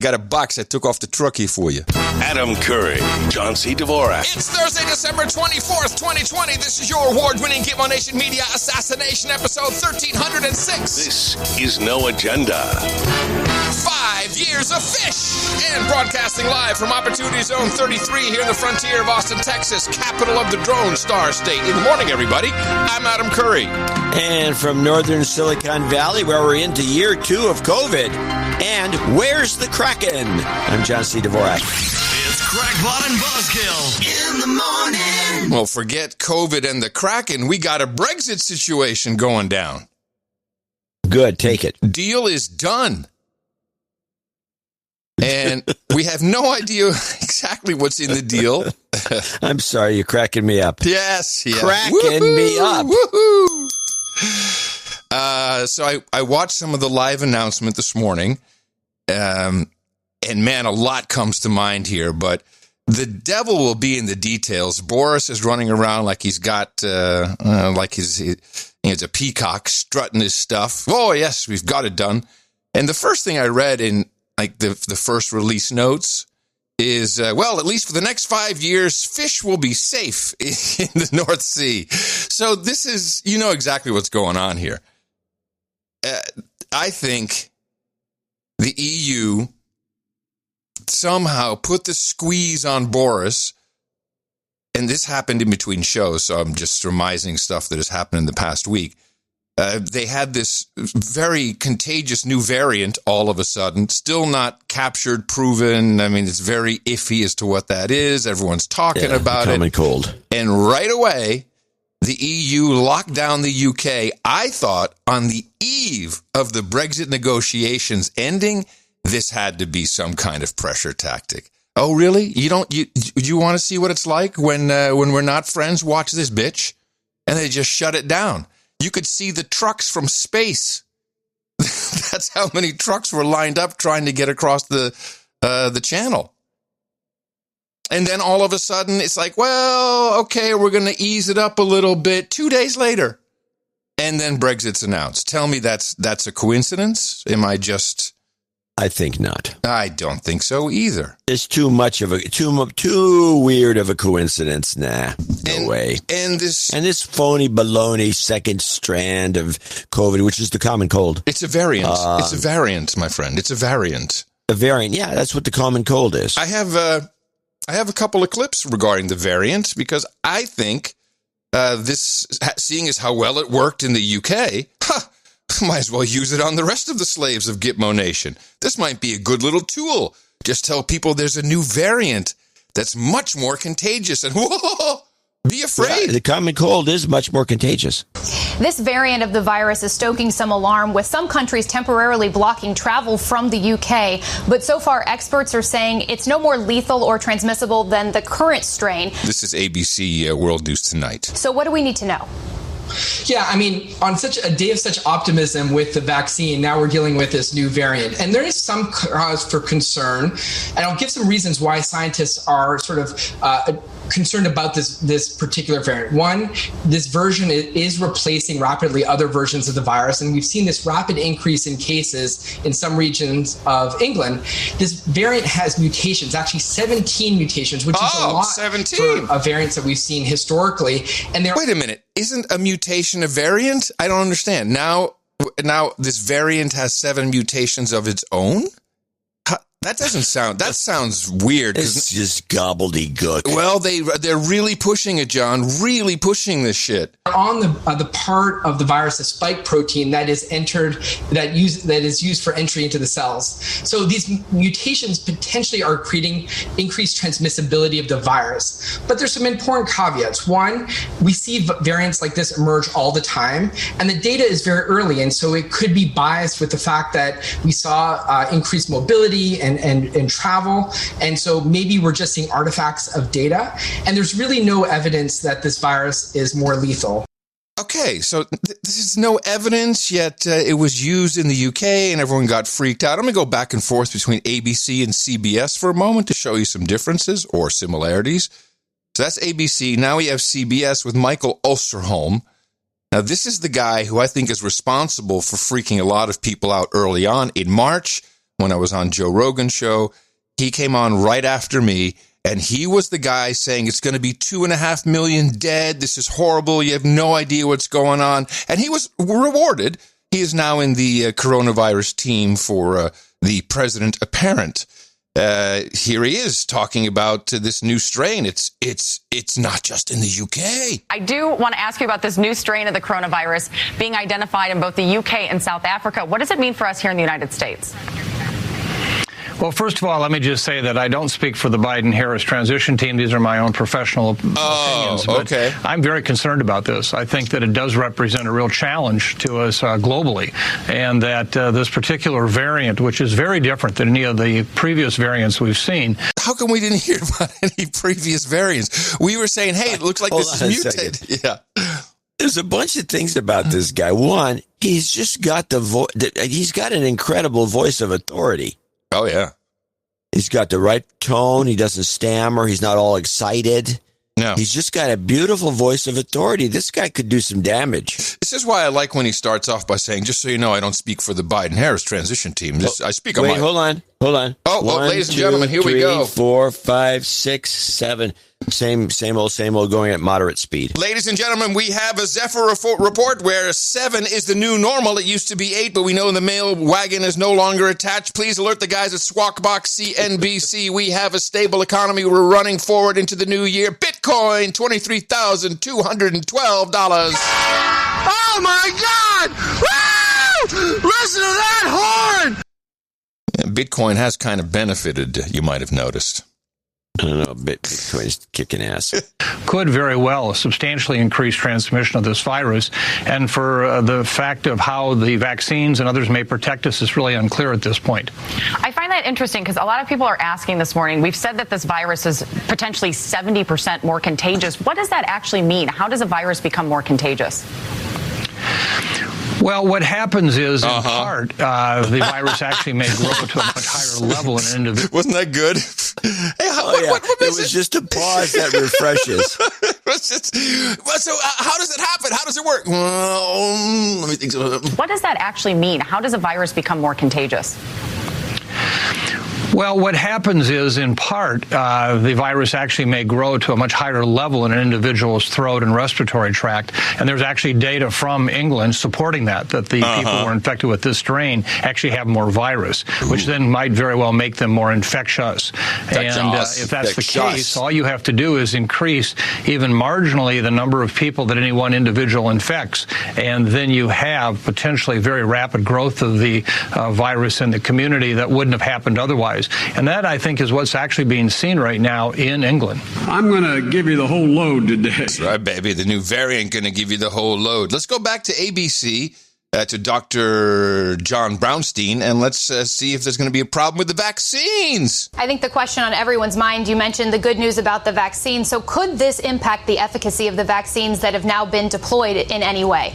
Got a box I took off the truck here for you. Adam Curry, John C. Dvorak. It's Thursday, December 24th, 2020. This is your award-winning Gitmo Nation Media Assassination episode 1306. This is No Agenda. 5 years of fish. And broadcasting live from Opportunity Zone 33 here in the frontier of Austin, Texas, capital of the Drone Star State. Good morning, everybody. I'm Adam Curry. And from northern Silicon Valley, where we're into year 2 of COVID. And where's the Kraken? I'm John C. Dvorak. It's Crackpot and Buzzkill in the morning. Well, forget COVID and the Kraken. We got a Brexit situation going down. Good, take it. Deal is done. And we have no idea exactly what's in the deal. I'm sorry, you're cracking me up. Yes. Cracking me up. Woohoo! So I watched some of the live announcement this morning. And man, a lot comes to mind here, but the devil will be in the details. Boris is running around like he's got, like he's a peacock strutting his stuff. Oh, yes, we've got it done. And the first thing I read in like the first release notes is, well, at least for the next 5 years, fish will be safe in the North Sea. So this is, you know exactly what's going on here. I think the EU somehow put the squeeze on Boris, and this happened in between shows, so I'm just surmising stuff that has happened in the past week. They had this very contagious new variant all of a sudden, still not captured, proven. I mean, it's very iffy as to what that is. Everyone's talking about it. Common cold. And right away, the EU locked down the UK. I thought on the eve of the Brexit negotiations ending, this had to be some kind of pressure tactic. Oh, really? You want to see what it's like when we're not friends? Watch this bitch. And they just shut it down. You could see the trucks from space. That's how many trucks were lined up trying to get across the channel. And then all of a sudden, it's like, well, okay, we're going to ease it up a little bit. 2 days later, and then Brexit's announced. Tell me that's a coincidence? I think not. I don't think so either. It's too weird of a coincidence. Nah, no way. And this phony baloney second strand of COVID, which is the common cold. It's a variant. It's a variant, my friend. It's a variant. A variant, yeah, that's what the common cold is. I have a couple of clips regarding the variant because I think this, seeing as how well it worked in the UK, might as well use it on the rest of the slaves of Gitmo Nation. This might be a good little tool. Just tell people there's a new variant that's much more contagious. And whoa, be afraid. Yeah, the common cold is much more contagious. This variant of the virus is stoking some alarm, with some countries temporarily blocking travel from the UK. But so far, experts are saying it's no more lethal or transmissible than the current strain. This is ABC World News Tonight. So what do we need to know? Yeah, I mean, on such a day of such optimism with the vaccine, now we're dealing with this new variant. And there is some cause for concern. And I'll give some reasons why scientists are sort of concerned about this particular variant. One, this version is replacing rapidly other versions of the virus. And we've seen this rapid increase in cases in some regions of England. This variant has mutations, actually 17 mutations, which is a lot 17 for variants that we've seen historically. And wait a minute. Isn't a mutation a variant? I don't understand. Now this variant has 7 mutations of its own? That sounds weird. It's just gobbledygook. Well, they're really pushing it, John. Really pushing this shit. On the part of the virus, the spike protein that is used for entry into the cells. So these mutations potentially are creating increased transmissibility of the virus. But there's some important caveats. One, we see variants like this emerge all the time, and the data is very early, and so it could be biased with the fact that we saw increased mobility and travel. And so maybe we're just seeing artifacts of data. And there's really no evidence that this virus is more lethal. Okay, so this is no evidence, yet it was used in the UK and everyone got freaked out. I'm going to go back and forth between ABC and CBS for a moment to show you some differences or similarities. So that's ABC. Now we have CBS with Michael Osterholm. Now, this is the guy who I think is responsible for freaking a lot of people out early on. In March, when I was on Joe Rogan's show. He came on right after me, and he was the guy saying it's going to be 2.5 million dead. This is horrible. You have no idea what's going on. And he was rewarded. He is now in the coronavirus team for the president apparent. Here he is talking about this new strain. It's not just in the UK. I do want to ask you about this new strain of the coronavirus being identified in both the UK and South Africa. What does it mean for us here in the United States? Well, first of all, let me just say that I don't speak for the Biden-Harris transition team. These are my own professional opinions. But okay. I'm very concerned about this. I think that it does represent a real challenge to us globally, and that this particular variant, which is very different than any of the previous variants we've seen. How come we didn't hear about any previous variants? We were saying, hey, it looks like this is mutated. Yeah. There's a bunch of things about this guy. One, he's just got he's got an incredible voice of authority. Oh, yeah. He's got the right tone. He doesn't stammer. He's not all excited. No. He's just got a beautiful voice of authority. This guy could do some damage. This is why I like when he starts off by saying, just so you know, I don't speak for the Biden-Harris transition team. I speak on my... Hold on. Oh, 1, ladies and 2, gentlemen, here 3, we go. 4, 5, 6, 7. Same old, going at moderate speed. Ladies and gentlemen, we have a Zephyr report where 7 is the new normal. It used to be 8, but we know the mail wagon is no longer attached. Please alert the guys at Squawkbox CNBC. We have a stable economy. We're running forward into the new year. Bitcoin, $23,212. Oh, my God! Woo! Listen to that horn! Bitcoin has kind of benefited, you might have noticed. I don't know, Bitcoin's kicking ass. Could very well substantially increase transmission of this virus. And for the fact of how the vaccines and others may protect us is really unclear at this point. I find that interesting because a lot of people are asking this morning, we've said that this virus is potentially 70% more contagious. What does that actually mean? How does a virus become more contagious? Well, what happens is, in part, the virus actually may grow to a much higher level in an individual. Wasn't that good? Hey, what it was just a pause that refreshes. So how does it happen? How does it work? Let me think. What does that actually mean? How does a virus become more contagious? Well, what happens is, in part, the virus actually may grow to a much higher level in an individual's throat and respiratory tract. And there's actually data from England supporting that the people who are infected with this strain actually have more virus, which then might very well make them more infectious. And if that's the case, all you have to do is increase even marginally the number of people that any one individual infects. And then you have potentially very rapid growth of the virus in the community that wouldn't have happened otherwise. And that, I think, is what's actually being seen right now in England. I'm going to give you the whole load today. That's right, baby. The new variant going to give you the whole load. Let's go back to ABC, to Dr. John Brownstein, and let's see if there's going to be a problem with the vaccines. I think the question on everyone's mind, you mentioned the good news about the vaccine. So could this impact the efficacy of the vaccines that have now been deployed in any way?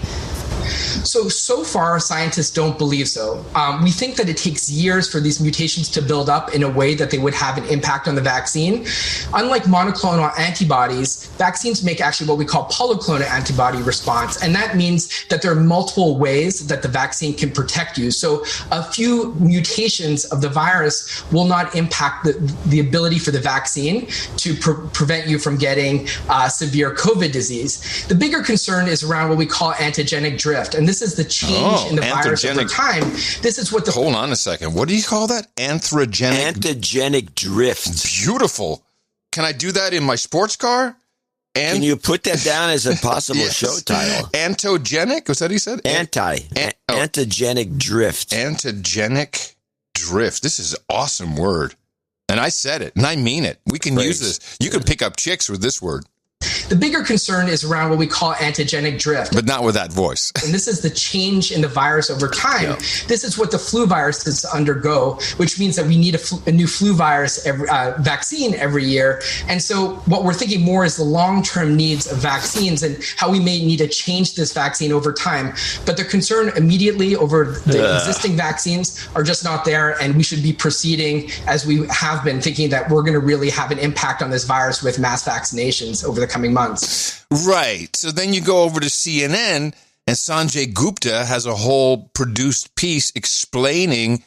So far, scientists don't believe so. We think that it takes years for these mutations to build up in a way that they would have an impact on the vaccine. Unlike monoclonal antibodies, vaccines make actually what we call polyclonal antibody response. And that means that there are multiple ways that the vaccine can protect you. So a few mutations of the virus will not impact the ability for the vaccine to prevent you from getting severe COVID disease. The bigger concern is around what we call antigenic drift. And this is the change in the virus over time. This is what the... Hold on a second. What do you call that? Antigenic drift. Beautiful. Can I do that in my sports car? Can you put that down as a possible show title? Antogenic? Was that what he said? Antigenic drift. Antigenic drift. This is an awesome word. And I said it, and I mean it. We can use this. You can pick up chicks with this word. The bigger concern is around what we call antigenic drift. But not with that voice. And this is the change in the virus over time. Yeah. This is what the flu viruses undergo, which means that we need a new flu virus vaccine every year. And so what we're thinking more is the long-term needs of vaccines and how we may need to change this vaccine over time. But the concern immediately over the existing vaccines are just not there. And we should be proceeding as we have been, thinking that we're going to really have an impact on this virus with mass vaccinations over the coming months. Right. So then you go over to CNN, and Sanjay Gupta has a whole produced piece explaining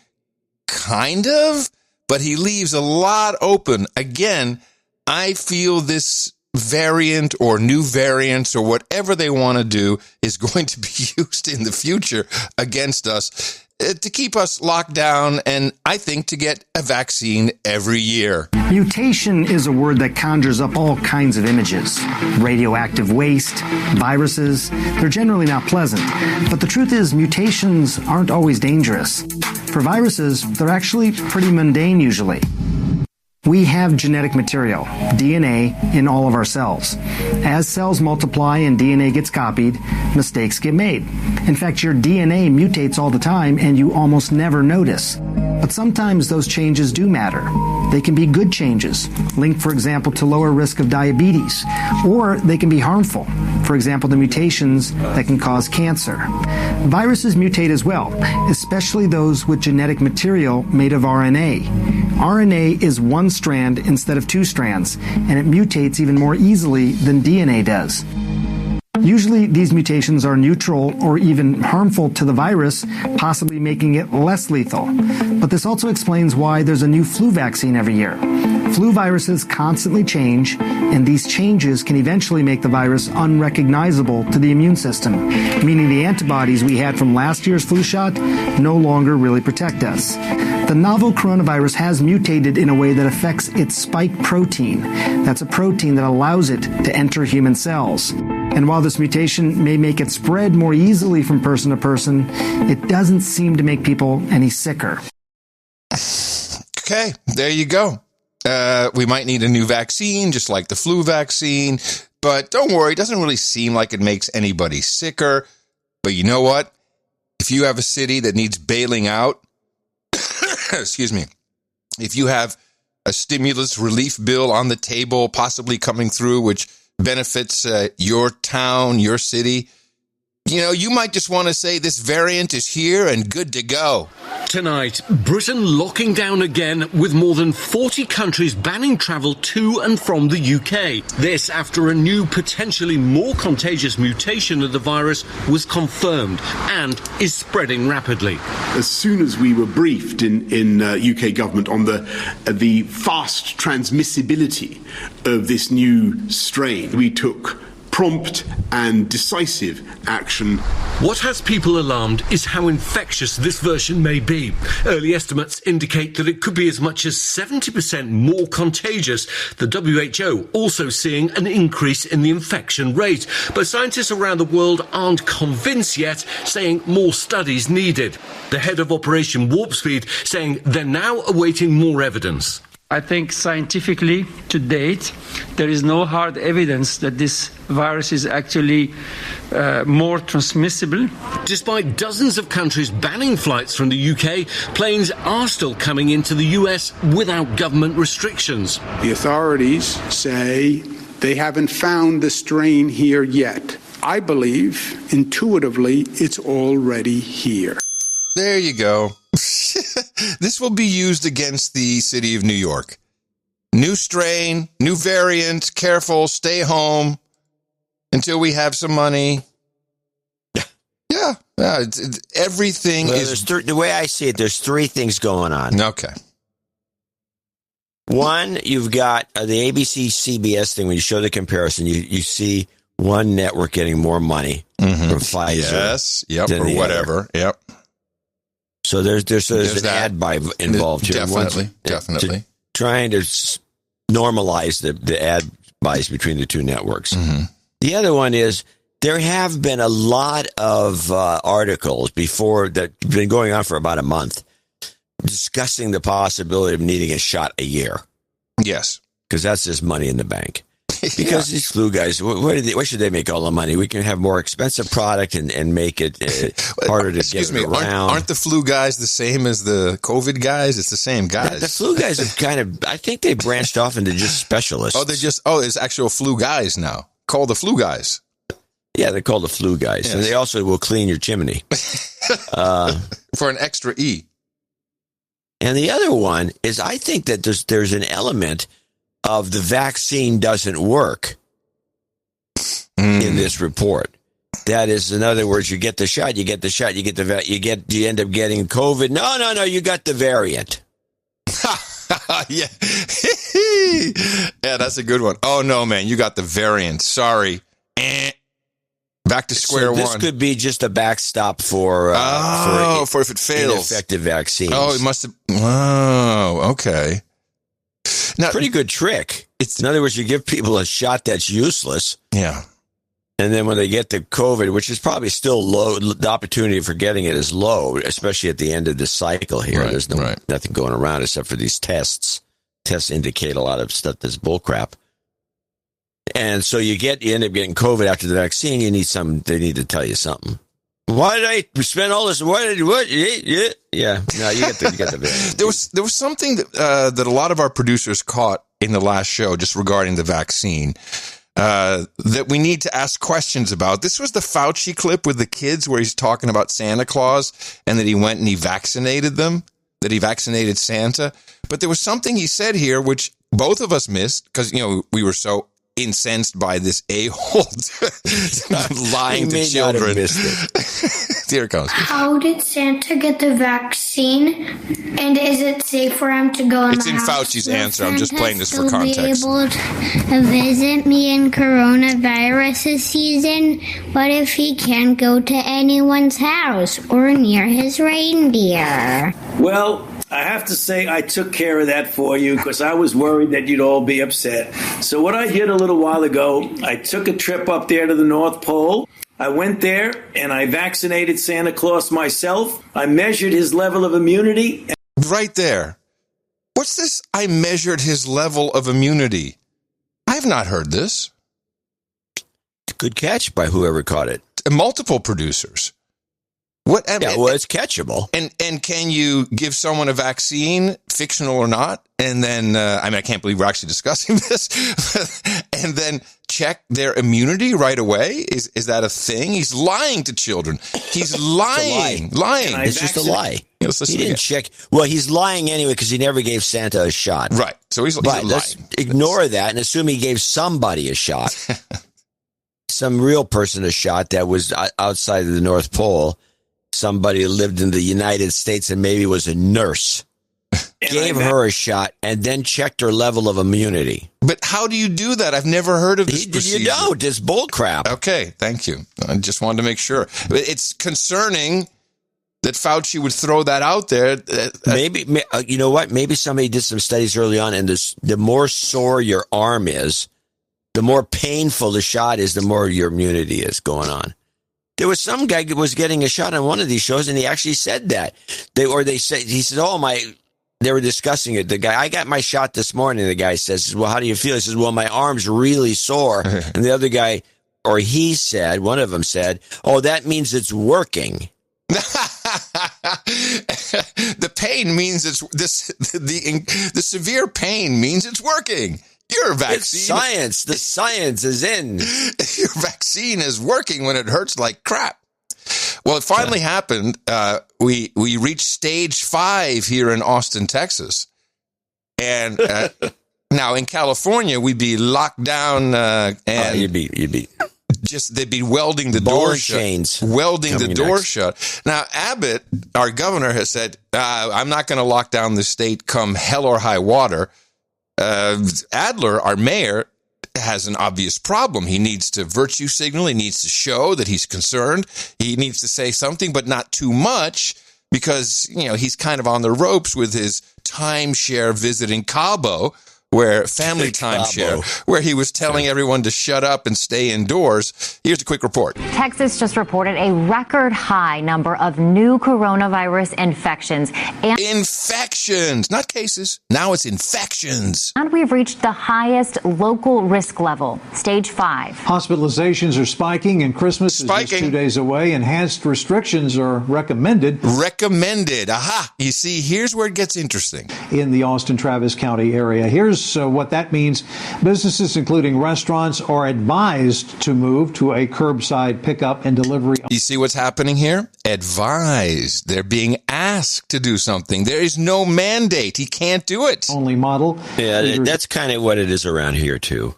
kind of, but he leaves a lot open. Again, I feel this variant or new variants or whatever they want to do is going to be used in the future against us to keep us locked down, and I think to get a vaccine every year. Mutation is a word that conjures up all kinds of images. Radioactive waste, viruses, they're generally not pleasant. But the truth is, mutations aren't always dangerous. For viruses, they're actually pretty mundane usually. We have genetic material, DNA, in all of our cells. As cells multiply and DNA gets copied, mistakes get made. In fact, your DNA mutates all the time and you almost never notice. But sometimes those changes do matter. They can be good changes, linked, for example, to lower risk of diabetes, or they can be harmful. For example, the mutations that can cause cancer. Viruses mutate as well, especially those with genetic material made of RNA. RNA is one strand instead of two strands, and it mutates even more easily than DNA does. Usually, these mutations are neutral or even harmful to the virus, possibly making it less lethal. But this also explains why there's a new flu vaccine every year. Flu viruses constantly change, and these changes can eventually make the virus unrecognizable to the immune system, meaning the antibodies we had from last year's flu shot no longer really protect us. The novel coronavirus has mutated in a way that affects its spike protein. That's a protein that allows it to enter human cells. And while this mutation may make it spread more easily from person to person, it doesn't seem to make people any sicker. Okay, there you go. We might need a new vaccine, just like the flu vaccine. But don't worry, it doesn't really seem like it makes anybody sicker. But you know what? If you have a city that needs bailing out, excuse me, if you have a stimulus relief bill on the table, possibly coming through, which benefits your town, your city, you know, you might just want to say this variant is here and good to go. Tonight, Britain locking down again with more than 40 countries banning travel to and from the UK. This after a new, potentially more contagious mutation of the virus was confirmed and is spreading rapidly. As soon as we were briefed in UK government on the fast transmissibility of this new strain, we took prompt and decisive action. What has people alarmed is how infectious this version may be. Early estimates indicate that it could be as much as 70% more contagious. The WHO also seeing an increase in the infection rate. But scientists around the world aren't convinced yet, saying more studies needed. The head of Operation Warp Speed saying they're now awaiting more evidence. I think scientifically, to date, there is no hard evidence that this virus is actually more transmissible. Despite dozens of countries banning flights from the UK, planes are still coming into the US without government restrictions. The authorities say they haven't found the strain here yet. I believe, intuitively, it's already here. There you go. This will be used against the city of New York. New strain, new variant, careful, stay home until we have some money. Yeah. Everything is... the way I see it, there's three things going on. Okay. One, you've got the ABC-CBS thing. When you show the comparison, you see one network getting more money from Pfizer. Yes, yep, or whatever. Other. Yep. So there's an ad buy involved here. Definitely. Trying to normalize the ad buys between the two networks. Mm-hmm. The other one is there have been a lot of articles before that have been going on for about a month discussing the possibility of needing a shot a year. Yes. Because that's just money in the bank. Because these flu guys, why should they make all the money? We can have more expensive product and make it harder to get around. Aren't the flu guys the same as the COVID guys? It's the same guys. The flu guys have I think they branched off into just specialists. It's actual flu guys now. Called the flu guys. Yeah, they're called the flu guys. Yes. And they also will clean your chimney. For an extra E. And the other one is I think that there's an element of the vaccine doesn't work in this report. That is, in other words, you get the shot, you end up getting COVID. No, you got the variant. Yeah. Yeah, that's a good one. Oh, no, man, you got the variant. Sorry. Back to square one. This could be just a backstop for if it fails. Ineffective vaccines. Oh, it must have. Oh, okay. Now, pretty good trick. In other words, you give people a shot that's useless. Yeah. And then when they get the COVID, which is probably still low, the opportunity for getting it is low, especially at the end of this cycle here. Right, There's nothing going around except for these tests. Tests indicate a lot of stuff that's bullcrap. And so you end up getting COVID after the vaccine. They need to tell you something. Why did I spend all this? What? Yeah. No, you get the variant. There was something that a lot of our producers caught in the last show just regarding the vaccine that we need to ask questions about. This was the Fauci clip with the kids where he's talking about Santa Claus and that he went and he vaccinated them, that he vaccinated Santa. But there was something he said here which both of us missed because, we were so incensed by this a-hole lying to children. Here it comes. How did Santa get the vaccine? And is it safe for him to go in It's the in house? Fauci's answer. I'm just playing this for context. Be able to visit me in coronavirus season? What if he can't go to anyone's house or near his reindeer? Well, I have to say I took care of that for you because I was worried that you'd all be upset. So what I did a little while ago, I took a trip up there to the North Pole. I went there and I vaccinated Santa Claus myself. I measured his level of immunity. Right there. What's this? I measured his level of immunity. I have not heard this. Good catch by whoever caught it. Multiple producers. It's catchable. And can you give someone a vaccine, fictional or not? And then, I can't believe we're actually discussing this. And then check their immunity right away? Is that a thing? He's lying to children. He's lying. Lying. It's just a lie. He didn't check. Well, he's lying anyway because he never gave Santa a shot. Right. So he's lying. Let's ignore that and assume he gave somebody a shot. Some real person a shot that was outside of the North Pole. Somebody who lived in the United States and maybe was a nurse. Gave her a shot and then checked her level of immunity. But how do you do that? I've never heard of this procedure. You don't. It's bullcrap. Okay, thank you. I just wanted to make sure. But it's concerning that Fauci would throw that out there. Maybe, you know what? Maybe somebody did some studies early on, and the more sore your arm is, the more painful the shot is, the more your immunity is going on. There was some guy who was getting a shot on one of these shows, and he actually said that. He said, they were discussing it. The guy, I got my shot this morning. The guy says, well, how do you feel? He says, well, my arm's really sore. And the other guy, one of them said, oh, that means it's working. The pain means the severe pain means it's working. Your vaccine. It's science. The science is in. Your vaccine is working when it hurts like crap. Well, it finally happened. We reached stage 5 here in Austin, Texas. And now in California, we'd be locked down and you'd be they'd be welding the door shut. Welding the door shut. Now, Abbott, our governor, has said, I'm not going to lock down the state come hell or high water. Adler, our mayor, has an obvious problem. He needs to virtue signal. He needs to show that he's concerned. He needs to say something, but not too much because, he's kind of on the ropes with his timeshare visit in Cabo, where family timeshare, where he was telling everyone to shut up and stay indoors. Here's a quick report. Texas just reported a record high number of new coronavirus infections. Infections, not cases. Now it's infections. And we've reached the highest local risk level, stage 5. Hospitalizations are spiking and Christmas is just 2 days away. Enhanced restrictions are recommended. Recommended. Aha. You see, here's where it gets interesting. In the Austin-Travis County area. Here's what that means. Businesses, including restaurants, are advised to move to a curbside pickup and delivery. You see what's happening here? Advised. They're being asked to do something. There is no mandate. He can't do it. Only model. Yeah, that's kind of what it is around here, too.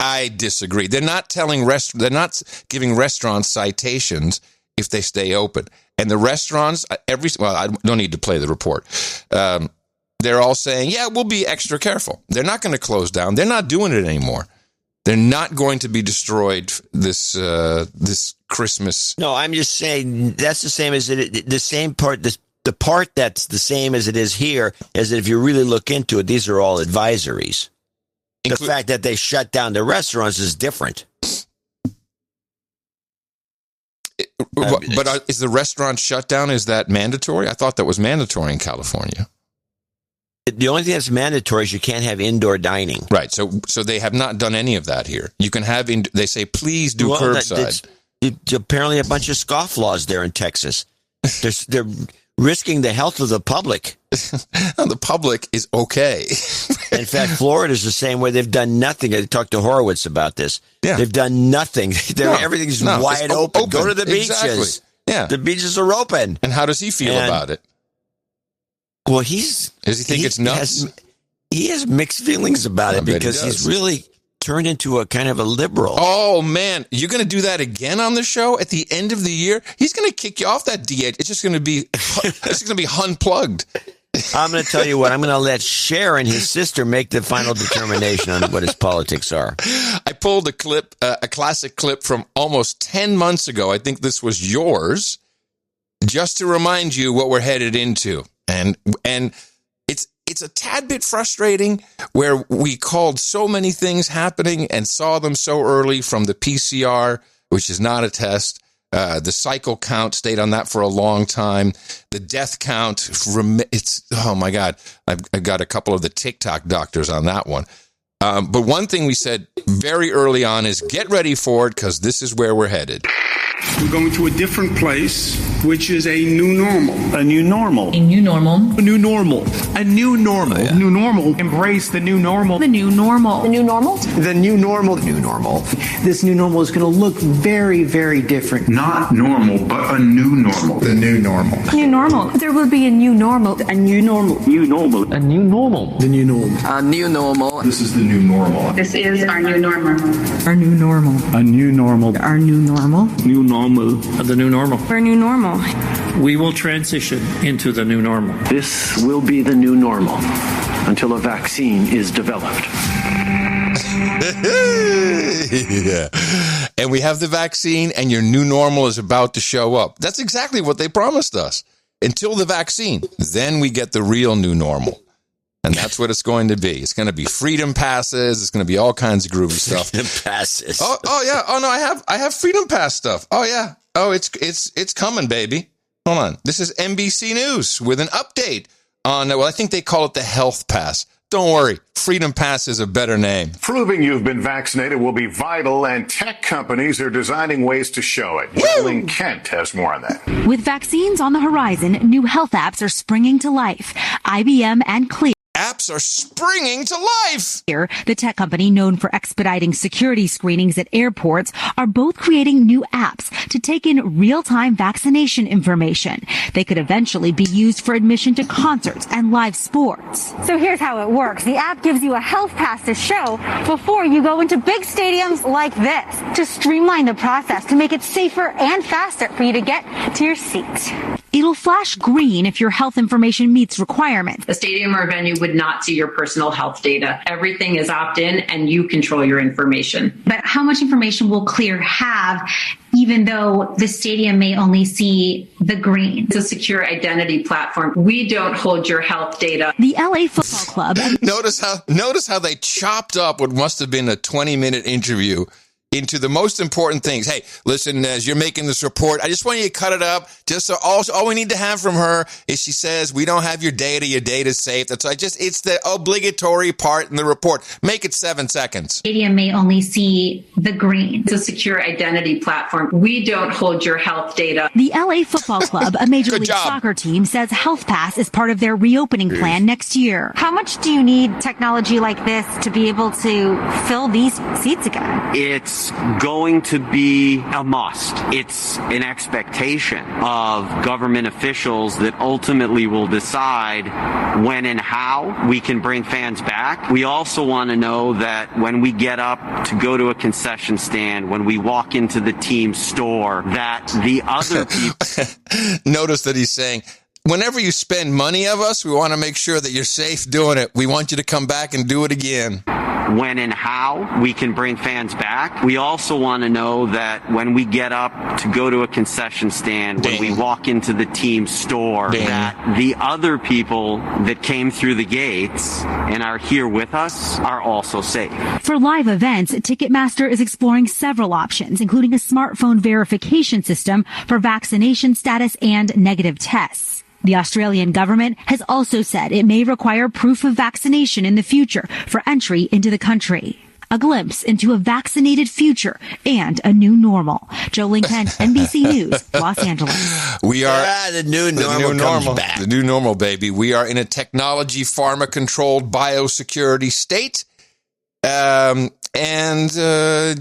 I disagree. They're not they're not giving restaurants citations if they stay open. And the restaurants, I don't need to play the report. They're all saying, yeah, we'll be extra careful. They're not going to close down. They're not doing it anymore. They're not going to be destroyed this Christmas. No, I'm just saying that's the same as the same part. The part that's the same as it is here is that if you really look into it, these are all advisories. The fact that they shut down the restaurants is different. But is the restaurant shutdown, is that mandatory? I thought that was mandatory in California. The only thing that's mandatory is you can't have indoor dining. Right. So they have not done any of that here. You can have, they say, please do curbside. Apparently a bunch of scofflaws there in Texas. They're risking the health of the public. The public is okay. In fact, Florida's the same way. They've done nothing. I talked to Horowitz about this. Yeah. They've done nothing. Everything's wide open. Go to the beaches. Exactly. Yeah. The beaches are open. And how does he feel about it? Well, does he think it's nuts? He has mixed feelings about it because he's really turned into a kind of a liberal. Oh, man. You're going to do that again on the show at the end of the year? He's going to kick you off that DH. It's just going to be unplugged. I'm going to tell you what. I'm going to let Sharon, his sister, make the final determination on what his politics are. I pulled a classic clip from almost 10 months ago. I think this was yours, just to remind you what we're headed into. And it's a tad bit frustrating where we called so many things happening and saw them so early, from the PCR, which is not a test. The cycle count, stayed on that for a long time. The death count, oh my God. I've got a couple of the TikTok doctors on that one. But one thing we said very early on is get ready for it, because this is where we're headed. We're going to a different place, which is a new normal. A new normal. A new normal. A new normal. A new normal. Oh, yeah. New normal. Embrace the new normal. The new normal. The new normal. The new normal. The new normal. This new normal is going to look very, very different. Not normal, but a new normal. The new normal. New normal. There will be a new normal. A new normal. New normal. A new normal. The new normal. A new normal. This is the new normal. This is our new normal. Our new normal. A new normal. Our new normal. New normal. The new normal. Our new normal. We will transition into the new normal. This will be the new normal until a vaccine is developed. Yeah. And we have the vaccine, and your new normal is about to show up. That's exactly what they promised us. Until the vaccine, then we get the real new normal. And that's what it's going to be. It's going to be freedom passes. It's going to be all kinds of groovy stuff. Freedom passes. Oh yeah. Oh no, I have freedom pass stuff. Oh yeah. Oh, it's coming, baby. Hold on. This is NBC News with an update on, I think they call it the health pass. Don't worry. Freedom Pass is a better name. Proving you've been vaccinated will be vital, and tech companies are designing ways to show it. Jolene Kent has more on that. With vaccines on the horizon, new health apps are springing to life. IBM and Clear apps are springing to life. Here, the tech company known for expediting security screenings at airports, are both creating new apps to take in real-time vaccination information. They could eventually be used for admission to concerts and live sports. So here's how it works. The app gives you a health pass to show before you go into big stadiums like this, to streamline the process, to make it safer and faster for you to get to your seat. It'll flash green if your health information meets requirements. A stadium or venue would not see your personal health data. Everything is opt-in and you control your information. But how much information will Clear have, even though the stadium may only see the green? It's a secure identity platform. We don't hold your health data. The LA Football Club. Notice how they chopped up what must have been a 20-minute interview into the most important things. Hey, listen, as you're making this report, I just want you to cut it up. Just so all we need to have from her is she says, we don't have your data's safe. That's it's the obligatory part in the report. Make it 7 seconds. Stadium may only see the green. It's a secure identity platform. We don't hold your health data. The LA Football Club, a Major League Soccer team, says Health Pass is part of their reopening plan next year. How much do you need technology like this to be able to fill these seats again? It's It's going to be a must. It's an expectation of government officials that ultimately will decide when and how we can bring fans back. We also want to know that when we get up to go to a concession stand, when we walk into the team store, that the other people... Notice that he's saying, whenever you spend money of us, we want to make sure that you're safe doing it. We want you to come back and do it again. When and how we can bring fans back. We also want to know that when we get up to go to a concession stand, when we walk into the team store, that the other people that came through the gates and are here with us are also safe. For live events, Ticketmaster is exploring several options, including a smartphone verification system for vaccination status and negative tests. The Australian government has also said it may require proof of vaccination in the future for entry into the country. A glimpse into a vaccinated future and a new normal. Jolene Kent, NBC News, Los Angeles. We are the new normal comes back. The new normal, baby. We are in a technology, pharma-controlled biosecurity state, and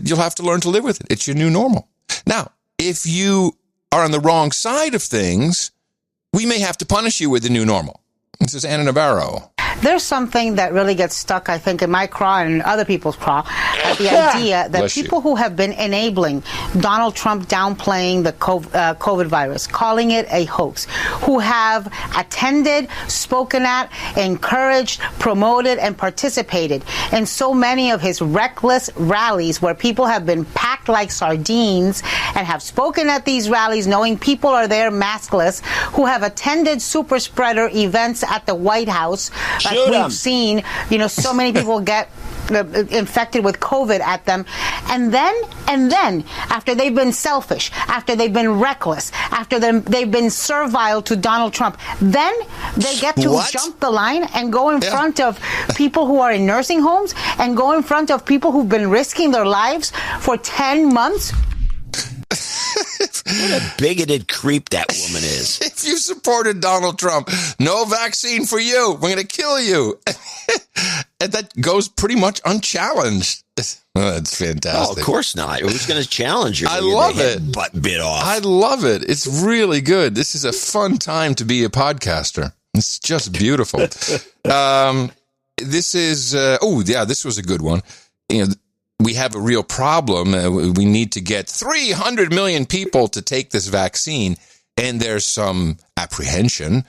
you'll have to learn to live with it. It's your new normal. Now, if you are on the wrong side of things, we may have to punish you with the new normal. This is Anna Navarro. There's something that really gets stuck, I think, in my craw and in other people's craw, at the idea that people who have been enabling Donald Trump downplaying the COVID virus, calling it a hoax, who have attended, spoken at, encouraged, promoted, and participated in so many of his reckless rallies where people have been packed like sardines and have spoken at these rallies knowing people are there maskless, who have attended super spreader events at the White House. We've seen, so many people get infected with COVID at them. And then, after they've been selfish, after they've been reckless, after they've been servile to Donald Trump, then they get to jump the line and go in front of people who are in nursing homes and go in front of people who've been risking their lives for 10 months. What a bigoted creep that woman is. If you supported Donald Trump, no vaccine for you. We're going to kill you. And that goes pretty much unchallenged. Oh, that's fantastic. Oh, of course not. Who's going to challenge you? I love it. Butt bit off. I love it. It's really good. This is a fun time to be a podcaster. It's just beautiful. This is, this was a good one. We have a real problem. We need to get 300 million people to take this vaccine, and there's some apprehension,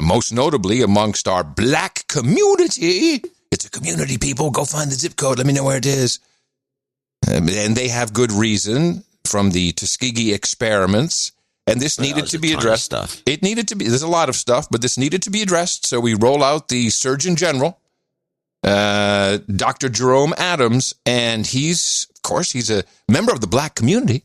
most notably amongst our black community. It's a community, people. Go find the zip code. Let me know where it is. And they have good reason from the Tuskegee experiments, and this needed to be addressed. It needed to be. There's a lot of stuff, but this needed to be addressed, so we roll out the Surgeon General, Dr. Jerome Adams, and he's a member of the black community,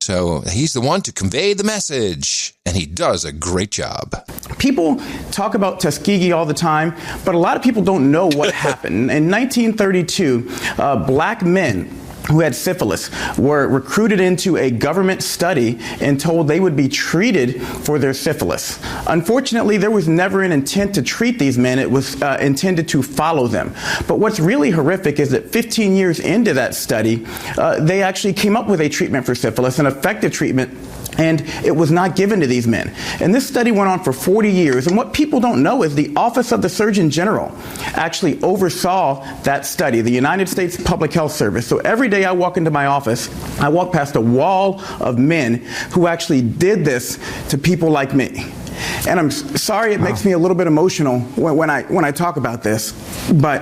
so he's the one to convey the message, and he does a great job. People talk about Tuskegee all the time, but a lot of people don't know what happened. In 1932, black men who had syphilis were recruited into a government study and told they would be treated for their syphilis. Unfortunately, there was never an intent to treat these men. It was intended to follow them. But what's really horrific is that 15 years into that study, they actually came up with a treatment for syphilis, an effective treatment, and it was not given to these men. And this study went on for 40 years. And what people don't know is the Office of the Surgeon General actually oversaw that study, the United States Public Health Service. So every day I walk into my office, I walk past a wall of men who actually did this to people like me. And I'm sorry it makes me a little bit emotional when I talk about this, but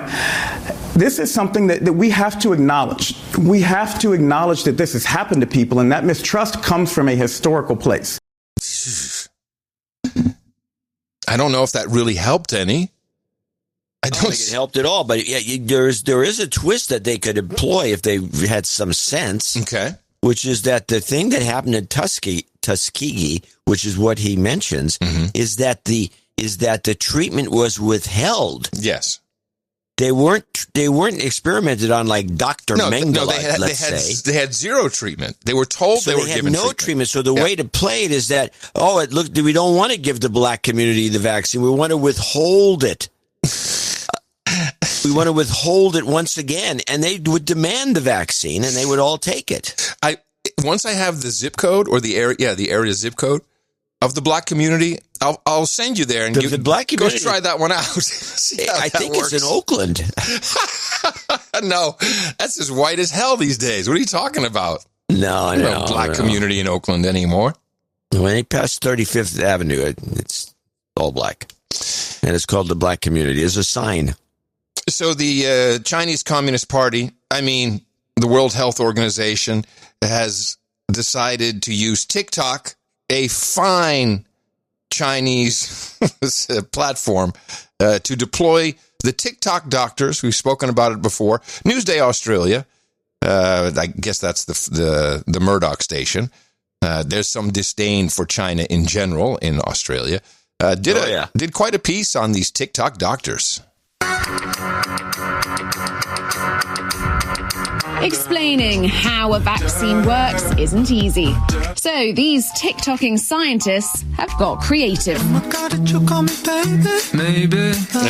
this is something that we have to acknowledge. We have to acknowledge that this has happened to people, and that mistrust comes from a historical place. I don't know if that really helped any. I don't think it helped at all, but there is a twist that they could employ if they had some sense. Okay. Which is that the thing that happened in Tuskegee, which is what he mentions, is that the treatment was withheld. Yes. They weren't experimented on like Dr. Mengele, they had zero treatment. They were told they were given no treatment. So the way to play it is that, we don't want to give the black community the vaccine. We want to withhold it. We want to withhold it once again. And they would demand the vaccine, and they would all take it. Once I have the zip code or the area zip code of the black community, I'll send you there and the black community, go try that one out. I think works. It's in Oakland. No, that's as white as hell these days. What are you talking about? No, black community in Oakland anymore. When they pass 35th Avenue, it's all black. And it's called the black community. There's a sign. So the Chinese Communist Party, the World Health Organization, has decided to use TikTok, a fine Chinese platform, to deploy the TikTok doctors. We've spoken about it before. Newsday Australia, I guess that's the Murdoch station. There's some disdain for China in general in Australia. Did quite a piece on these TikTok doctors. Explaining how a vaccine works isn't easy. So these TikToking scientists have got creative.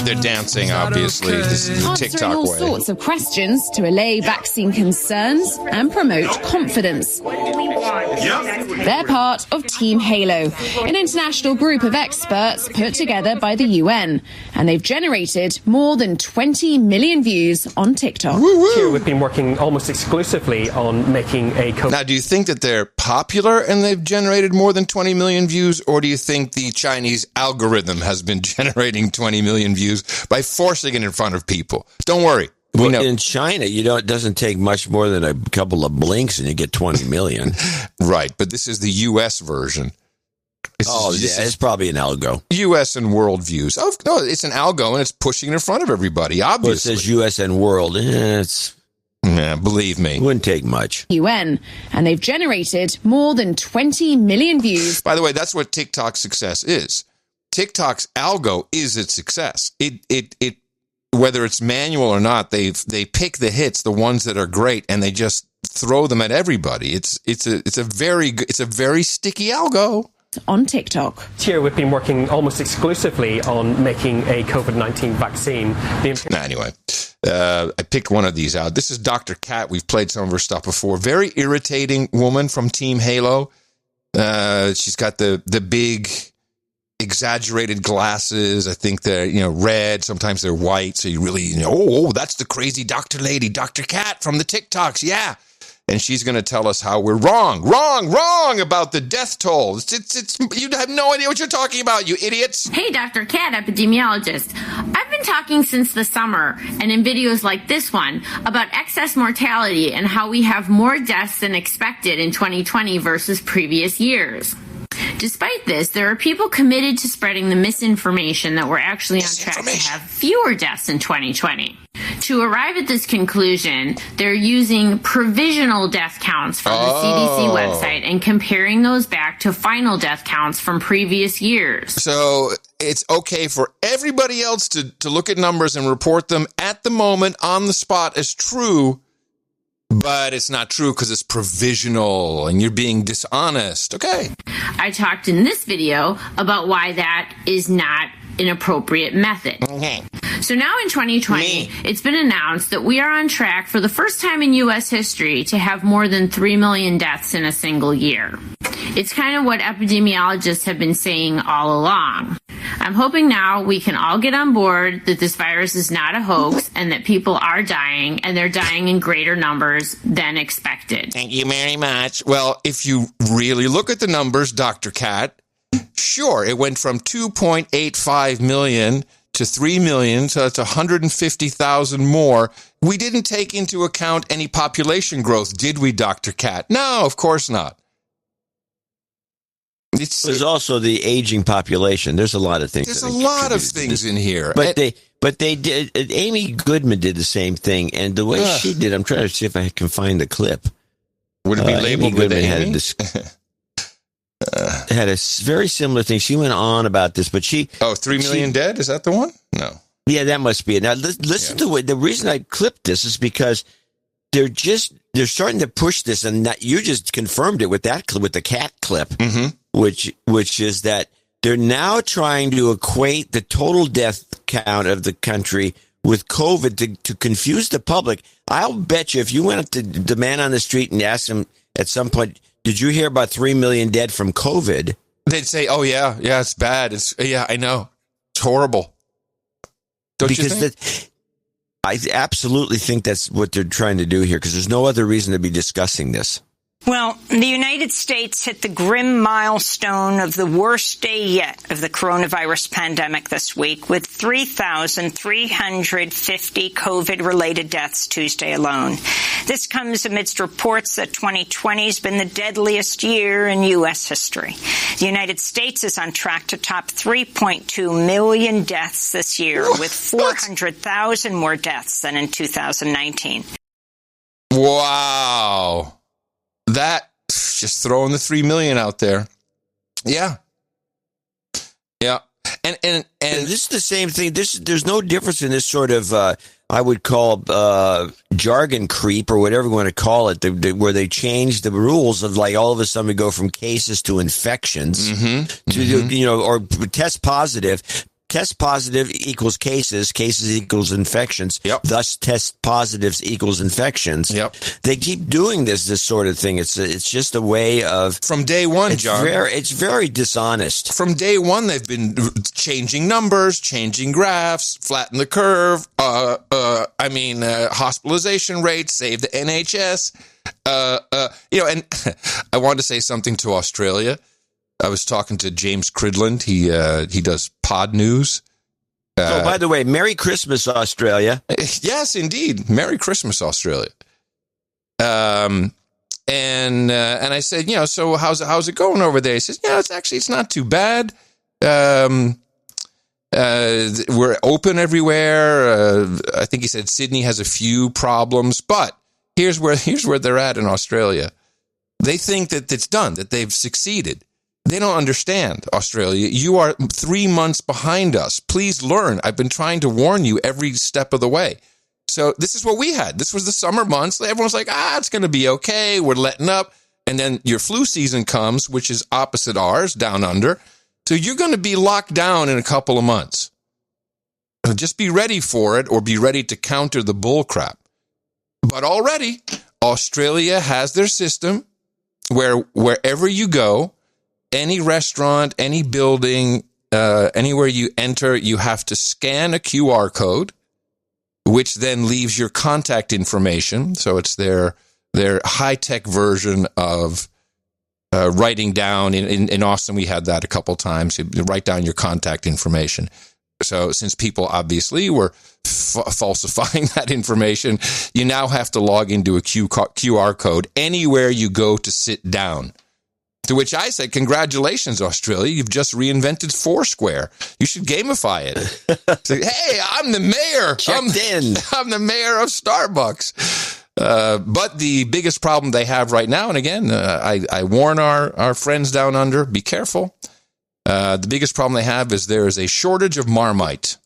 They're dancing, obviously. This is the TikTok Answering all way. sorts of questions to allay vaccine concerns and promote confidence. They're part of Team Halo, an international group of experts put together by the UN, and they've generated more than 20 million views on TikTok. Here we've been working almost exclusively on making a COVID. Now, do you think that they're popular and they've generated more than 20 million views, or do you think the Chinese algorithm has been generating 20 million views by forcing it in front of people? Don't worry. Well, in China, it doesn't take much more than a couple of blinks and you get 20 million. Right, but this is the U.S. version. It's probably an algo. U.S. and world views. Oh, no, it's an algo, and it's pushing it in front of everybody, obviously. Well, it says U.S. and world. Believe me. Wouldn't take much. UN, and they've generated more than 20 million views. By the way, that's what TikTok's success is. TikTok's algo is its success. It whether it's manual or not, they pick the hits, the ones that are great, and they just throw them at everybody. It's a very sticky algo. On TikTok. Here we've been working almost exclusively on making a COVID-19 vaccine. Anyway, I picked one of these out. This is Dr. Kat. We've played some of her stuff before. Very irritating woman from Team Halo. She's got the big exaggerated glasses. I think they're red. Sometimes they're white. So you really that's the crazy doctor lady, Dr. Kat from the TikToks. Yeah. And she's going to tell us how we're wrong about the death toll. It's you have no idea what you're talking about, you idiots. Hey, Dr. Kat, epidemiologist. I've been talking since the summer, and in videos like this one, about excess mortality and how we have more deaths than expected in 2020 versus previous years. Despite this, there are people committed to spreading the misinformation that we're actually on track to have fewer deaths in 2020. To arrive at this conclusion, they're using provisional death counts from the CDC website and comparing those back to final death counts from previous years. So it's okay for everybody else to look at numbers and report them at the moment on the spot as true, but it's not true because it's provisional and you're being dishonest. Okay. I talked in this video about why that is not an appropriate method. Okay. So now in 2020, it's been announced that we are on track for the first time in U.S. history to have more than 3 million deaths in a single year. It's kind of what epidemiologists have been saying all along. I'm hoping now we can all get on board that this virus is not a hoax and that people are dying, and they're dying in greater numbers than expected. Thank you very much. Well, if you really look at the numbers, Dr. Kat, sure, it went from 2.85 million to 3 million, so that's 150,000 more. We didn't take into account any population growth, did we, Dr. Kat? No, of course not. There's also the aging population. There's a lot of things. There's a lot of things in here. But they did. Amy Goodman did the same thing, and the way she did, I'm trying to see if I can find the clip. Would it be labeled with Amy? Had a very similar thing. She went on about this, but 3 million dead? Is that the one? No. Yeah, that must be it. Now, listen to it. The reason I clipped this is because they're starting to push this, and you just confirmed it with the cat clip, which is that they're now trying to equate the total death count of the country with COVID to confuse the public. I'll bet you if you went up to the man on the street and asked him at some point, did you hear about 3 million dead from COVID? They'd say, oh, yeah, it's bad. Yeah, I know. It's horrible. Don't you think? I absolutely think that's what they're trying to do here, because there's no other reason to be discussing this. Well, the United States hit the grim milestone of the worst day yet of the coronavirus pandemic this week, with 3,350 COVID-related deaths Tuesday alone. This comes amidst reports that 2020 has been the deadliest year in U.S. history. The United States is on track to top 3.2 million deaths this year, with 400,000 more deaths than in 2019. Wow. That, just throwing the 3 million out there. Yeah. Yeah. And this is the same thing. There's no difference in this sort of, I would call jargon creep, or whatever you want to call it, where they change the rules of, like, all of a sudden we go from cases to infections to, or test positive. Test positive equals cases equals infections. Yep. Thus, test positives equals infections. Yep. They keep doing this sort of thing. It's just a way of, from day one, John. It's very dishonest. From day one, they've been changing numbers, changing graphs, flatten the curve. Hospitalization rates, save the NHS. And I wanted to say something to Australia. I was talking to James Cridland. He does Pod News. By the way, Merry Christmas, Australia. Yes, indeed. Merry Christmas, Australia. And I said, so how's it going over there? He says, it's not too bad. We're open everywhere. I think he said Sydney has a few problems, but here's where they're at in Australia. They think that it's done, that they've succeeded. They don't understand, Australia. You are 3 months behind us. Please learn. I've been trying to warn you every step of the way. So this is what we had. This was the summer months. Everyone's like, it's going to be okay. We're letting up. And then your flu season comes, which is opposite ours, down under. So you're going to be locked down in a couple of months. So just be ready for it, or be ready to counter the bull crap. But already, Australia has their system where wherever you go, any restaurant, any building, anywhere you enter, you have to scan a QR code, which then leaves your contact information. So it's their high-tech version of writing down. In Austin, we had that a couple times. You write down your contact information. So since people obviously were falsifying that information, you now have to log into a QR code anywhere you go to sit down. To which I said, congratulations, Australia. You've just reinvented Foursquare. You should gamify it. Say, hey, I'm the mayor. I'm the mayor of Starbucks. But the biggest problem they have right now, and again, I warn our friends down under, be careful. The biggest problem they have is there is a shortage of Marmite.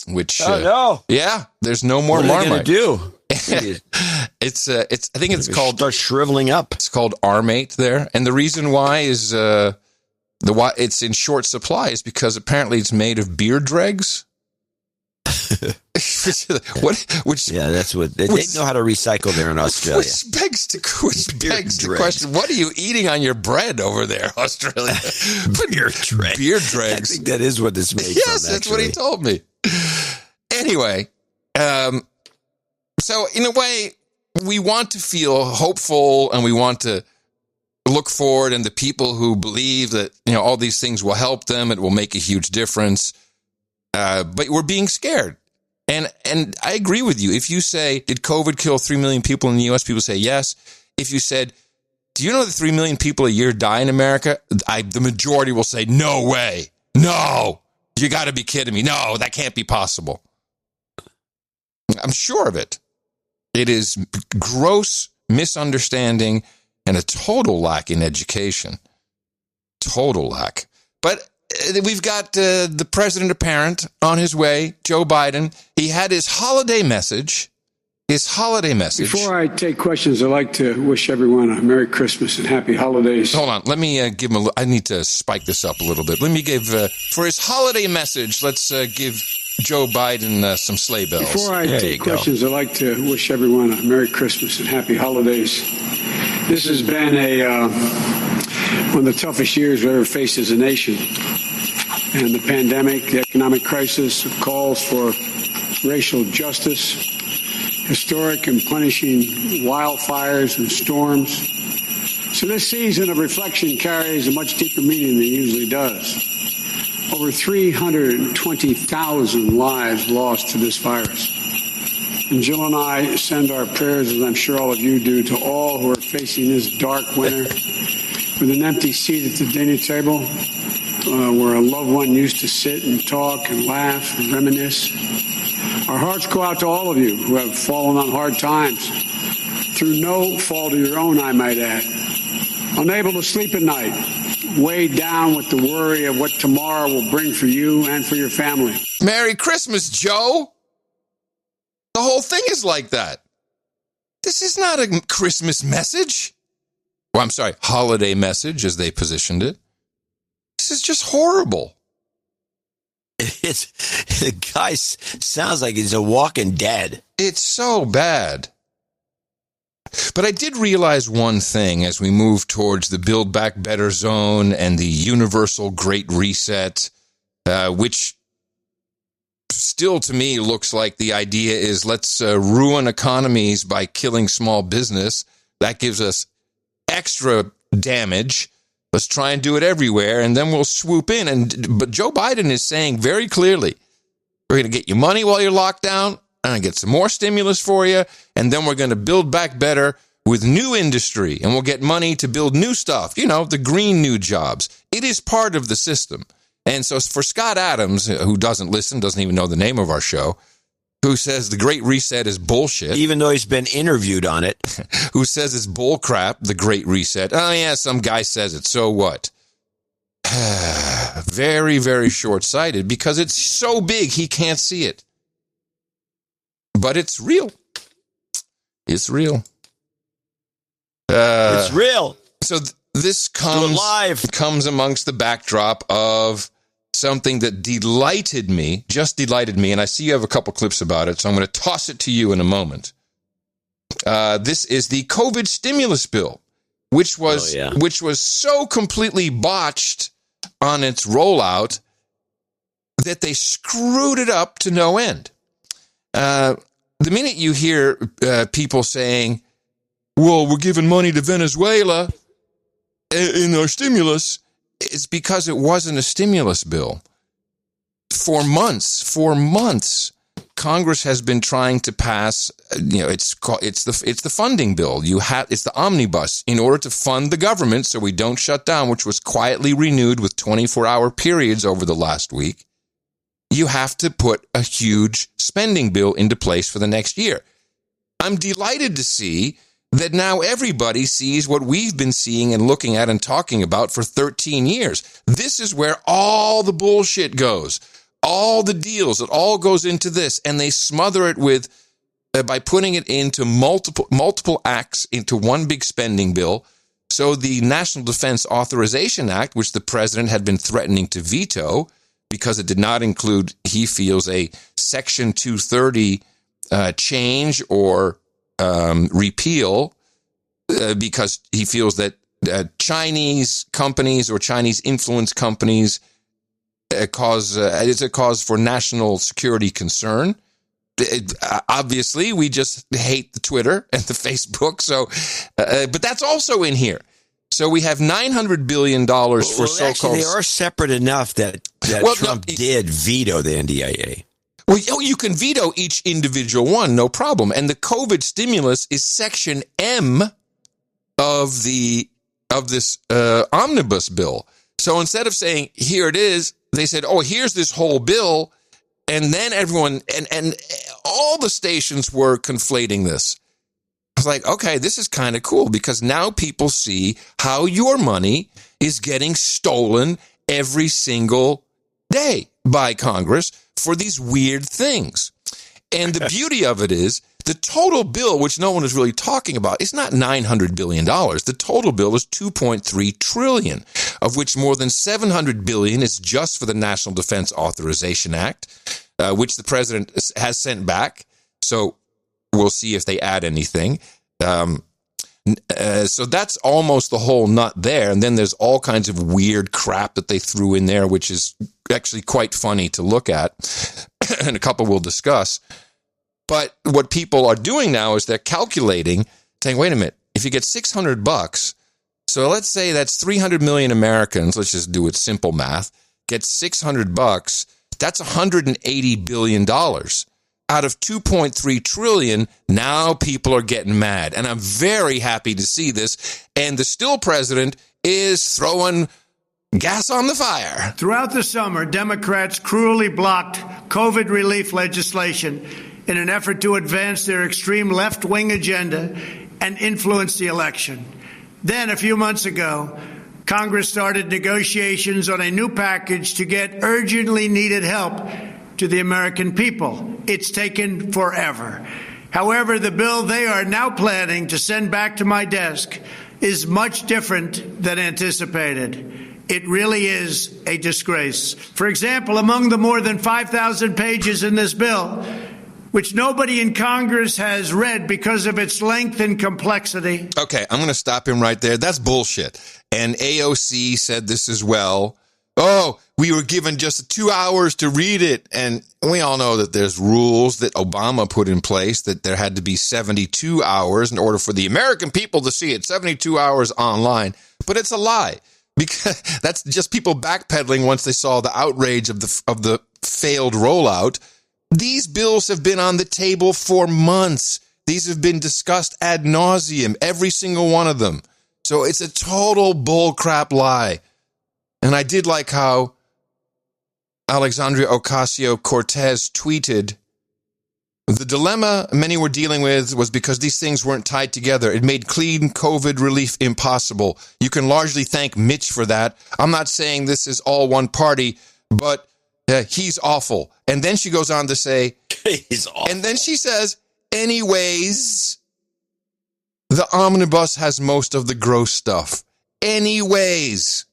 Which, no. Yeah, there's no more Marmite. Marmite. What are they going to do? It's I think it's called, start shriveling up. It's called Armate there, and the reason why is why it's in short supply is because apparently it's made of beer dregs. That's what they know how to recycle there in Australia. Which begs the question: what are you eating on your bread over there, Australia? Beer dregs. Beer dregs. I think that is what it's made from. Yes, that's what he told me. Anyway, so in a way, we want to feel hopeful and we want to look forward, and the people who believe that all these things will help them, it will make a huge difference. But we're being scared. And I agree with you. If you say, did COVID kill 3 million people in the U.S., people say yes. If you said, do you know that 3 million people a year die in America? The majority will say, no way. No, you got to be kidding me. No, that can't be possible. I'm sure of it. It is gross misunderstanding and a total lack in education. Total lack. But we've got the president apparent on his way, Joe Biden. He had his holiday message. Before I take questions, I'd like to wish everyone a Merry Christmas and Happy Holidays. Hold on. Let me give him I need to spike this up a little bit. Let me give, for his holiday message, let's give Joe Biden some sleigh bells. Before I take questions, I'd like to wish everyone a Merry Christmas and Happy Holidays. This has been one of the toughest years we've ever faced as a nation. And the pandemic, the economic crisis, calls for racial justice, historic and punishing wildfires and storms. So this season of reflection carries a much deeper meaning than it usually does. Over 320,000 lives lost to this virus. And Jill and I send our prayers, as I'm sure all of you do, to all who are facing this dark winter with an empty seat at the dinner table, where a loved one used to sit and talk and laugh and reminisce. Our hearts go out to all of you who have fallen on hard times, through no fault of your own, I might add. Unable to sleep at night, weighed down with the worry of what tomorrow will bring for you and for your family. Merry Christmas, Joe. The whole thing is like that. This is not a Christmas message. Well, I'm sorry, holiday message, as they positioned it. This is just horrible. The guy sounds like he's a walking dead. It's so bad. But I did realize one thing as we move towards the Build Back Better zone and the universal Great Reset, which still to me looks like the idea is let's ruin economies by killing small business. That gives us extra damage. Let's try and do it everywhere, and then we'll swoop in. But Joe Biden is saying very clearly, we're going to get you money while you're locked down, and I get some more stimulus for you, and then we're going to build back better with new industry, and we'll get money to build new stuff, the green new jobs. It is part of the system. And so for Scott Adams, who doesn't listen, doesn't even know the name of our show, who says the Great Reset is bullshit. Even though he's been interviewed on it. Who says it's bullcrap, the Great Reset. Oh, yeah, some guy says it. So what? Very, very short-sighted because it's so big he can't see it. But it's real. It's real. It's real. So this comes amongst the backdrop of something that delighted me, and I see you have a couple clips about it, so I'm going to toss it to you in a moment. This is the COVID stimulus bill, which was so completely botched on its rollout that they screwed it up to no end. The minute you hear people saying, well, we're giving money to Venezuela in our stimulus, it's because it wasn't a stimulus bill. For months, Congress has been trying to pass, it's the funding bill. It's the omnibus in order to fund the government so we don't shut down, which was quietly renewed with 24-hour periods over the last week. You have to put a huge spending bill into place for the next year. I'm delighted to see that now everybody sees what we've been seeing and looking at and talking about for 13 years. This is where all the bullshit goes. All the deals, it all goes into this, and they smother it with by putting it into multiple acts into one big spending bill. So the National Defense Authorization Act, which the president had been threatening to veto because it did not include, he feels, a Section 230 change or repeal, because he feels that Chinese companies or Chinese influence companies it's a cause for national security concern. Obviously, we just hate the Twitter and the Facebook. So, but that's also in here. So we have $900 billion for so-called. Actually, they are separate enough that Trump did veto the NDIA. Well, you can veto each individual one, no problem. And the COVID stimulus is Section M of this omnibus bill. So instead of saying, here it is, they said, oh, here's this whole bill. And then everyone, and all the stations were conflating this. I was like, okay, this is kind of cool because now people see how your money is getting stolen every single day by Congress for these weird things. And the beauty of it is the total bill, which no one is really talking about, is not $900 billion. The total bill is $2.3 trillion, of which more than $700 billion is just for the National Defense Authorization Act. which the president has sent back. So we'll see if they add anything. So that's almost the whole nut there. And then there's all kinds of weird crap that they threw in there, which is actually quite funny to look at. And a couple we'll discuss. But what people are doing now is they're calculating, saying, wait a minute, if you get $600, so let's say that's 300 million Americans, let's just do it simple math, get $600, that's $180 billion. Out of 2.3 trillion, now people are getting mad. And I'm very happy to see this. And the still president is throwing gas on the fire. Throughout the summer, Democrats cruelly blocked COVID relief legislation in an effort to advance their extreme left-wing agenda and influence the election. Then, a few months ago, Congress started negotiations on a new package to get urgently needed help to the American people. It's taken forever. However, the bill they are now planning to send back to my desk is much different than anticipated. It really is a disgrace. For example, among the more than 5,000 pages in this bill, which nobody in Congress has read because of its length and complexity. Okay, I'm going to stop him right there. That's bullshit. And AOC said this as well. Oh, we were given just 2 hours to read it. And we all know that there's rules that Obama put in place that there had to be 72 hours in order for the American people to see it, 72 hours online. But it's a lie, because that's just people backpedaling once they saw the outrage of the failed rollout. These bills have been on the table for months. These have been discussed ad nauseum, every single one of them. So it's a total bullcrap lie. And I did like how Alexandria Ocasio-Cortez tweeted, the dilemma many were dealing with was because these things weren't tied together. It made clean COVID relief impossible. You can largely thank Mitch for that. I'm not saying this is all one party, but he's awful. And then she goes on to say, he's awful. And then she says, anyways, the omnibus has most of the gross stuff. Anyways.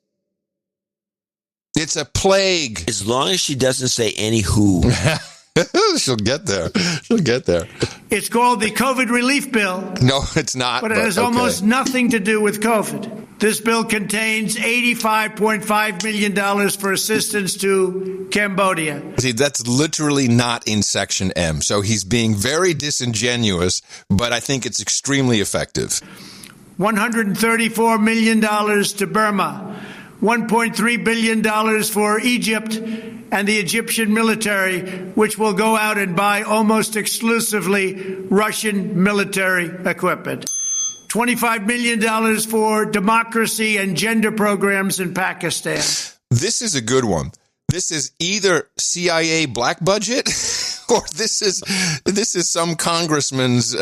It's a plague. As long as she doesn't say anywho. She'll get there. She'll get there. It's called the COVID relief bill. No, it's not. But it has almost nothing to do with COVID. This bill contains $85.5 million for assistance to Cambodia. See, that's literally not in Section M. So he's being very disingenuous, but I think it's extremely effective. $134 million to Burma. $1.3 billion for Egypt and the Egyptian military, which will go out and buy almost exclusively Russian military equipment. $25 million for democracy and gender programs in Pakistan. This is a good one. This is either CIA black budget or this is some congressman's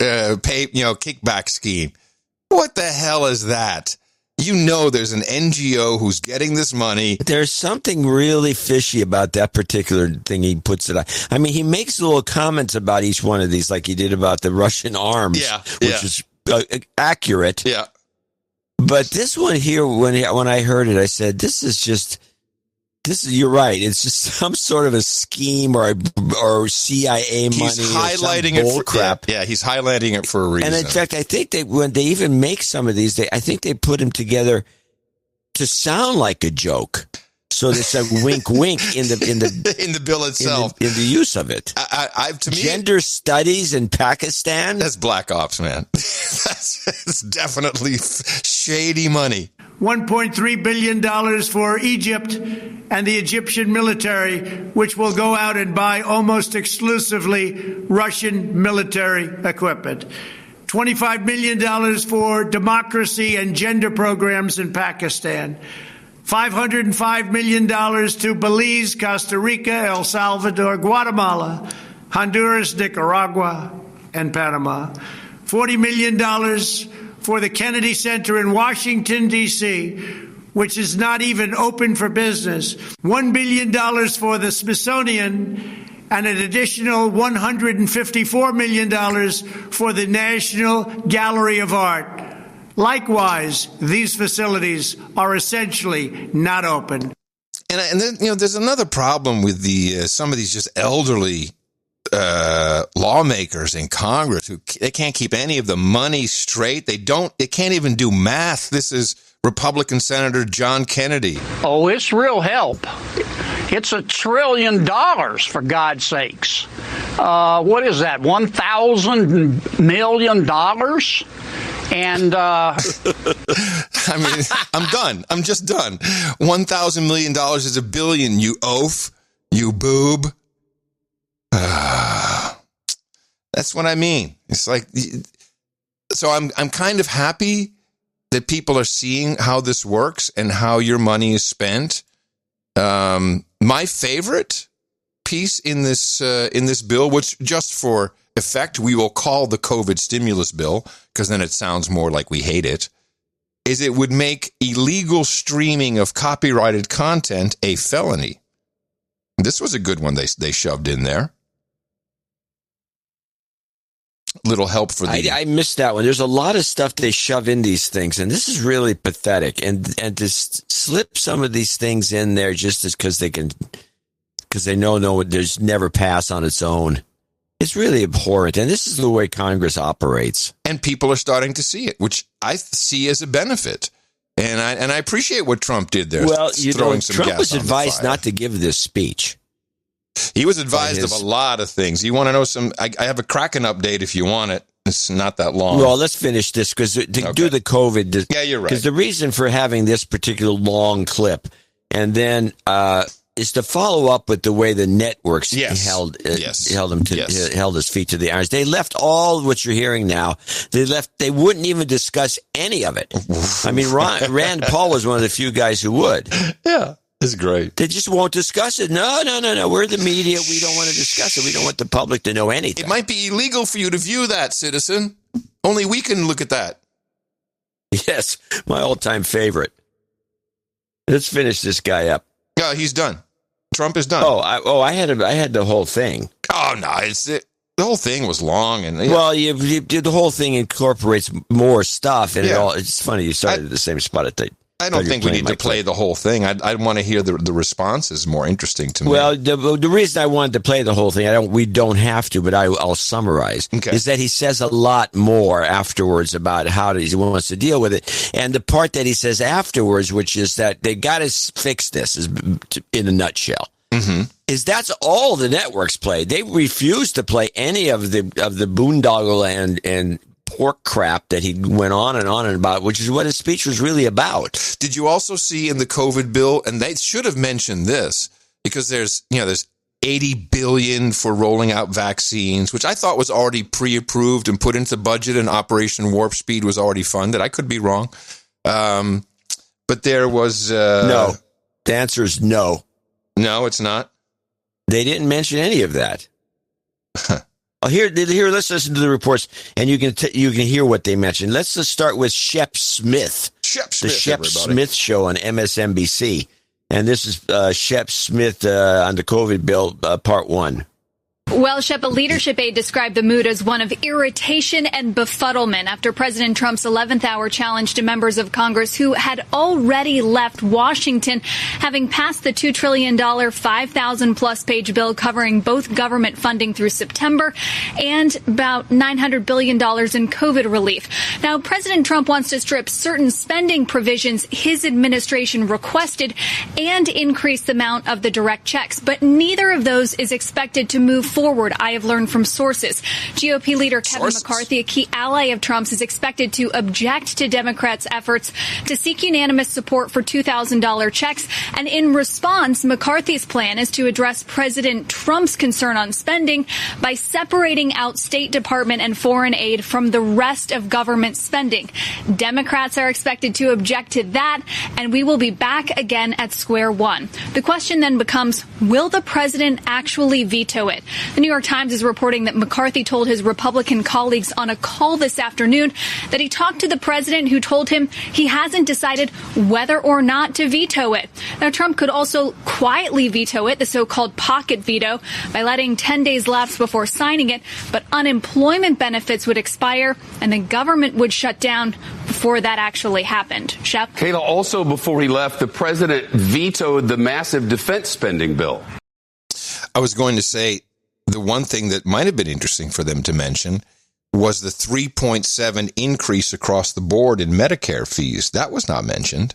kickback scheme. What the hell is that? You know there's an NGO who's getting this money. There's something really fishy about that particular thing he puts it on. I mean, he makes little comments about each one of these, like he did about the Russian arms, which is accurate. Yeah. But this one here, when I heard it, I said, you're right. It's just some sort of a scheme or CIA money. He's highlighting it for crap. Yeah, he's highlighting it for a reason. And in fact, I think when they even make some of these, I think they put them together to sound like a joke. So there's a wink, wink in the bill itself, in the use of it. To me, gender studies in Pakistan. That's black ops, man. That's definitely shady money. $1.3 billion for Egypt and the Egyptian military, which will go out and buy almost exclusively Russian military equipment. $25 million for democracy and gender programs in Pakistan. $505 million to Belize, Costa Rica, El Salvador, Guatemala, Honduras, Nicaragua, and Panama. $40 million for the Kennedy Center in Washington, D.C., which is not even open for business. $1 billion for the Smithsonian and an additional $154 million for the National Gallery of Art. Likewise, these facilities are essentially not open. And then, there's another problem with some of these just elderly lawmakers in Congress who they can't keep any of the money straight. They can't even do math. This is Republican Senator John Kennedy. Oh, it's real help. It's $1 trillion, for God's sakes. What is that? $1,000 million? And I mean, I'm done. I'm just done. $1,000 million is $1 billion. You oaf, you boob. That's what I mean. It's like, so I'm kind of happy that people are seeing how this works and how your money is spent. My favorite piece in this bill, which just for effect we will call the COVID stimulus bill, because then it sounds more like we hate it, is it would make illegal streaming of copyrighted content a felony. This was a good one they shoved in there. Little help for the... I missed that one. There's a lot of stuff they shove in these things, and this is really pathetic. And to slip some of these things in there just because they know there's never pass on its own. It's really abhorrent, and this is the way Congress operates. And people are starting to see it, which I see as a benefit. And I appreciate what Trump did there. Well, Trump was advised not to give this speech. He was advised of a lot of things. You want to know some? I have a Kraken update if you want it. It's not that long. Well, let's finish this because do the COVID. Yeah, you're right. Because the reason for having this particular long clip and then is to follow up with the way the networks held his feet to the irons. They left all what you're hearing now. They wouldn't even discuss any of it. I mean, Rand Paul was one of the few guys who would. Yeah. It's great. They just won't discuss it. No. We're the media. We don't want to discuss it. We don't want the public to know anything. It might be illegal for you to view that, citizen. Only we can look at that. Yes, my all-time favorite. Let's finish this guy up. Yeah, he's done. Trump is done. I had the whole thing. Oh no, the whole thing was long and well, the whole thing incorporates more stuff and it's funny you started at the same spot at the. I don't think we need to play the whole thing. I want to hear the responses. More interesting to me. Well, the reason I wanted to play the whole thing, we don't have to, but I'll summarize. Okay. Is that he says a lot more afterwards about how he wants to deal with it, and the part that he says afterwards, which is that they got to fix this, is in a nutshell. Mm-hmm. Is that's all the networks play. They refuse to play any of the boondoggle and pork crap that he went on and about, which is what his speech was really about. Did you also see in the COVID bill, and they should have mentioned this, because there's $80 billion for rolling out vaccines, which I thought was already pre-approved and put into the budget, and Operation Warp Speed was already funded. I could be wrong. But there was... No. The answer is no. No, it's not. They didn't mention any of that. Here, let's listen to the reports, and you can hear what they mentioned. Let's just start with Shep Smith. The Shep Smith Show on MSNBC. And this is Shep Smith on the COVID bill, part 1. Well, Shep, a leadership aide described the mood as one of irritation and befuddlement after President Trump's 11th hour challenge to members of Congress who had already left Washington, having passed the $2 trillion, 5,000-plus page bill covering both government funding through September and about $900 billion in COVID relief. Now, President Trump wants to strip certain spending provisions his administration requested and increase the amount of the direct checks, but neither of those is expected to move forward, I have learned from sources. GOP leader Kevin McCarthy, a key ally of Trump's, is expected to object to Democrats' efforts to seek unanimous support for $2,000 checks. And in response, McCarthy's plan is to address President Trump's concern on spending by separating out State Department and foreign aid from the rest of government spending. Democrats are expected to object to that, and we will be back again at square one. The question then becomes, will the president actually veto it? The New York Times is reporting that McCarthy told his Republican colleagues on a call this afternoon that he talked to the president, who told him he hasn't decided whether or not to veto it. Now, Trump could also quietly veto it, the so-called pocket veto, by letting 10 days lapse before signing it, but unemployment benefits would expire and the government would shut down before that actually happened. Shep? Kayla, also before he left, the president vetoed the massive defense spending bill. I was going to say the one thing that might have been interesting for them to mention was the 3.7 increase across the board in Medicare fees. That was not mentioned.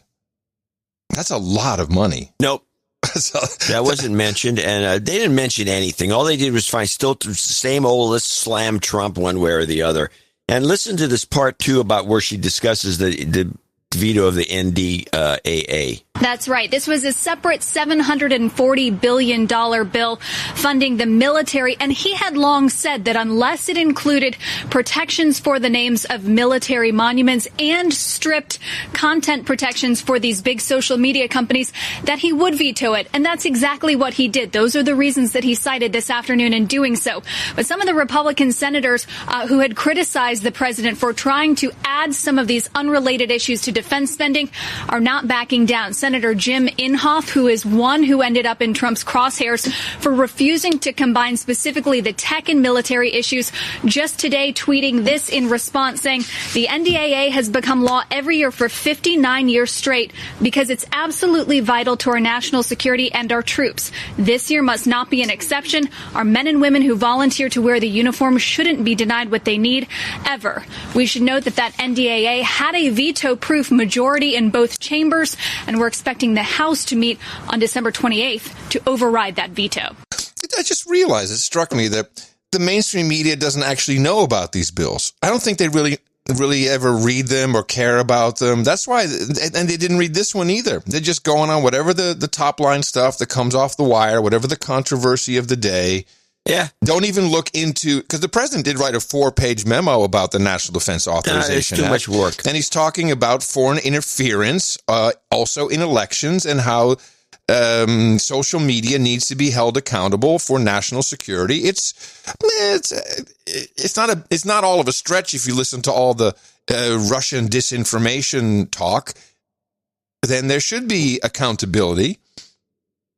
That's a lot of money. Nope. That wasn't mentioned, and they didn't mention anything. All they did was find still the same old, let's slam Trump one way or the other. And listen to this part 2 about where she discusses the veto of the NDAA. That's right. This was a separate $740 billion bill funding the military. And he had long said that unless it included protections for the names of military monuments and stripped content protections for these big social media companies, that he would veto it. And that's exactly what he did. Those are the reasons that he cited this afternoon in doing so. But some of the Republican senators who had criticized the president for trying to add some of these unrelated issues to defense spending are not backing down. Senator Jim Inhofe, who is one who ended up in Trump's crosshairs for refusing to combine specifically the tech and military issues, just today tweeting this in response, saying the NDAA has become law every year for 59 years straight because it's absolutely vital to our national security and our troops. This year must not be an exception. Our men and women who volunteer to wear the uniform shouldn't be denied what they need, ever. We should note that NDAA had a veto-proof majority in both chambers, and we're expecting the House to meet on December 28th to override that veto. I just realized, it struck me that the mainstream media doesn't actually know about these bills. I don't think they really ever read them or care about them. That's why, and they didn't read this one either. They're just going on whatever the top line stuff that comes off the wire, whatever the controversy of the day. Yeah. Don't even look into, because the president did write a 4-page memo about the National Defense Authorization Act. Too much work. And he's talking about foreign interference, also in elections, and how social media needs to be held accountable for national security. It's not all of a stretch if you listen to all the Russian disinformation talk. Then there should be accountability.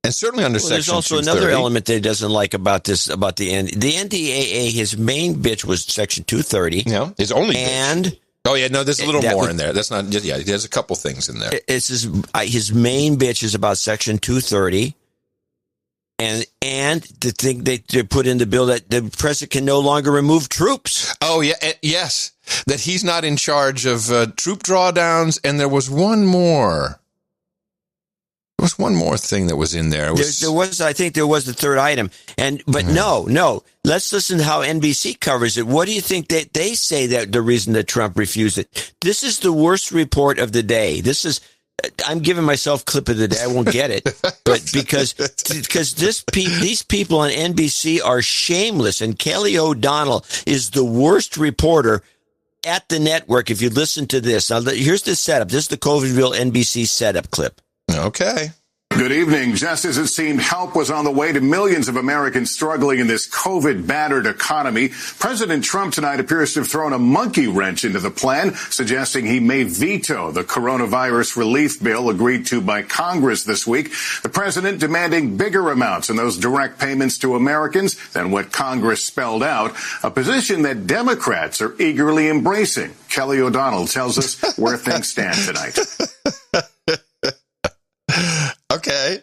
And certainly under Section 230. There's also another element that he doesn't like about this, about the NDAA. His main bitch was Section 230. Yeah, his only bitch. Oh, yeah, no, there's a little more in there. That's not just, yeah, there's a couple things in there. It's his main bitch is about Section 230. And the thing they put in the bill that the president can no longer remove troops. Oh, yeah, yes. That he's not in charge of troop drawdowns. And there was one more. There was one more thing that was in there. I think there was the third item. But no. Let's listen to how NBC covers it. What do you think that they say that the reason that Trump refused it? This is the worst report of the day. I'm giving myself clip of the day. I won't get it, but because these people on NBC are shameless, and Kelly O'Donnell is the worst reporter at the network. If you listen to this, now here's the setup. This is the COVIDville NBC setup clip. Okay. Good evening. Just as it seemed help was on the way to millions of Americans struggling in this COVID-battered economy, President Trump tonight appears to have thrown a monkey wrench into the plan, suggesting he may veto the coronavirus relief bill agreed to by Congress this week. The president demanding bigger amounts in those direct payments to Americans than what Congress spelled out, a position that Democrats are eagerly embracing. Kelly O'Donnell tells us where things stand tonight. Okay.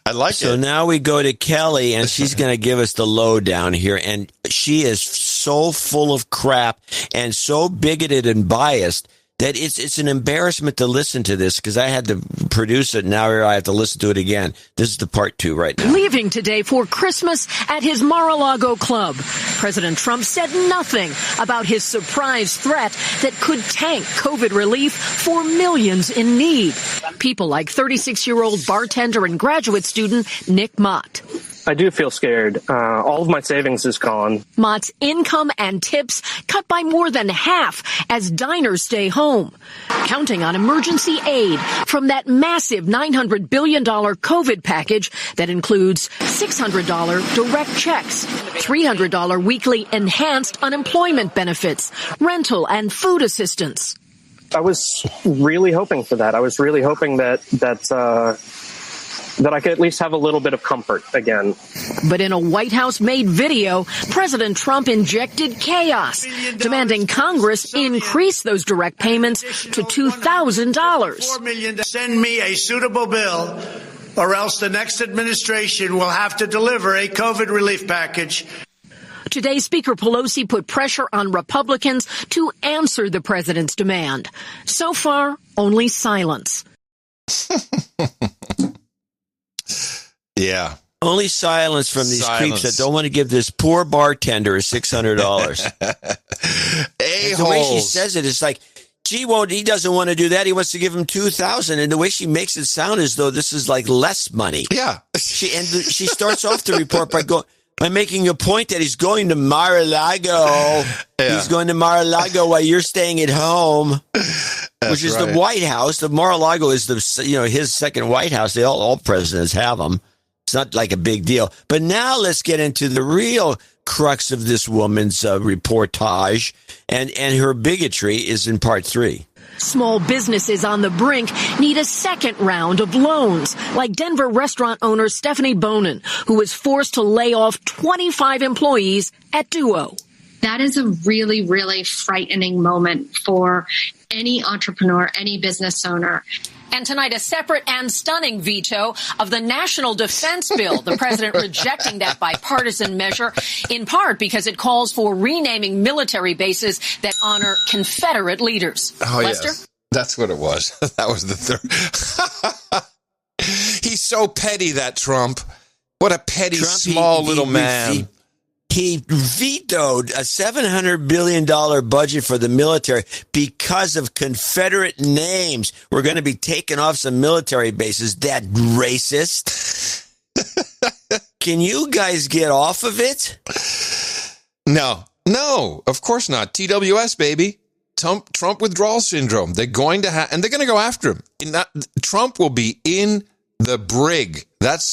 I like it. So now we go to Kelly, and she's going to give us the lowdown here. And she is so full of crap and so bigoted and biased that it's an embarrassment to listen to this, because I had to produce it. Now I have to listen to it again. This is the part 2 right now. Leaving today for Christmas at his Mar-a-Lago club, President Trump said nothing about his surprise threat that could tank COVID relief for millions in need. People like 36-year-old bartender and graduate student Nick Mott. I do feel scared. All of my savings is gone. Mott's income and tips cut by more than half as diners stay home, counting on emergency aid from that massive $900 billion COVID package that includes $600 direct checks, $300 weekly enhanced unemployment benefits, rental and food assistance. I was really hoping for that. I was really hoping that I could at least have a little bit of comfort again. But in a White House-made video, President Trump injected chaos, demanding Congress increase those direct payments to $2,000. $4 million. Send me a suitable bill, or else the next administration will have to deliver a COVID relief package. Today, Speaker Pelosi put pressure on Republicans to answer the president's demand. So far, only silence. Yeah. Only silence from these creeps that don't want to give this poor bartender $600. A-holes. The way she says it, it's like, gee, he doesn't want to do that. He wants to give him $2,000. And the way she makes it sound as though this is like less money. Yeah. She starts off the report by making a point that he's going to Mar-a-Lago. Yeah. He's going to Mar-a-Lago while you're staying at home. Which is right. The White House. The Mar-a-Lago is his second White House. All presidents have them. It's not like a big deal. But now let's get into the real crux of this woman's reportage, and her bigotry is in part 3. Small businesses on the brink need a second round of loans, like Denver restaurant owner Stephanie Bonin, who was forced to lay off 25 employees at Duo. That is a really, really frightening moment for any entrepreneur, any business owner. And tonight, a separate and stunning veto of the National Defense Bill, the president rejecting that bipartisan measure, in part because it calls for renaming military bases that honor Confederate leaders. Oh, Lester? Yes. That's what it was. That was the third. He's so petty, that Trump. What a petty, small little man. He vetoed a $700 billion budget for the military because of Confederate names. We're going to be taking off some military bases. That racist. Can you guys get off of it? No, of course not. TWS, baby. Trump withdrawal syndrome. They're going to and they're going to go after him. Trump will be in the brig.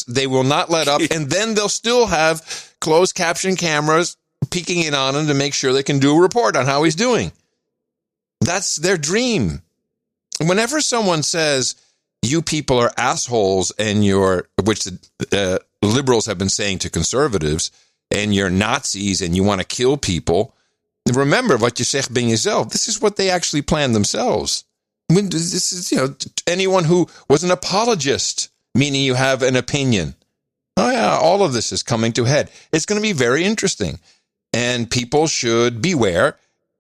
They will not let up. And then they'll still have closed caption cameras peeking in on him to make sure they can do a report on how he's doing. That's their dream. Whenever someone says, you people are assholes and which the liberals have been saying to conservatives, and you're Nazis and you want to kill people, remember what you zegt ben jezelf. This is what they actually planned themselves. I mean, this is, anyone who was an apologist, meaning you have an opinion. Oh, yeah, all of this is coming to head. It's going to be very interesting. And people should beware.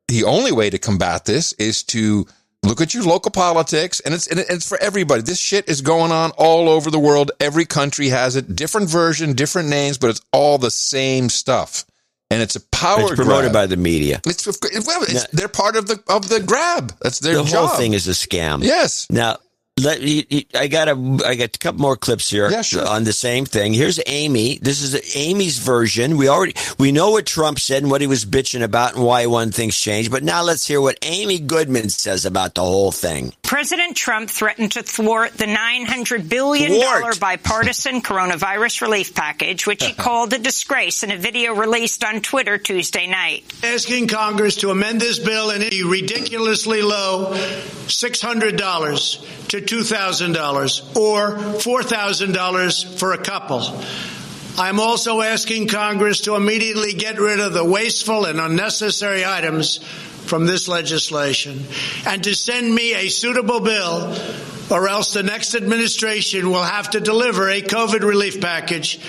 The only way to combat this is to look at your local politics. And it's for everybody. This shit is going on all over the world. Every country has it. Different version, different names, but it's all the same stuff. And it's a power grab. It's promoted by the media. They're part of the grab. That's their job. The whole thing is a scam. Yes. Now, I got a couple more clips here on the same thing. Here's Amy. This is Amy's version. We know what Trump said and what he was bitching about and why one thing's changed. But now let's hear what Amy Goodman says about the whole thing. President Trump threatened to thwart the $900 billion bipartisan coronavirus relief package, which he called a disgrace in a video released on Twitter Tuesday night. Asking Congress to amend this bill in a ridiculously low $600 to $2,000 or $4,000 for a couple. I'm also asking Congress to immediately get rid of the wasteful and unnecessary items from this legislation and to send me a suitable bill, or else the next administration will have to deliver a COVID relief package,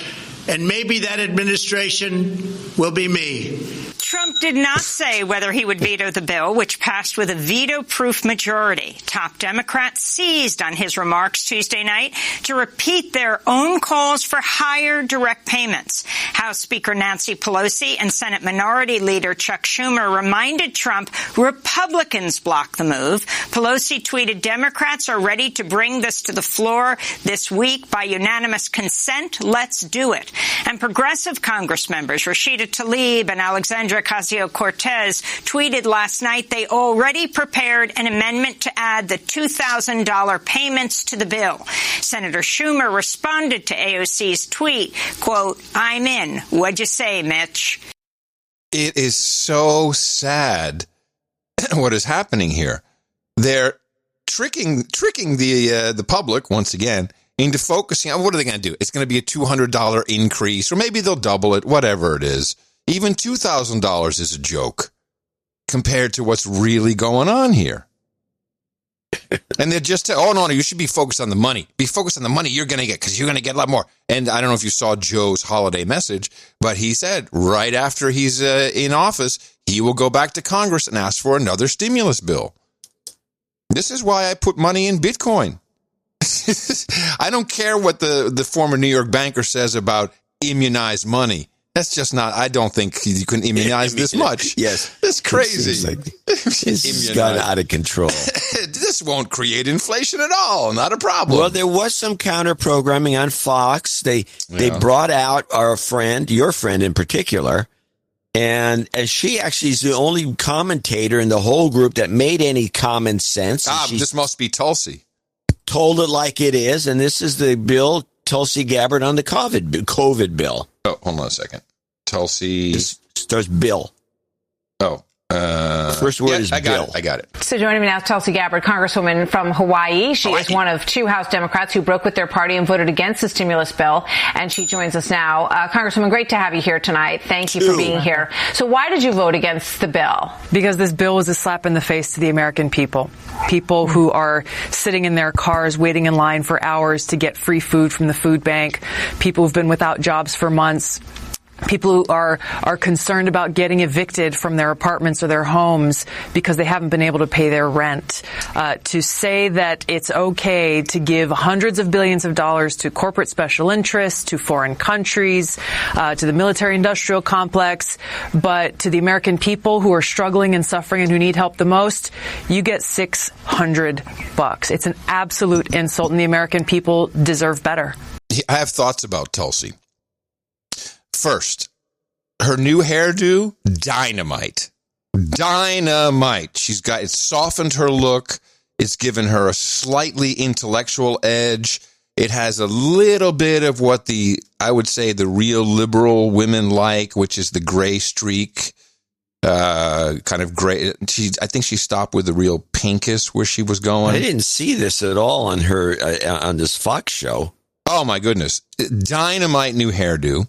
and maybe that administration will be me. Trump Trump did not say whether he would veto the bill, which passed with a veto-proof majority. Top Democrats seized on his remarks Tuesday night to repeat their own calls for higher direct payments. House Speaker Nancy Pelosi and Senate Minority Leader Chuck Schumer reminded Trump Republicans blocked the move. Pelosi tweeted, "Democrats are ready to bring this to the floor this week by unanimous consent. Let's do it." And progressive Congress members Rashida Tlaib and Alexandria Ocasio-Cortez tweeted last night they already prepared an amendment to add the $2,000 payments to the bill. Senator Schumer responded to AOC's tweet, quote, "I'm in. What'd you say, Mitch?" It is so sad what is happening here. They're tricking the public once again into focusing on what are they going to do? It's going to be a $200 increase, or maybe they'll double it, whatever it is. Even $2,000 is a joke compared to what's really going on here. And they're just, oh, no, you should be focused on the money. Be focused on the money you're going to get, because you're going to get a lot more. And I don't know if you saw Joe's holiday message, but he said right after he's in office, he will go back to Congress and ask for another stimulus bill. This is why I put money in Bitcoin. I don't care what the former New York banker says about immunized money. That's just not, I don't think you can immunize this much. Yes. It's crazy. It's gone out of control. This won't create inflation at all. Not a problem. Well, there was some counter programming on Fox. They brought out our friend, your friend in particular, and she actually is the only commentator in the whole group that made any common sense. This must be Tulsi. Told it like it is, and this is the bill, Tulsi Gabbard on the COVID bill. Oh, hold on a second. Tulsi. There's Bill. Oh. First word is Bill. I got it. So joining me now is Tulsi Gabbard, Congresswoman from Hawaii. She is one of two House Democrats who broke with their party and voted against the stimulus bill. And she joins us now. Congresswoman, great to have you here tonight. Thank you for being here. So why did you vote against the bill? Because this bill was a slap in the face to the American people. People who are sitting in their cars waiting in line for hours to get free food from the food bank. People who've been without jobs for months. People who are concerned about getting evicted from their apartments or their homes because they haven't been able to pay their rent. To say that it's okay to give hundreds of billions of dollars to corporate special interests, to foreign countries, to the military-industrial complex, but to the American people who are struggling and suffering and who need help the most, you get $600. It's an absolute insult, and the American people deserve better. I have thoughts about Tulsi. First, her new hairdo, dynamite. It's softened her look. It's given her a slightly intellectual edge. It has a little bit of what I would say the real liberal women like, which is the gray streak, kind of gray. I think she stopped with the real pinkish where she was going. I didn't see this at all on her, on this Fox show. Oh my goodness. Dynamite new hairdo.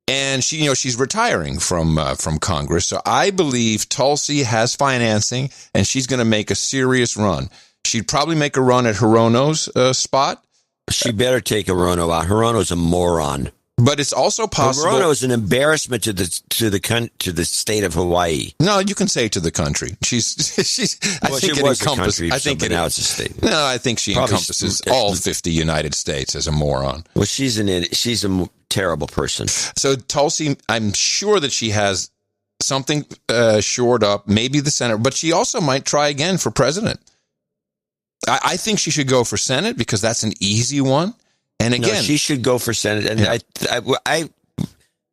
And she's retiring from Congress. So I believe Tulsi has financing, and she's going to make a serious run. She'd probably make a run at Hirono's spot. She better take Hirono out. Hirono's a moron. But it's also possible. Hirono is an embarrassment to the state of Hawaii. No, you can say to the country. I think it encompasses. I think now it's a state. No, I think she encompasses all 50 United States as a moron. Well, she's a terrible person. So Tulsi, I'm sure that she has something shored up, maybe the Senate, but she also might try again for president. I think she should go for Senate because that's an easy one. And again, she should go for Senate. And yeah.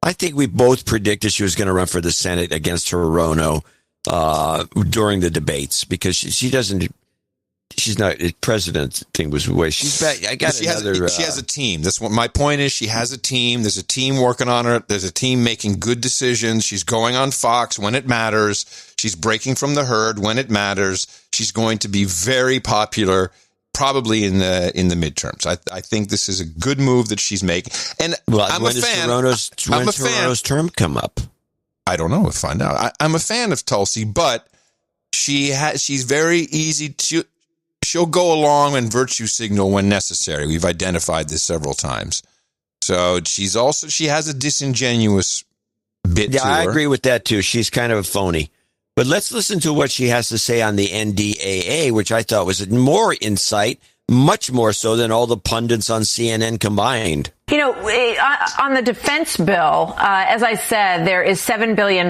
I think we both predicted she was going to run for the Senate against Hirono during the debates because she's not the president thing was the way she's back. She has a team. That's what my point is. She has a team. There's a team working on her. There's a team making good decisions. She's going on Fox when it matters. She's breaking from the herd when it matters. She's going to be very popular. Probably in the midterms. I think this is a good move that she's making. And I'm a fan. When's Hirono's term come up? I don't know. We'll find out. I'm a fan of Tulsi, but she's very easy to. She'll go along and virtue signal when necessary. We've identified this several times. So she has a disingenuous bit Yeah, to I her. agree with that, too. She's kind of a phony. But let's listen to what she has to say on the NDAA, which I thought was more insight, much more so than all the pundits on CNN combined. You know, on the defense bill, as I said, there is $7 billion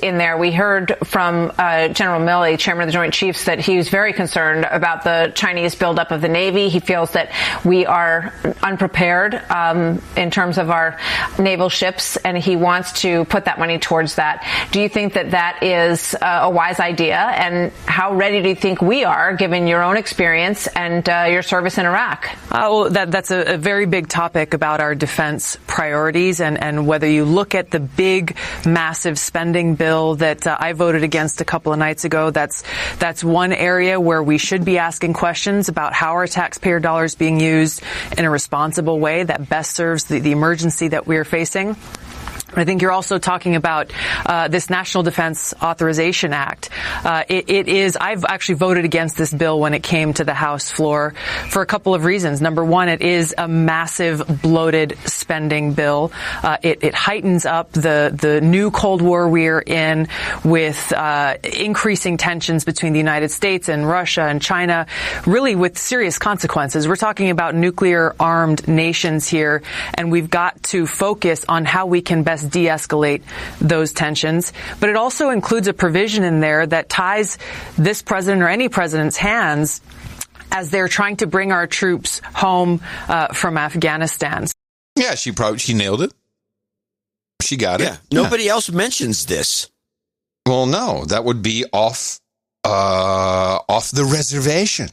in there. We heard from General Milley, chairman of the Joint Chiefs, that he was very concerned about the Chinese buildup of the Navy. He feels that we are unprepared in terms of our naval ships, and he wants to put that money towards that. Do you think that that is a wise idea? And how ready do you think we are, given your own experience and your service in Iraq? Well, that's a very big topic about our defense priorities, and whether you look at the big, massive spending bill that I voted against a couple of nights ago, that's one area where we should be asking questions about how our taxpayer dollars being used in a responsible way that best serves the emergency that we are facing. I think you're also talking about this National Defense Authorization Act. I've actually voted against this bill when it came to the House floor for a couple of reasons. Number one, it is a massive bloated spending bill. It heightens up the new Cold War we're in with increasing tensions between the United States and Russia and China, really with serious consequences. We're talking about nuclear armed nations here, and we've got to focus on how we can best de-escalate those tensions. But it also includes a provision in there that ties this president or any president's hands as they're trying to bring our troops home from Afghanistan. Yeah, she nailed it. She got it. Nobody else mentions this. Well, no, that would be off the reservation.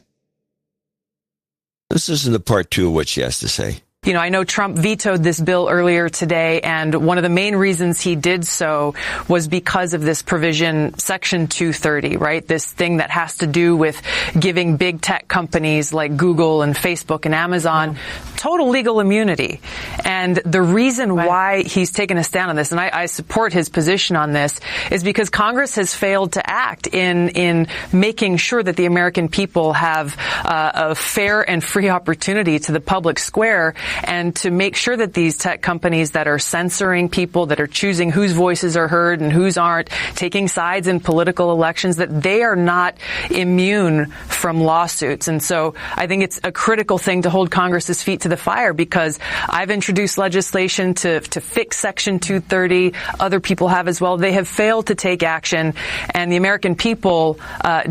This isn't the part two of what she has to say. You know, I know Trump vetoed this bill earlier today, and one of the main reasons he did so was because of this provision, Section 230, right? This thing that has to do with giving big tech companies like Google and Facebook and Amazon total legal immunity. And the reason why he's taken a stand on this, and I support his position on this, is because Congress has failed to act in making sure that the American people have a fair and free opportunity to the public square, and to make sure that these tech companies that are censoring people, that are choosing whose voices are heard and whose aren't, taking sides in political elections, that they are not immune from lawsuits. And so I think it's a critical thing to hold Congress's feet to the fire, because I've introduced legislation to fix Section 230. Other people have as well. They have failed to take action, and the American people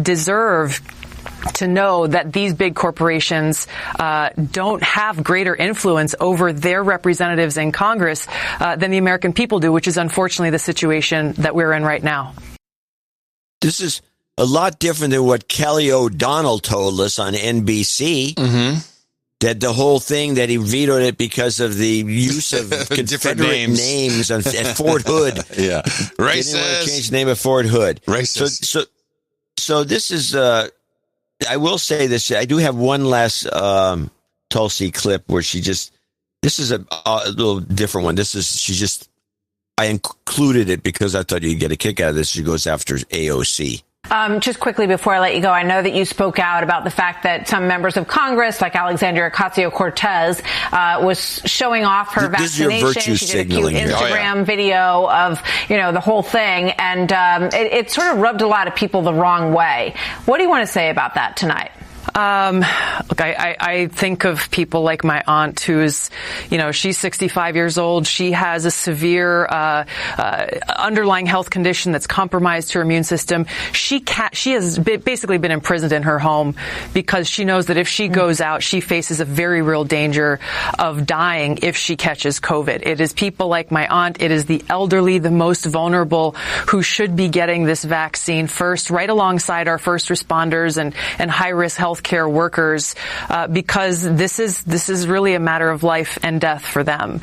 deserve to know that these big corporations don't have greater influence over their representatives in Congress than the American people do, which is unfortunately the situation that we're in right now. This is a lot different than what Kelly O'Donnell told us on NBC. Mm-hmm. That the whole thing, that he vetoed it because of the use of Confederate names at Fort Hood. Yeah. Racist. They didn't want to change the name of Fort Hood. Racist. So this is... I will say this. I do have one last Tulsi clip where this is a little different one. I included it because I thought you'd get a kick out of this. She goes after AOC. Just quickly before I let you go, I know that you spoke out about the fact that some members of Congress, like Alexandria Ocasio-Cortez, was showing off her vaccination. She did a cute Instagram video of, the whole thing, and it sort of rubbed a lot of people the wrong way. What do you want to say about that tonight? Look, I think of people like my aunt who's, she's 65 years old. She has a severe underlying health condition that's compromised her immune system. She has basically been imprisoned in her home because she knows that if she goes out, she faces a very real danger of dying if she catches COVID. It is people like my aunt. It is the elderly, the most vulnerable, who should be getting this vaccine first, right alongside our first responders and high-risk healthcare workers, because this is really a matter of life and death for them.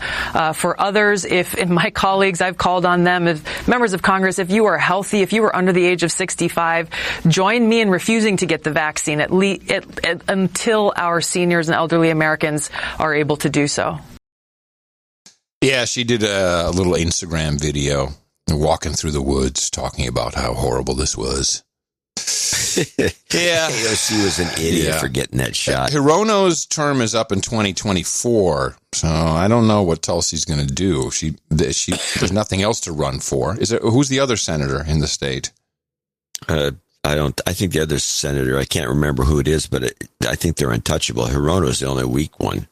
For others, if my colleagues, I've called on them, as members of Congress, if you are healthy, if you are under the age of 65, join me in refusing to get the vaccine until our seniors and elderly Americans are able to do so. Yeah, she did a little Instagram video walking through the woods talking about how horrible this was. Yeah. AOC was an idiot for getting that shot. Hirono's term is up in 2024, so I don't know what Tulsi's going to do. There's nothing else to run for. Who's the other senator in the state? I think the other senator, I can't remember who it is, but I think they're untouchable. Hirono's the only weak one.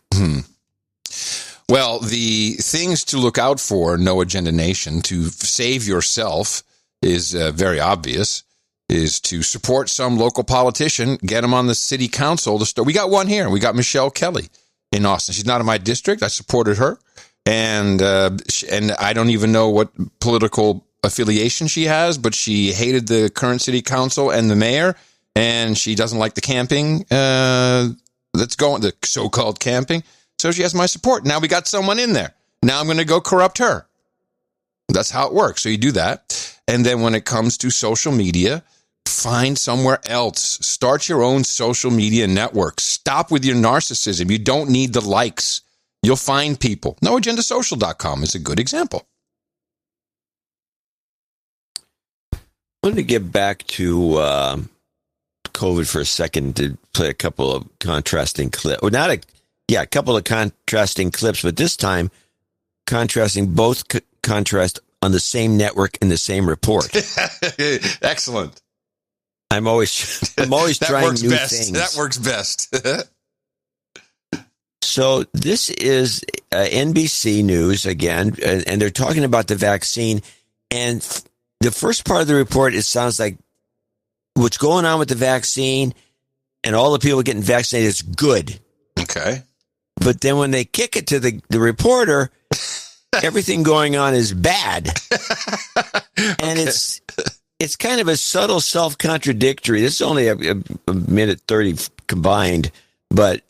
Well, the things to look out for, No Agenda Nation, to save yourself is very obvious, is to support some local politician, get them on the city council. We got one here. We got Michelle Kelly in Austin. She's not in my district. I supported her. And I don't even know what political affiliation she has, but she hated the current city council and the mayor, and she doesn't like the camping the so-called camping. So she has my support. Now we got someone in there. Now I'm going to go corrupt her. That's how it works. So you do that. And then when it comes to social media, find somewhere else. Start your own social media network. Stop with your narcissism. You don't need the likes. You'll find people. NoAgendaSocial.com is a good example. I wanted to get back to COVID for a second to play a couple of contrasting clips. A couple of contrasting clips, but this time contrasting both contrast on the same network in the same report. Excellent. I'm always trying new things. That works best. So this is NBC News again, and they're talking about the vaccine. And the first part of the report, it sounds like what's going on with the vaccine and all the people getting vaccinated is good. Okay. But then when they kick it to the reporter, everything going on is bad. And it's kind of a subtle self-contradictory. This is only a minute 30 combined. But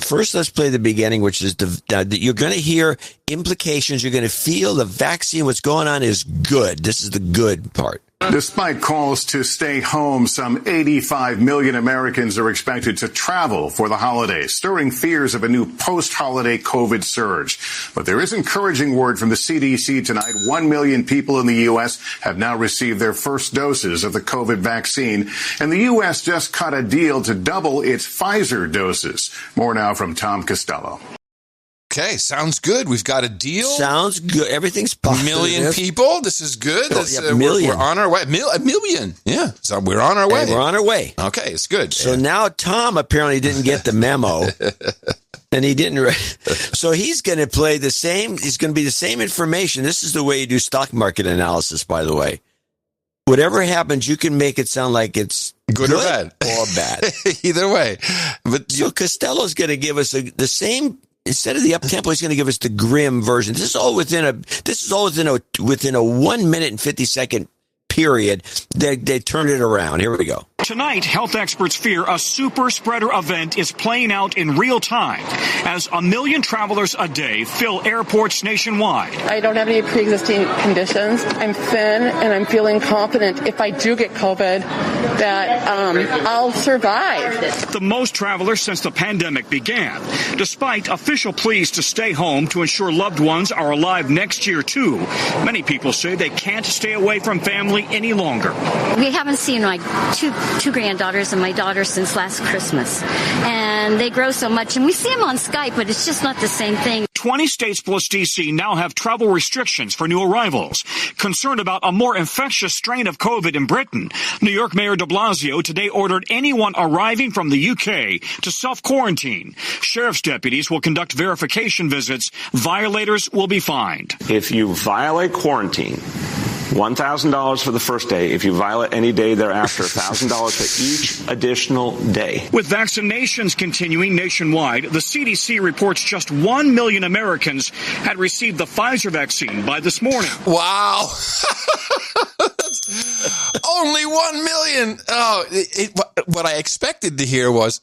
first, let's play the beginning, which is you're going to hear implications. You're going to feel the vaccine, what's going on is good. This is the good part. Despite calls to stay home, some 85 million Americans are expected to travel for the holidays, stirring fears of a new post-holiday COVID surge. But there is encouraging word from the CDC tonight. 1 million people in the U.S. have now received their first doses of the COVID vaccine. And the U.S. just cut a deal to double its Pfizer doses. More now from Tom Costello. Okay, sounds good. We've got a deal. Sounds good. Everything's positive. 1 million people. This is good. Million. We're on our way. A million. Yeah. So we're on our way. We're on our way. Okay, it's good. So now Tom apparently didn't get the memo. And he didn't. So he's going to play the same. He's going to be the same information. This is the way you do stock market analysis, by the way. Whatever happens, you can make it sound like it's good or bad. Either way. But so Costello's going to give us the same. Instead of the up-tempo, he's going to give us the grim version. This is all within a 1 minute and 50 second period. They turned it around. Here we go. Tonight, health experts fear a super spreader event is playing out in real time as 1 million travelers a day fill airports nationwide. I don't have any pre-existing conditions. I'm thin and I'm feeling confident if I do get COVID that I'll survive. The most travelers since the pandemic began, despite official pleas to stay home to ensure loved ones are alive next year, too. Many people say they can't stay away from family any longer. We haven't seen my two granddaughters and my daughter since last Christmas. And they grow so much. And we see them on Skype, but it's just not the same thing. 20 states plus D.C. now have travel restrictions for new arrivals. Concerned about a more infectious strain of COVID in Britain, New York Mayor de Blasio today ordered anyone arriving from the UK to self-quarantine. Sheriff's deputies will conduct verification visits. Violators will be fined. If you violate quarantine, $1,000 for the first day. If you violate any day thereafter, $1,000 for each additional day. With vaccinations continuing nationwide, the CDC reports just 1 million Americans had received the Pfizer vaccine by this morning. Wow. Only 1 million. Oh, what I expected to hear was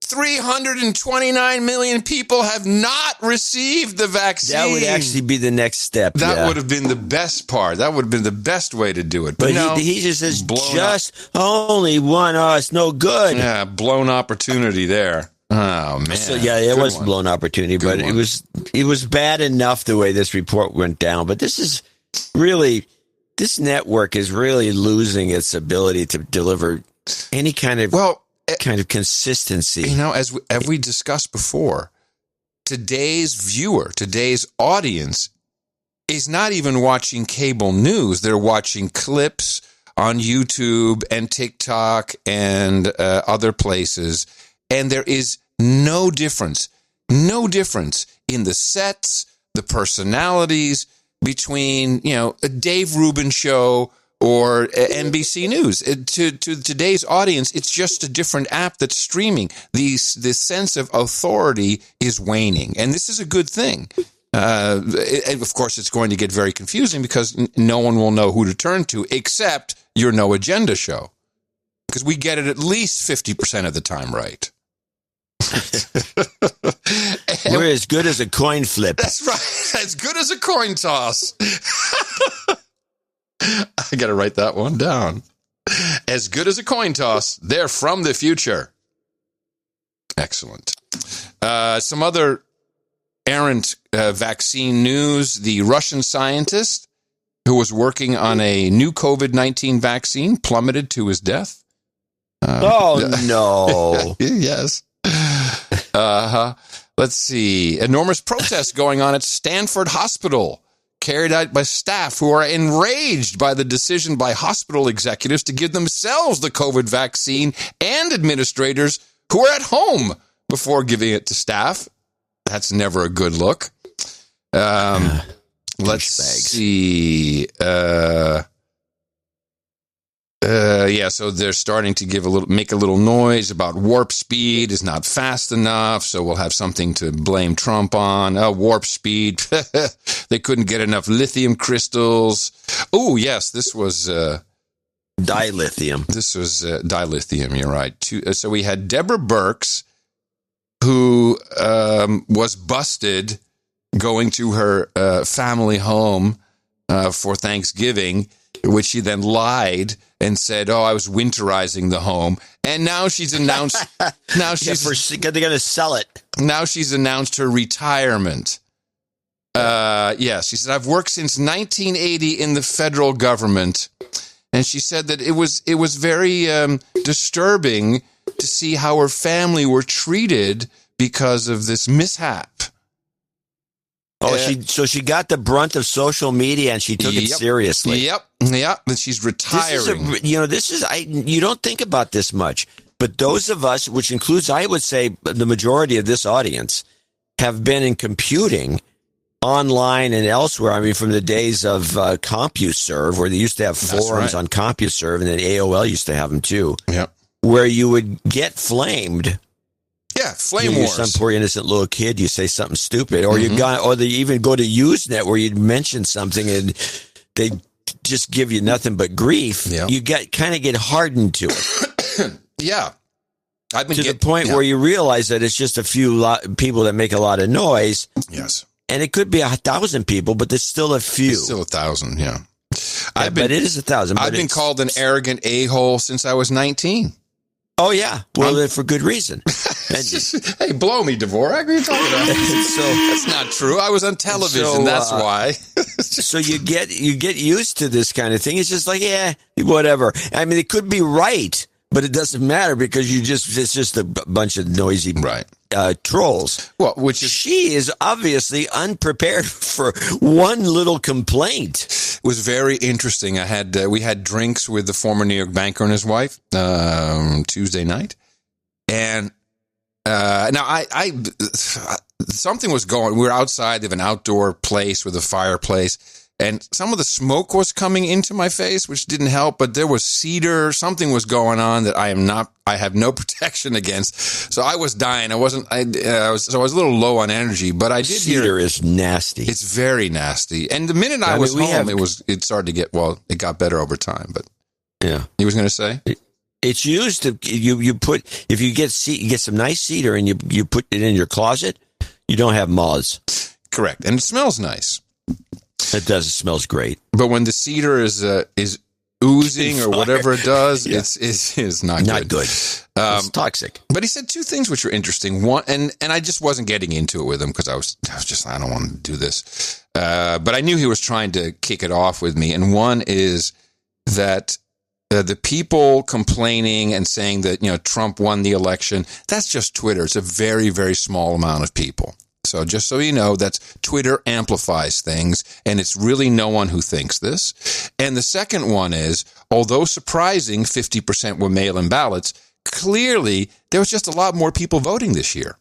329 million people have not received the vaccine. That would actually be the next step. That would have been the best part. That would have been the best way to do it. But no, he just says, only one. Oh, it's no good. Yeah, blown opportunity there. Oh, man. So, yeah, it was a blown opportunity, but it was bad enough the way this report went down. But this network is really losing its ability to deliver any kind of consistency. You know, as we discussed before, today's viewer, today's audience is not even watching cable news. They're watching clips on YouTube and TikTok and other places. And there is no difference in the sets, the personalities between, you know, a Dave Rubin show or NBC News. To today's audience, it's just a different app that's streaming. This sense of authority is waning, and this is a good thing. Of course, it's going to get very confusing because no one will know who to turn to except your No Agenda show, because we get it at least 50% of the time right. We're as good as a coin flip. That's right. As good as a coin toss. I got to write that one down. As good as a coin toss. They're from the future. Excellent. Some other errant vaccine news. The Russian scientist who was working on a new COVID-19 vaccine plummeted to his death. No. Yes. Let's see. Enormous protests going on at Stanford Hospital, carried out by staff who are enraged by the decision by hospital executives to give themselves the COVID vaccine, and administrators who are at home before giving it to staff. That's never a good look. Let's see. So they're starting to make a little noise about warp speed is not fast enough, so we'll have something to blame Trump on. Warp speed. They couldn't get enough lithium crystals. Oh, yes, this was dilithium. This was dilithium, you're right. So we had Deborah Birx, who was busted going to her family home for Thanksgiving, which she then lied and said, I was winterizing the home. And now she's announced, they're going to sell it. Now she's announced her retirement. Yes, she said, I've worked since 1980 in the federal government. And she said that it was very disturbing to see how her family were treated because of this mishap. So she got the brunt of social media and she took it seriously. Yep. And she's retiring. You don't think about this much, but those of us, which includes, I would say, the majority of this audience, have been in computing online and elsewhere. I mean, from the days of CompuServe, where they used to have forums on CompuServe, and then AOL used to have them too. Yep. Where you would get flamed. Yeah, flame wars. You're some poor innocent little kid. You say something stupid, or they even go to Usenet where you'd mention something and they just give you nothing but grief. Yep. You kind of get hardened to it. Yeah, the point where you realize that it's just a few people that make a lot of noise. Yes, and it could be 1,000 people, but there's still a few. It's still 1,000. Yeah, but it is 1,000. I've been called an arrogant a-hole since I was 19. Oh, yeah. Well, for good reason. Hey, blow me, Dvorak. What are you talking about? That's not true. I was on television. That's why. So you get used to this kind of thing. It's just like, whatever. I mean, it could be right, but it doesn't matter because it's just a bunch of noisy trolls. Well, she is obviously unprepared for one little complaint. It was very interesting. We had drinks with the former New York banker and his wife Tuesday night, and now something was going. We were outside. They have an outdoor place with a fireplace. And some of the smoke was coming into my face, which didn't help, but there was cedar. Something was going on that I have no protection against. So I was dying. I was a little low on energy, but I did hear. Cedar is nasty. It's very nasty. And the minute I was home, it started to get, it got better over time, but yeah. You was going to say? It's used to, you put, if you get some nice cedar and you put it in your closet, you don't have moths. Correct. And it smells nice. It does. It smells great. But when the cedar is oozing or whatever it does, it's not good. Not good. It's toxic. But he said two things which were interesting. One, and I just wasn't getting into it with him because I was just, I don't want to do this. But I knew he was trying to kick it off with me. And one is that The people complaining and saying that, Trump won the election, that's just Twitter. It's a very, very small amount of people. So just so you know, that's Twitter amplifies things, and it's really no one who thinks this. And the second one is, although surprising, 50% were mail-in ballots, clearly there was just a lot more people voting this year.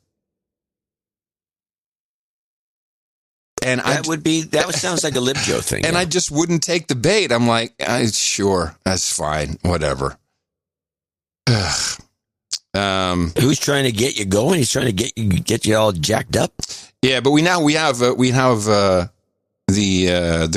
And that sounds like a LibJo thing. And I just wouldn't take the bait. I'm like, sure, that's fine, whatever. Who's trying to get you going? He's trying to get you all jacked up. Yeah, but we have the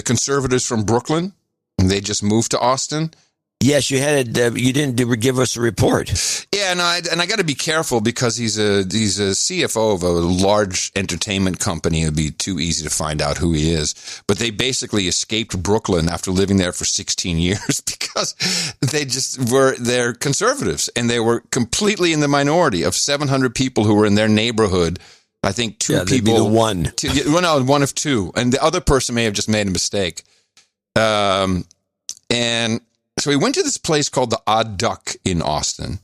conservatives from Brooklyn. They just moved to Austin. Yes, you had you didn't give us a report. Yeah, and I got to be careful because he's a CFO of a large entertainment company. It'd be too easy to find out who he is. But they basically escaped Brooklyn after living there for 16 years because they're conservatives, and they were completely in the minority. Of 700 people who were in their neighborhood, I think two people. Be the one. One of two, and the other person may have just made a mistake. And so we went to this place called the Odd Duck in Austin.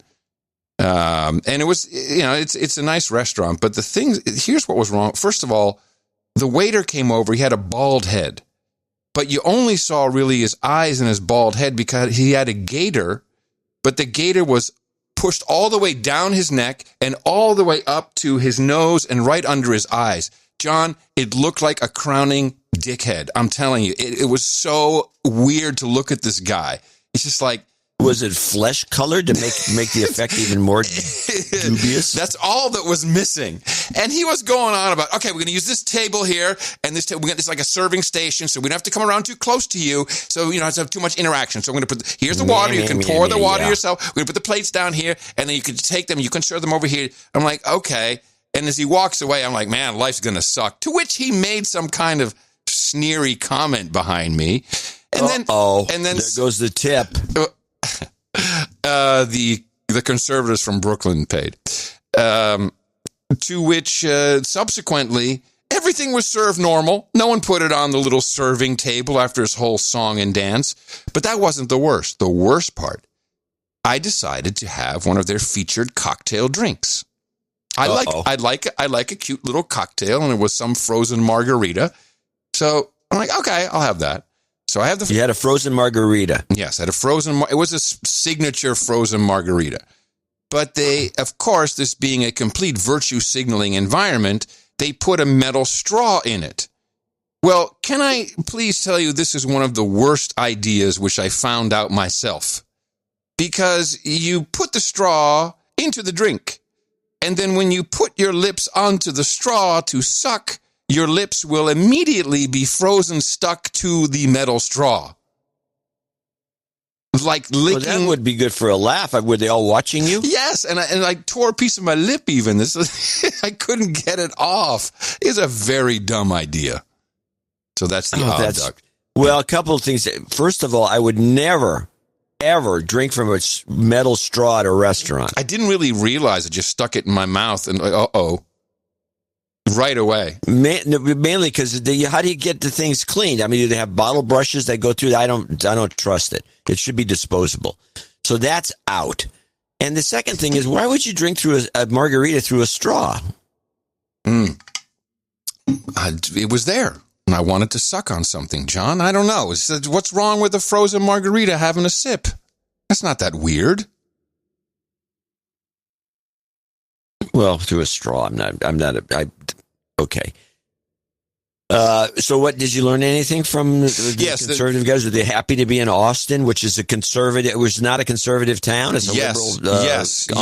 And it was, it's a nice restaurant, but here's what was wrong. First of all, the waiter came over, he had a bald head, but you only saw really his eyes and his bald head because he had a gaiter, but the gaiter was pushed all the way down his neck and all the way up to his nose and right under his eyes. John, it looked like a crowning dickhead. I'm telling you, it was so weird to look at this guy. It's just like, was it flesh colored to make the effect even more dubious? That's all that was missing. And he was going on about, okay, we're going to use this table here, and this table, it's like a serving station, so we don't have to come around too close to you, so you don't have to have too much interaction. So I'm going to put, here's the water, you can pour the water yourself. We're going to put the plates down here, and then you can take them, you can serve them over here. I'm like, okay. And as he walks away, I'm like, man, life's going to suck. To which he made some kind of sneery comment behind me. And then there goes the tip. The conservatives from Brooklyn paid. To which subsequently everything was served normal. No one put it on the little serving table after his whole song and dance. But that wasn't the worst. The worst part, I decided to have one of their featured cocktail drinks. I like a cute little cocktail, and it was some frozen margarita. So I'm like, okay, I'll have that. So I have you had a frozen margarita. Yes, I had a frozen. It was a signature frozen margarita. But they, of course, this being a complete virtue signaling environment, they put a metal straw in it. Well, can I please tell you this is one of the worst ideas which I found out myself. Because you put the straw into the drink, and then when you put your lips onto the straw to suck, your lips will immediately be frozen stuck to the metal straw. Like licking. Well, that would be good for a laugh. Were they all watching you? Yes, and I tore a piece of my lip even. I couldn't get it off. It's a very dumb idea. So that's the Odd Duck. Well, a couple of things. First of all, I would never, ever drink from a metal straw at a restaurant. I didn't really realize it. Just stuck it in my mouth and right away. Mainly because how do you get the things cleaned? I mean, do they have bottle brushes that go through? I don't trust it. It should be disposable. So that's out. And the second thing is, why would you drink through a margarita through a straw? It was there, and I wanted to suck on something, John. I don't know. What's wrong with a frozen margarita having a sip? That's not that weird. Well, through a straw, okay. So what, did you learn anything from the conservative guys? Were they happy to be in Austin, which is it was not a conservative town? It's a liberal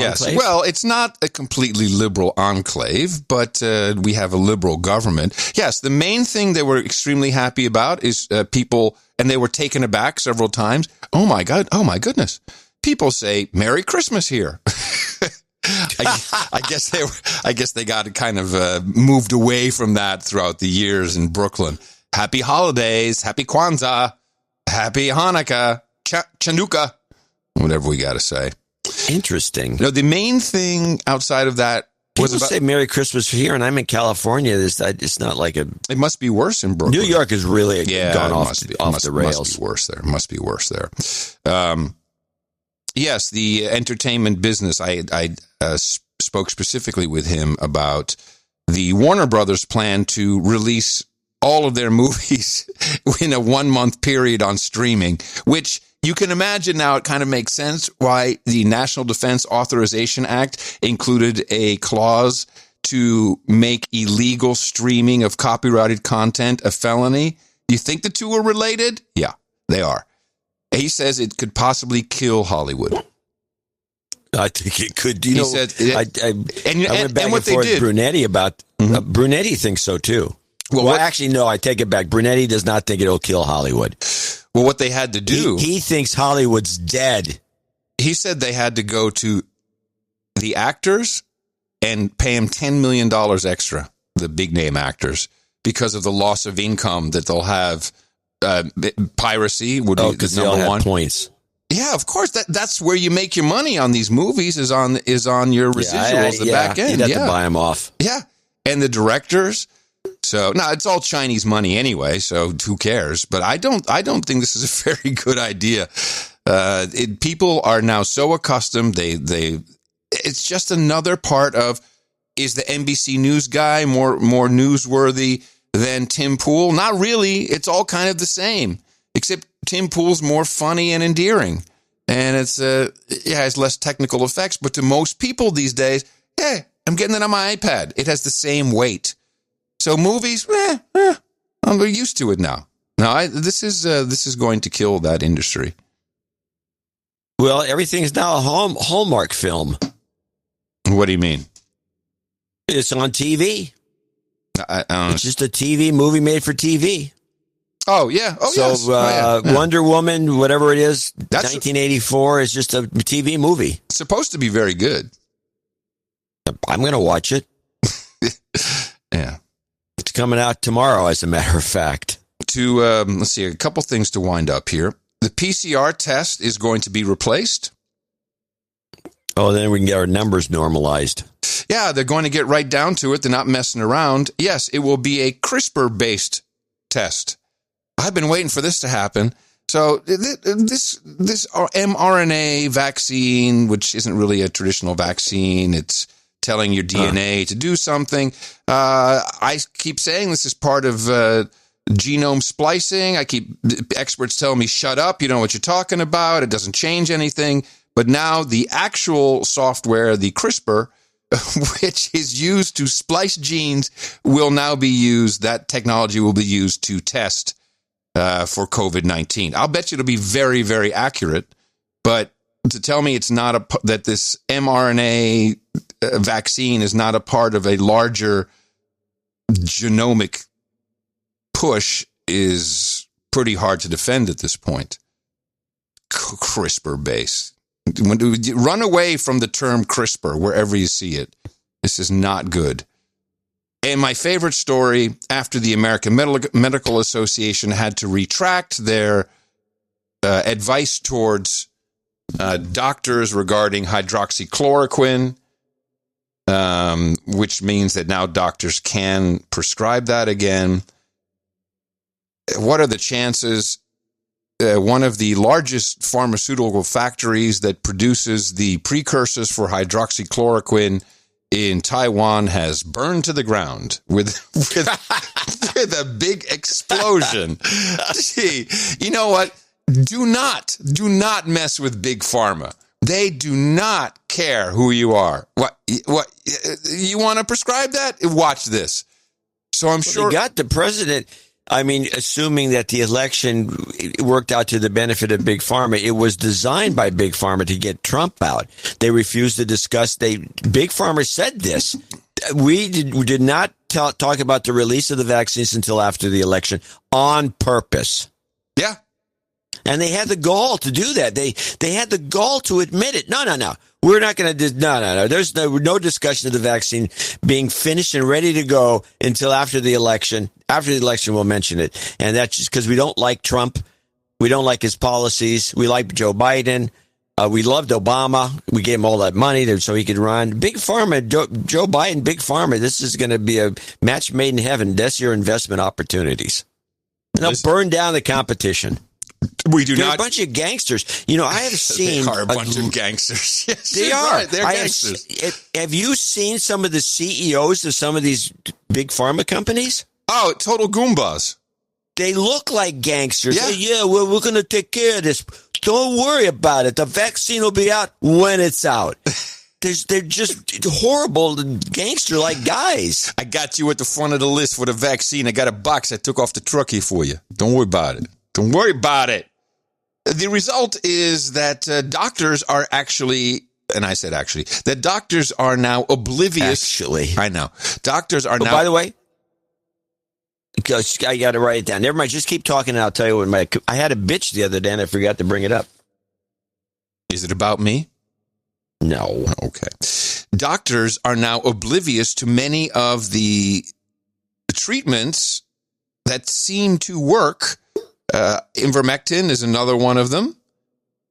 enclave? Well, it's not a completely liberal enclave, but we have a liberal government. Yes, the main thing they were extremely happy about is people, and they were taken aback several times. Oh my goodness. People say Merry Christmas here. I guess they got kind of moved away from that throughout the years in Brooklyn. Happy holidays, happy Kwanzaa, happy Hanukkah, Chanukah, whatever we got to say. Interesting. No, the main thing outside of that was say Merry Christmas here, and I'm in California. It's not like a. It must be worse in Brooklyn. New York is really gone off the rails. It must be worse there. Yes, the entertainment business. I spoke specifically with him about the Warner Brothers plan to release all of their movies in a 1-month period on streaming, which you can imagine now it kind of makes sense why the National Defense Authorization Act included a clause to make illegal streaming of copyrighted content a felony. You think the two are related? Yeah, they are. He says it could possibly kill Hollywood. I think it could. I went back and forth with Brunetti about Brunetti thinks so too. Well, actually, no, I take it back. Brunetti does not think it'll kill Hollywood. Well, what they had to do... He thinks Hollywood's dead. He said they had to go to the actors and pay them $10 million extra, the big-name actors, because of the loss of income that they'll have. Piracy would be the number one. Points. Yeah, of course. That's where you make your money on these movies is on your residuals, the back end. You'd have to buy them off. Yeah, and the directors... So no, it's all Chinese money anyway. So who cares? But I don't think this is a very good idea. People are now so accustomed. It's just another part of. Is the NBC News guy more newsworthy than Tim Pool? Not really. It's all kind of the same, except Tim Pool's more funny and endearing, and it's has less technical effects. But to most people these days, hey, I'm getting it on my iPad. It has the same weight. So movies, I'm used to it now. No, this is going to kill that industry. Well, everything's now a Hallmark film. What do you mean? It's on TV. It's just a TV movie made for TV. Oh, yeah. Oh, yes. So Wonder Woman, whatever it is, 1984 is just a TV movie. It's supposed to be very good. I'm going to watch it. Yeah. It's coming out tomorrow, as a matter of fact. Let's see, a couple things to wind up here. The PCR test is going to be replaced. Oh, then we can get our numbers normalized. Yeah, they're going to get right down to it. They're not messing around. Yes, it will be a CRISPR-based test. I've been waiting for this to happen. So this mRNA vaccine, which isn't really a traditional vaccine, it's telling your DNA to do something. I keep saying this is part of genome splicing. Experts tell me, shut up, you know what you're talking about. It doesn't change anything. But now the actual software, the CRISPR, which is used to splice genes, will now be used. That technology will be used to test for COVID-19. I'll bet you it'll be very, very accurate. But to tell me that this mRNA vaccine is not a part of a larger genomic push is pretty hard to defend at this point. CRISPR-based. Run away from the term CRISPR wherever you see it. This is not good. And my favorite story, after the American Medical Association had to retract their advice towards doctors regarding hydroxychloroquine, which means that now doctors can prescribe that again. What are the chances? One of the largest pharmaceutical factories that produces the precursors for hydroxychloroquine in Taiwan has burned to the ground with a big explosion. Gee, you know what? Do not mess with Big Pharma. They do not care who you are. What you want to prescribe that? Watch this. So I'm sure they got the president. I mean, assuming that the election worked out to the benefit of Big Pharma, it was designed by Big Pharma to get Trump out. They refused to discuss. Big Pharma said this. We did not talk about the release of the vaccines until after the election on purpose. Yeah. And they had the gall to do that. They had the gall to admit it. No. We're not going to. No. There's no discussion of the vaccine being finished and ready to go until after the election. After the election, we'll mention it. And that's just because we don't like Trump. We don't like his policies. We like Joe Biden. We loved Obama. We gave him all that money so he could run. Big Pharma, Joe Biden, Big Pharma. This is going to be a match made in heaven. That's your investment opportunities. And they'll burn down the competition. We do They're not. a bunch of gangsters. You know, I have seen They are a bunch of gangsters. Yes, they you're are. right. They're gangsters. Have you seen some of the CEOs of some of these big pharma companies? Oh, total Goombas. They look like gangsters. Yeah. Yeah, we're going to take care of this. Don't worry about it. The vaccine will be out when it's out. They're just horrible gangster-like guys. I got you at the front of the list for the vaccine. I got a box I took off the truck here for you. Don't worry about it. Don't worry about it. The result is that doctors are actually, and I said actually, that doctors are now oblivious. Actually. I know. Doctors are now. By the way, I got to write it down. Never mind. Just keep talking and I'll tell you what I had a bitch the other day and I forgot to bring it up. Is it about me? No. Okay. Doctors are now oblivious to many of the treatments that seem to work. Ivermectin is another one of them.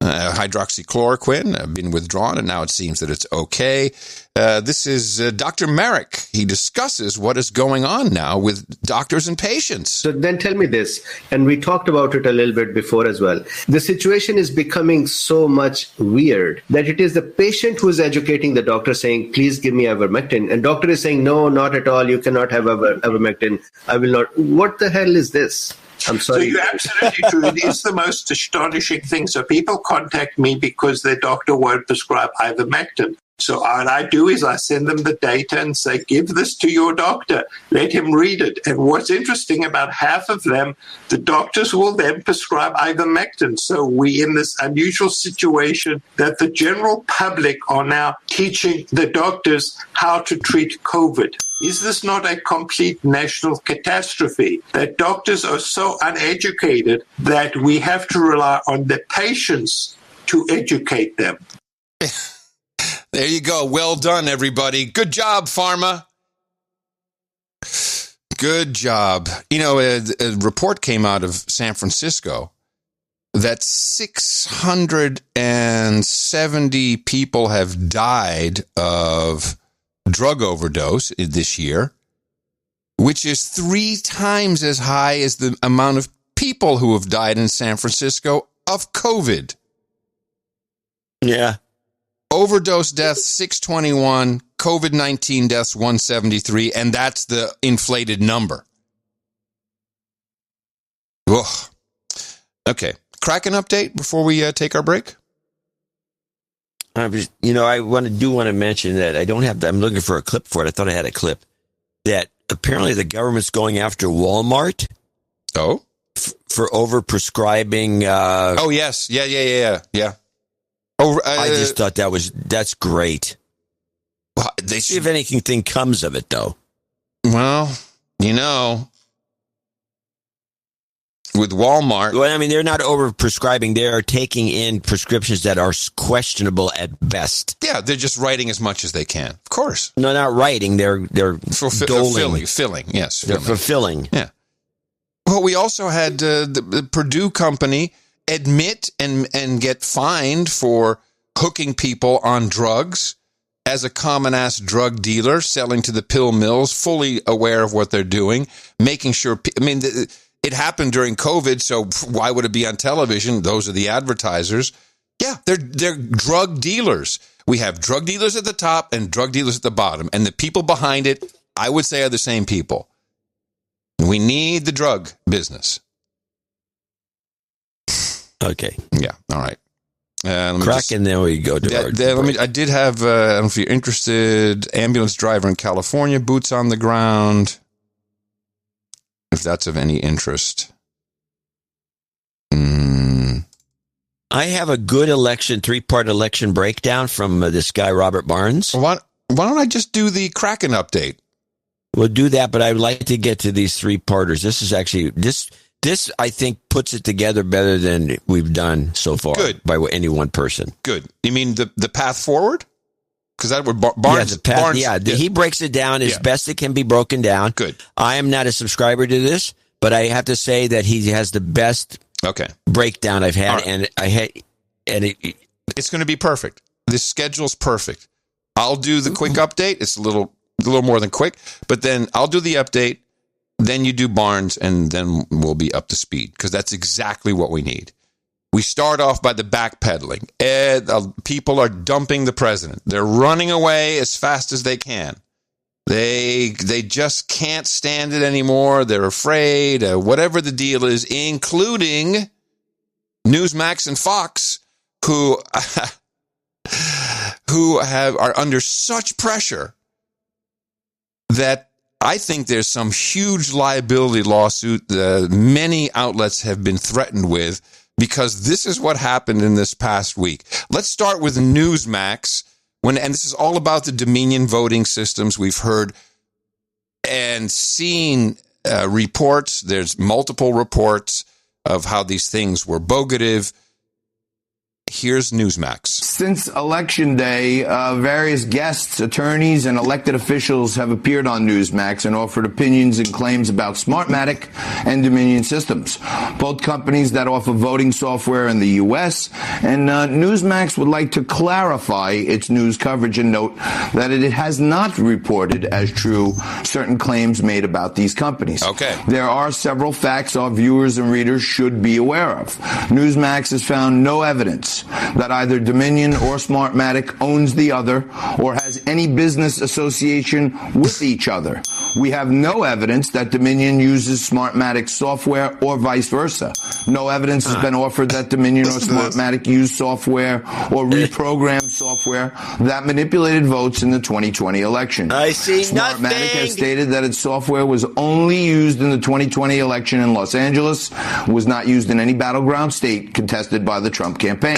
Hydroxychloroquine been withdrawn, and now it seems that it's okay. This is Dr. Merrick. He discusses what is going on now with doctors and patients. So then tell me this, and we talked about it a little bit before as well. The situation is becoming so much weird that it is the patient who is educating the doctor saying, please give me ivermectin. And doctor is saying, no, not at all. You cannot have ivermectin. I will not. What the hell is this? I'm sorry. So you're absolutely true. It is the most astonishing thing. So people contact me because their doctor won't prescribe ivermectin. So what I do is I send them the data and say, give this to your doctor. Let him read it. And what's interesting, about half of them, the doctors will then prescribe ivermectin. So we're in this unusual situation that the general public are now teaching the doctors how to treat COVID. Is this not a complete national catastrophe that doctors are so uneducated that we have to rely on the patients to educate them? There you go. Well done, everybody. Good job, Pharma. Good job. You know, a report came out of San Francisco that 670 people have died of drug overdose this year, which is 3 times as high as the amount of people who have died in San Francisco of COVID. Yeah. Overdose deaths, 621, COVID-19 deaths, 173, and that's the inflated number. Ugh. Okay. Kraken update before we take our break? I want to mention that I'm looking for a clip for it. I thought I had a clip that apparently the government's going after Walmart. Oh? For overprescribing. Oh, yes. Yeah. I just thought that's great. Well, see if anything comes of it, though. Well, with Walmart. Well, I mean, they're not overprescribing. They are taking in prescriptions that are questionable at best. Yeah, they're just writing as much as they can. Of course. No, not writing. They're doling. Filling, yes. They're fulfilling. Yeah. Well, we also had the Purdue company admit and get fined for hooking people on drugs as a common-ass drug dealer, selling to the pill mills, fully aware of what they're doing, making sure... it happened during COVID, so why would it be on television? Those are the advertisers. Yeah, they're drug dealers. We have drug dealers at the top and drug dealers at the bottom, and the people behind it, I would say, are the same people. We need the drug business. Okay. Yeah. All right. Kraken, then we go to I did have, I don't know if you're interested, ambulance driver in California, boots on the ground, if that's of any interest. I have a good 3-part election breakdown from this guy, Robert Barnes. Why don't I just do the Kraken update? We'll do that, but I'd like to get to these 3-parters. This is actually, this I think puts it together better than we've done so far. Good. By any one person. Good. You mean the path forward? Because that would Barnes. He breaks it down as best it can be broken down. Good. I am not a subscriber to this, but I have to say that he has the best breakdown I've had, right. It's going to be perfect. This schedule's perfect. I'll do the quick update. It's a little more than quick, but then I'll do the update. Then you do Barnes, and then we'll be up to speed because that's exactly what we need. We start off by the backpedaling. People are dumping the president. They're running away as fast as they can. They just can't stand it anymore. They're afraid, whatever the deal is, including Newsmax and Fox, who are under such pressure that I think there's some huge liability lawsuit that many outlets have been threatened with, because this is what happened in this past week. Let's start with Newsmax. And this is all about the Dominion voting systems. We've heard and seen reports. There's multiple reports of how these things were bogative. Here's Newsmax. Since Election Day, various guests, attorneys, and elected officials have appeared on Newsmax and offered opinions and claims about Smartmatic and Dominion systems, both companies that offer voting software in the U.S. And Newsmax would like to clarify its news coverage and note that it has not reported as true certain claims made about these companies. Okay. There are several facts our viewers and readers should be aware of. Newsmax has found no evidence that either Dominion or Smartmatic owns the other or has any business association with each other. We have no evidence that Dominion uses Smartmatic software or vice versa. No evidence has been offered that Dominion or Smartmatic use software or reprogrammed software that manipulated votes in the 2020 election. I see Smartmatic has stated that its software was only used in the 2020 election in Los Angeles, was not used in any battleground state contested by the Trump campaign.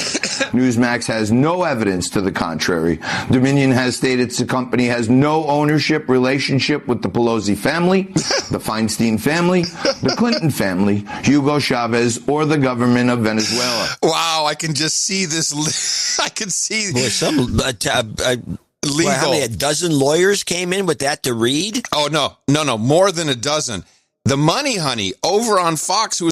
Newsmax has no evidence to the contrary. Dominion has stated the company has no ownership relationship with the Pelosi family, the Feinstein family, the Clinton family, Hugo Chavez, or the government of Venezuela. Wow, I can just see this. I can see some legal. How many, a dozen lawyers came in with that to read? Oh, no, more than a dozen. The Money Honey over on Fox,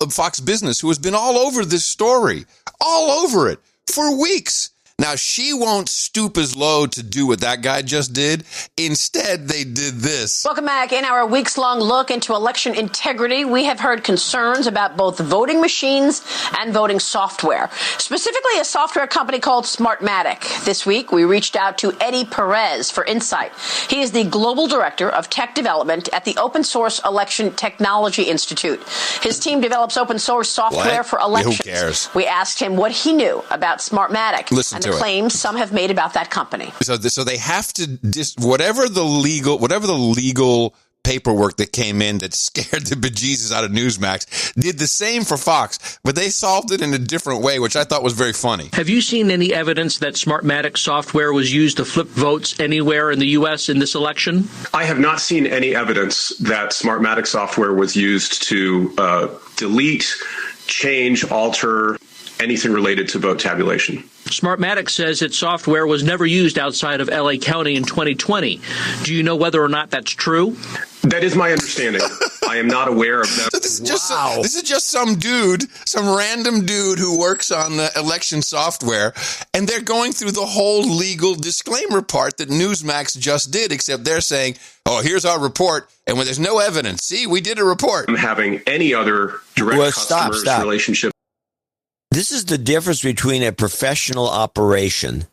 Fox Business, who has been all over this story, all over it for weeks. Now, she won't stoop as low to do what that guy just did. Instead, they did this. Welcome back. In our weeks-long look into election integrity, we have heard concerns about both voting machines and voting software, specifically a software company called Smartmatic. This week, we reached out to Eddie Perez for insight. He is the global director of tech development at the Open Source Election Technology Institute. His team develops open source software for elections. Who cares? We asked him what he knew about Smartmatic. Listen to claims some have made about that company. So they have to whatever the legal paperwork that came in that scared the bejesus out of Newsmax did the same for Fox, but they solved it in a different way, which I thought was very funny. Have you seen any evidence that Smartmatic software was used to flip votes anywhere in the U.S. in this election? I have not seen any evidence that Smartmatic software was used to delete, change, alter anything related to vote tabulation. Smartmatic says its software was never used outside of L.A. County in 2020. Do you know whether or not that's true? That is my understanding. I am not aware of that. So this is just some random dude who works on the election software, and they're going through the whole legal disclaimer part that Newsmax just did, except they're saying, oh, here's our report, and when there's no evidence, see, we did a report. I'm having any other direct customer relationship. This is the difference between a professional operation,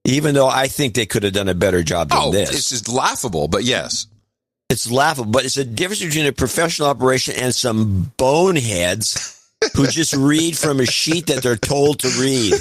even though I think they could have done a better job than this. It's just laughable, but yes. It's laughable, but it's a difference between a professional operation and some boneheads who just read from a sheet that they're told to read.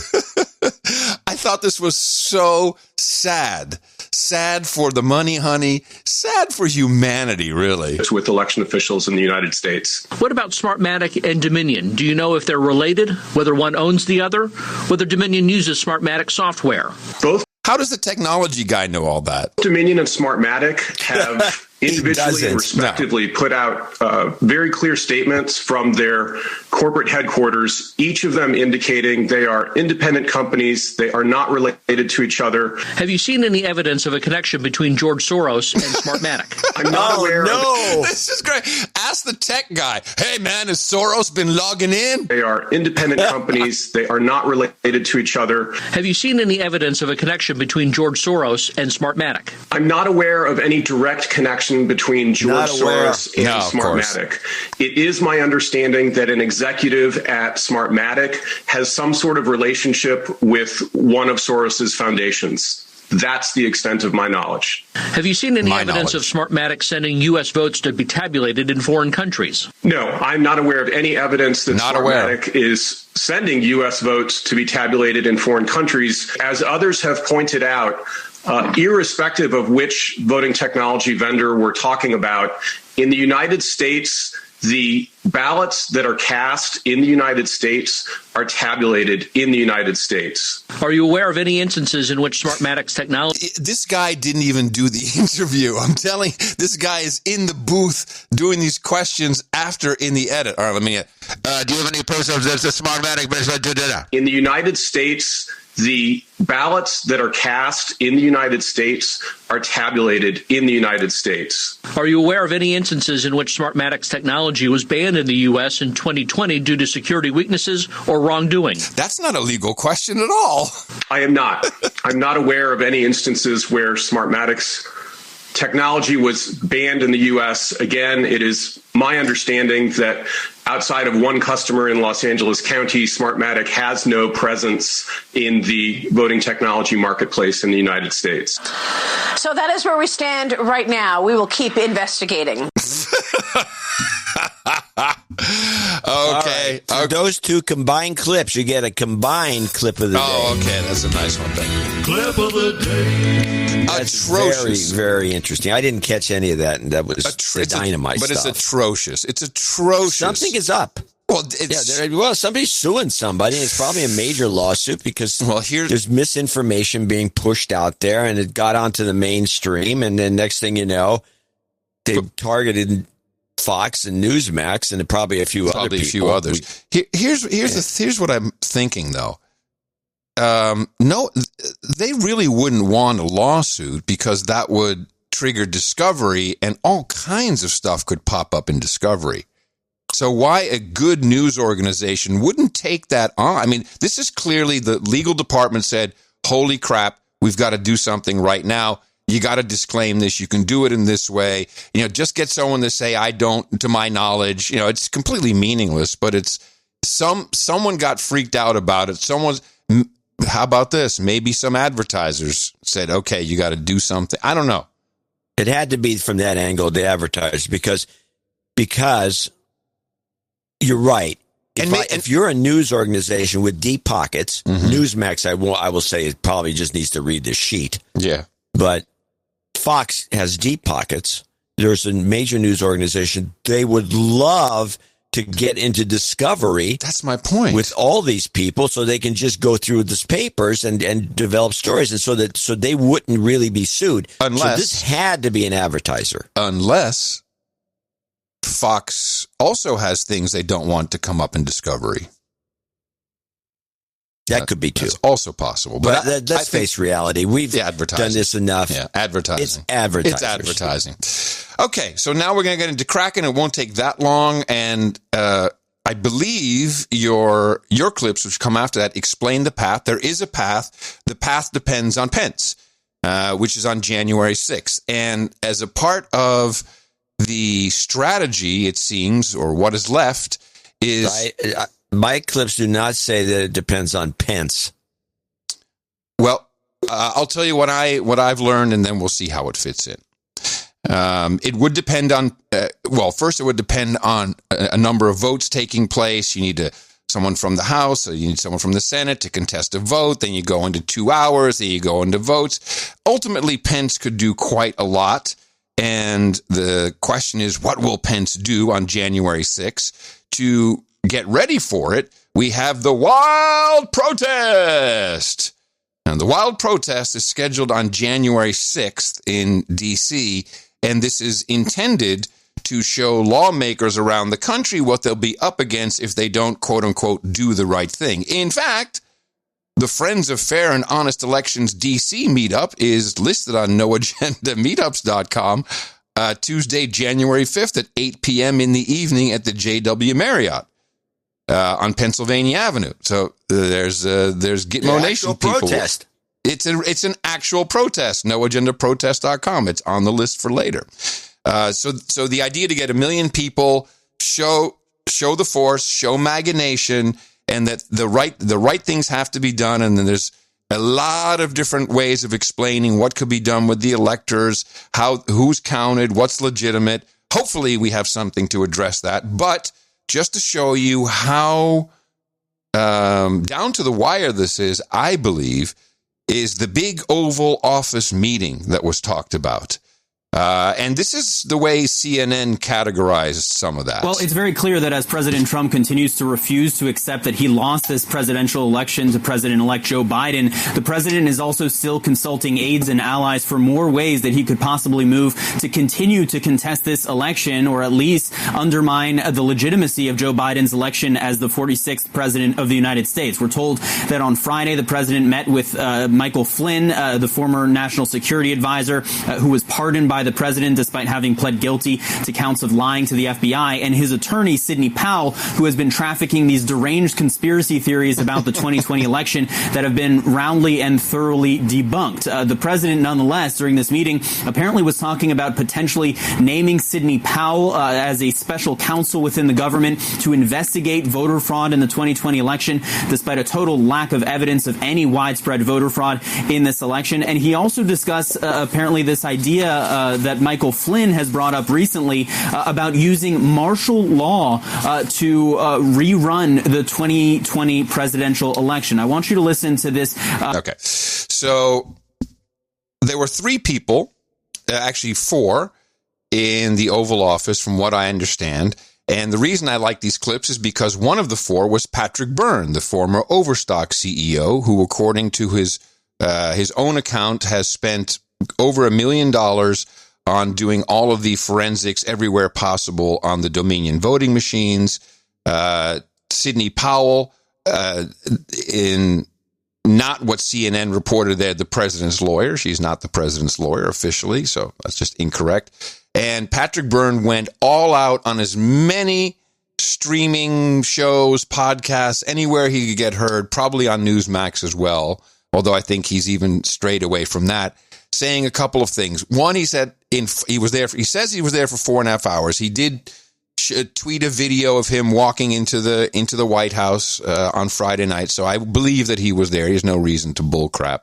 I thought this was so sad. Sad for the Money Honey. Sad for humanity, really. It's with election officials in the United States. What about Smartmatic and Dominion? Do you know if they're related, whether one owns the other, whether Dominion uses Smartmatic software? Both. How does the technology guy know all that? Dominion and Smartmatic have individually and respectively put out very clear statements from their corporate headquarters, each of them indicating they are independent companies. They are not related to each other. Have you seen any evidence of a connection between George Soros and Smartmatic? I'm not aware of This is great. Ask the tech guy. Hey, man, has Soros been logging in? They are independent companies. They are not related to each other. Have you seen any evidence of a connection between George Soros and Smartmatic? I'm not aware of any direct connection connection between George Soros and Smartmatic. It is my understanding that an executive at Smartmatic has some sort of relationship with one of Soros's foundations. That's the extent of my knowledge. Have you seen any evidence of Smartmatic sending U.S. votes to be tabulated in foreign countries? No, I'm not aware of any evidence that Smartmatic is sending U.S. votes to be tabulated in foreign countries. As others have pointed out, irrespective of which voting technology vendor we're talking about, in the United States, the ballots that are cast in the United States are tabulated in the United States. Are you aware of any instances in which Smartmatic's technology... This guy didn't even do the interview. I'm telling you, this guy is in the booth doing these questions after in the edit. All right, let me... do you have any proof of this? Smartmatic... In the United States, the ballots that are cast in the United States are tabulated in the United States. Are you aware of any instances in which Smartmatic's technology was banned in the U.S. in 2020 due to security weaknesses or wrongdoing? That's not a legal question at all. I am not. I'm not aware of any instances where Smartmatic's technology was banned in the U.S. Again, it is my understanding that outside of one customer in Los Angeles County, Smartmatic has no presence in the voting technology marketplace in the United States. So that is where we stand right now. We will keep investigating. Okay. Those two combined clips, you get a combined clip of the day. Oh, okay. That's a nice one. Thank you. Clip of the day. That's atrocious. Very, very interesting. I didn't catch any of that, and that was the dynamite but stuff. But it's atrocious. It's atrocious. Something is up. Well, somebody's suing somebody. It's probably a major lawsuit because there's misinformation being pushed out there, and it got onto the mainstream, and then next thing you know, they targeted Fox and Newsmax and probably a few other people. A few others. Here's what I'm thinking, though. No, they really wouldn't want a lawsuit because that would trigger discovery, and all kinds of stuff could pop up in discovery. So why a good news organization wouldn't take that on? I mean, this is clearly the legal department said, holy crap, we've got to do something right now. You got to disclaim this. You can do it in this way. Just get someone to say, I don't, to my knowledge. It's completely meaningless, but it's someone got freaked out about it. How about this? Maybe some advertisers said, okay, you got to do something. I don't know. It had to be from that angle, the advertisers, because you're right. If you're a news organization with deep pockets, Newsmax, I will say, it probably just needs to read the sheet. Yeah. But Fox has deep pockets. There's a major news organization. They would love to get into discovery. That's my point. With all these people, so they can just go through the papers and develop stories, and so they wouldn't really be sued. Unless this had to be an advertiser. Unless Fox also has things they don't want to come up in discovery. That could be too. That's also possible. But let's face reality. We've done this enough. Yeah, advertising. It's advertising. Okay, so now we're going to get into Kraken. It won't take that long. And I believe your clips, which come after that, explain the path. There is a path. The path depends on Pence, which is on January 6th. And as a part of the strategy, it seems, or what is left, is... My clips do not say that it depends on Pence. Well, I'll tell you what I've learned, and then we'll see how it fits in. It would depend on, first it would depend on a number of votes taking place. You need someone from the House, or you need someone from the Senate to contest a vote. Then you go into 2 hours, then you go into votes. Ultimately, Pence could do quite a lot. And the question is, what will Pence do on January 6th to get ready for it? We have the wild protest. And the wild protest is scheduled on January 6th in D.C., and this is intended to show lawmakers around the country what they'll be up against if they don't, quote unquote, do the right thing. In fact, the Friends of Fair and Honest Elections D.C. meetup is listed on noagendameetups.com Tuesday, January 5th at 8 p.m. in the evening at the JW Marriott. On Pennsylvania Avenue. So there's Gitmo Nation people. Protest. It's an actual protest. NoAgendaProtest.com. It's on the list for later. So the idea to get 1 million people, show the force, show MAGA Nation, and that the right things have to be done. And then there's a lot of different ways of explaining what could be done with the electors, who's counted, what's legitimate. Hopefully we have something to address that. But just to show you how down to the wire this is, I believe, is the big Oval Office meeting that was talked about. And this is the way CNN categorized some of that. Well, it's very clear that as President Trump continues to refuse to accept that he lost this presidential election to President-elect Joe Biden, the president is also still consulting aides and allies for more ways that he could possibly move to continue to contest this election, or at least undermine the legitimacy of Joe Biden's election as the 46th president of the United States. We're told that on Friday, the president met with Michael Flynn, the former national security advisor, who was pardoned by the president despite having pled guilty to counts of lying to the FBI, and his attorney, Sidney Powell, who has been trafficking these deranged conspiracy theories about the 2020 election that have been roundly and thoroughly debunked. The president, nonetheless, during this meeting, apparently was talking about potentially naming Sidney Powell as a special counsel within the government to investigate voter fraud in the 2020 election, despite a total lack of evidence of any widespread voter fraud in this election. And he also discussed apparently this idea that Michael Flynn has brought up recently about using martial law to rerun the 2020 presidential election. I want you to listen to this. Okay. So there were 3 people, actually 4, in the Oval Office, from what I understand. And the reason I like these clips is because one of the 4 was Patrick Byrne, the former Overstock CEO, who, according to his own account, has spent over $1 million on doing all of the forensics everywhere possible on the Dominion voting machines. Sidney Powell, in not what CNN reported there, the president's lawyer. She's not the president's lawyer officially, so that's just incorrect. And Patrick Byrne went all out on as many streaming shows, podcasts, anywhere he could get heard, probably on Newsmax as well, although I think he's even strayed away from that, saying a couple of things. One, he said he says he was there for 4.5 hours. He did tweet a video of him walking into the White House on Friday night, so I believe that he was there. He has no reason to bullcrap.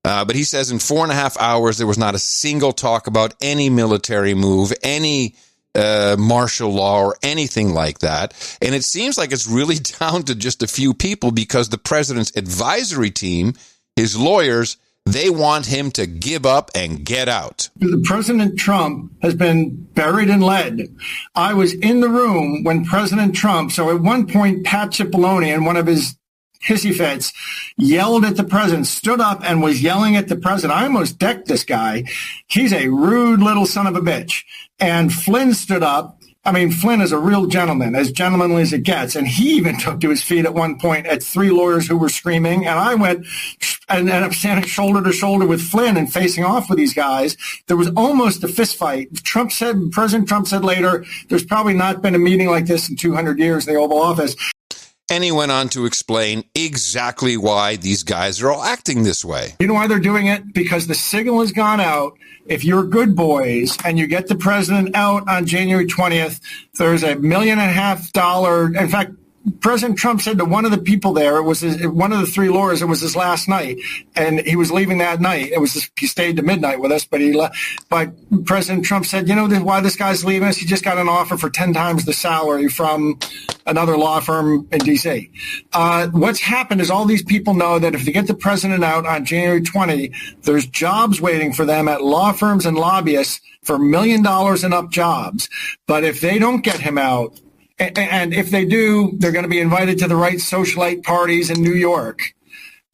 But he says in 4.5 hours there was not a single talk about any military move, any martial law or anything like that. And it seems like it's really down to just a few people, because the president's advisory team, his lawyers, they want him to give up and get out. President Trump has been buried in lead. I was in the room when President Trump, so at one point, Pat Cipollone, in one of his hissy fits, yelled at the president, stood up and was yelling at the president. I almost decked this guy. He's a rude little son of a bitch. And Flynn stood up. I mean, Flynn is a real gentleman, as gentlemanly as it gets. And he even took to his feet at one point at 3 lawyers who were screaming. And I went and ended up standing shoulder to shoulder with Flynn and facing off with these guys. There was almost a fist fight. President Trump said later, there's probably not been a meeting like this in 200 years in the Oval Office. And he went on to explain exactly why these guys are all acting this way. You know why they're doing it? Because the signal has gone out. If you're good boys and you get the president out on January 20th, there's $1.5 million. In fact, President Trump said to one of the people there, it was one of the 3 lawyers, it was his last night, and he was leaving that night. He stayed to midnight with us, but he left. But President Trump said, you know why this guy's leaving us? He just got an offer for 10 times the salary from another law firm in D.C. What's happened is all these people know that if they get the president out on January 20, there's jobs waiting for them at law firms and lobbyists for $1 million and up jobs. But if they don't get him out, and if they do, they're going to be invited to the right socialite parties in New York.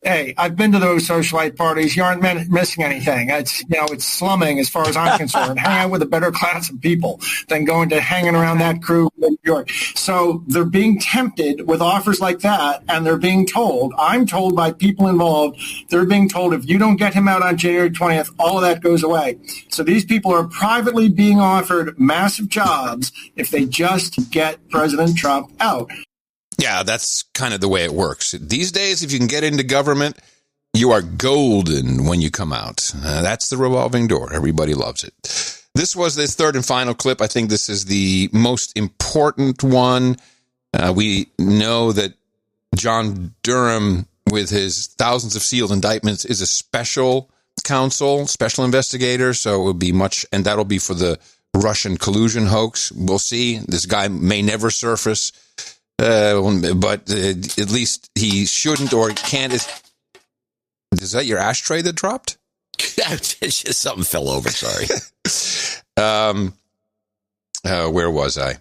Hey, I've been to those socialite parties. You aren't missing anything. It's slumming as far as I'm concerned. Hang out with a better class of people than going to hanging around that crew in New York. So they're being tempted with offers like that, and they're being told, I'm told by people involved, they're being told if you don't get him out on January 20th, all of that goes away. So these people are privately being offered massive jobs if they just get President Trump out. Yeah, that's kind of the way it works. These days, if you can get into government, you are golden when you come out. That's the revolving door. Everybody loves it. this was this third and final clip. I think this is the most important one. We know that John Durham, with his thousands of sealed indictments, is a special counsel, special investigator. So it would be much, and that'll be for the Russian collusion hoax. We'll see. This guy may never surface, but at least he shouldn't or can't. Is that your ashtray that dropped? It's just something fell over. Sorry. Where was I?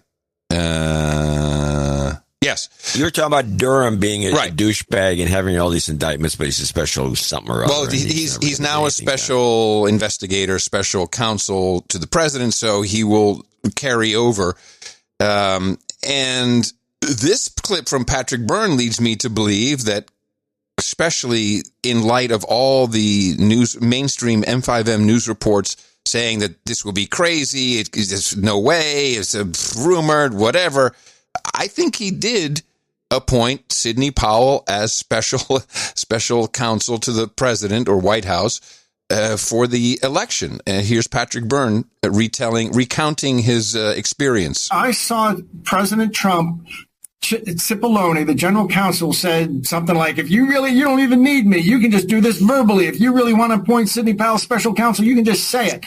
Yes. You're talking about Durham being a douchebag and having all these indictments, but he's a special something or other. Well, he's now a special investigator, special counsel to the president, so he will carry over. And this clip from Patrick Byrne leads me to believe that, especially in light of all the mainstream M5M news reports saying that this will be crazy, there's no way, it's rumored, whatever, I think he did appoint Sidney Powell as special counsel to the president or White House for the election. Here's Patrick Byrne recounting his experience. I saw President Trump, Cipollone, the general counsel, said something like, if you don't even need me, you can just do this verbally. If you really want to appoint Sidney Powell special counsel, you can just say it.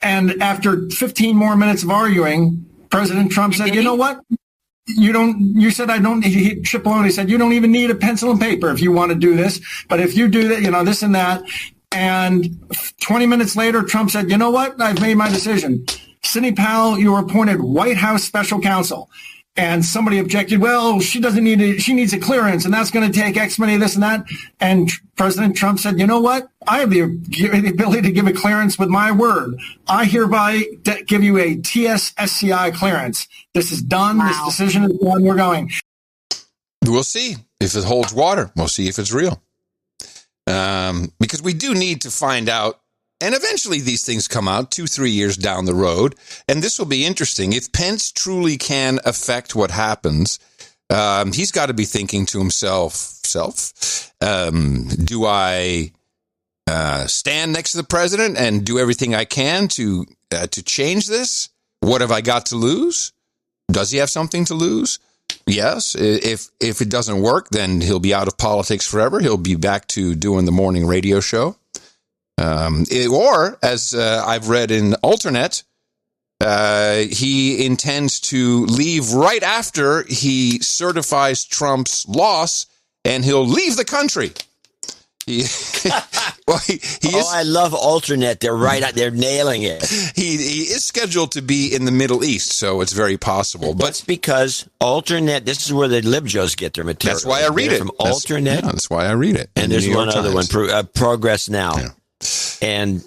And after 15 more minutes of arguing, President Trump said, you know what? Cipollone said, you don't even need a pencil and paper if you want to do this. But if you do that, this and that. And 20 minutes later, Trump said, you know what? I've made my decision. Sidney Powell, you were appointed White House special counsel. And somebody objected, well, she needs a clearance, and that's going to take X money, this and that. And President Trump said, you know what? I have the ability to give a clearance with my word. I hereby give you a TS-SCI clearance. This is done. Wow. This decision is done. We're going. We'll see if it holds water. We'll see if it's real. Because we do need to find out. And eventually these things come out 2-3 years down the road. And this will be interesting. If Pence truly can affect what happens, he's got to be thinking to himself, do I stand next to the president and do everything I can to change this? What have I got to lose? Does he have something to lose? Yes. If it doesn't work, then he'll be out of politics forever. He'll be back to doing the morning radio show. Or, as I've read in Alternate, he intends to leave right after he certifies Trump's loss, and he'll leave the country. I love Alternate. They're nailing it. He is scheduled to be in the Middle East, so it's very possible. But that's because Alternate, this is where the libjos get their material. That's why I read it. From Alternate. That's why I read it. And there's one other one, Progress Now. Yeah. And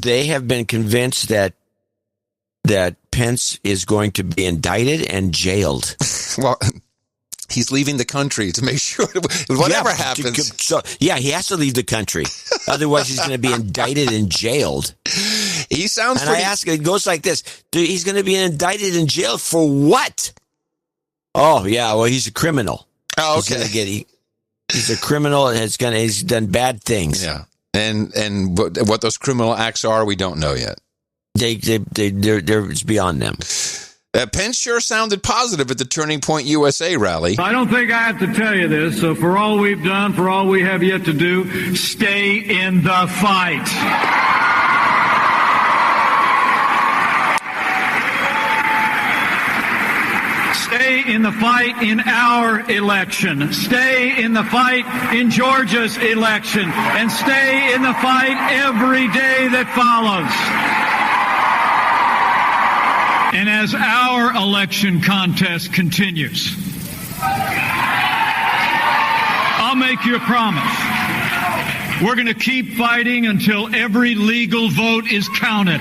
they have been convinced that Pence is going to be indicted and jailed. Well, he's leaving the country to make sure whatever happens. He has to leave the country. Otherwise, he's going to be indicted and jailed. He sounds. And I ask, it goes like this: he's going to be indicted and jailed for what? Oh, yeah. Well, he's a criminal. Oh, okay. He's a criminal, and he's done bad things. Yeah. And what those criminal acts are, we don't know yet. It's beyond them. Pence sure sounded positive at the Turning Point USA rally. I don't think I have to tell you this. So for all we've done, for all we have yet to do, stay in the fight. Stay in the fight in our election. Stay in the fight in Georgia's election. And stay in the fight every day that follows. And as our election contest continues, I'll make you a promise. We're going to keep fighting until every legal vote is counted.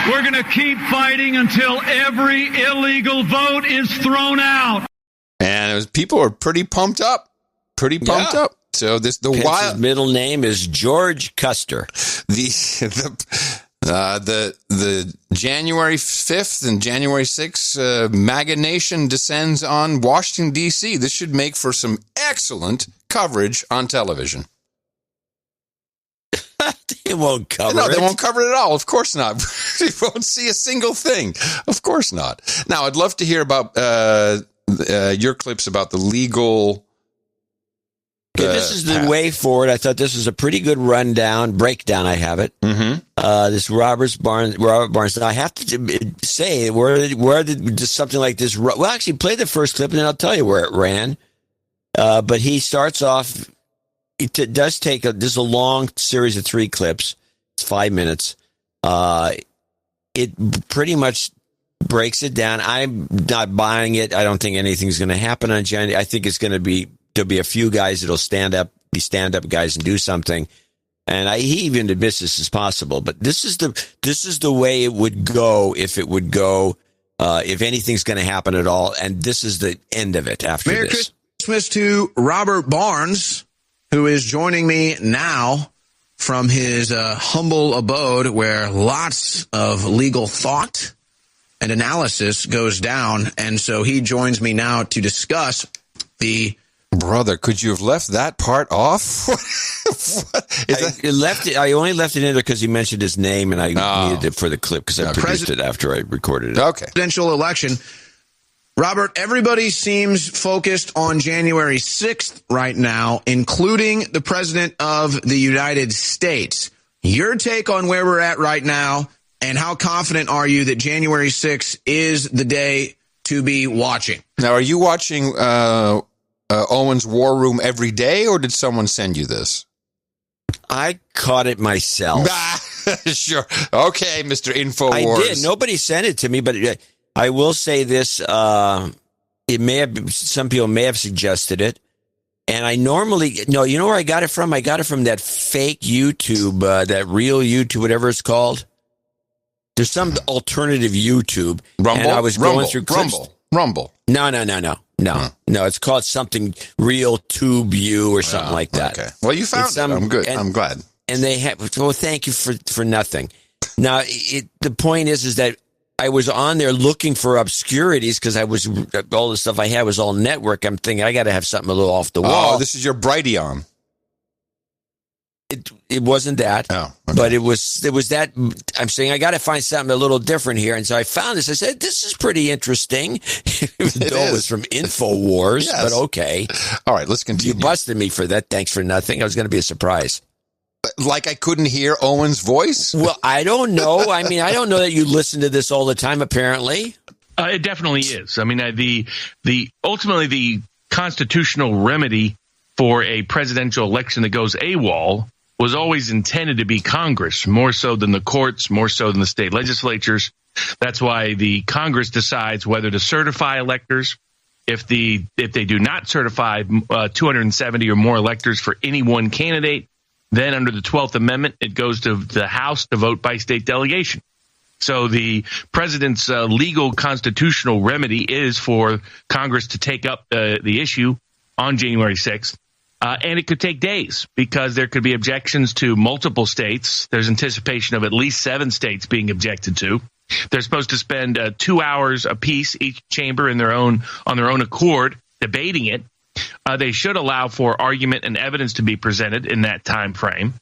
We're going to keep fighting until every illegal vote is thrown out. And people are pretty pumped up. Up. So Pence's middle name is George Custer. The January 5th and January 6th MAGA Nation descends on Washington, D.C. This should make for some excellent coverage on television. They won't cover it. No, they won't cover it at all. Of course not. You won't see a single thing. Of course not. Now, I'd love to hear about your clips about the legal... this is the way forward. I thought this was a pretty good breakdown. I have it. Mm-hmm. This Robert Barnes. Now, I have to say, where did something like this? Well, actually, play the first clip, and then I'll tell you where it ran. But he starts off. It does take this is a long series of 3 clips. It's 5 minutes. It pretty much breaks it down. I'm not buying it. I don't think anything's going to happen on January. I think it's going to be. There'll be a few guys that'll stand up guys and do something. And he even admits this is possible. But this is the way it would go if if anything's going to happen at all. And this is the end of it after Merry this. Christmas to Robert Barnes, who is joining me now from his humble abode where lots of legal thought and analysis goes down. And so he joins me now to discuss the... Brother, could you have left that part off? I only left it in there because he mentioned his name, and I needed it for the clip because I produced it after I recorded it. Okay. Presidential election. Robert, everybody seems focused on January 6th right now, including the President of the United States. Your take on where we're at right now, and how confident are you that January 6th is the day to be watching? Now, are you watching... Owen's War Room every day, or did someone send you this? I caught it myself. Sure. Okay, Mr. InfoWars. I did. Nobody sent it to me, but I will say this. It may have some people may have suggested it. And I normally, you know where I got it from? I got it from that fake YouTube, that real YouTube, whatever it's called. There's some alternative YouTube. Rumble? And I was going through clips. Rumble. No, it's called something Real Tube U or something like that. Okay. Well, you found it. I'm good. I'm glad. And they have, well, thank you for nothing. Now, the point is that I was on there looking for obscurities because all the stuff I had was all network. I'm thinking I got to have something a little off the wall. Oh, this is your Brighteon. It wasn't that, but it was that. I'm saying I got to find something a little different here, and so I found this. I said, "This is pretty interesting." Even though it was from InfoWars, but okay. All right, let's continue. You busted me for that. Thanks for nothing. I was going to be a surprise. Like I couldn't hear Owen's voice? Well, I don't know. I mean, I don't know that you listen to this all the time. Apparently, it definitely is. I mean, the ultimately the constitutional remedy for a presidential election that goes AWOL was always intended to be Congress, more so than the courts, more so than the state legislatures. That's why the Congress decides whether to certify electors. If they do not certify 270 or more electors for any one candidate, then under the 12th Amendment, it goes to the House to vote by state delegation. So the president's legal constitutional remedy is for Congress to take up the issue on January 6th. And it could take days because there could be objections to multiple states. There's anticipation of at least 7 states being objected to. They're supposed to spend 2 hours apiece, each chamber on their own accord, debating it. They should allow for argument and evidence to be presented in that time frame.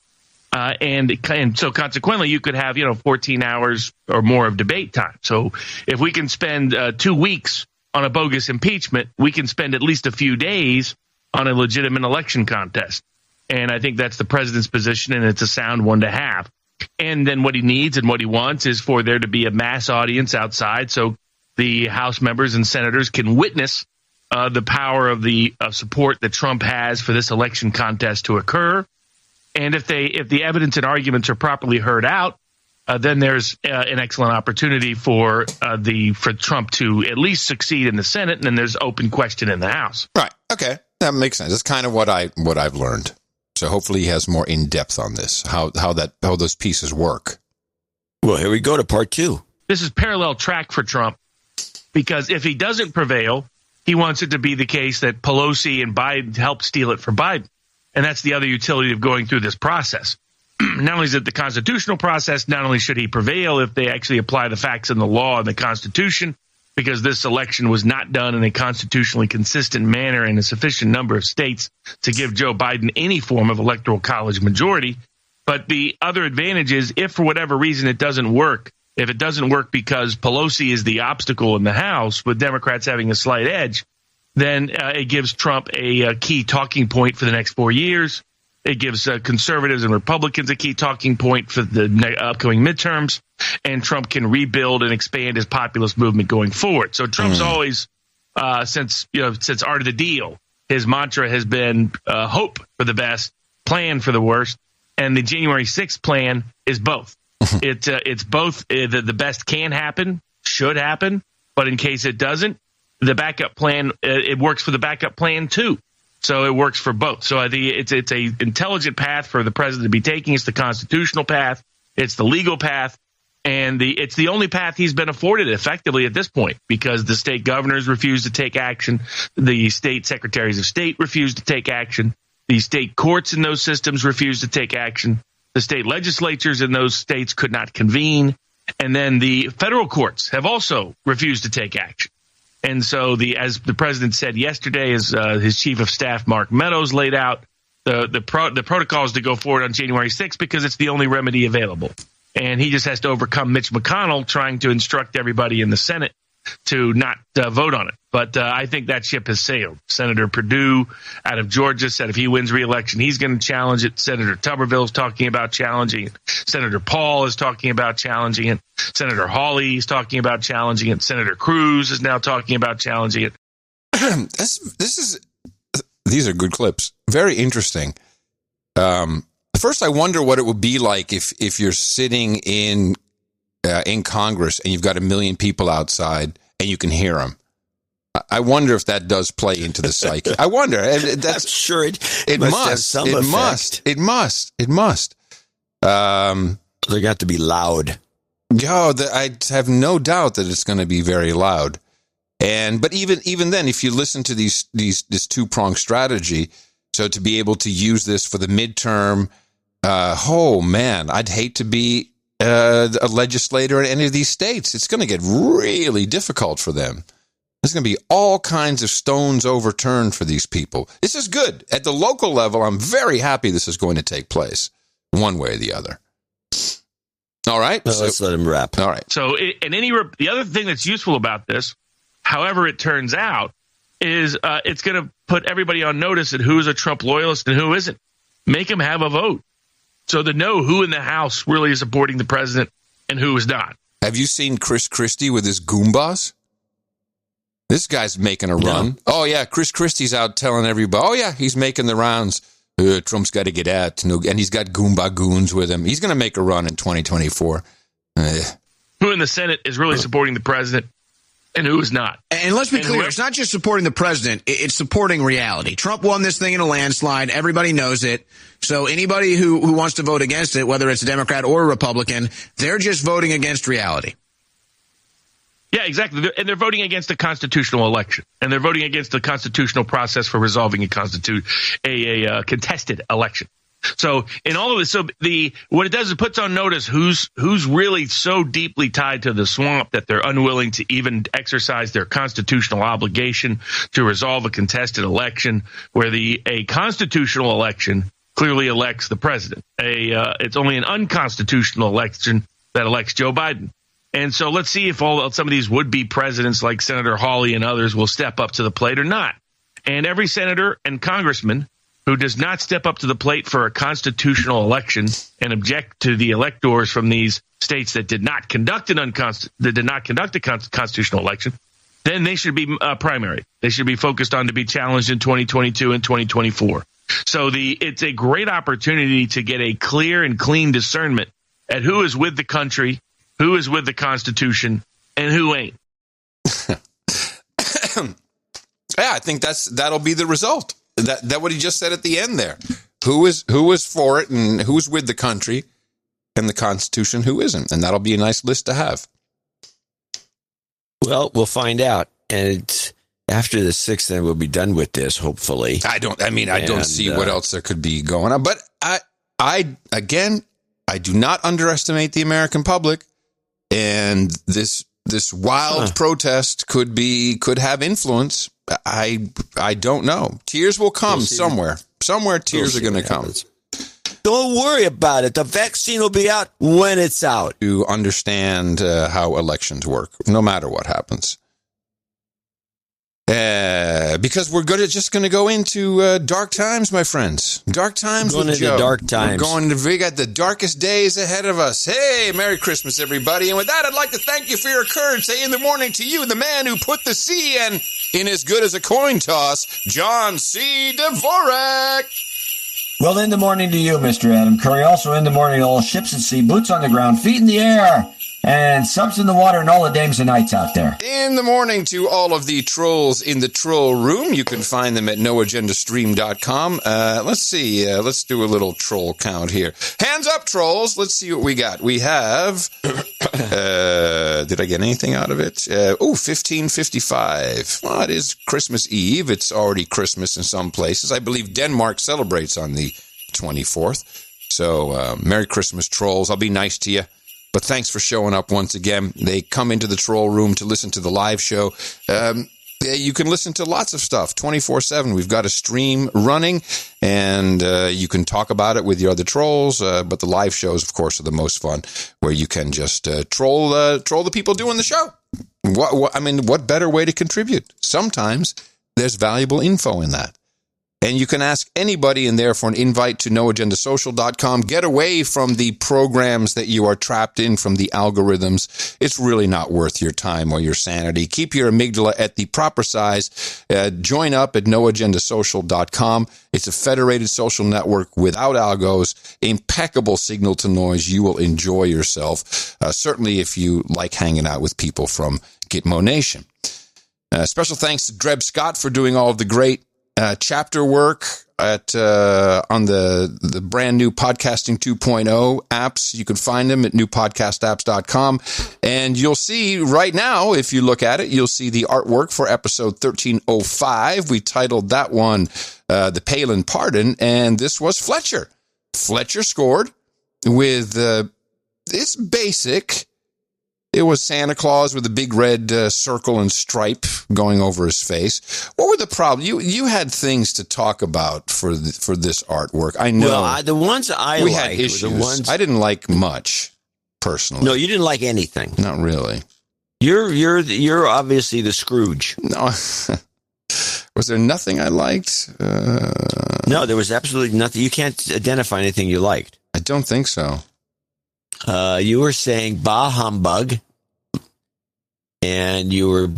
And so consequently, you could have 14 hours or more of debate time. So if we can spend 2 weeks on a bogus impeachment, we can spend at least a few days on a legitimate election contest. And I think that's the president's position, and it's a sound one to have. And then what he needs and what he wants is for there to be a mass audience outside so the House members and senators can witness the power of the support that Trump has for this election contest to occur. And if the evidence and arguments are properly heard out, then there's an excellent opportunity for Trump to at least succeed in the Senate, and then there's open question in the House. Right. Okay. That makes sense. That's kind of what I've learned. So hopefully he has more in depth on this, how those pieces work. Well, here we go to part 2. This is parallel track for Trump because if he doesn't prevail, he wants it to be the case that Pelosi and Biden helped steal it for Biden. And that's the other utility of going through this process. Not only is it the constitutional process, not only should he prevail if they actually apply the facts in the law and the Constitution, because this election was not done in a constitutionally consistent manner in a sufficient number of states to give Joe Biden any form of electoral college majority. But the other advantage is, if for whatever reason it doesn't work, if it doesn't work because Pelosi is the obstacle in the House, with Democrats having a slight edge, then it gives Trump a key talking point for the next 4 years. It gives conservatives and Republicans a key talking point for the upcoming midterms, and Trump can rebuild and expand his populist movement going forward. So Trump's always, since Art of the Deal, his mantra has been hope for the best, plan for the worst, and the January 6th plan is both. It's both. The best can happen, should happen, but in case it doesn't, the backup plan, it works for the backup plan too. So it works for both. So it's a intelligent path for the president to be taking. It's the constitutional path. It's the legal path. And it's the only path he's been afforded effectively at this point, because the state governors refuse to take action. The state secretaries of state refuse to take action. The state courts in those systems refuse to take action. The state legislatures in those states could not convene. And then the federal courts have also refused to take action. And so, as the president said yesterday, as his chief of staff, Mark Meadows, laid out, the protocols to go forward on January 6th, because it's the only remedy available. And he just has to overcome Mitch McConnell trying to instruct everybody in the Senate to not vote on it. But I think that ship has sailed. Senator Perdue out of Georgia said if he wins re-election, he's going to challenge it. Senator Tuberville is talking about challenging it. Senator Paul is talking about challenging it. Senator Hawley is talking about challenging it. Senator Cruz is now talking about challenging it. These are good clips. Very interesting. First, I wonder what it would be like if you're sitting in Congress and you've got 1 million people outside and you can hear them. I wonder if that does play into the psyche. I wonder. And that's I'm sure it must have some it effect. It must. They got to be loud. Yeah, I have no doubt that it's going to be very loud. But even then, if you listen to this two-pronged strategy, so to be able to use this for the midterm, oh man, I'd hate to be a legislator in any of these states. It's going to get really difficult for them. There's going to be all kinds of stones overturned for these people. This is good. At the local level, I'm very happy this is going to take place one way or the other. All right. So let's let him wrap. All right. So the other thing that's useful about this, however it turns out, is it's going to put everybody on notice at who is a Trump loyalist and who isn't. Make them have a vote. So to know who in the House really is supporting the president and who is not. Have you seen Chris Christie with his Goombas? This guy's making a run. No. Oh, yeah, Chris Christie's out telling everybody, oh, yeah, he's making the rounds. Trump's got to get out. And he's got Goomba goons with him. He's going to make a run in 2024. Who in the Senate is really supporting the president and who is not? And let's be clear, it's not just supporting the president, it's supporting reality. Trump won this thing in a landslide. Everybody knows it. So anybody who wants to vote against it, whether it's a Democrat or a Republican, they're just voting against reality. Yeah, exactly. And they're voting against a constitutional election. And they're voting against the constitutional process for resolving a contested election. So in all of this, what it does is it puts on notice who's really so deeply tied to the swamp that they're unwilling to even exercise their constitutional obligation to resolve a contested election, where a constitutional election clearly elects the president. It's only an unconstitutional election that elects Joe Biden. And so let's see if some of these would-be presidents like Senator Hawley and others will step up to the plate or not. And every senator and congressman who does not step up to the plate for a constitutional election and object to the electors from these states that did not conduct a constitutional election, then they should be primary. They should be focused on to be challenged in 2022 and 2024. So it's a great opportunity to get a clear and clean discernment at who is with the country, who is with the Constitution, and who ain't. Yeah, I think that'll be the result. That what he just said at the end there. Who is for it and who's with the country and the Constitution, who isn't. And that'll be a nice list to have. Well, we'll find out. And after the 6th, then we'll be done with this, hopefully. I don't see what else there could be going on. But I do not underestimate the American public. And this this wild protest could have influence. I don't know. Tears will come somewhere. Somewhere tears are going to come. Don't worry about it. The vaccine will be out when it's out. To understand how elections work, no matter what happens. Because we're just going to go into dark times, my friends. Dark times with Joe. Dark times. We got the darkest days ahead of us. Hey, Merry Christmas, everybody. And with that, I'd like to thank you for your courage. Say in the morning to you, the man who put the C in as good as a coin toss, John C. Dvorak. Well, in the morning to you, Mr. Adam Curry. Also in the morning, all ships at sea, boots on the ground, feet in the air, and subs in the water, and all the dames and nights out there. In the morning to all of the trolls in the troll room. You can find them at noagendastream.com. Let's see. Let's do a little troll count here. Hands up, trolls. Let's see what we got. We have... did I get anything out of it? 1555. Well, it is Christmas Eve. It's already Christmas in some places. I believe Denmark celebrates on the 24th. So, Merry Christmas, trolls. I'll be nice to you. But thanks for showing up once again. They come into the troll room to listen to the live show. You can listen to lots of stuff 24/7. We've got a stream running, and you can talk about it with your other trolls. But the live shows, of course, are the most fun, where you can just troll the people doing the show. What better way to contribute? Sometimes there's valuable info in that. And you can ask anybody in there for an invite to noagendasocial.com. Get away from the programs that you are trapped in, from the algorithms. It's really not worth your time or your sanity. Keep your amygdala at the proper size. Join up at noagendasocial.com. It's a federated social network without algos, impeccable signal to noise. You will enjoy yourself, certainly if you like hanging out with people from Gitmo Nation. Special thanks to Dreb Scott for doing all of the great chapter work on the brand new Podcasting 2.0 apps. You can find them at newpodcastapps.com. And you'll see right now, if you look at it, you'll see the artwork for episode 1305. We titled that one The Palin Pardon, and this was Fletcher. Fletcher scored with it's basic. It was Santa Claus with a big red circle and stripe going over his face. What were the problems? You had things to talk about for this artwork. I know. Well, the ones I we liked had issues. were the ones I didn't like much personally. No, you didn't like anything. Not really. You're obviously the Scrooge. No. Was there nothing I liked? No, there was absolutely nothing. You can't identify anything you liked. I don't think so. You were saying bah humbug, and you were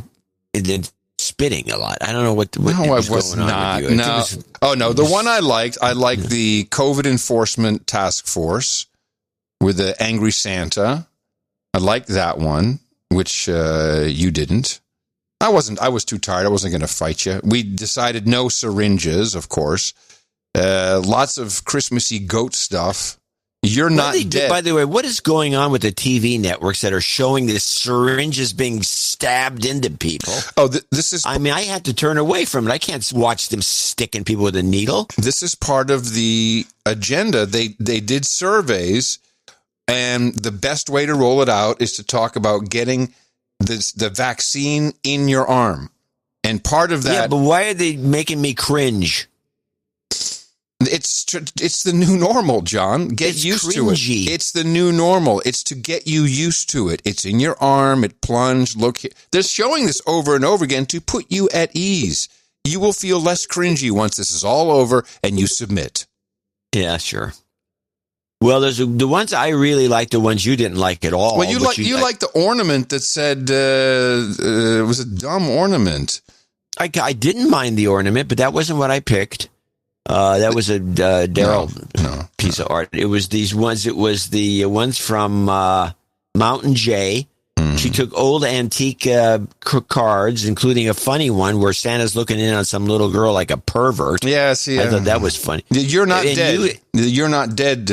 then spitting a lot. I don't know what no, I was not. No. Oh, no. The one I liked the COVID Enforcement Task Force with the Angry Santa. I liked that one, which you didn't. I was too tired. I wasn't going to fight you. We decided no syringes, of course. Lots of Christmassy goat stuff. You're not dead. By the way, what is going on with the TV networks that are showing the syringes being stabbed into people? Oh, this is... I mean, I had to turn away from it. I can't watch them sticking people with a needle. This is part of the agenda. They did surveys, and the best way to roll it out is to talk about getting the vaccine in your arm. And part of that... Yeah, but why are they making me cringe? It's the new normal, John. Get used to it. It's the new normal. It's to get you used to it. It's in your arm. It plunged. Look, they're showing this over and over again to put you at ease. You will feel less cringy once this is all over and you submit. Yeah, sure. Well, there's the ones I really like, the ones you didn't like at all. Well, you like the ornament that said it was a dumb ornament. I didn't mind the ornament, but that wasn't what I picked. That was a Daryl piece of art. It was these ones. It was the ones from Mountain J. She took old antique cards, including a funny one where Santa's looking in on some little girl like a pervert. Yeah, see, I thought that was funny. You're not dead. You're not dead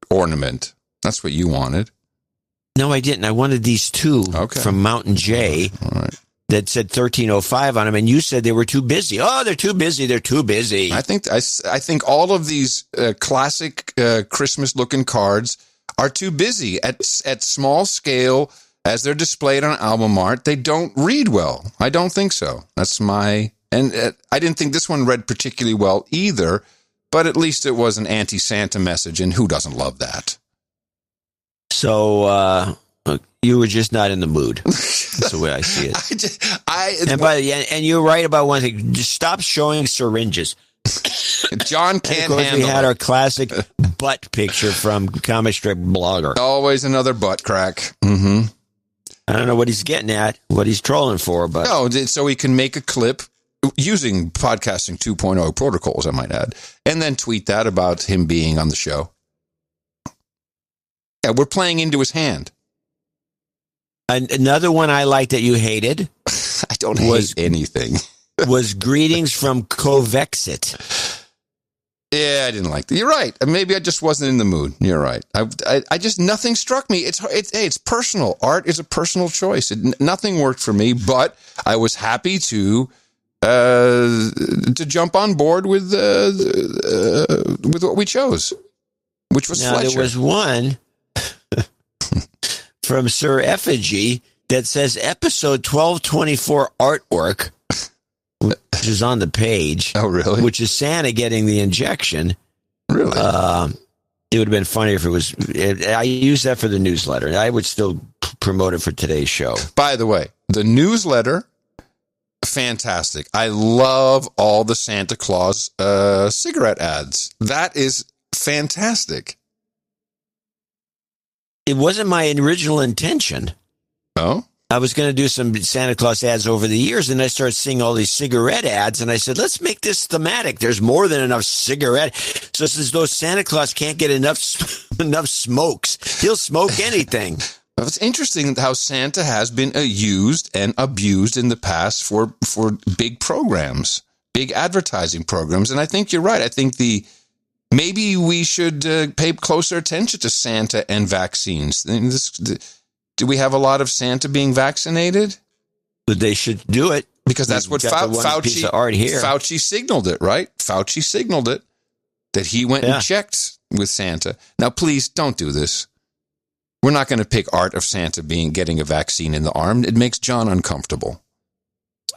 ornament. That's what you wanted. No, I didn't. I wanted these two from Mountain J. All right. That said 1305 on them, and you said they were too busy. Oh, they're too busy. They're too busy. I think all of these classic Christmas-looking cards are too busy at small scale. as they're displayed on album art, they don't read well. I don't think so. And I didn't think this one read particularly well either, but at least it was an anti-Santa message, and who doesn't love that? So you were just not in the mood. That's the way I see it. And you're right about one thing. Just stop showing syringes. John can't handle it. We had our classic butt picture from Comic Strip Blogger. Always another butt crack. Mm-hmm. I don't know what he's getting at, what he's trolling for, but no, so he can make a clip using podcasting 2.0 protocols, I might add, and then tweet that about him being on the show. Yeah, we're playing into his hand. Another one I like that you hated. I don't hate anything. Was greetings from Covexit. Yeah, I didn't like that. You're right. Maybe I just wasn't in the mood. You're right. I just, nothing struck me. It's personal. Art is a personal choice. Nothing worked for me, but I was happy to jump on board with what we chose, which was Fletcher. There was one from Sir Effigy that says episode 1224 artwork, which is on the page. Oh, really? Which is Santa getting the injection. Really? It would have been funny if it was. I used that for the newsletter. I would still promote it for today's show. By the way, the newsletter, fantastic. I love all the Santa Claus cigarette ads. That is fantastic. It wasn't my original intention. Oh? I was going to do some Santa Claus ads over the years, and I started seeing all these cigarette ads, and I said, let's make this thematic. There's more than enough cigarette. So it's as though Santa Claus can't get enough smokes. He'll smoke anything. It's interesting how Santa has been used and abused in the past for big programs, big advertising programs, and I think you're right. I think maybe we should pay closer attention to Santa and vaccines. Do we have a lot of Santa being vaccinated? But they should do it. Because that's what Fauci signaled it, right? Fauci signaled it, that he went and checked with Santa. Now, please don't do this. We're not going to pick art of Santa getting a vaccine in the arm. It makes John uncomfortable.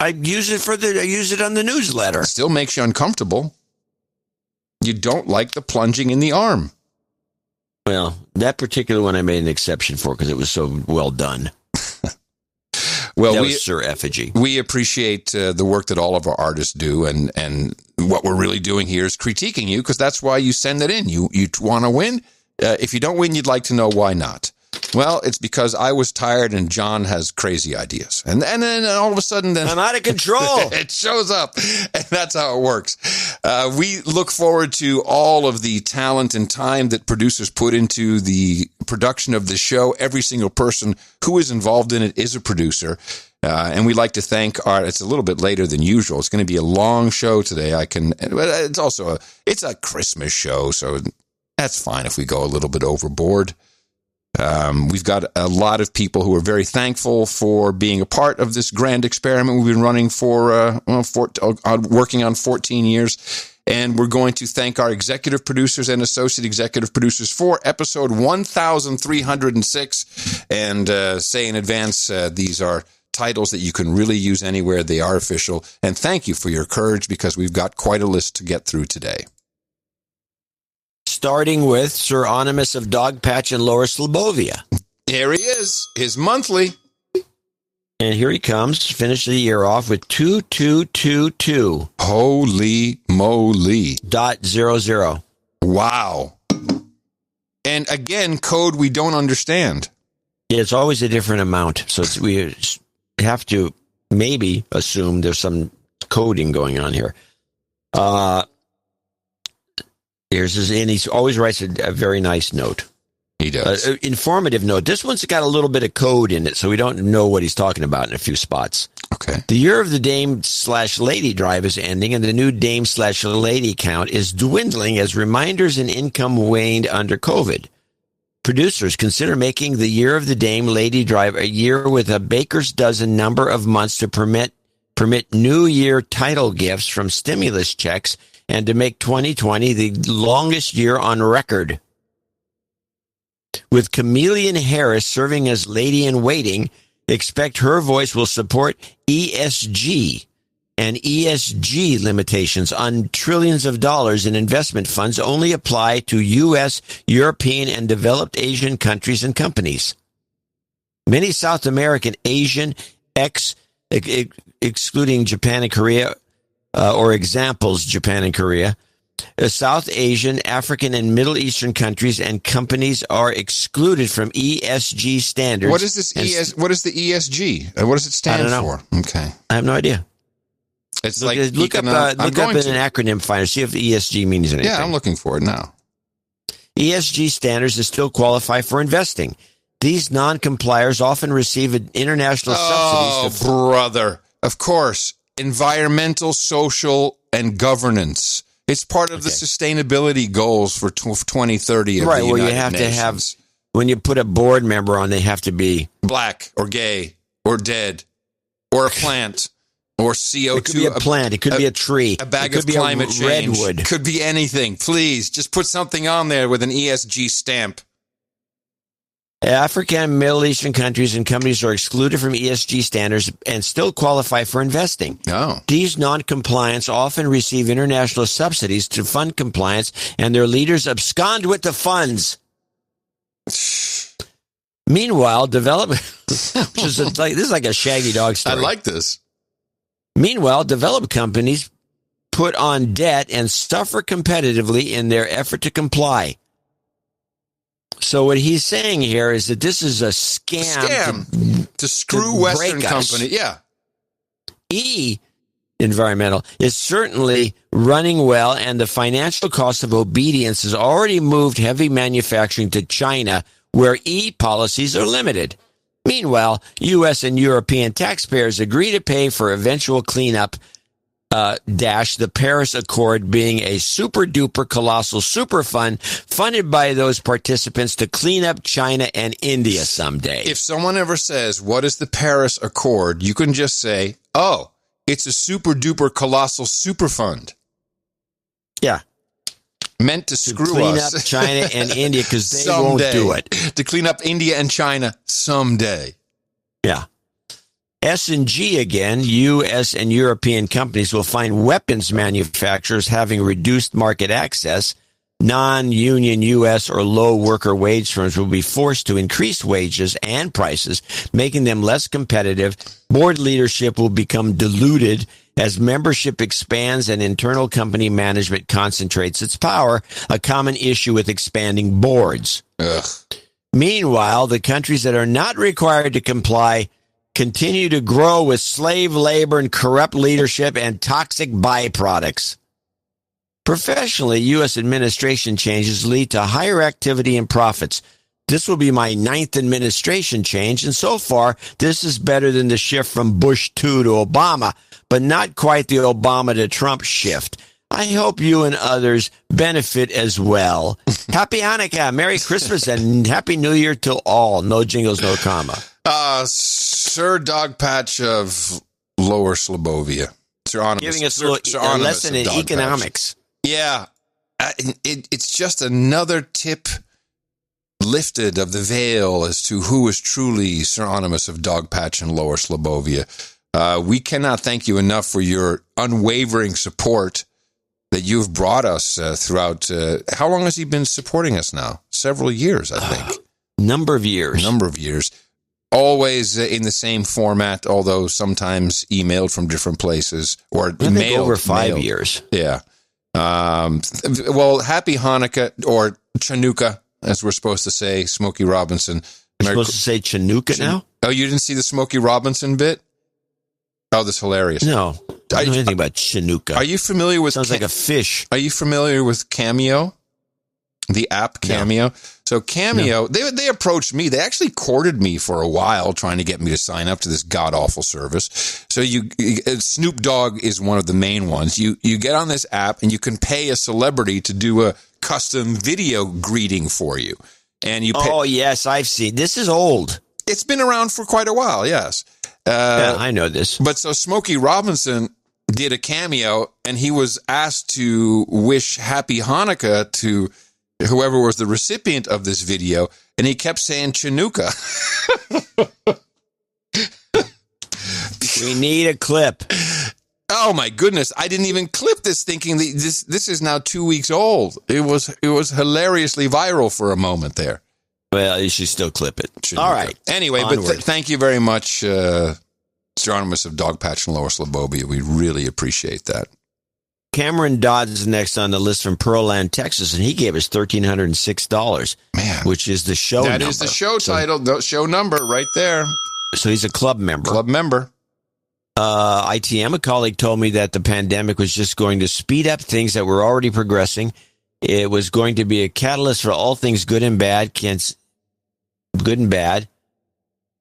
I use it on the newsletter. It still makes you uncomfortable. You don't like the plunging in the arm. Well, that particular one I made an exception for because it was so well done. Well, that was Sir Effigy. We appreciate the work that all of our artists do, and what we're really doing here is critiquing you because that's why you send it in. You want to win. If you don't win, you'd like to know why not. Well, it's because I was tired and John has crazy ideas. And then all of a sudden, I'm out of control. It shows up. And that's how it works. We look forward to all of the talent and time that producers put into the production of the show. Every single person who is involved in it is a producer. And we'd like to thank it's a little bit later than usual. It's going to be a long show today. It's a Christmas show, so that's fine if we go a little bit overboard. We've got a lot of people who are very thankful for being a part of this grand experiment we've been running for working on 14 years. And we're going to thank our executive producers and associate executive producers for episode 1306. And say in advance, these are titles that you can really use anywhere. They are official. And thank you for your courage because we've got quite a list to get through today. Starting with Sir Onimus of Dogpatch and Lower Slobovia. Here he is, his monthly. And here he comes, finish the year off with 2222. Holy moly. .00. Wow. And again, code we don't understand. Yeah, it's always a different amount. So we have to maybe assume there's some coding going on here. And he always writes a very nice note. He does. Informative note. This one's got a little bit of code in it, so we don't know what he's talking about in a few spots. Okay. The year of the Dame/Lady drive is ending, and the new Dame/Lady count is dwindling as reminders and income waned under COVID. Producers consider making the year of the Dame/Lady drive a year with a baker's dozen number of months to permit New Year title gifts from stimulus checks and to make 2020 the longest year on record. with Chameleon Harris serving as lady-in-waiting, expect her voice will support ESG and ESG limitations on trillions of dollars in investment funds only apply to U.S., European, and developed Asian countries and companies. Many South American, Asian, excluding Japan and Korea, or examples Japan and Korea, South Asian, African, and Middle Eastern countries and companies are excluded from ESG standards. What is this What is the ESG? What does it stand for? Okay, I have no idea. It's look up in an acronym finder. See if ESG means anything. Yeah, I'm looking for it now. ESG standards that still qualify for investing. These non-compliers often receive international subsidies. Oh, brother. Of course. Environmental, social, and governance. It's part of the sustainability goals for 2030 of the United Nations. Right, well, you have to have, when you put a board member on, they have to be black or gay or dead or a plant. Or CO2. It could be a plant. It could be a tree. A bag of climate change. Redwood. Could be anything. Please, just put something on there with an ESG stamp. African and Middle Eastern countries and companies are excluded from ESG standards and still qualify for investing. Oh. These non-compliants often receive international subsidies to fund compliance, and their leaders abscond with the funds. Meanwhile, this is like a Shaggy Dog story. I like this. Meanwhile, developed companies put on debt and suffer competitively in their effort to comply. So what he's saying here is that this is a scam to screw Western company. Yeah. Environmental is certainly running well, and the financial cost of obedience has already moved heavy manufacturing to China, where policies are limited. Meanwhile, U.S. and European taxpayers agree to pay for eventual cleanup, the Paris Accord being a super-duper colossal super fund funded by those participants to clean up China and India someday. If someone ever says, what is the Paris Accord, you can just say, oh, it's a super-duper colossal super fund. Yeah. Meant to screw clean us. Up China and India because they won't do it. To clean up India and China someday. Yeah. S&G again, U.S. and European companies will find weapons manufacturers having reduced market access. Non-union U.S. or low worker wage firms will be forced to increase wages and prices, making them less competitive. Board leadership will become diluted as membership expands and internal company management concentrates its power, a common issue with expanding boards. Ugh. Meanwhile, the countries that are not required to comply continue to grow with slave labor and corrupt leadership and toxic byproducts. Professionally, U.S. administration changes lead to higher activity and profits. This will be my 9th administration change, and so far, this is better than the shift from Bush 2 to Obama, but not quite the Obama to Trump shift. I hope you and others benefit as well. Happy Hanukkah, Merry Christmas, and Happy New Year to all. No jingles, no comma. Sir Dogpatch of Lower Slobovia. Giving us a lesson in economics. Yeah. It's just another tip lifted of the veil as to who is truly Sir Onimus of Dogpatch and Lower Slobovia. We cannot thank you enough for your unwavering support that you've brought us throughout. How long has he been supporting us now? Several years, I think. Number of years. Always in the same format, although sometimes emailed from different places or mailed. Over 5 years. Yeah. Well, happy Hanukkah or Chanukah, as we're supposed to say, Smokey Robinson. You're supposed to say Chanukah now? Oh, you didn't see the Smokey Robinson bit? Oh, that's hilarious. No. I don't know anything about Chanukah. Are you familiar with... Sounds like a fish. Are you familiar with Cameo? The app Cameo? No. So Cameo, no. They approached me. They actually courted me for a while trying to get me to sign up to this god-awful service. So Snoop Dogg is one of the main ones. You get on this app and you can pay a celebrity to do a custom video greeting for you. And you pay, oh, yes, I've seen. This is old. It's been around for quite a while, yes. Yeah, I know this. But so Smokey Robinson did a cameo, and he was asked to wish Happy Hanukkah to whoever was the recipient of this video, and he kept saying Chinooka. We need a clip. Oh my goodness! I didn't even clip this, thinking that this is now 2 weeks old. It was hilariously viral for a moment there. Well, you should still clip it. All right. Anyway, but thank you very much, Astronomist of Dogpatch and Lower Slobobia. We really appreciate that. Cameron Dodd is next on the list from Pearland, Texas, and he gave us $1,306. Man, which is the show number. That is the show title, the show number right there. So he's a club member. ITM, a colleague, told me that the pandemic was just going to speed up things that were already progressing. It was going to be a catalyst for all things good and bad.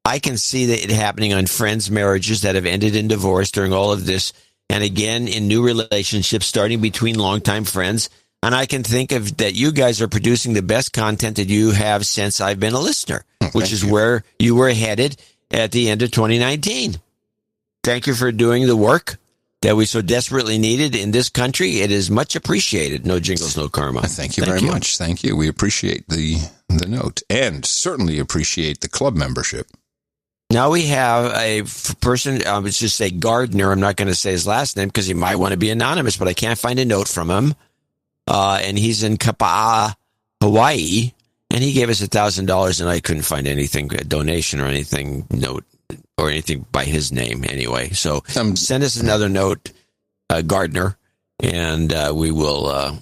I can see that it happening on friends' marriages that have ended in divorce during all of this, and again in new relationships starting between longtime friends. And I can think of that you guys are producing the best content that you have since I've been a listener, which is where you were headed at the end of 2019. Thank you for doing the work that we so desperately needed in this country. It is much appreciated. No jingles, no karma. Thank you very much. Thank you. We appreciate the note and certainly appreciate the club membership. Now we have a person, let's just say Gardner. I'm not going to say his last name because he might want to be anonymous, but I can't find a note from him. And he's in Kapa'a, Hawaii, and he gave us $1,000, and I couldn't find anything, a donation or anything, note, or anything by his name anyway. So send us another note, Gardner, and we will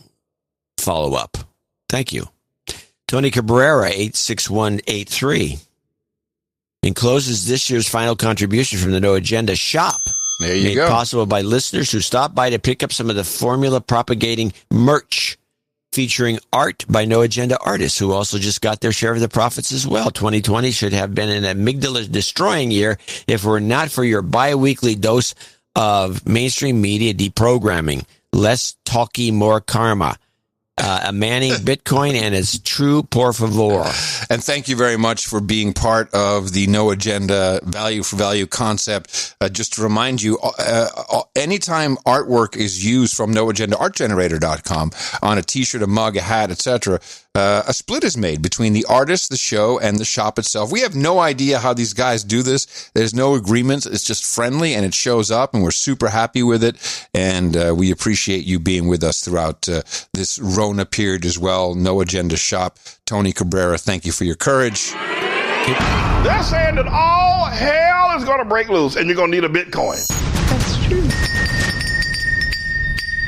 follow up. Thank you. Tony Cabrera, 86183, encloses this year's final contribution from the No Agenda shop. There you made go. Possible by listeners who stopped by to pick up some of the formula propagating merch featuring art by No Agenda artists who also just got their share of the profits as well. 2020 should have been an amygdala-destroying year if it were not for your bi-weekly dose of mainstream media deprogramming. Less talky, more karma. A Manning Bitcoin and its true por favor. And thank you very much for being part of the No Agenda value for value concept. Just to remind you, anytime artwork is used from noagendaartgenerator.com on a t-shirt, a mug, a hat, etc., a split is made between the artist, the show, and the shop itself. We have no idea how these guys do this. There's no agreements. It's just friendly, and it shows up, and we're super happy with it. And we appreciate you being with us throughout this Rona period as well. No Agenda shop. Tony Cabrera, thank you for your courage. They're saying that all hell is going to break loose, and you're going to need a Bitcoin. That's true.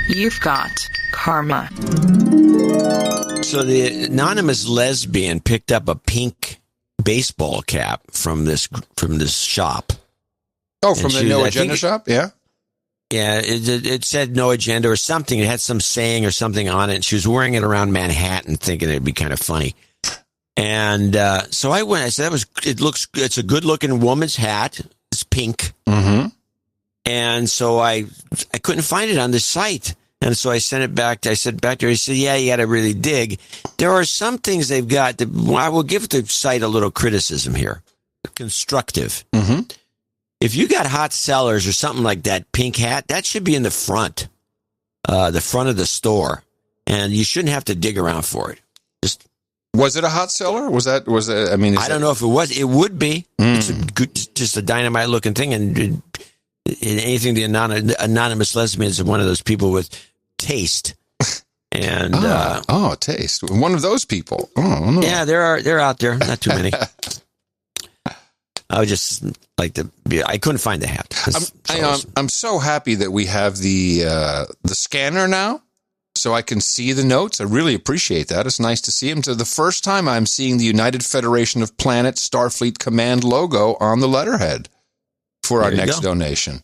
You've got karma. So the anonymous lesbian picked up a pink baseball cap from this shop. Oh, from the No Agenda shop? Yeah. Yeah, it said No Agenda or something. It had some saying or something on it. And she was wearing it around Manhattan, thinking it'd be kind of funny. And so I went. I said, it's a good looking woman's hat. It's pink. Mm-hmm. And so I couldn't find it on the site. And so I sent it back. I said back to her, he said, yeah, you got to really dig. There are some things they've got that I will give the site a little criticism here. Constructive. Mm-hmm. If you got hot sellers or something like that pink hat, that should be in the front of the store. And you shouldn't have to dig around for it. Was it a hot seller? Was it? I don't know if it was. It would be. It's just a dynamite looking thing. And anything the anonymous lesbian is one of those people with taste. And taste. One of those people. Oh no. Yeah, they're out there. Not too many. I would just like to be. I couldn't find the hat. I'm so happy that we have the scanner now, so I can see the notes. I really appreciate that. It's nice to see them. So the first time I'm seeing the United Federation of Planets Starfleet Command logo on the letterhead for our next donation.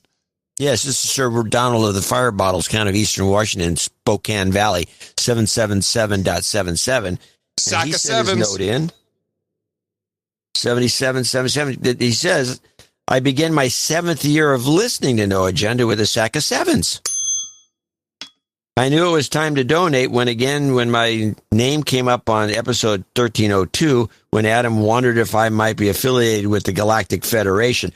Yes, this is Sir Donald of the Fire Bottles, Count of Eastern Washington, Spokane Valley, 777.77. Sack of sevens. Note in 7777. He says, I begin my 7th year of listening to No Agenda with a sack of sevens. I knew it was time to donate when my name came up on episode 1302, when Adam wondered if I might be affiliated with the Galactic Federation.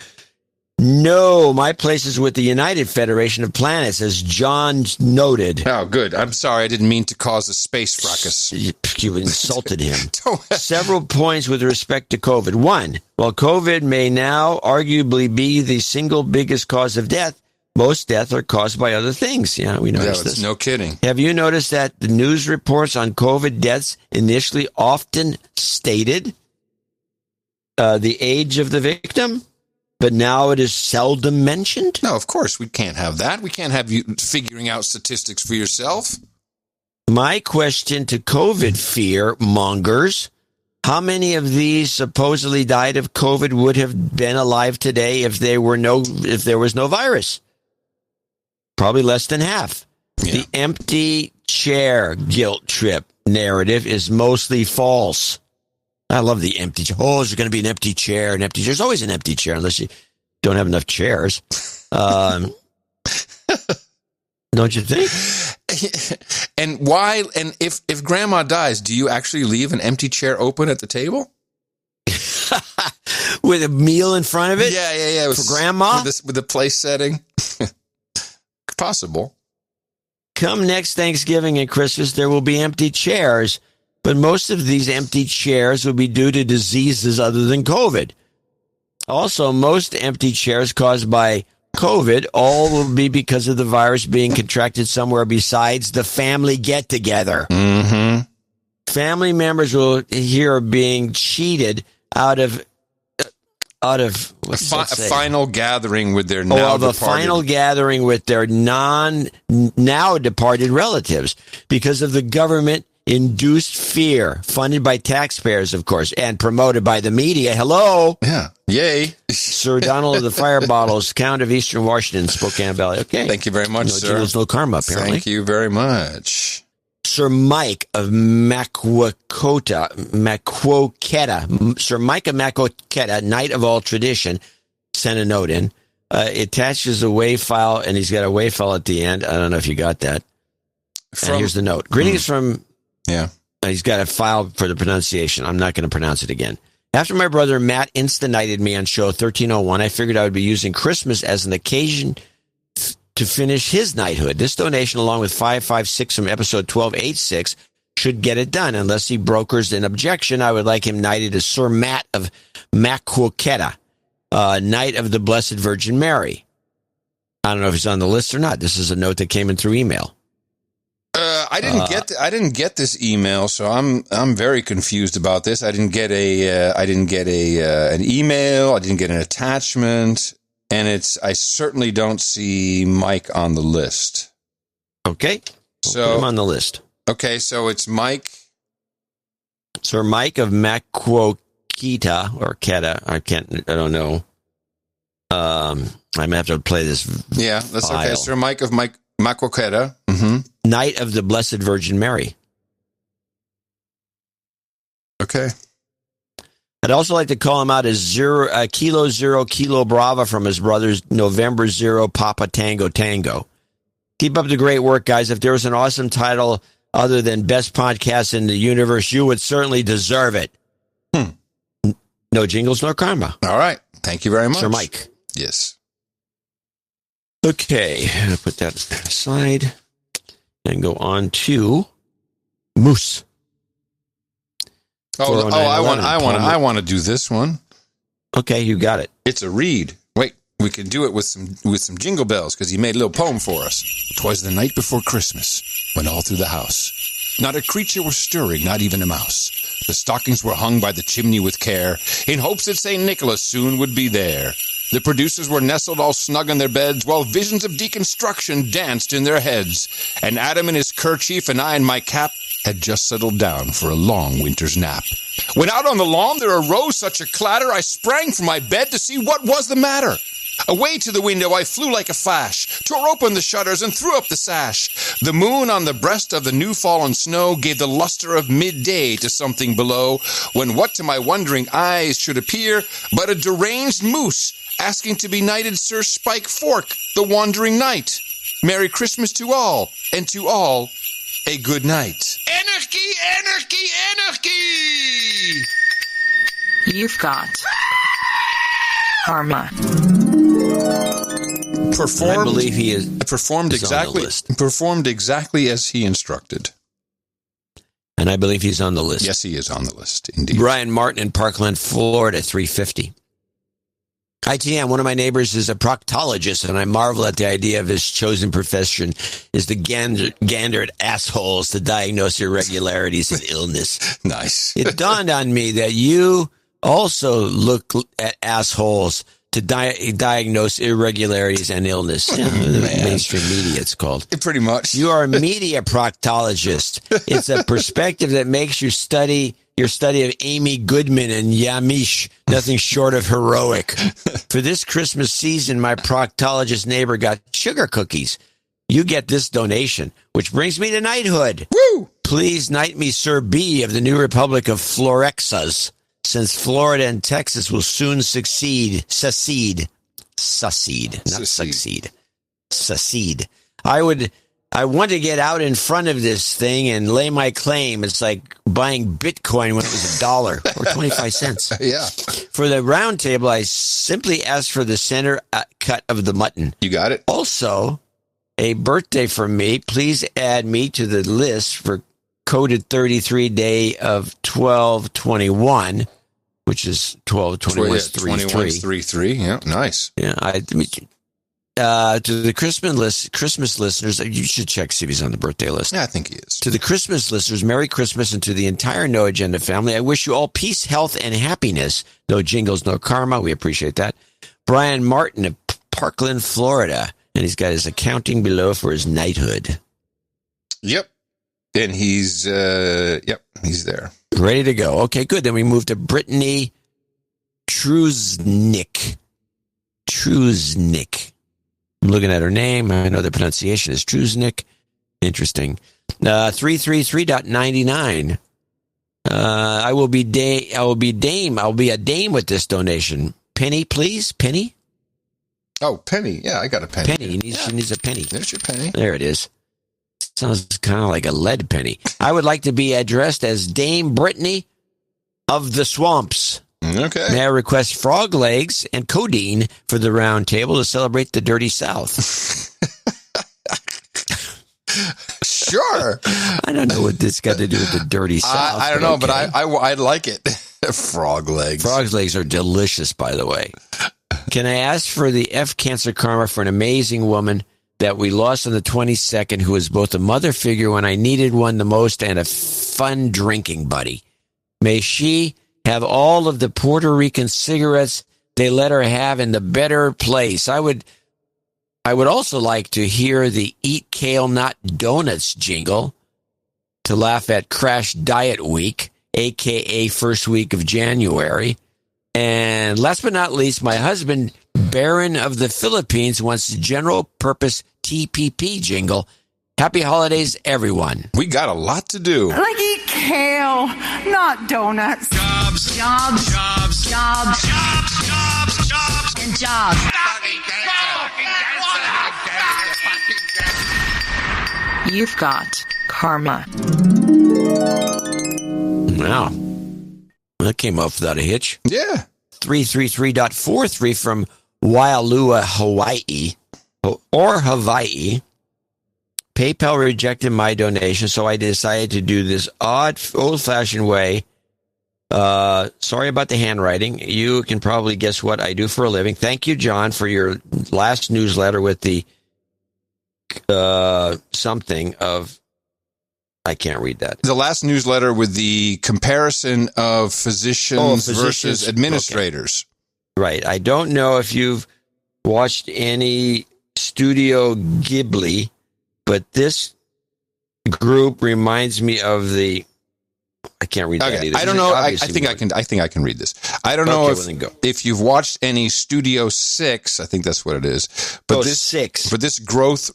No, my place is with the United Federation of Planets, as John noted. Oh, good. I'm sorry. I didn't mean to cause a space fracas. you insulted him. Several points with respect to COVID. One, while COVID may now arguably be the single biggest cause of death, most deaths are caused by other things. Yeah, we noticed this. No kidding. Have you noticed that the news reports on COVID deaths initially often stated the age of the victim, but now it is seldom mentioned? No, of course we can't have that. We can't have you figuring out statistics for yourself. My question to COVID fear mongers: how many of these supposedly died of COVID would have been alive today if there was no virus? Probably less than half. Yeah. The empty chair guilt trip narrative is mostly false. I love the empty chair. Oh, there's going to be an empty chair. There's always an empty chair unless you don't have enough chairs. Don't you think? And why? And if grandma dies, do you actually leave an empty chair open at the table? With a meal in front of it? Yeah. For grandma? With the place setting? Possible. Come next Thanksgiving and Christmas, there will be empty chairs, but most of these empty chairs will be due to diseases other than COVID. Also, most empty chairs caused by COVID all will be because of the virus being contracted somewhere besides the family get-together. Mm-hmm. Family members will hear being cheated out of a final gathering with their now final gathering with their now departed relatives because of the government-induced fear, funded by taxpayers, of course, and promoted by the media. Hello. Yeah. Yay. Sir Donald of the Fire Bottles, Count of Eastern Washington, Spokane Valley. Okay. Thank you very much, sir. There's no karma, apparently. Thank you very much. Sir Mike of Maquoketa, Sir Mike of Maquoketa, Knight of All Tradition, sent a note in. It attaches a WAV file, and he's got a WAV file at the end. I don't know if you got that. And here's the note. Greetings from... Yeah. He's got a file for the pronunciation. I'm not going to pronounce it again. After my brother Matt insta-knighted me on show 1301, I figured I would be using Christmas as an occasion to finish his knighthood. This donation, along with 556 from episode 1286, should get it done. Unless he brokers an objection, I would like him knighted as Sir Matt of Maquoketa, Knight of the Blessed Virgin Mary. I don't know if he's on the list or not. This is a note that came in through email. I didn't get this email, so I'm very confused about this. I didn't get an email. I didn't get an attachment. And I certainly don't see Mike on the list. Okay. We'll put him on the list. Okay, so it's Mike. Sir Mike of Maquoketa or Keta. I don't know. I'm going to have to play this. Yeah, that's file. Okay. Sir Mike of Maquoketa. Mm-hmm. Knight of the Blessed Virgin Mary. Okay. I'd also like to call him out as Kilo Zero Kilo Brava from his brother's November 0 Papa Tango Tango. Keep up the great work, guys. If there was an awesome title other than Best Podcast in the Universe, you would certainly deserve it. No jingles, no karma. All right. Thank you very much. Sir Mike. Yes. Okay. I'm going to put that aside and go on to Moose. I want to do this one. Okay, you got it. It's a read. Wait, we can do it with some jingle bells because he made a little poem for us. 'Twas the night before Christmas, when all through the house not a creature was stirring, not even a mouse. The stockings were hung by the chimney with care, in hopes that St. Nicholas soon would be there. The producers were nestled all snug in their beds, while visions of deconstruction danced in their heads. And Adam in his kerchief and I in my cap had just settled down for a long winter's nap. When out on the lawn there arose such a clatter, I sprang from my bed to see what was the matter. Away to the window I flew like a flash, tore open the shutters and threw up the sash. The moon on the breast of the new-fallen snow gave the luster of midday to something below, when what to my wondering eyes should appear but a deranged moose, asking to be knighted Sir Spike Fork, the wandering knight. Merry Christmas to all, and to all, a good night. Anarchy, anarchy, anarchy! You've got karma. I believe he is performed exactly as he instructed. And I believe he's on the list. Yes, he is on the list, indeed. Brian Martin in Parkland, Florida, $3.50. ITM, one of my neighbors is a proctologist, and I marvel at the idea of his chosen profession is to gander at assholes to diagnose irregularities and illness. Nice. It dawned on me that you also look at assholes to diagnose irregularities and illness. Mainstream media, it's called. Pretty much. You are a media proctologist. It's a perspective that makes you study your study of Amy Goodman and Yamiche nothing short of heroic. For this Christmas season, my proctologist neighbor got sugar cookies. You get this donation, which brings me to knighthood. Woo! Please knight me Sir B of the new Republic of Florexas, since Florida and Texas will soon secede. I want to get out in front of this thing and lay my claim. It's like buying Bitcoin when it was $1 or 25 cents. Yeah. For the round table, I simply asked for the center cut of the mutton. You got it. Also, a birthday for me. Please add me to the list for coded 33 day of 12/21, which is 12/21 3/3. Yeah, nice. Yeah, to the Christmas listeners, you should check see if he's on the birthday list. Yeah, I think he is. To the Christmas listeners, Merry Christmas, and to the entire No Agenda family, I wish you all peace, health, and happiness. No jingles, no karma. We appreciate that. Brian Martin of Parkland, Florida, and he's got his accounting below for his knighthood. Yep. And he's there. Ready to go. Okay, good. Then we move to Brittany Truznick. I'm looking at her name. I know the pronunciation is Truznick. Interesting. 333.99. I will be a dame with this donation. Penny, please. Penny. Oh, penny. Yeah, I got a penny. She needs a penny. There's your penny. There it is. Sounds kind of like a lead penny. I would like to be addressed as Dame Brittany of the Swamps. Okay. May I request frog legs and codeine for the round table to celebrate the dirty South? Sure. I don't know what this got to do with the dirty South. I don't know, but I like it. Frog legs. Frog legs are delicious, by the way. Can I ask for the F cancer karma for an amazing woman that we lost on the 22nd, who was both a mother figure when I needed one the most and a fun drinking buddy? May she have all of the Puerto Rican cigarettes they let her have in the better place. I would also like to hear the Eat Kale Not Donuts jingle to laugh at Crash Diet Week, a.k.a. first week of January. And last but not least, my husband, Baron of the Philippines, wants the general purpose TPP jingle. Happy holidays, everyone. We got a lot to do. Like eat kale, not donuts. Jobs. Jobs. Jobs. Jobs. Jobs. Jobs. Jobs. And jobs. You've got karma. Wow. That came off without a hitch. Yeah. 333.43 from Waialua, Hawaii, or Hawaii. PayPal rejected my donation, so I decided to do this old-fashioned way. Sorry about the handwriting. You can probably guess what I do for a living. Thank you, John, for your last newsletter with the something of... I can't read that. The last newsletter with the comparison of physicians versus administrators. Okay. Right. I don't know if you've watched any Studio Ghibli, but this group reminds me of the... I can't read that either. I don't know. I think I can read this. I don't know if you've watched any Studio 6. I think that's what it is. But this growth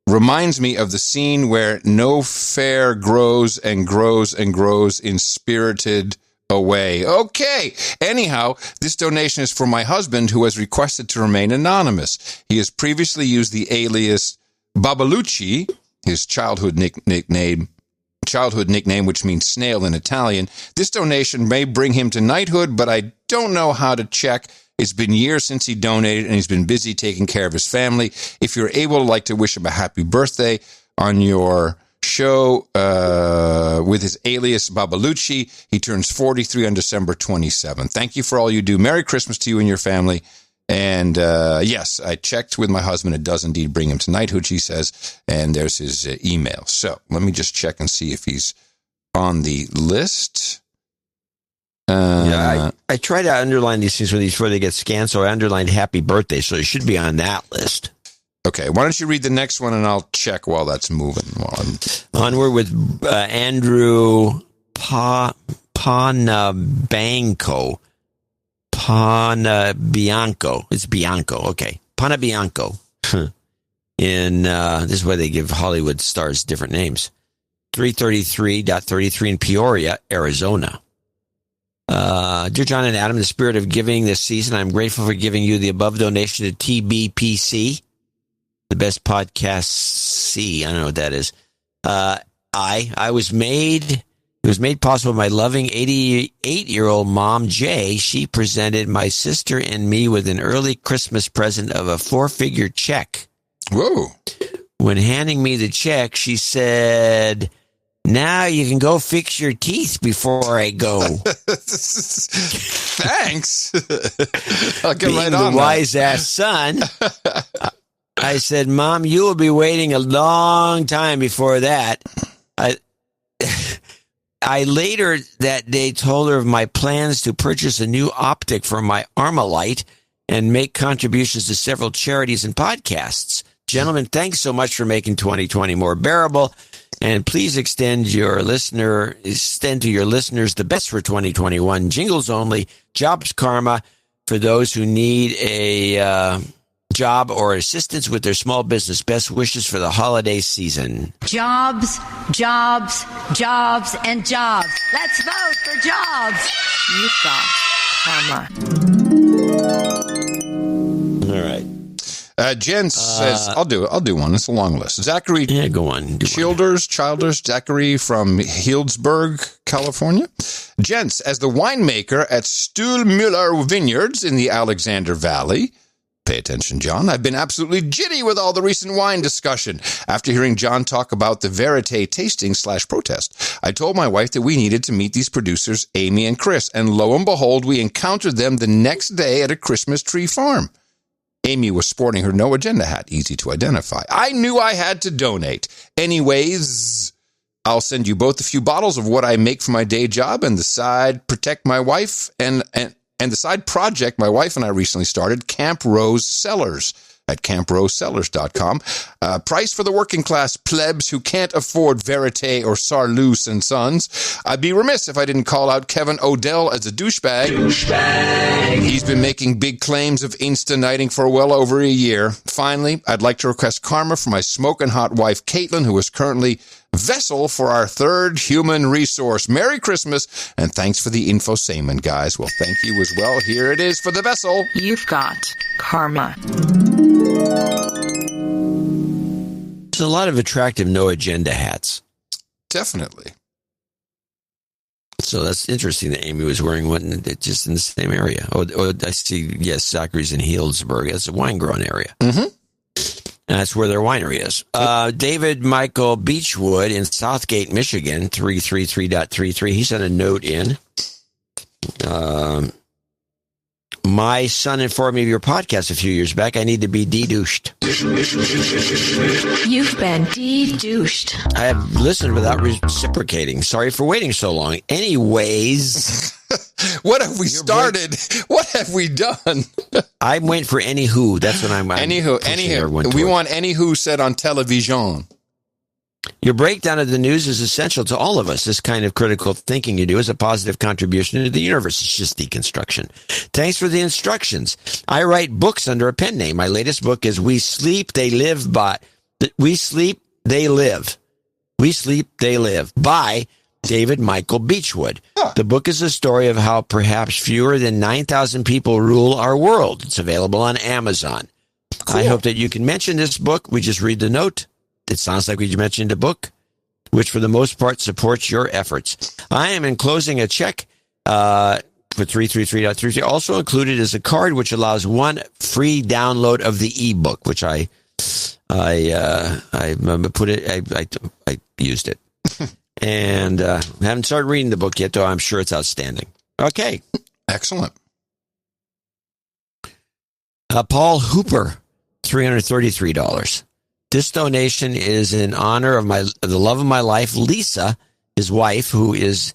reminds me of the scene where no fair grows and grows and grows in Spirited Away. Okay. Anyhow, this donation is for my husband, who has requested to remain anonymous. He has previously used the alias Babalucci, his childhood nickname, which means snail in Italian. This donation may bring him to knighthood, but I don't know how to check. It's been years since he donated, and he's been busy taking care of his family. If you're able, I'd like to wish him a happy birthday on your show with his alias Babalucci. He turns 43 on December 27th. Thank you for all you do. Merry Christmas to you and your family. And yes, I checked with my husband. It does indeed bring him to knighthood, he says. And there's his email. So let me just check and see if he's on the list. I try to underline these things before they get scanned, so I underlined happy birthday, so it should be on that list. Okay, why don't you read the next one, and I'll check while that's moving. Onward with Andrew Panabianco. Panabianco. It's Bianco. Okay. Panabianco. This is why they give Hollywood stars different names. 333.33 in Peoria, Arizona. Dear John and Adam, in the spirit of giving this season, I'm grateful for giving you the above donation to TBPC, the best podcast C. I don't know what that is. It was made possible by my loving 88-year-old mom, Jay. She presented my sister and me with an early Christmas present of a 4-figure check. Whoa. When handing me the check, she said, "Now you can go fix your teeth before I go." Thanks. I'll get Being right on the wise-ass son, I said, "Mom, you will be waiting a long time before that." I later that day told her of my plans to purchase a new optic for my Armalite and make contributions to several charities and podcasts. Gentlemen, thanks so much for making 2020 more bearable. And please extend to your listeners the best for 2021. Jingles only, jobs karma for those who need a job or assistance with their small business. Best wishes for the holiday season. Jobs, jobs, jobs, and jobs. Let's vote for jobs. You've got karma. All right. Jen says, I'll do one. It's a long list. Zachary go on. Childers, Zachary from Healdsburg, California. Gents, as the winemaker at Stuhlmüller Vineyards in the Alexander Valley, pay attention, John, I've been absolutely giddy with all the recent wine discussion. After hearing John talk about the Verite tasting/protest, I told my wife that we needed to meet these producers, Amy and Chris, and lo and behold, we encountered them the next day at a Christmas tree farm. Amy was sporting her no agenda hat, easy to identify. I knew I had to donate. Anyways, I'll send you both a few bottles of what I make for my day job and the side project my wife and I recently started, Camp Rose Cellars at camprosecellars.com. Price for the working class plebs who can't afford Verite or Sarloos and Sons. I'd be remiss if I didn't call out Kevin Odell as a douchebag. He's been making big claims of insta-nighting for well over a year. Finally, I'd like to request karma for my smoking hot wife, Caitlin, who is currently vessel for our third human resource. Merry Christmas, and thanks for the infotainment, guys. Well, thank you as well. Here it is for the vessel. You've got karma. There's a lot of attractive no-agenda hats. Definitely. So that's interesting that Amy was wearing one just in the same area. Oh, I see, yes, Zachary's in Healdsburg. That's a wine-growing area. Mm-hmm. That's where their winery is. David Michael Beechwood in Southgate, Michigan, 333.33. He sent a note in. My son informed me of your podcast a few years back. I need to be de-douched. You've been de-douched. I have listened without reciprocating. Sorry for waiting so long. Anyways... What have we started? What have we done? I'm waiting for anywho. That's what I'm Anywho. We want anywho said on television. Your breakdown of the news is essential to all of us. This kind of critical thinking you do is a positive contribution to the universe. It's just deconstruction. Thanks for the instructions. I write books under a pen name. My latest book is We Sleep, They Live by David Michael Beechwood. The book is a story of how perhaps fewer than 9,000 people rule our world. It's available on Amazon. Cool. I hope that you can mention this book. We just read the note. It sounds like we mentioned a book, which for the most part supports your efforts. I am enclosing a check for 333.33. Also included is a card which allows one free download of the ebook, which I I used it. And I haven't started reading the book yet, though I'm sure it's outstanding. Okay. Excellent. Paul Hooper, $333. This donation is in honor of the love of my life, Lisa, his wife, who is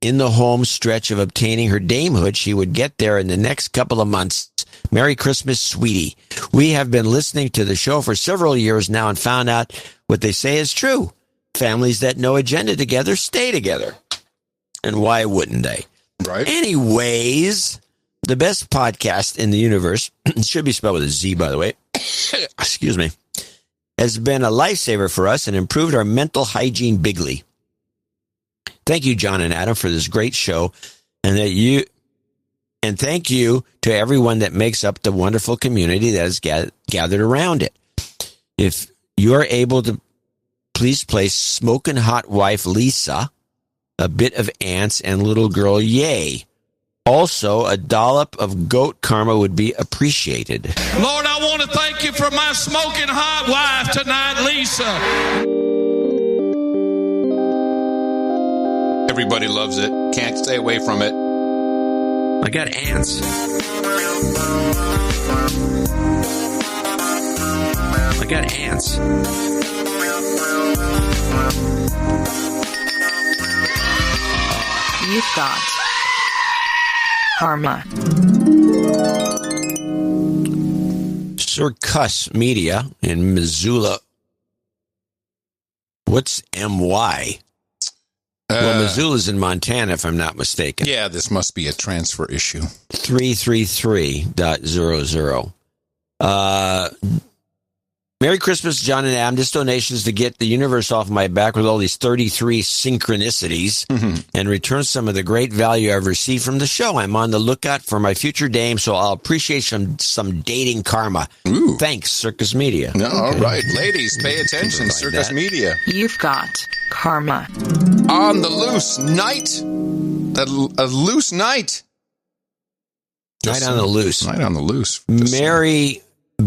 in the home stretch of obtaining her damehood. She would get there in the next couple of months. Merry Christmas, sweetie. We have been listening to the show for several years now and found out what they say is true. Families that no agenda together stay together. And why wouldn't they? Right. Anyways, the best podcast in the universe, it should be spelled with a Z, by the way, excuse me, has been a lifesaver for us and improved our mental hygiene bigly. Thank you, John and Adam, for this great show, and thank you to everyone that makes up the wonderful community that is gathered around it. If you are able to, please play Smokin' Hot Wife Lisa, a bit of ants, and little girl Yay. Also, a dollop of goat karma would be appreciated. Lord, I want to thank you for my smoking hot wife tonight, Lisa. Everybody loves it. Can't stay away from it. I got ants. I got ants. You've got karma. Circus Media in Missoula. What's MY? Well, Missoula's in Montana, if I'm not mistaken. Yeah, this must be a transfer issue. 333.00. Merry Christmas, John and Adam. This donation is to get the universe off my back with all these 33 synchronicities and return some of the great value I've received from the show. I'm on the lookout for my future dame, so I'll appreciate some dating karma. Ooh. Thanks, Circus Media. No, all right. Ladies, pay attention. Circus Media. You've got karma. On the loose night. A loose night. Night on the loose. Night on the loose. Mary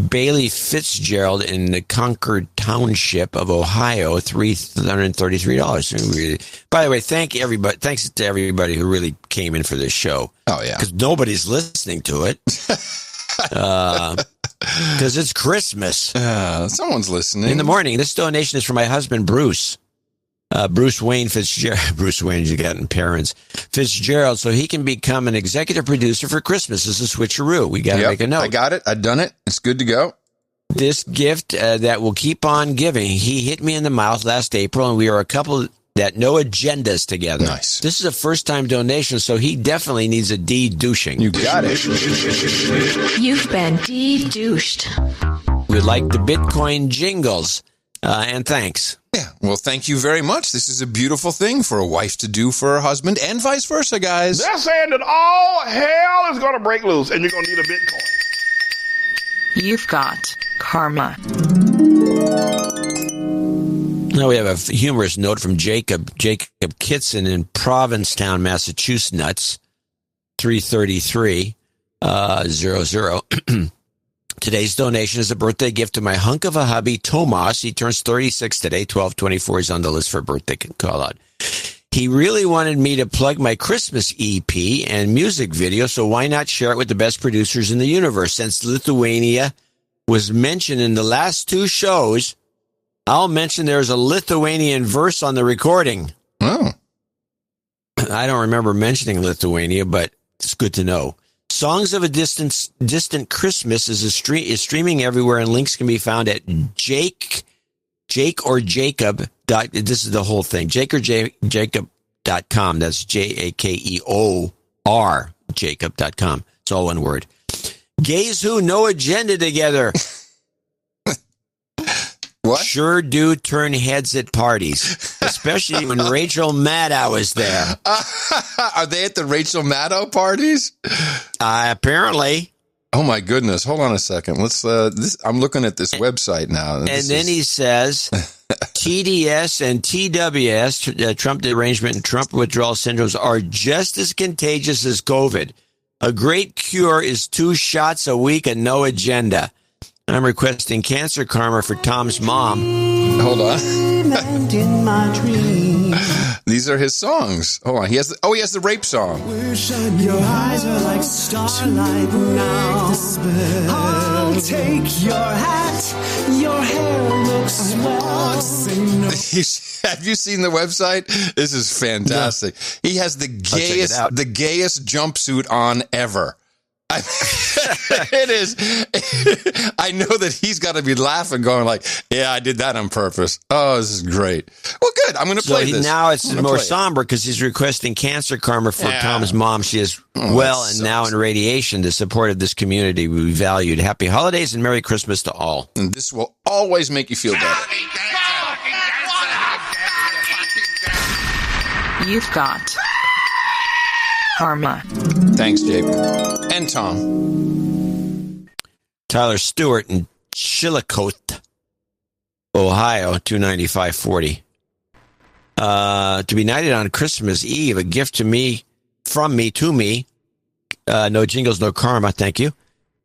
Bailey Fitzgerald in the Concord Township of Ohio, $333. By the way, thanks to everybody who really came in for this show. Oh, yeah. Because nobody's listening to it. Because it's Christmas. Someone's listening. In the morning. This donation is from my husband, Bruce. Bruce Wayne Fitzgerald. Bruce Wayne's gotten parents. Fitzgerald, so he can become an executive producer for Christmas. This is a switcheroo. We got to make a note. I got it. I've done it. It's good to go. This gift that will keep on giving. He hit me in the mouth last April, and we are a couple that no agendas together. Nice. This is a first-time donation, so he definitely needs a de-douching. You got it. You've been de-douched. We like the Bitcoin jingles. And thanks. Yeah, well, thank you very much. This is a beautiful thing for a wife to do for her husband and vice versa, guys. They're saying that all hell is going to break loose and you're going to need a Bitcoin. You've got karma. Now we have a humorous note from Jacob Kitson in Provincetown, Massachusetts, 333.00. Today's donation is a birthday gift to my hunk of a hubby, Tomas. He turns 36 today, 12/24. He's on the list for a birthday call out. He really wanted me to plug my Christmas EP and music video, so why not share it with the best producers in the universe? Since Lithuania was mentioned in the last two shows, I'll mention there's a Lithuanian verse on the recording. Oh. I don't remember mentioning Lithuania, but it's good to know. Songs of a Distant Christmas is streaming everywhere, and links can be found at Jake or Jacob. This is the whole thing. Jakeor.jacob.com. That's JAKEOR Jacob.com. It's all one word. Gays who no agenda together. What? Sure do turn heads at parties, especially when Rachel Maddow is there. Are they at the Rachel Maddow parties? Apparently. Oh my goodness! Hold on a second. Let's. I'm looking at this website now, and then he says, TDS and TWS, Trump derangement and Trump withdrawal syndromes, are just as contagious as COVID. A great cure is 2 shots a week and no agenda. I'm requesting cancer karma for Tom's mom. Hold on. These are his songs. Hold on. He has the rape song. Your eyes are like starlight now. I'll take your hat. Your hair looks swell. Have you seen the website? This is fantastic. No. He has the gayest jumpsuit on ever. It is. I know that he's got to be laughing, going like, "Yeah, I did that on purpose." Oh, this is great. Well, good. I'm going to play this. Now it's more somber because he's requesting cancer karma for Tom's mom. She is well and now in radiation. The support of this community will be valued. Happy holidays and Merry Christmas to all. And this will always make you feel better. You've got karma. Thanks, Jake. And Tom. Tyler Stewart in Chillicothe, Ohio, 29540. To be knighted on Christmas Eve, a gift to me, from me, to me. No jingles, no karma, thank you.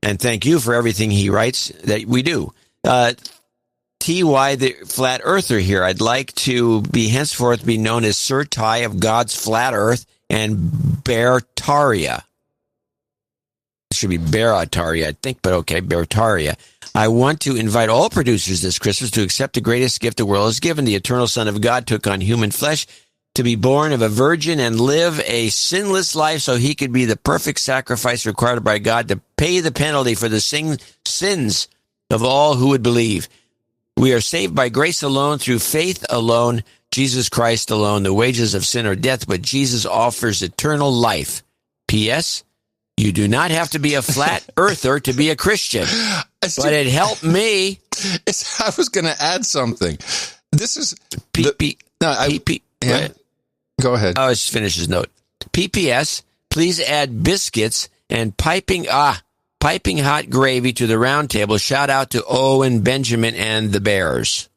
And thank you for everything he writes that we do. T.Y. the Flat Earther here. I'd like to be henceforth be known as Sir Ty of God's Flat Earth and Beartaria. It should be Beartaria, I think, but okay, Beartaria. I want to invite all producers this Christmas to accept the greatest gift the world has given. The eternal Son of God took on human flesh to be born of a virgin and live a sinless life so he could be the perfect sacrifice required by God to pay the penalty for the sins of all who would believe. We are saved by grace alone, through faith alone, Jesus Christ alone. The wages of sin are death, but Jesus offers eternal life. P.S. You do not have to be a flat earther to be a Christian. But it helped me. I was going to add something. This is... Go ahead. I'll just finish his note. P.P.S. Please add biscuits and piping hot gravy to the round table. Shout out to Owen, Benjamin, and the Bears.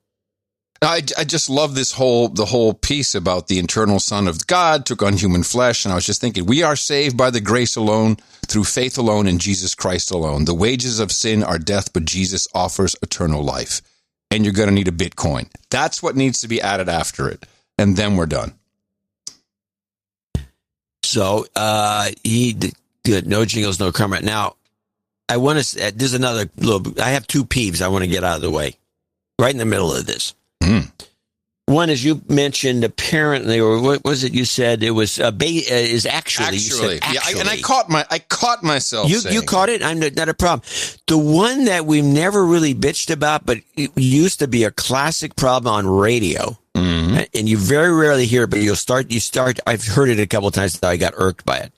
I just love the whole piece about the eternal Son of God took on human flesh. And I was just thinking, we are saved by the grace alone, through faith alone, in Jesus Christ alone. The wages of sin are death, but Jesus offers eternal life. And you're going to need a Bitcoin. That's what needs to be added after it. And then we're done. So, good. No jingles, no karma. Now, I want to, there's another little, I have two peeves I want to get out of the way. Right in the middle of this. One is you mentioned apparently, or what was it you said? It was is actually. You said actually. Yeah, and I caught myself. You caught it. I'm not a problem. The one that we've never really bitched about, but it used to be a classic problem on radio, and you very rarely hear it. But you start. I've heard it a couple of times. That I got irked by it.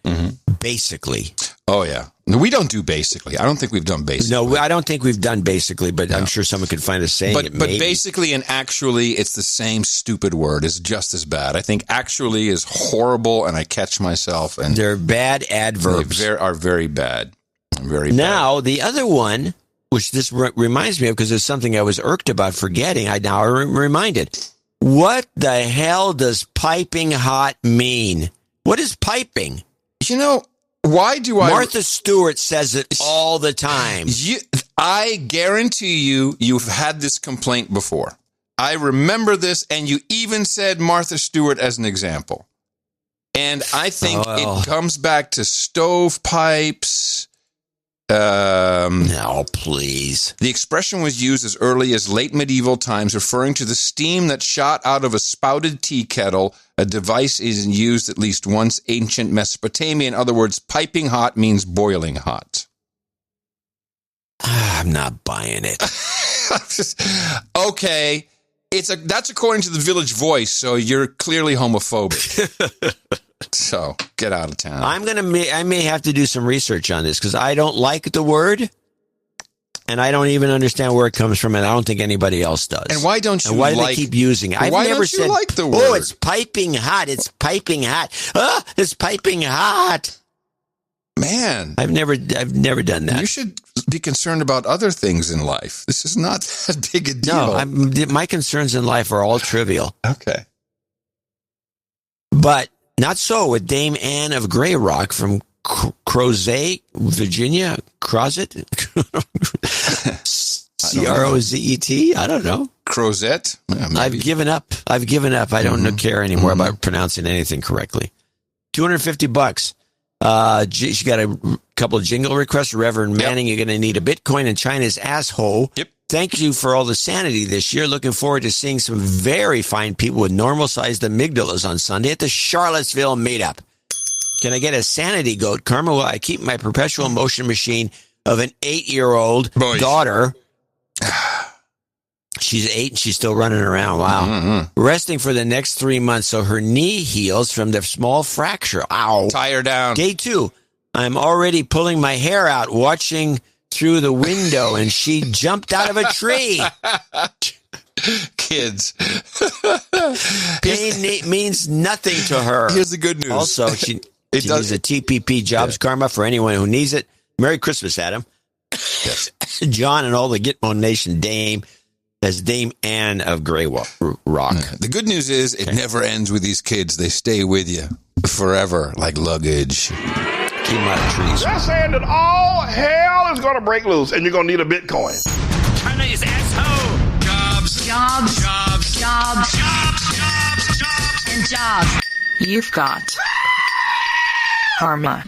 Basically. Oh yeah. No, we don't do basically. I don't think we've done basically. No, I don't think we've done basically, but no. I'm sure someone could find us saying it. But basically and actually, it's the same stupid word. It's just as bad. I think actually is horrible, and I catch myself. And they're bad adverbs. They are very bad. Very now, bad. The other one, which this reminds me of, because it's something I was irked about forgetting, I now am reminded. What the hell does piping hot mean? What is piping? You know, why do Martha Stewart says it all the time. I guarantee you've had this complaint before. I remember this, and you even said Martha Stewart as an example. And I think it comes back to stovepipes. No, please. The expression was used as early as late medieval times, referring to the steam that shot out of a spouted tea kettle. A device is used at least once ancient Mesopotamia. In other words, piping hot means boiling hot. I'm not buying it. Okay. That's according to the Village Voice, so you're clearly homophobic. So, get out of town. I may have to do some research on this, because I don't like the word, and I don't even understand where it comes from, and I don't think anybody else does. And why don't you do they keep using it? Why don't you like the word? Oh, it's piping hot. It's piping hot. Oh, it's piping hot. Man. I've never done that. You should be concerned about other things in life. This is not that big a deal. No, my concerns in life are all trivial. Okay. But not so with Dame Anne of Grey Rock from Crozet, Virginia. Crozet? Crozet? I don't know. Crozet? Yeah, I've given up. I don't care anymore about pronouncing anything correctly. $250. She got a couple of jingle requests. Reverend Manning, you're going to need a Bitcoin in China's asshole. Yep. Thank you for all the sanity this year. Looking forward to seeing some very fine people with normal-sized amygdalas on Sunday at the Charlottesville meetup. Can I get a sanity goat, Karma? Will I keep my perpetual motion machine of an 8-year-old daughter? She's 8 and she's still running around. Wow. Resting for the next 3 months so her knee heals from the small fracture. Ow. Tie her down. Day 2. I'm already pulling my hair out, watching through the window, and she jumped out of a tree. Kids. Pain means nothing to her. Here's the good news. Also, she needs a TPP jobs karma for anyone who needs it. Merry Christmas, Adam. Yes. John and all the Gitmo Nation Dame. As Dame Anne of Grey Rock. The good news is it never ends with these kids. They stay with you forever, like luggage. Keep them out of trees. They're saying that all hell is going to break loose, and you're going to need a Bitcoin. China is asshole. Jobs. Jobs. Jobs. Jobs. Jobs. Jobs. Jobs. And jobs. You've got karma.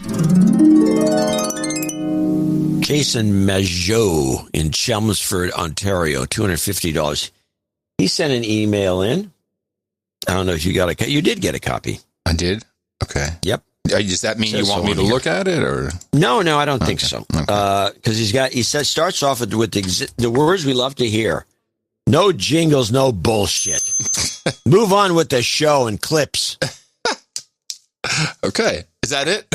Jason Majot in Chelmsford, Ontario, $250. He sent an email in. I don't know if you got a copy. You did get a copy. I did? Okay. Yep. Does that mean you want me to look at it, or? No, I don't think so. Because he starts off with the words we love to hear. No jingles, no bullshit. Move on with the show and clips. Okay. Is that it?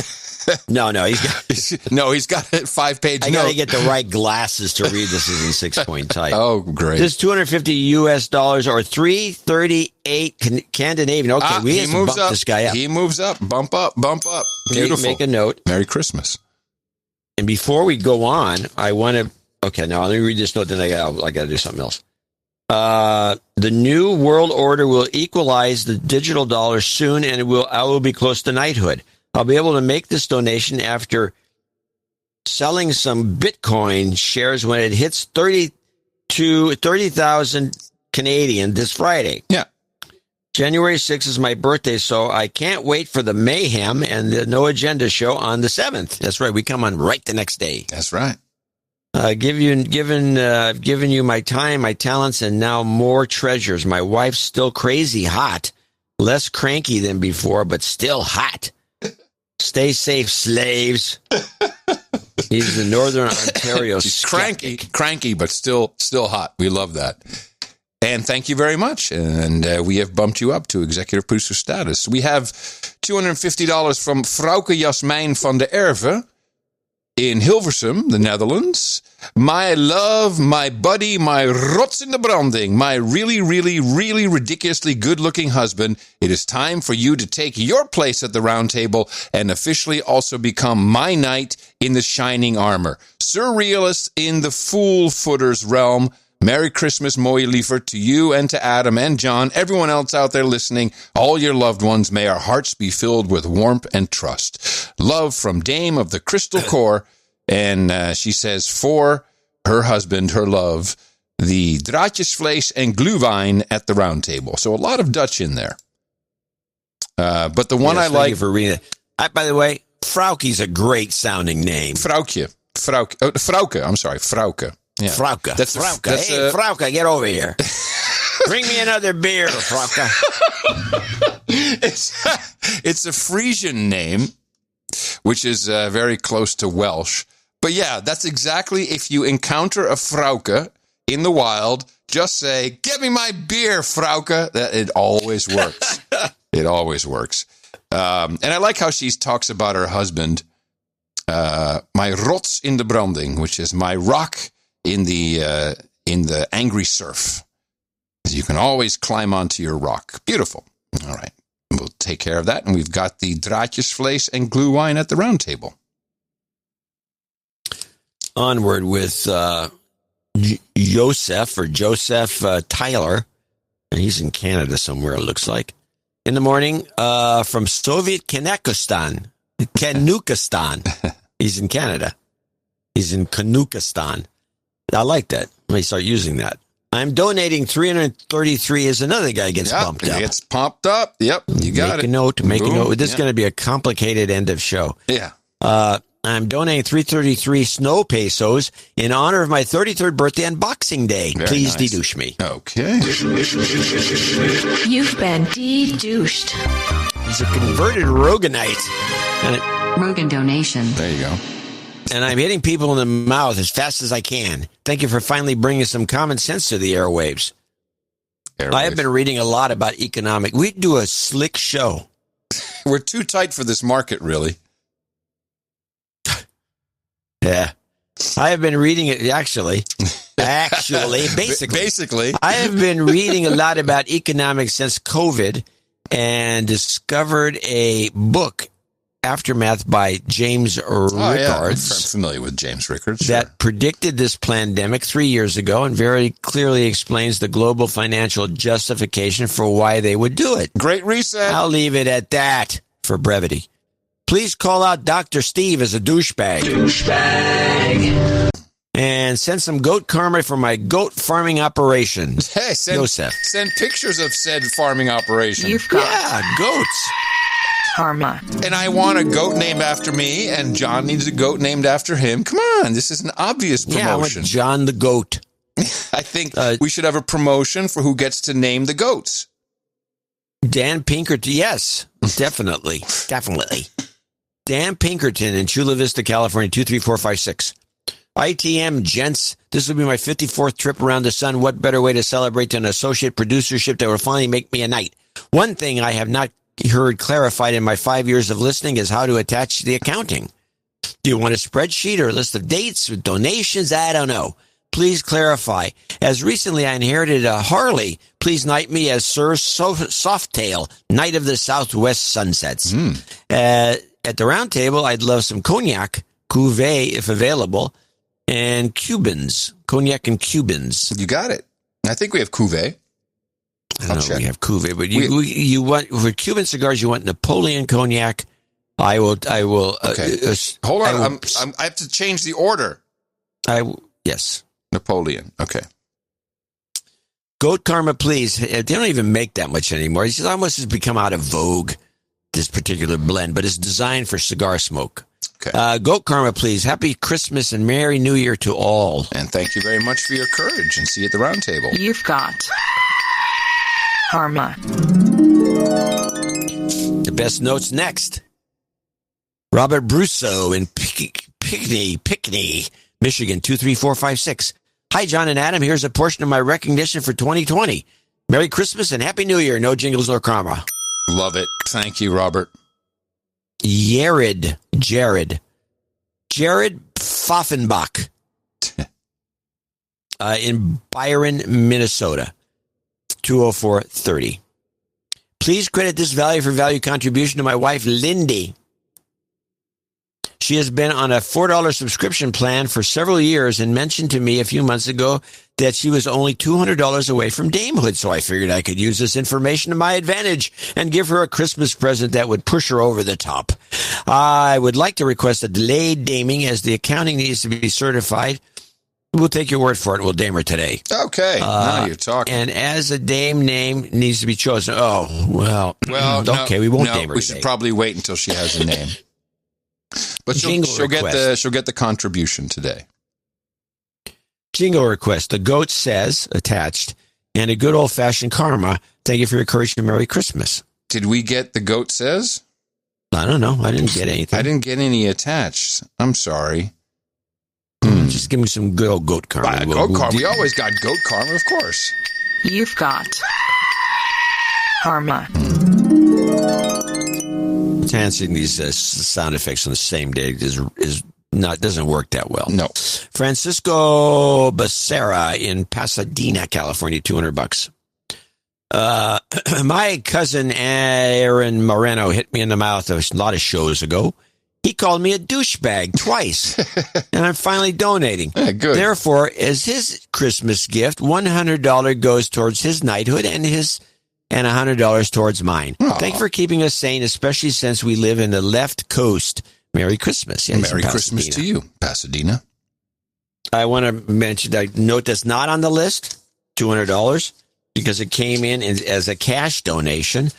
No, he's got a 5-page note. I got to get the right glasses to read this in 6-point type. Oh, great. This $250 US or $338 Canadian. Okay, we have to bump this guy up. He moves up. Bump up. Beautiful. Make a note. Merry Christmas. And before we go on, I want to... Okay, now let me read this note, then I got to do something else. The new world order will equalize the digital dollar soon, and I will be close to knighthood. I'll be able to make this donation after selling some Bitcoin shares when it hits 30,000 Canadian this Friday. Yeah. January 6th is my birthday, so I can't wait for the mayhem and the No Agenda show on the 7th. That's right. We come on right the next day. That's right. Given you my time, my talents, and now more treasures. My wife's still crazy hot, less cranky than before, but still hot. Stay safe, slaves. He's the Northern Ontario. He's cranky, but still hot. We love that. And thank you very much. And we have bumped you up to executive producer status. We have $250 from Frauke Jasmijn van der Erve in Hilversum, the Netherlands. My love, my buddy, my rots in the branding, my really, really, really ridiculously good-looking husband, it is time for you to take your place at the round table and officially also become my knight in the shining armor. Surrealist in the fool-footers realm. Merry Christmas, mooie liefert, to you and to Adam and John, everyone else out there listening, all your loved ones, may our hearts be filled with warmth and trust. Love from Dame of the Crystal Core, and she says for her husband, her love, the draadjesvlees and glühwein at the round table. So a lot of Dutch in there. But the one I like... for reading it. By the way, Frauke's a great sounding name. Frauke. I'm sorry, Frauke. Yeah. Frauke. Hey, Frauke, get over here. Bring me another beer, Frauke. It's a Frisian name, which is very close to Welsh. But yeah, that's exactly, if you encounter a Frauke in the wild, just say, "Get me my beer, Frauke." It always works. It always works. And I like how she talks about her husband, my rots in the branding, which is my rock in the angry surf. You can always climb onto your rock. Beautiful. All right. We'll take care of that. And we've got the draadjesvlees and glühwein at the round table. Onward with Joseph Tyler. And he's in Canada somewhere, it looks like. In the morning, from Soviet Kanukistan. He's in Canada. He's in Kanukistan. I like that. Let me start using that. I'm donating 333 as another guy gets pumped up. It's pumped up. Yep, you got it. Make a note. This is going to be a complicated end of show. Yeah. I'm donating 333 snow pesos in honor of my 33rd birthday on Boxing Day. Please de-douche me. Okay. You've been de-douched. He's a converted Roganite. Rogan donation. There you go. And I'm hitting people in the mouth as fast as I can. Thank you for finally bringing some common sense to the airwaves. I have been reading a lot about economic. We do a slick show. We're too tight for this market, really. Yeah. I have been reading it, basically. I have been reading a lot about economics since COVID and discovered a book, Aftermath by James Rickards. I'm familiar with James Rickards. That predicted this pandemic 3 years ago and very clearly explains the global financial justification for why they would do it. Great reset. I'll leave it at that for brevity. Please call out Dr. Steve as a douchebag. And send some goat karma for my goat farming operations. Hey, send pictures of said farming operation. You've got goats. Karma. And I want a goat named after me, and John needs a goat named after him. Come on, this is an obvious promotion. Yeah, I want John the goat. I think we should have a promotion for who gets to name the goats. Dan Pinkerton, yes, definitely. Dan Pinkerton in Chula Vista, California, 23456. ITM, gents, this will be my 54th trip around the sun. What better way to celebrate than an associate producership that will finally make me a knight? One thing I have not heard clarified in my 5 years of listening is how to attach the accounting. Do you want a spreadsheet or a list of dates with donations? I don't know. Please clarify. As recently I inherited a Harley, please knight me as Sir Softail, Knight of the Southwest Sunsets. At the round table, I'd love some cognac, cuvee if available, and Cubans. Cognac and Cubans. You got it. I think we have cuvee. I don't know we have cuvee, but you want, for Cuban cigars, you want Napoleon cognac. I will. Okay. Hold on. I have to change the order. Yes. Napoleon. Okay. Goat Karma, please. They don't even make that much anymore. It's almost has become out of vogue, this particular blend, but it's designed for cigar smoke. Okay. Goat Karma, please. Happy Christmas and Merry New Year to all. And thank you very much for your courage, and see you at the round table. You've got karma. The best notes next. Robert Brusso in Pinckney, Michigan, 23456. Hi, John and Adam. Here's a portion of my recognition for 2020. Merry Christmas and Happy New Year. No jingles, no karma. Love it. Thank you, Robert. Jared Pfaffenbach in Byron, Minnesota, 20430. Please credit this value for value contribution to my wife, Lindy. She has been on a $4 subscription plan for several years and mentioned to me a few months ago that she was only $200 away from damehood, so I figured I could use this information to my advantage and give her a Christmas present that would push her over the top. I would like to request a delayed daming as the accounting needs to be certified. We'll take your word for it. We'll dame her today. Okay, now you're talking. And as a dame name needs to be chosen. Oh, well, okay, we won't dame her we today. should probably wait until she has a name. But she'll get the contribution today. Jingle request. The goat says, attached, and a good old-fashioned karma. Thank you for your courage and Merry Christmas. Did we get the goat says? I don't know. I didn't get anything. I didn't get any attached. I'm sorry. Just give me some good old goat karma. Goat karma. We always got goat karma, of course. You've got karma. Answering these sound effects on the same day doesn't work that well. No. Francisco Becerra in Pasadena, California, $200. My cousin Aaron Moreno hit me in the mouth a lot of shows ago. He called me a douchebag twice, and I'm finally donating. Yeah, good. Therefore, as his Christmas gift, $100 goes towards his knighthood and $100 towards mine. Aww. Thank you for keeping us sane, especially since we live in the left coast. Merry Christmas. Merry Christmas to you, Pasadena. I want to mention, I note that's not on the list, $200, because it came in as a cash donation,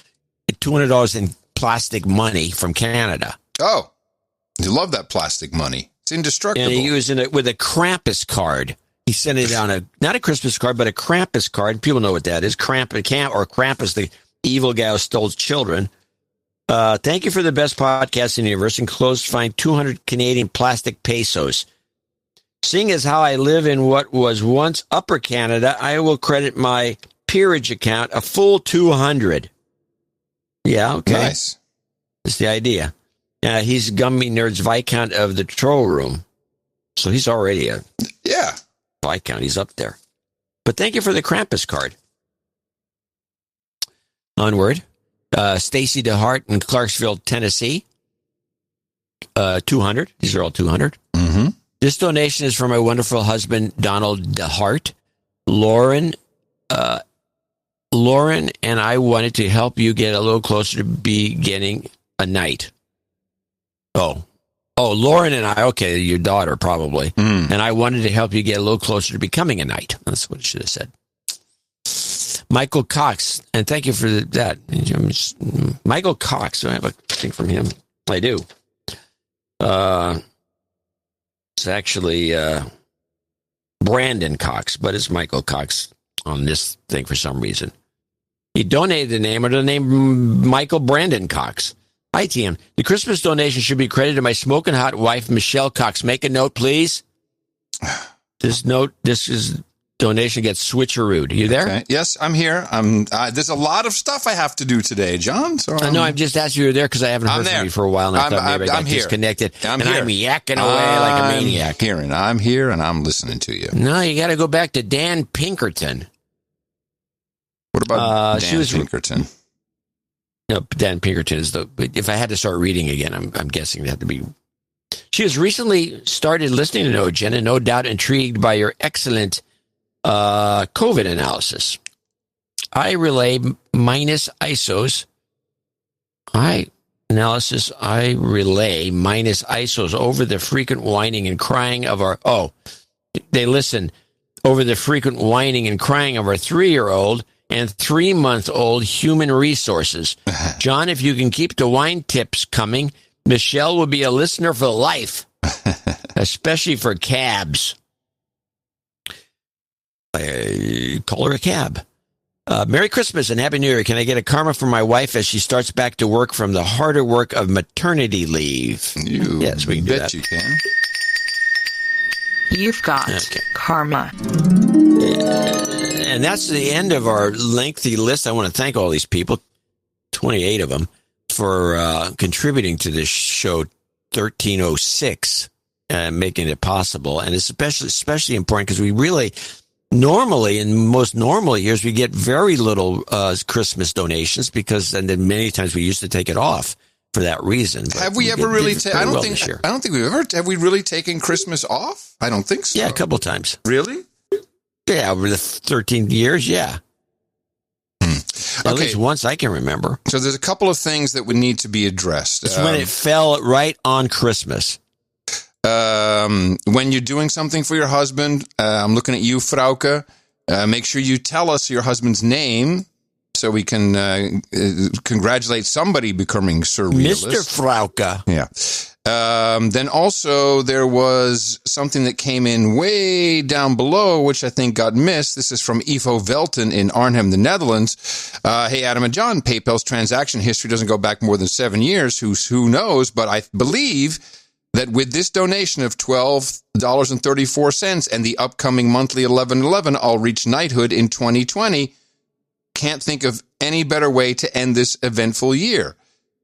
$200 in plastic money from Canada. Oh, you love that plastic money. It's indestructible. And he used it with a Krampus card. He sent it on not a Christmas card, but a Krampus card. People know what that is. Krampus, the evil guy who stole children. Thank you for the best podcast in the universe. Enclosed, find 200 Canadian plastic pesos. Seeing as how I live in what was once Upper Canada, I will credit my peerage account a full 200. Yeah, okay. Nice. That's the idea. He's Gummy Nerd's Viscount of the Troll Room. So he's already a Viscount. He's up there. But thank you for the Krampus card. Onward. Stacy DeHart in Clarksville, Tennessee. 200. These are all 200. Mm-hmm. This donation is from my wonderful husband, Donald DeHart. Lauren and I wanted to help you get a little closer to beginning a night. Oh, Lauren and I, okay, your daughter probably. And I wanted to help you get a little closer to becoming a knight. That's what it should have said. Michael Cox, and thank you for that. Michael Cox, do I have a thing from him? I do. It's actually Brandon Cox, but it's Michael Cox on this thing for some reason. He donated the name Michael Brandon Cox. Hi, TM. The Christmas donation should be credited to my smoking hot wife, Michelle Cox. Make a note, please. This donation gets switcherooed. You there? Okay. Yes, I'm here. There's a lot of stuff I have to do today, John. So I know. I'm just asking you there because I haven't heard from you for a while, and I thought maybe I got disconnected. I'm yakking away like a maniac. I'm here, and I'm listening to you. No, you got to go back to Dan Pinkerton. What about Dan Pinkerton? No, Dan Pinkerton is if I had to start reading again, I'm guessing it had to be. She has recently started listening to No Agenda, no doubt intrigued by your excellent COVID analysis. I relay minus ISOs. I relay minus ISOs over the frequent whining and crying of our. They listen over the frequent whining and crying of our 3-year-old and 3-month-old human resources. John, if you can keep the wine tips coming, Michelle will be a listener for life, especially for cabs. Call her a cab. Merry Christmas and Happy New Year. Can I get a karma from my wife as she starts back to work from the harder work of maternity leave? Yes, we can do that. You can. You've got karma. And that's the end of our lengthy list. I want to thank all these people, 28 of them, for contributing to this show 1306, making it possible. And it's especially important because we really... Normally, in most normal years, we get very little Christmas donations and then many times we used to take it off for that reason. But have we ever really? I don't think we've ever. Have we really taken Christmas off? I don't think so. Yeah, a couple times. Really? Yeah, over the 13 years. Yeah. At least once I can remember. So there's a couple of things that would need to be addressed. It's when it fell right on Christmas. When you're doing something for your husband, I'm looking at you, Frauke. Make sure you tell us your husband's name so we can congratulate somebody becoming surrealist. Mr. Frauke. Yeah. Then also there was something that came in way down below, which I think got missed. This is from Ivo Velten in Arnhem, the Netherlands. Hey, Adam and John, PayPal's transaction history doesn't go back more than 7 years. Who knows? But I believe that with this donation of $12.34 and the upcoming monthly 1111, I'll reach knighthood in 2020. Can't think of any better way to end this eventful year.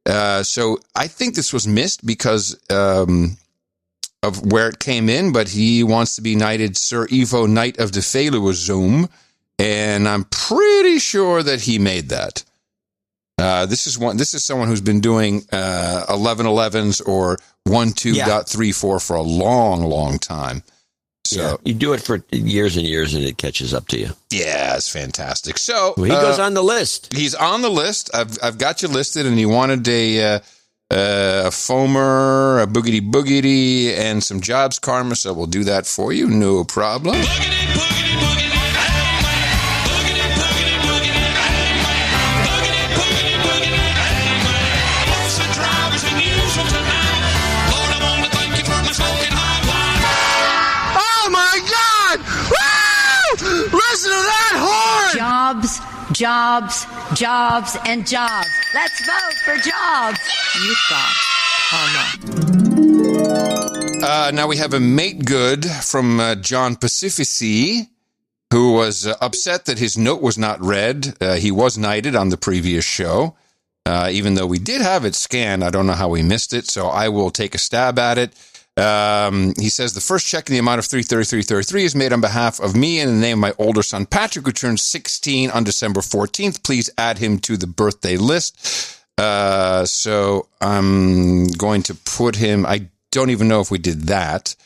So I think this was missed because of where it came in, but he wants to be knighted Sir Ivo Knight of the Veluwezoom, and I'm pretty sure that he made that. This is someone who's been doing 1111s or 12.34 for a long, long time. So you do it for years and years, and it catches up to you. Yeah, it's fantastic. So he goes on the list. He's on the list. I've got you listed, and he wanted a foamer, a boogity, and some jobs karma. So we'll do that for you. No problem. Oh my God! Woo! Listen to that horn! Jobs, jobs, jobs, and jobs. Let's vote for jobs. You've got karma. Now we have a mate good from John Pacifici, who was upset that his note was not read. He was knighted on the previous show, even though we did have it scanned. I don't know how we missed it, so I will take a stab at it. He says the first check in the amount of $333.33 is made on behalf of me in the name of my older son Patrick, who turns 16 on December 14th. Please add him to the birthday list. So I'm going to put him. I don't even know if we did that.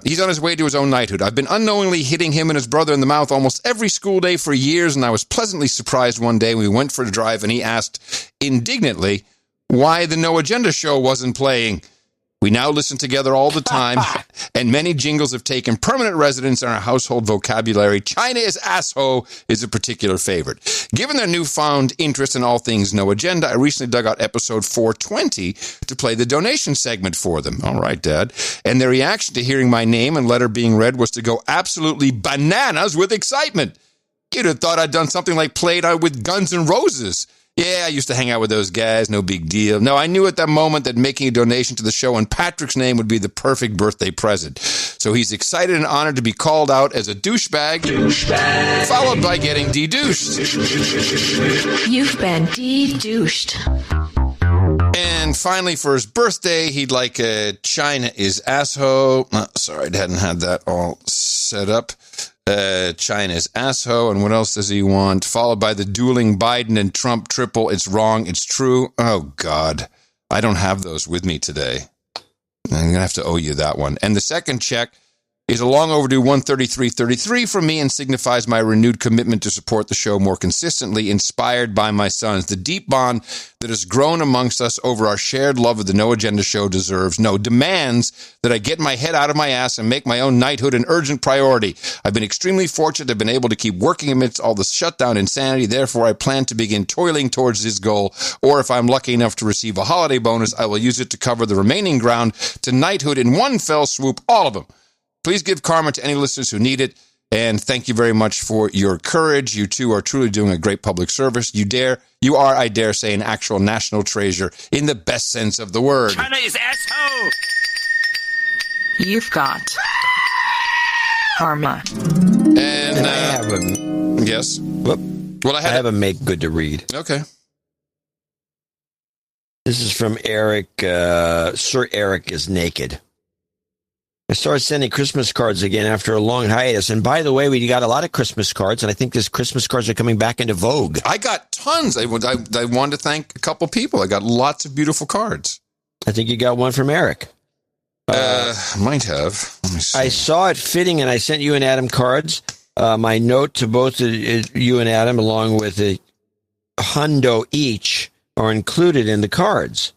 He's on his way to his own knighthood. I've been unknowingly hitting him and his brother in the mouth almost every school day for years, and I was pleasantly surprised one day when we went for a drive and he asked indignantly why the No Agenda show wasn't playing. We now listen together all the time, and many jingles have taken permanent residence in our household vocabulary. China is asshole is a particular favorite. Given their newfound interest in all things No Agenda, I recently dug out episode 420 to play the donation segment for them. All right, Dad. And their reaction to hearing my name and letter being read was to go absolutely bananas with excitement. You'd have thought I'd done something like played out with Guns N' Roses. Yeah, I used to hang out with those guys, no big deal. No, I knew at that moment that making a donation to the show in Patrick's name would be the perfect birthday present. So he's excited and honored to be called out as a douchebag, followed by getting de-douched. You've been de-douched. And finally, for his birthday, he'd like a China is asshole. Sorry, I hadn't had that all set up. China's asshole, and what else does he want? Followed by the dueling Biden and Trump triple. It's wrong, it's true. Oh, God. I don't have those with me today. I'm going to have to owe you that one. And the second check is a long overdue $133.33 from me and signifies my renewed commitment to support the show more consistently, inspired by my sons. The deep bond that has grown amongst us over our shared love of the No Agenda show demands that I get my head out of my ass and make my own knighthood an urgent priority. I've been extremely fortunate to have been able to keep working amidst all the shutdown insanity. Therefore, I plan to begin toiling towards this goal, or if I'm lucky enough to receive a holiday bonus, I will use it to cover the remaining ground to knighthood in one fell swoop, all of them. Please give karma to any listeners who need it, and thank you very much for your courage. You two are truly doing a great public service. You are, I dare say, an actual national treasure in the best sense of the word. China is asshole! You've got karma. And I have a... Yes? Well, I have a make good to read. Okay. This is from Eric. Sir Eric is naked. I started sending Christmas cards again after a long hiatus. And by the way, we got a lot of Christmas cards, and I think these Christmas cards are coming back into vogue. I got tons. I wanted to thank a couple people. I got lots of beautiful cards. I think you got one from Eric. Might have. Let me see. I saw it fitting, and I sent you and Adam cards. My note to both you and Adam, along with a hundo each, are included in the cards.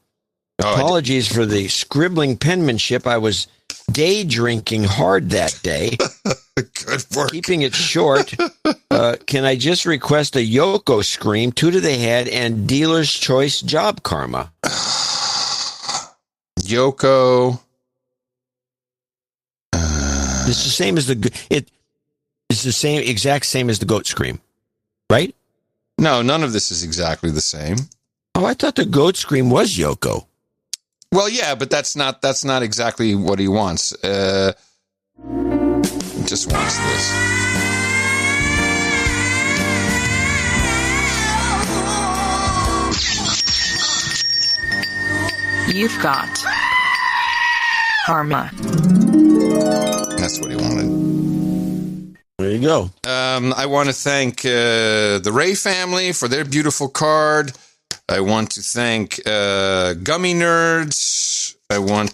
Apologies for the scribbling penmanship. I was day drinking hard that day. Good work. Keeping it short, can I just request a Yoko scream, 2 to the head, and dealer's choice job karma? Yoko. It's the same as it's the same, exact same as the goat scream, right? No, none of this is exactly the same. Oh, I thought the goat scream was Yoko. Well, yeah, but that's not exactly what he wants. He just wants this. You've got karma. That's what he wanted. There you go. I want to thank the Ray family for their beautiful card. I want to thank Gummy Nerds.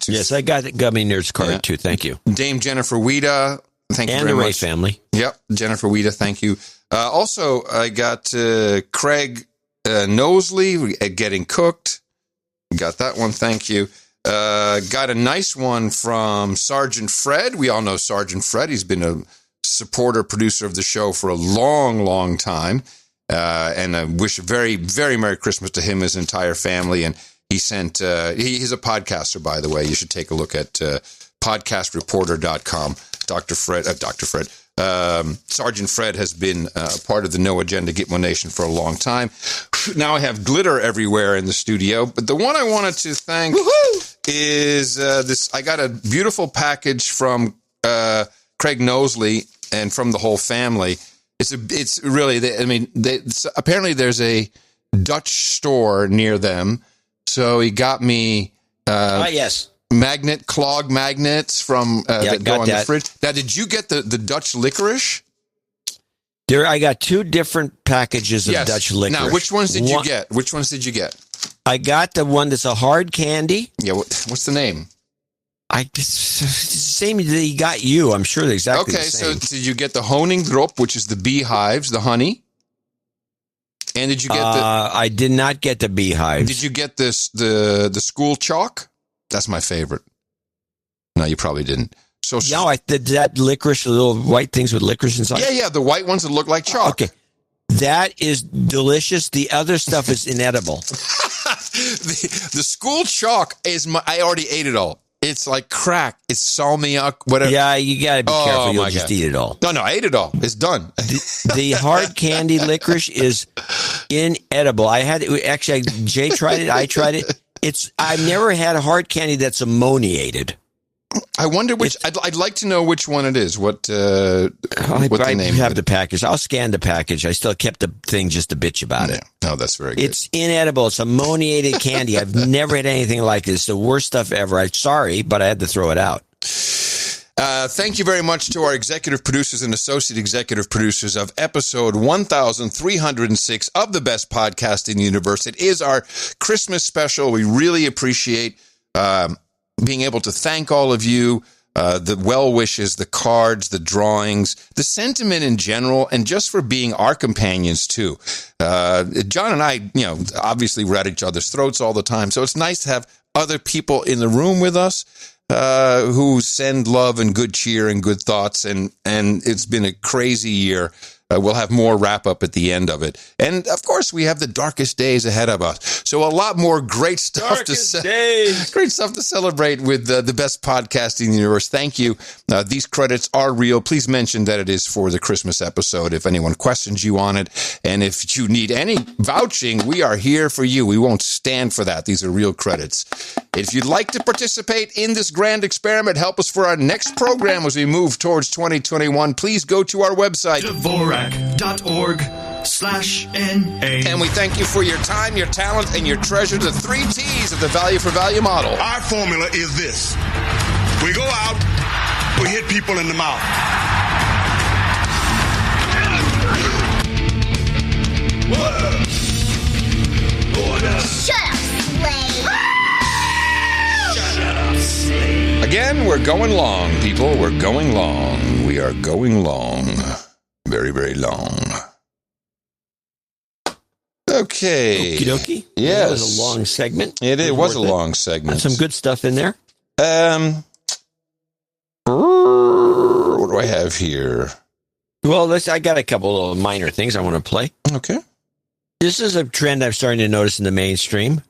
Yes, I got the Gummy Nerds card too. Thank you. Dame Jennifer Weeda. Thank you very much. And the Ray family. Yep, Jennifer Weeda. Thank you. Also, I got Craig Nosley Getting Cooked. Got that one. Thank you. Got a nice one from Sergeant Fred. We all know Sergeant Fred. He's been a supporter, producer of the show for a long, long time. And I wish a very, very Merry Christmas to him and his entire family. And he sent, he's a podcaster, by the way. You should take a look at podcastreporter.com. Sergeant Fred has been part of the No Agenda Gitmo Nation for a long time. Now I have glitter everywhere in the studio, but the one I wanted to thank is this. I got a beautiful package from Craig Knowsley and from the whole family. It's really, apparently there's a Dutch store near them, so he got me yes, clog magnets from that go on the fridge. Now, did you get the Dutch licorice? I got two different packages of Dutch licorice. Now, which ones did you get? Which ones did you get? I got the one that's a hard candy. Yeah, what's the name? It's the same that he got you. I'm sure they're exactly the same. Okay, so did you get the honingdrop, which is the beehives, the honey? And did you get I did not get the beehives. Did you get the school chalk? That's my favorite. No, you probably didn't. So no, I did that licorice, the little white things with licorice inside. Yeah, the white ones that look like chalk. Okay, that is delicious. The other stuff is inedible. The school chalk is I already ate it all. It's like crack. It's salmiak, whatever. Yeah, you got to be careful. You'll just eat it all. No, I ate it all. It's done. The hard candy licorice is inedible. Jay tried it. I tried it. I've never had a hard candy that's ammoniated. I wonder which. I'd like to know which one it is. What the name? I have the package. I'll scan the package. I still kept the thing just to bitch about it. No, that's very good. It's inedible. It's ammoniated candy. I've never had anything like this. It's the worst stuff ever. I'm sorry, but I had to throw it out. Thank you very much to our executive producers and associate executive producers of episode 1306 of the best podcast in the universe. It is our Christmas special. We really appreciate being able to thank all of you, the well wishes, the cards, the drawings, the sentiment in general, and just for being our companions too. John and I, obviously we're at each other's throats all the time, so it's nice to have other people in the room with us who send love and good cheer and good thoughts, and it's been a crazy year. We'll have more wrap up at the end of it. And of course, we have the darkest days ahead of us. So a lot more great stuff to celebrate with the best podcast in the universe. Thank you. These credits are real. Please mention that it is for the Christmas episode if anyone questions you on it. And if you need any vouching, we are here for you. We won't stand for that. These are real credits. If you'd like to participate in this grand experiment, help us for our next program as we move towards 2021, please go to our website, Dvorak.org/NA. And we thank you for your time, your talent, and your treasure, the 3 T's of the value for value model. Our formula is this. We go out, we hit people in the mouth. Shut up, slave! Shut up, slave! Again, we're going long, people. We're going long. We are going long. Very, very long. Okay. Okie dokie. Yes. That was a long segment. It was a long segment. Some good stuff in there. What do I have here? Well, I got a couple of minor things I want to play. Okay. This is a trend I'm starting to notice in the mainstream.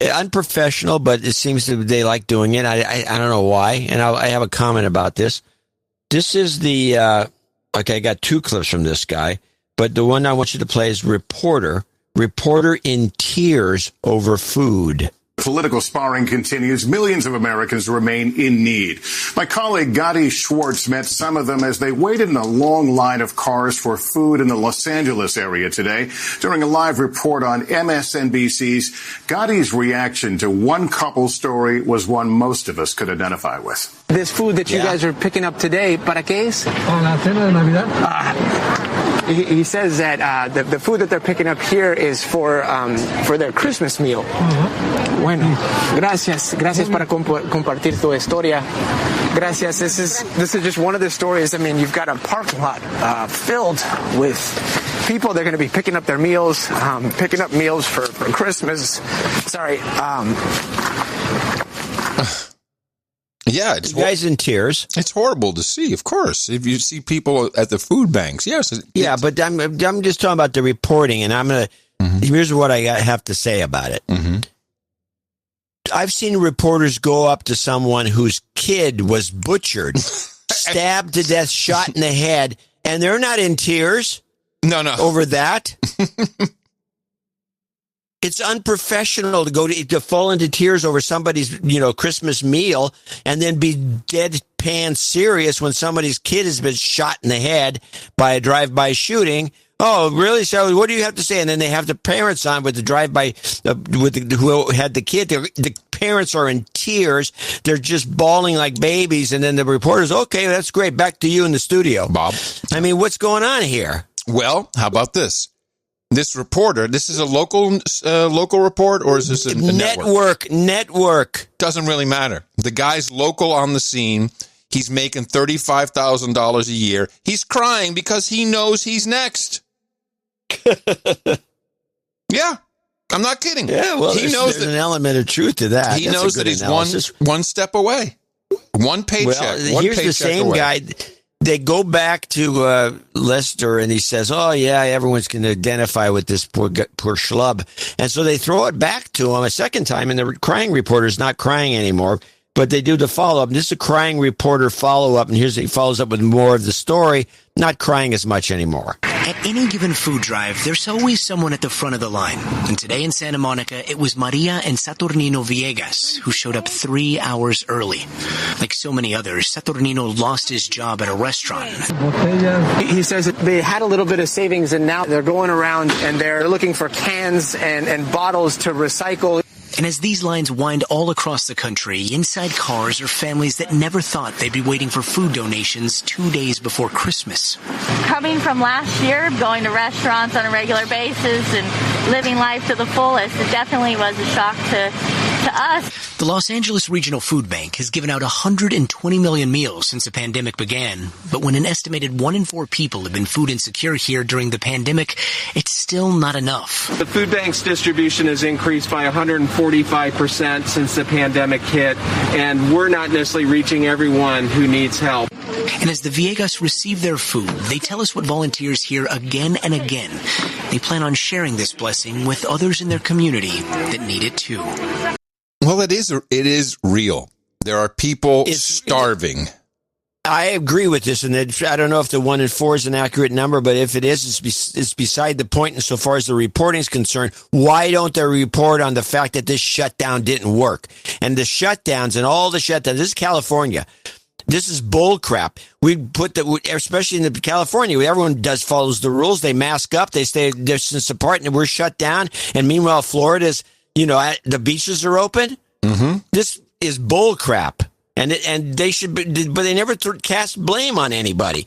Unprofessional, but it seems they like doing it. I don't know why. And I have a comment about this. This is the... Okay, I got 2 clips from this guy, but the one I want you to play is Reporter in tears over food. Political sparring continues. Millions of Americans remain in need. My colleague Gadi Schwartz met some of them as they waited in a long line of cars for food in the Los Angeles area today. During a live report on MSNBC's, Gadi's reaction to one couple's story was one most of us could identify with. This food that you guys are picking up today, ¿para qué es? La cena de Navidad. He says that the food that they're picking up here is for their Christmas meal. Bueno, gracias para compartir tu historia. Gracias. This is just one of the stories. I mean, you've got a parking lot filled with people. They're going to be picking up their meals, picking up meals for Christmas. Sorry. Yeah, it's you guys in tears. It's horrible to see, of course. If you see people at the food banks, yes. But I'm just talking about the reporting, and I'm gonna. Here's what I have to say about it. I've seen reporters go up to someone whose kid was butchered, stabbed to death, shot in the head, and they're not in tears. No. Over that. It's unprofessional to fall into tears over somebody's, Christmas meal and then be deadpan serious when somebody's kid has been shot in the head by a drive-by shooting. Oh, really, Sally? What do you have to say? And then they have the parents on with the drive-by, who had the kid. The parents are in tears. They're just bawling like babies. And then the reporters, okay, that's great. Back to you in the studio, Bob. I mean, what's going on here? Well, how about this? This reporter, this is a local report, or is this a network? Network. Doesn't really matter. The guy's local on the scene. He's making $35,000 a year. He's crying because he knows he's next. Yeah, I'm not kidding. Yeah, well, he knows there's an element of truth to that. He knows that he's one step away, one paycheck. Well, here's the same guy. They go back to Lester, and he says, "Oh yeah, everyone's going to identify with this poor schlub," and so they throw it back to him a second time, and the crying reporter's not crying anymore. But they do the follow-up. This is a crying reporter follow-up, and he follows up with more of the story, not crying as much anymore. At any given food drive, there's always someone at the front of the line. And today in Santa Monica, it was Maria and Saturnino Villegas, who showed up 3 hours early. Like so many others, Saturnino lost his job at a restaurant. He says that they had a little bit of savings, and now they're going around and they're looking for cans and bottles to recycle. And as these lines wind all across the country, inside cars are families that never thought they'd be waiting for food donations 2 days before Christmas. Coming from last year, going to restaurants on a regular basis and living life to the fullest, it definitely was a shock to us. The Los Angeles Regional Food Bank has given out 120 million meals since the pandemic began. But when an estimated 1 in 4 people have been food insecure here during the pandemic, it's still not enough. The food bank's distribution has increased by 145% since the pandemic hit, and we're not necessarily reaching everyone who needs help. And as the Villegas receive their food, they tell us what volunteers hear again and again. They plan on sharing this blessing with others in their community that need it too. Well, it is real. There are people starving. I agree with this, and I don't know if the 1 in 4 is an accurate number, but if it is, it's beside the point insofar as the reporting is concerned. Why don't they report on the fact that this shutdown didn't work? And the shutdowns and all the shutdowns, this is California. This is bull crap. We put especially in California, everyone follows the rules. They mask up, they stay distance apart, and we're shut down. And meanwhile, Florida's, the beaches are open. Mm-hmm. This is bull crap. And they should be, but they never cast blame on anybody.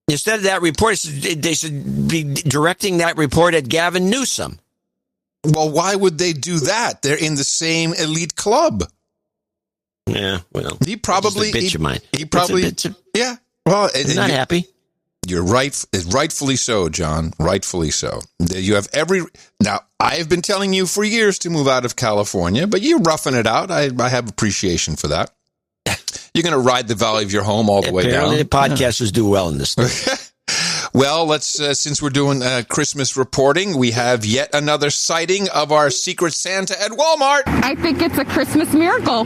Instead of that report, they should be directing that report at Gavin Newsom. Well, why would they do that? They're in the same elite club. Yeah, well, he probably bitch of mine. He probably yeah. Well, I'm not happy. You're right, rightfully so, John. Rightfully so. You have now. I've been telling you for years to move out of California, but you're roughing it out. I have appreciation for that. You're going to ride the valley of your home all the way down. Apparently, the podcasters do well in this. Well, let's since we're doing Christmas reporting, we have yet another sighting of our Secret Santa at Walmart. I think it's a Christmas miracle.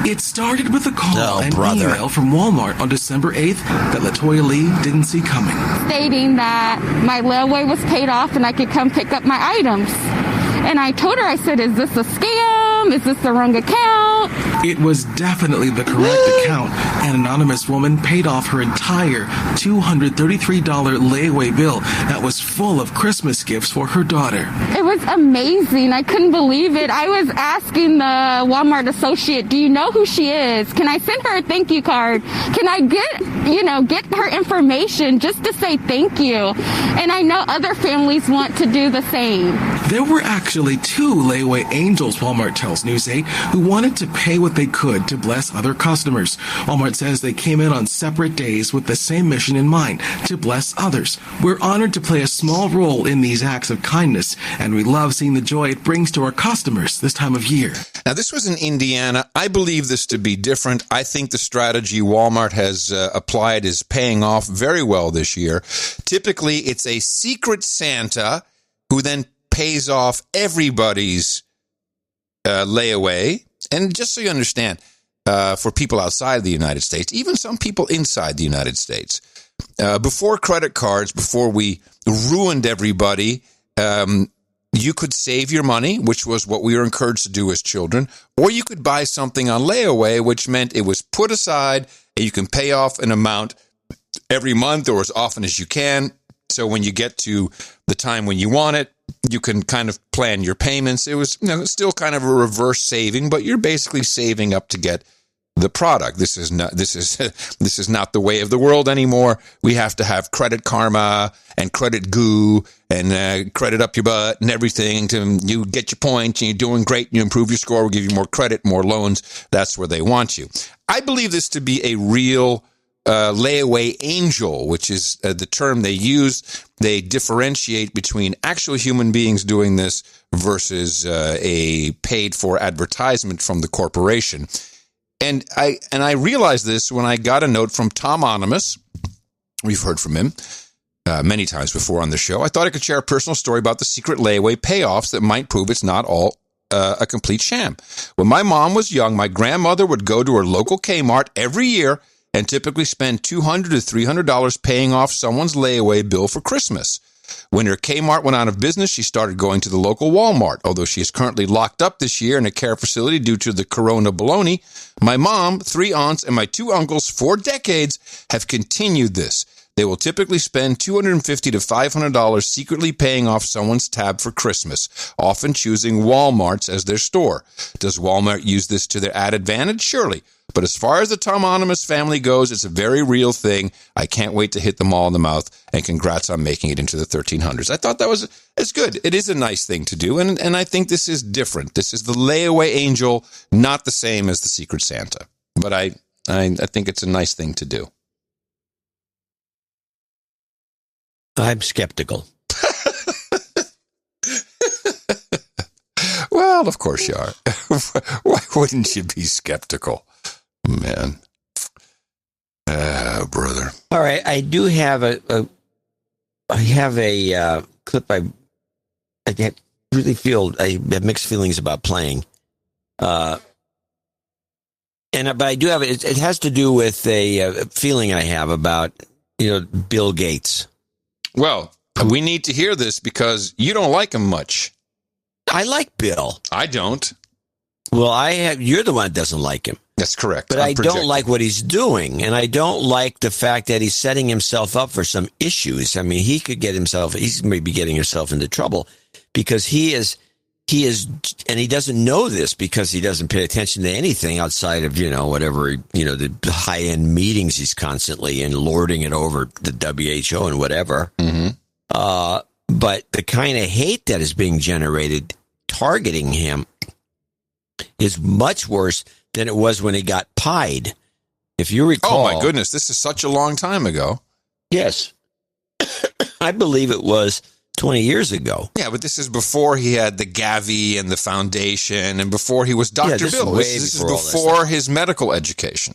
It started with a call and email from Walmart on December 8th that LaToya Lee didn't see coming. Stating that my layaway was paid off and I could come pick up my items. And I told her, I said, is this a scam? Is this the wrong account? It was definitely the correct account. An anonymous woman paid off her entire $233 layaway bill that was full of Christmas gifts for her daughter. It was amazing. I couldn't believe it. I was asking the Walmart associate, do you know who she is? Can I send her a thank you card? Can I get her information just to say thank you? And I know other families want to do the same. There were actually 2 layaway angels, Walmart tells News 8, who wanted to pay with they could to bless other customers. Walmart says they came in on separate days with the same mission in mind, to bless others. We're honored to play a small role in these acts of kindness, and we love seeing the joy it brings to our customers this time of year. Now, this was in Indiana. I believe this to be different. I think the strategy Walmart has applied is paying off very well this year. Typically, it's a secret Santa who then pays off everybody's layaway. And just so you understand, for people outside the United States, even some people inside the United States, before credit cards, before we ruined everybody, you could save your money, which was what we were encouraged to do as children, or you could buy something on layaway, which meant it was put aside and you can pay off an amount every month or as often as you can. So when you get to the time when you want it, you can kind of plan your payments. It was still kind of a reverse saving, but you're basically saving up to get the product. This is not the way of the world anymore. We have to have Credit Karma and Credit Goo and credit up your butt and everything to you get your points and you're doing great. You improve your score. We'll give you more credit, more loans. That's where they want you. I believe this to be a real layaway angel, which is the term they use. They differentiate between actual human beings doing this versus a paid for advertisement from the corporation. And I realized this when I got a note from Tom Onimus. We've heard from him many times before on the show. I thought I could share a personal story about the secret layaway payoffs that might prove it's not all a complete sham. When my mom was young, my grandmother would go to her local Kmart every year and typically spend $200 to $300 paying off someone's layaway bill for Christmas. When her Kmart went out of business, she started going to the local Walmart. Although she is currently locked up this year in a care facility due to the corona baloney, my mom, 3 aunts, and my 2 uncles for decades have continued this. They will typically spend $250 to $500 secretly paying off someone's tab for Christmas, often choosing Walmart's as their store. Does Walmart use this to their added advantage? Surely. But as far as the Tom Onimus family goes, it's a very real thing. I can't wait to hit them all in the mouth, and congrats on making it into the 1300s. I thought it's good. It is a nice thing to do, and I think this is different. This is the layaway angel, not the same as the Secret Santa. But I think it's a nice thing to do. I'm skeptical. Well, of course you are. Why wouldn't you be skeptical? Man. Brother. All right, I do have a clip I really feel I have mixed feelings about playing. But I do have it has to do with a feeling I have about, Bill Gates. Well, we need to hear this because you don't like him much. I like Bill. I don't. Well, you're the one that doesn't like him. That's correct. But I don't like what he's doing, and I don't like the fact that he's setting himself up for some issues. I mean, he's maybe getting himself into trouble because he is, and he doesn't know this because he doesn't pay attention to anything outside of, whatever, the high-end meetings he's constantly in, lording it over the WHO and whatever. Mm-hmm. But the kind of hate that is being generated targeting him is much worse than it was when he got pied. If you recall. Oh, my goodness. This is such a long time ago. Yes. I believe it was 20 years ago. Yeah, but this is before he had the Gavi and the foundation and before he was Dr. Bill. This is before his medical education.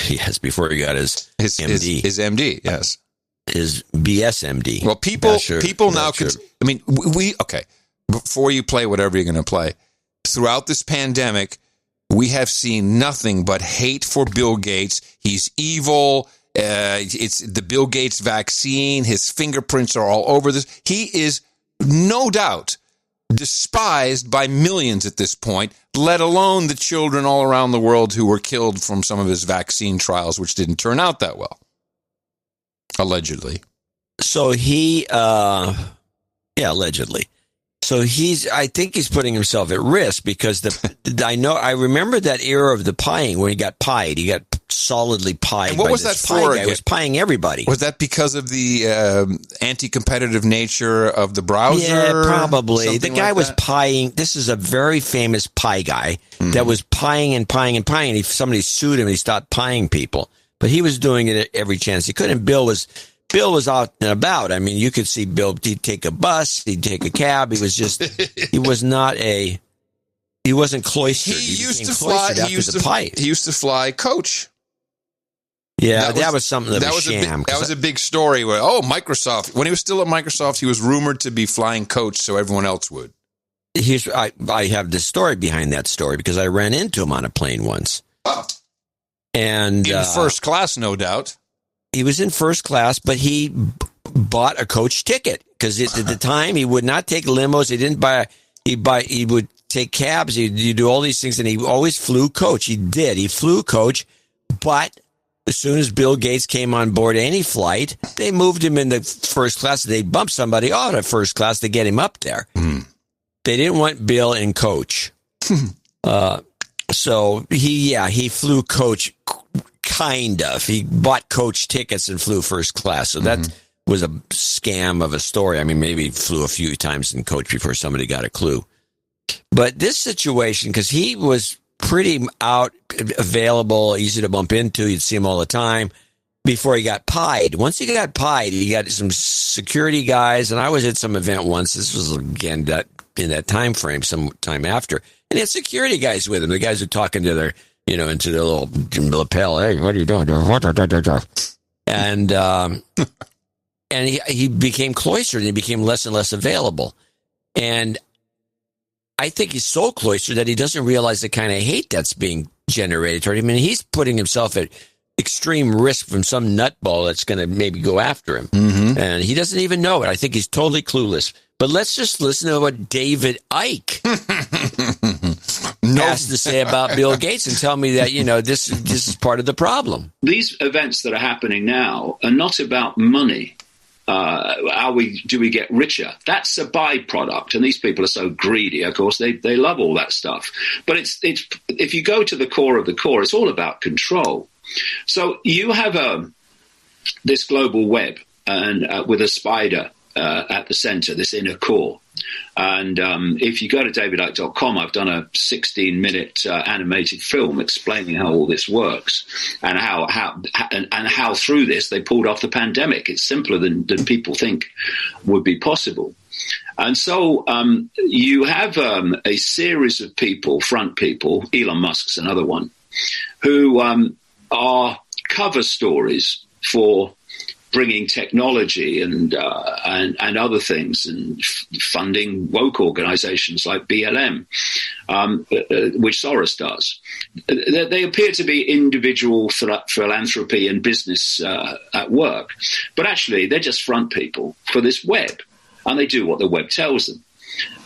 Yes, before he got his MD. His MD, yes. His BSMD. Well, people now can. I mean, okay. Before you play whatever you're going to play, throughout this pandemic, we have seen nothing but hate for Bill Gates. He's evil. It's the Bill Gates vaccine. His fingerprints are all over this. He is no doubt despised by millions at this point, let alone the children all around the world who were killed from some of his vaccine trials, which didn't turn out that well. Allegedly. So allegedly. So I think he's putting himself at risk because I remember that era of the pieing when he got pied. He got solidly pied. And what by was this that for? guy. It was pieing everybody. Was that because of the anti-competitive nature of the browser? Yeah, probably. The guy like was that? pieing. This is a very famous pie guy that was pieing and pieing and pieing. If somebody sued him, he stopped pieing people. But he was doing it at every chance he could. And Bill was out and about. I mean, you could see Bill. He'd take a bus. He'd take a cab. He was just. He wasn't cloistered. He used to fly. He used to fly coach. Yeah, that was something that was sham. That was a big story. Where Microsoft. When he was still at Microsoft, he was rumored to be flying coach, so everyone else would. I have the story behind that story because I ran into him on a plane once. Oh. And in first class, no doubt. He was in first class, but he bought a coach ticket because at the time he would not take limos. He didn't buy. He would take cabs. He'd do all these things, and he always flew coach. He did. He flew coach, but as soon as Bill Gates came on board any flight, they moved him into first class. They bumped somebody out of first class to get him up there. They didn't want Bill in coach. So he flew coach, kind of. He bought coach tickets and flew first class. So that was a scam of a story. I mean, maybe he flew a few times in coach before somebody got a clue. But this situation, because he was pretty available, easy to bump into. You'd see him all the time before he got pied. Once he got pied, he got some security guys. And I was at some event once. This was, again, in that time frame, some time after. And he had security guys with him. The guys were talking to their, into their little lapel. Hey, what are you doing? And he became cloistered and he became less and less available. And I think he's so cloistered that he doesn't realize the kind of hate that's being generated toward him. I mean, he's putting himself at extreme risk from some nutball that's going to maybe go after him. And he doesn't even know it. I think he's totally clueless. But let's just listen to what David Icke has to say about Bill Gates and tell me that, this is part of the problem. These events that are happening now are not about money. Do we get richer? That's a byproduct, and these people are so greedy. Of course, they love all that stuff. But it's if you go to the core of the core, it's all about control. So you have this global web, and with a spider at the center, this inner core. And if you go to davidicke.com, I've done a 16-minute animated film explaining how all this works and how through this they pulled off the pandemic. It's simpler than people think would be possible. And so you have a series of people, front people, Elon Musk's another one, who are cover stories for bringing technology and other things and funding woke organizations like BLM, which Soros does. They appear to be individual philanthropy and business at work, but actually they're just front people for this web, and they do what the web tells them.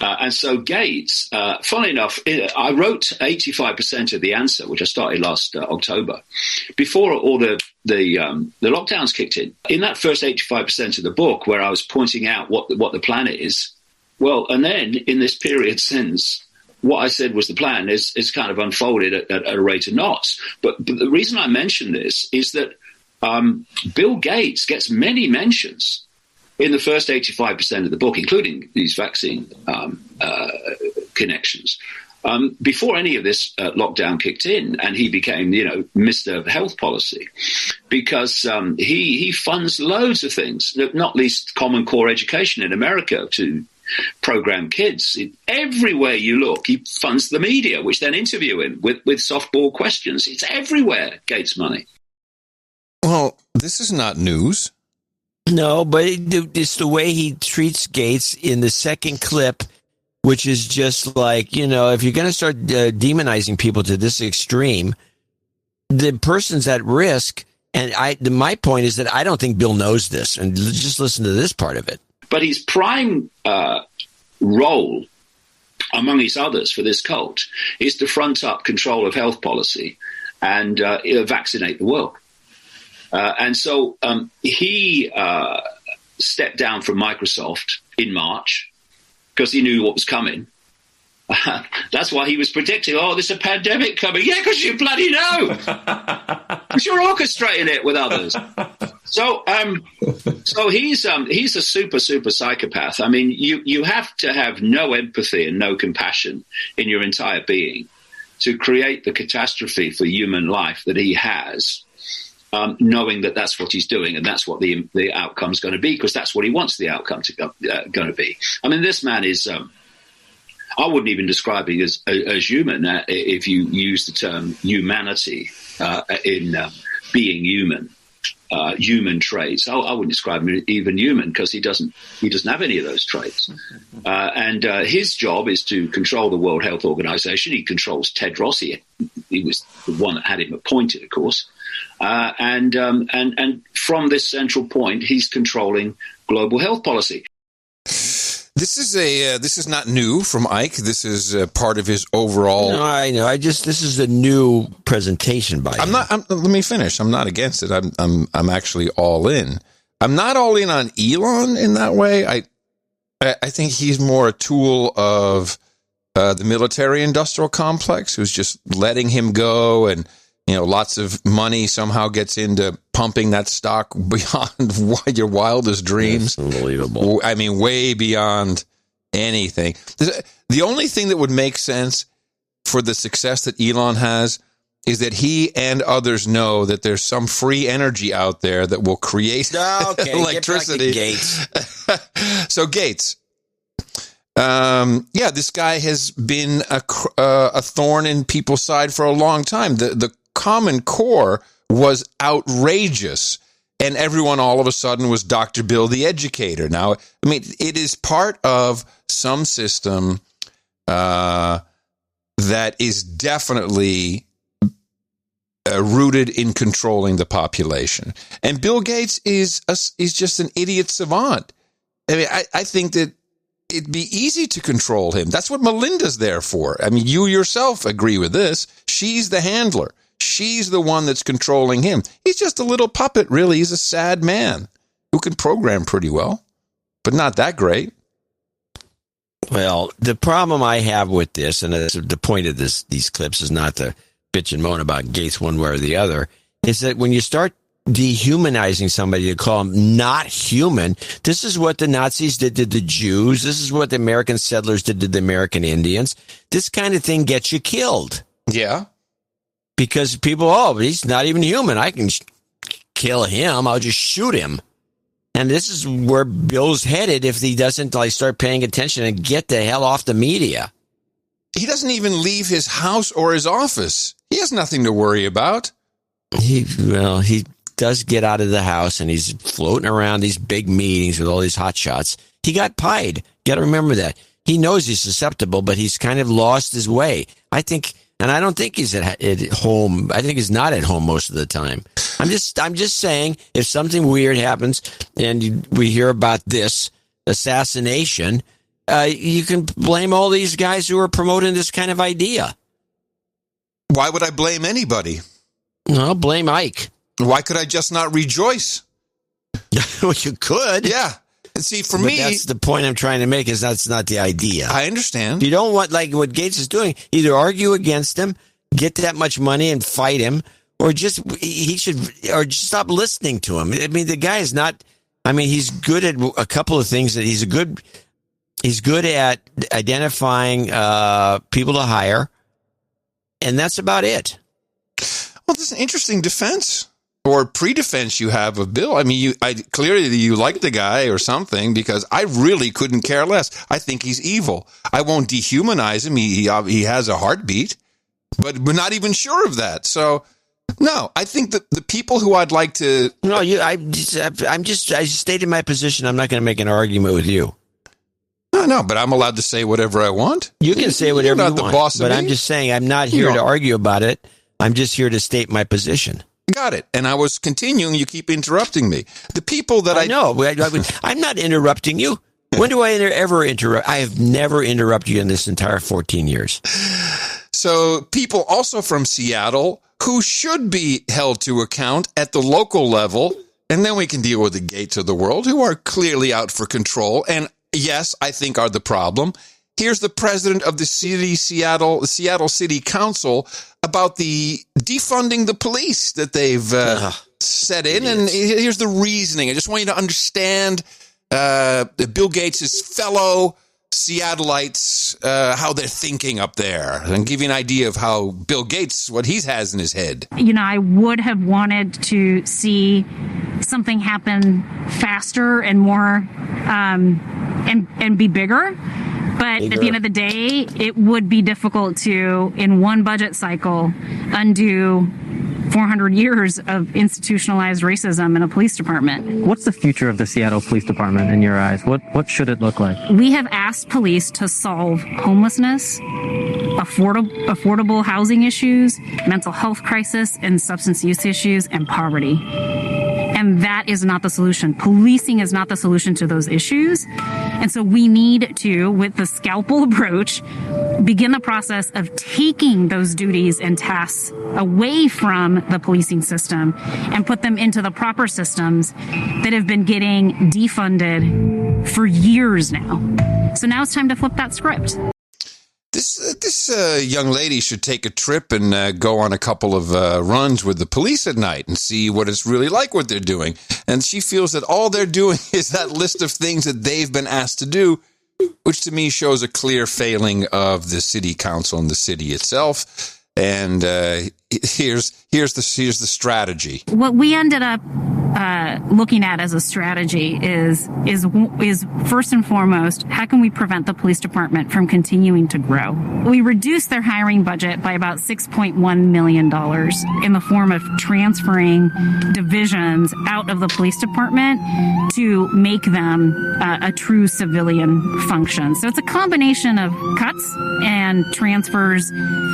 And so Gates, funnily enough, I wrote 85% of the answer, which I started last October, before all the lockdowns kicked in. In that first 85% of the book, where I was pointing out what the plan is, well, and then in this period since, what I said was the plan is kind of unfolded at a rate of knots. But the reason I mention this is that Bill Gates gets many mentions in the first 85% of the book, including these vaccine connections, before any of this lockdown kicked in, and he became, Mr. Health Policy, because he funds loads of things, not least Common Core education in America to program kids. Everywhere you look, he funds the media, which then interview him with softball questions. It's everywhere, Gates money. Well, this is not news. No, but it's the way he treats Gates in the second clip, which is just like, if you're going to start demonizing people to this extreme, the person's at risk. And my point is that I don't think Bill knows this. And just listen to this part of it. But his prime role, among his others, for this cult is to front up control of health policy and vaccinate the world. And so he stepped down from Microsoft in March because he knew what was coming. That's why he was predicting, there's a pandemic coming. Yeah, because you bloody know. Because you're orchestrating it with others. So he's a super psychopath. I mean, you have to have no empathy and no compassion in your entire being to create the catastrophe for human life that he has, knowing that that's what he's doing and that's what the outcome's going to be, because that's what he wants the outcome to going to be. I mean, this man is. I wouldn't even describe him as human if you use the term humanity in being human. Human traits. I wouldn't describe him even human, because he doesn't have any of those traits. And his job is to control the World Health Organization. He controls Tedros. He was the one that had him appointed, of course. And from this central point, he's controlling global health policy. This is not new from Ike. This is part of his overall. No, I know. This is a new presentation by him. Let me finish. I'm not against it. I'm actually all in. I'm not all in on Elon in that way. I think he's more a tool of the military-industrial complex, who's just letting him go, and lots of money somehow gets into pumping that stock beyond your wildest dreams. That's unbelievable. I mean, way beyond anything. The only thing that would make sense for the success that Elon has is that he and others know that there's some free energy out there that will create electricity. Gates. So Gates. This guy has been a thorn in people's side for a long time. The Common Core was outrageous, and everyone all of a sudden was Dr. Bill the Educator. Now, I mean, it is part of some system that is definitely rooted in controlling the population. And Bill Gates is just an idiot savant. I mean, I think that it'd be easy to control him. That's what Melinda's there for. I mean, you yourself agree with this. She's the handler. She's the one that's controlling him. He's just a little puppet, really. He's a sad man who can program pretty well, but not that great. Well, the problem I have with this, and the point of these clips is not to bitch and moan about Gates one way or the other, is that when you start dehumanizing somebody to call them not human, this is what the Nazis did to the Jews. This is what the American settlers did to the American Indians. This kind of thing gets you killed. Yeah. Because people, he's not even human. I can kill him. I'll just shoot him. And this is where Bill's headed if he doesn't start paying attention and get the hell off the media. He doesn't even leave his house or his office. He has nothing to worry about. He does get out of the house, and he's floating around these big meetings with all these hotshots. He got pied. Got to remember that. He knows he's susceptible, but he's kind of lost his way. And I don't think he's at home. I think he's not at home most of the time. I'm just saying, if something weird happens and we hear about this assassination, you can blame all these guys who are promoting this kind of idea. Why would I blame anybody? No, blame Ike. Why could I just not rejoice? Well, you could. Yeah. And see, for me, that's the point I'm trying to make, is that's not the idea. I understand. You don't want, like what Gates is doing, either argue against him, get that much money and fight him, or just stop listening to him. I mean, the guy is not, he's good at a couple of things. That he's good at identifying people to hire, and that's about it. Well, this is an interesting defense or pre-defense you have of Bill. I mean, clearly you like the guy or something, because I really couldn't care less. I think he's evil. I won't dehumanize him. He has a heartbeat, but we're not even sure of that. So, no, I think that the people who I'd like to... No, I stated my position. I'm not going to make an argument with you. No, but I'm allowed to say whatever I want. You can say whatever you want. You're not the boss of me. But I'm just saying, I'm not here to argue about it. I'm just here to state my position. Got it. And I was continuing. You keep interrupting me. The people that I know. I'm not interrupting you. When do I ever interrupt? I have never interrupted you in this entire 14 years. So people also from Seattle who should be held to account at the local level, and then we can deal with the Gates of the world, who are clearly out for control, and yes, I think are the problem. Here's the president of the Seattle City Council, about the defunding the police that they've set in. And here's the reasoning. I just want you to understand Bill Gates' fellow Seattleites, how they're thinking up there, and give you an idea of how Bill Gates, what he has in his head. I would have wanted to see something happen faster and more, and be bigger. But at the end of the day, it would be difficult to, in one budget cycle, undo 400 years of institutionalized racism in a police department. What's the future of the Seattle Police Department in your eyes? What should it look like? We have asked police to solve homelessness, affordable housing issues, mental health crisis, and substance use issues, and poverty. And that is not the solution. Policing is not the solution to those issues. And so we need to, with the scalpel approach, begin the process of taking those duties and tasks away from the policing system and put them into the proper systems that have been getting defunded for years now. So now it's time to flip that script. This young lady should take a trip and go on a couple of runs with the police at night and see what it's really like, what they're doing. And she feels that all they're doing is that list of things that they've been asked to do, which to me shows a clear failing of the city council and the city itself. And here's the strategy. What we ended up looking at as a strategy is first and foremost, how can we prevent the police department from continuing to grow? We reduced their hiring budget by about $6.1 million in the form of transferring divisions out of the police department to make them a true civilian function. So it's a combination of cuts and transfers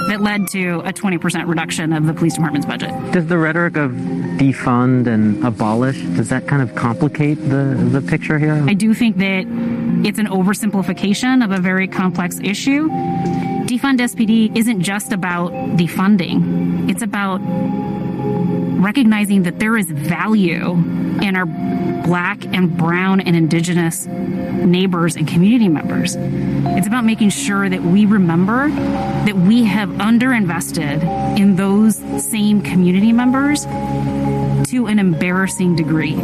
that led to a 20% reduction of the police department's budget. Does the rhetoric of defund and abolish, does that kind of complicate the picture here? I do think that it's an oversimplification of a very complex issue. Defund SPD isn't just about defunding. It's about recognizing that there is value in our Black and brown and indigenous neighbors and community members. It's about making sure that we remember that we have underinvested in those same community members to an embarrassing degree.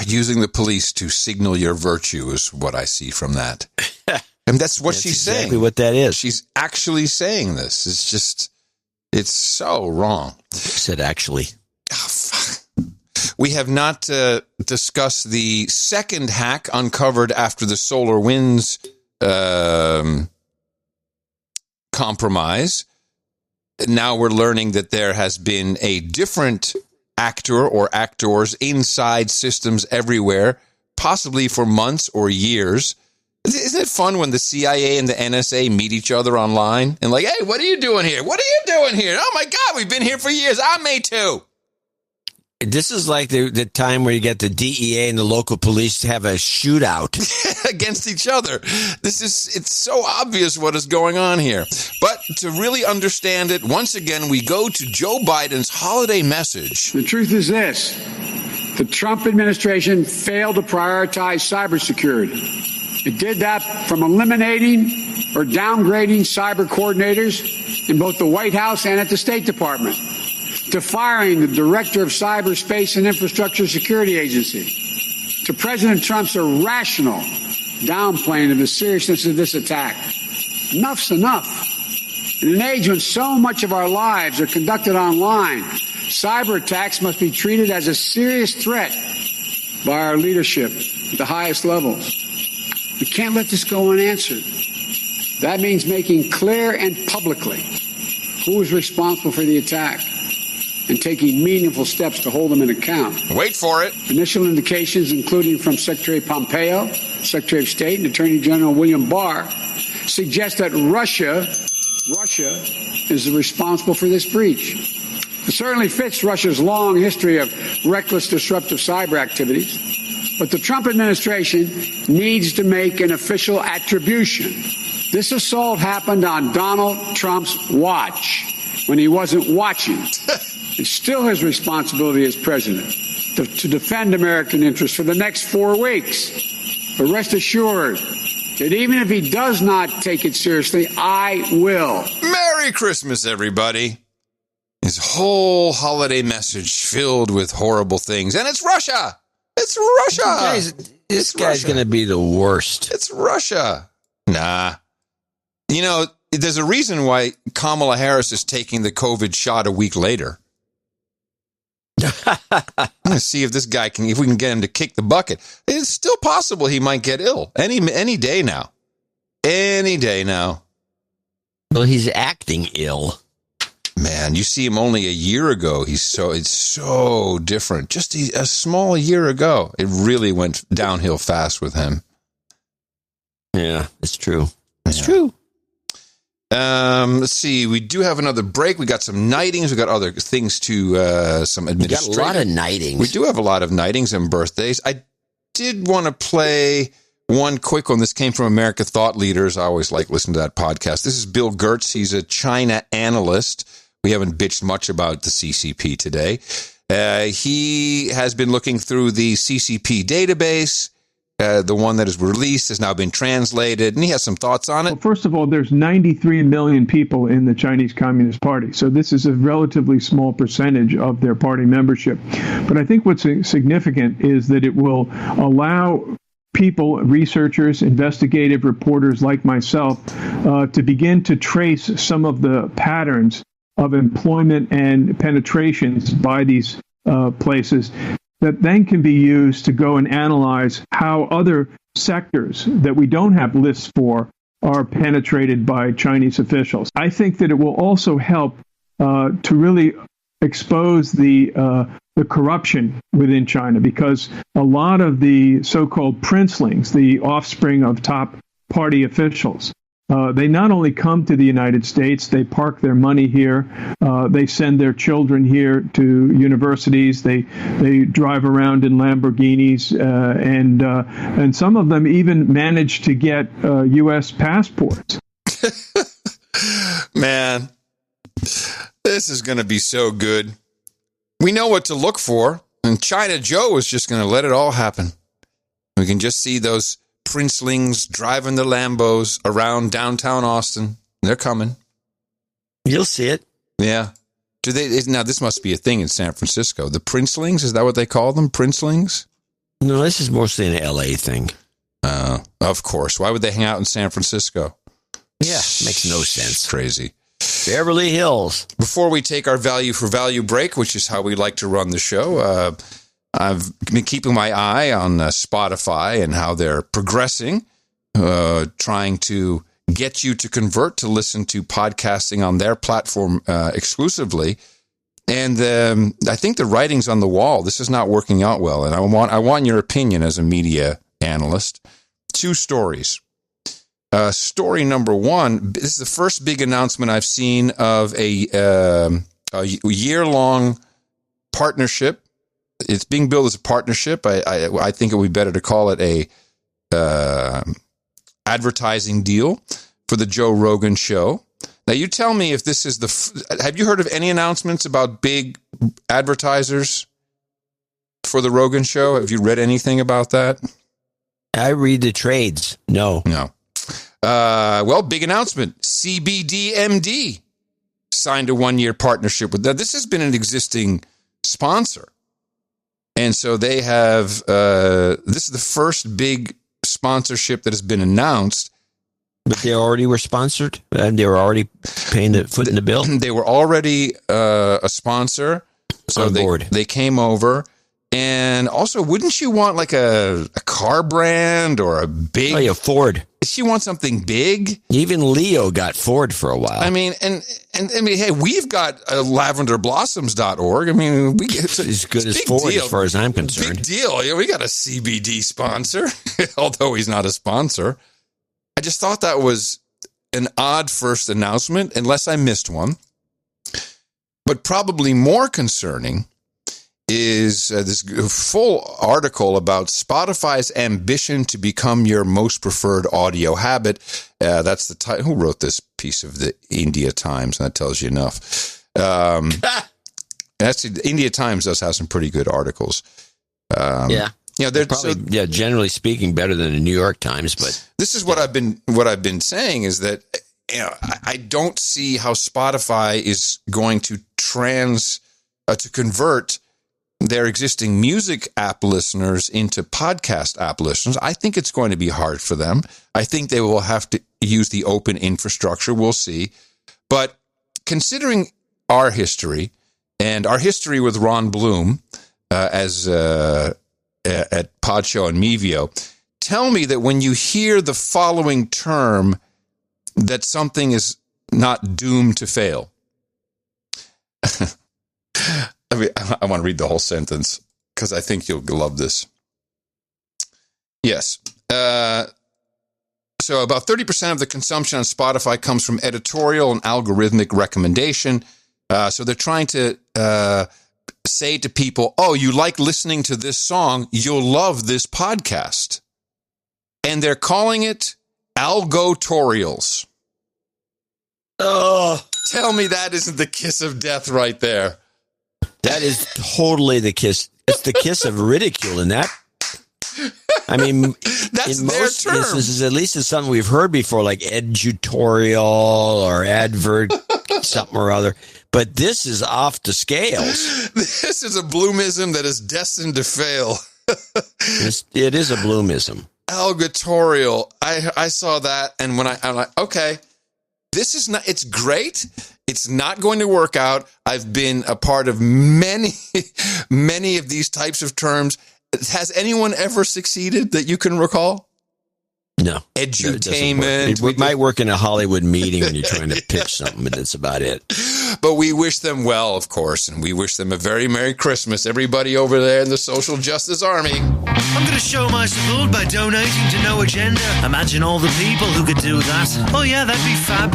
Using the police to signal your virtue is what I see from that. And that's what she's saying. Exactly what that is. She's actually saying this. It's so wrong. Said actually. Oh, fuck. We have not discussed the second hack uncovered after the SolarWinds compromise. Now we're learning that there has been a different actor or actors inside systems everywhere, possibly for months or years. Isn't it fun when the CIA and the NSA meet each other online and like, hey, what are you doing here? What are you doing here? Oh, my God, we've been here for years. I may too. This is like the time where you get the DEA and the local police to have a shootout against each other. It's so obvious what is going on here. But to really understand it, once again, we go to Joe Biden's holiday message. The truth is this. The Trump administration failed to prioritize cybersecurity. It did that from eliminating or downgrading cyber coordinators in both the White House and at the State Department, to firing the director of Cyberspace and Infrastructure Security Agency, to President Trump's irrational downplaying of the seriousness of this attack. Enough's enough. In an age when so much of our lives are conducted online, cyber attacks must be treated as a serious threat by our leadership at the highest levels. We can't let this go unanswered. That means making clear and publicly who is responsible for the attack and taking meaningful steps to hold them in account. Wait for it. Initial indications, including from Secretary Pompeo, Secretary of State, and Attorney General William Barr, suggest that Russia is responsible for this breach. It certainly fits Russia's long history of reckless, disruptive cyber activities. But the Trump administration needs to make an official attribution. This assault happened on Donald Trump's watch when he wasn't watching. It's still his responsibility as president to defend American interests for the next 4 weeks. But rest assured that even if he does not take it seriously, I will. Merry Merry Christmas, everybody. His whole holiday message filled with horrible things. And it's Russia. It's Russia. This guy's going to be the worst. It's Russia. Nah. You know, there's a reason why Kamala Harris is taking the COVID shot a week later. I'm going to see if this guy if we can get him to kick the bucket. It's still possible he might get ill any day now. Any day now. Well, he's acting ill. Man, you see him only a year ago. It's so different. Just a small year ago, it really went downhill fast with him. Yeah, it's true. It's true. Let's see. We do have another break. We got some knightings. We got other things to some administrative. We got a lot of knightings. We do have a lot of knightings and birthdays. I did want to play one quick one. This came from America Thought Leaders. I always like listening to that podcast. This is Bill Gertz. He's a China analyst. We haven't bitched much about the CCP today. He has been looking through the CCP database. The one that is released has now been translated, and he has some thoughts on it. Well, first of all, there's 93 million people in the Chinese Communist Party, so this is a relatively small percentage of their party membership. But I think what's significant is that it will allow people, researchers, investigative reporters like myself, to begin to trace some of the patterns of employment and penetrations by these places that then can be used to go and analyze how other sectors that we don't have lists for are penetrated by Chinese officials. I think that it will also help to really expose the corruption within China, because a lot of the so-called princelings, the offspring of top party officials, they not only come to the United States, they park their money here, they send their children here to universities, they drive around in Lamborghinis, and some of them even manage to get U.S. passports. Man, this is going to be so good. We know what to look for, and China Joe is just going to let it all happen. We can just see those princelings driving the Lambos around downtown Austin. They're coming. You'll see it. Yeah. Do they? Now, this must be a thing in San Francisco. The princelings, is that what they call them? Princelings? No, this is mostly an LA thing. Of course. Why would they hang out in San Francisco? Yeah, makes no sense. Crazy. Beverly Hills. Before we take our value for value break, which is how we like to run the show, I've been keeping my eye on Spotify and how they're progressing, trying to get you to convert to listen to podcasting on their platform exclusively. And I think the writing's on the wall. This is not working out well. And I want your opinion as a media analyst. 2 stories. Story number 1, this is the first big announcement I've seen of a year-long partnership. It's being billed as a partnership. I think it would be better to call it a advertising deal for the Joe Rogan show. Now, you tell me if this is have you heard of any announcements about big advertisers for the Rogan show? Have you read anything about that? I read the trades. No. Well, big announcement. CBDMD signed a 1-year partnership with them. This has been an existing sponsor. And so they have, this is the first big sponsorship that has been announced. But they already were sponsored? And they were already paying the foot in the bill? They were already a sponsor. So on board. They came over. And also, wouldn't you want like a car brand or a big... Oh, yeah, Ford. You want something big? Even Leo got Ford for a while. I mean, and I mean, hey, we've got lavenderblossoms.org. I mean, we get as good as Ford deal. As far as I'm concerned. Big deal. Yeah, we got a CBD sponsor, although he's not a sponsor. I just thought that was an odd first announcement, unless I missed one. But probably more concerning is this full article about Spotify's ambition to become your most preferred audio habit. That's the title. Who wrote this piece of the India Times? That tells you enough. That's the India Times does have some pretty good articles. Yeah. You know, they're probably, generally speaking, better than the New York Times. But this is what I've been saying is that I don't see how Spotify is going to to convert their existing music app listeners into podcast app listeners. I think it's going to be hard for them. I think they will have to use the open infrastructure. We'll see. But considering our history and our history with Ron Bloom at Podshow and Mevio, tell me that when you hear the following term, that something is not doomed to fail. I want to read the whole sentence because I think you'll love this. Yes. So about 30% of the consumption on Spotify comes from editorial and algorithmic recommendation. So they're trying to say to people, oh, you like listening to this song, you'll love this podcast. And they're calling it algotorials. Oh, tell me that isn't the kiss of death right there. That is totally the kiss. It's the kiss of ridicule in that. I mean, that's in their most term. instances, at least it's something we've heard before, like edutorial or advert, something or other. But this is off the scales. This is a Bloomism that is destined to fail. It is a Bloomism. Algotorial. I saw that, and when I'm like, okay, this is not. It's great. It's not going to work out. I've been a part of many of these types of terms. Has anyone ever succeeded that you can recall? No. Edutainment. It might work in a Hollywood meeting when you're trying to pitch something, but that's about it. But we wish them well, of course, and we wish them a very Merry Christmas, everybody over there in the Social Justice Army. I'm going to show my support by donating to No Agenda. Imagine all the people who could do that. Oh yeah, that'd be fab.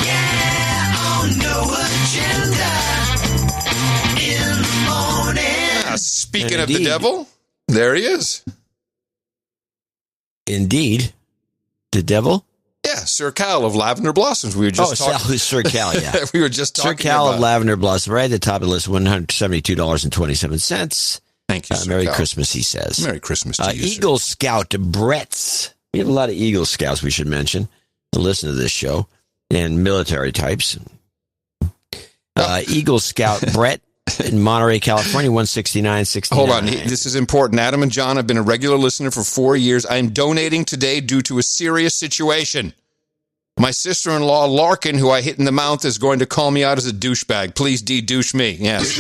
Yeah, on No Agenda in the morning. Speaking of the devil, there he is. Indeed. The devil? Yeah, Sir Cal of Lavender Blossoms. We were just talking. Sir Cal, yeah. We were just talking Sir Cal about of Lavender Blossoms, right at the top of the list, $172.27. Thank you, Sir Merry Cal. Christmas, he says. Merry Christmas to you, Eagle Scout Brett's. We have a lot of Eagle Scouts we should mention to listen to this show, and military types. Eagle Scout Brett in Monterey, California, 169.69. Hold on. This is important. Adam and John have been a regular listener for 4 years. I am donating today due to a serious situation. My sister-in-law, Larkin, who I hit in the mouth, is going to call me out as a douchebag. Please de-douche me. Yes.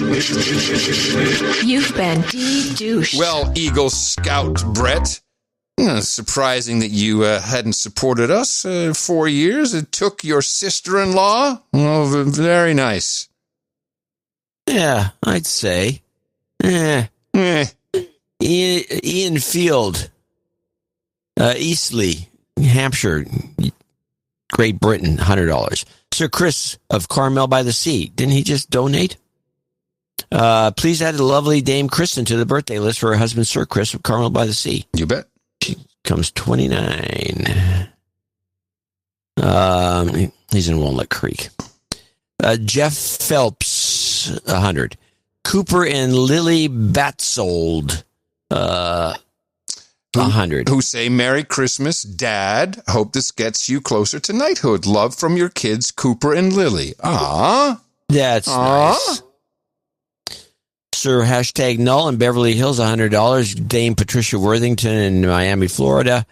You've been de-douched. Well, Eagle Scout Brett, surprising that you hadn't supported us 4 years. It took your sister-in-law. Oh, very nice. Yeah, I'd say. Ian Field, Eastleigh, New Hampshire, Great Britain, $100. Sir Chris of Carmel by the Sea, didn't he just donate? Please add the lovely Dame Kristen to the birthday list for her husband, Sir Chris of Carmel by the Sea. You bet. She comes 29. He's in Walnut Creek. Jeff Phelps, 100. Cooper and Lily Batsold, 100. Who say, Merry Christmas, Dad. Hope this gets you closer to knighthood. Love from your kids, Cooper and Lily. Aww. That's nice. Sir Hashtag Null in Beverly Hills, $100. Dame Patricia Worthington in Miami, Florida,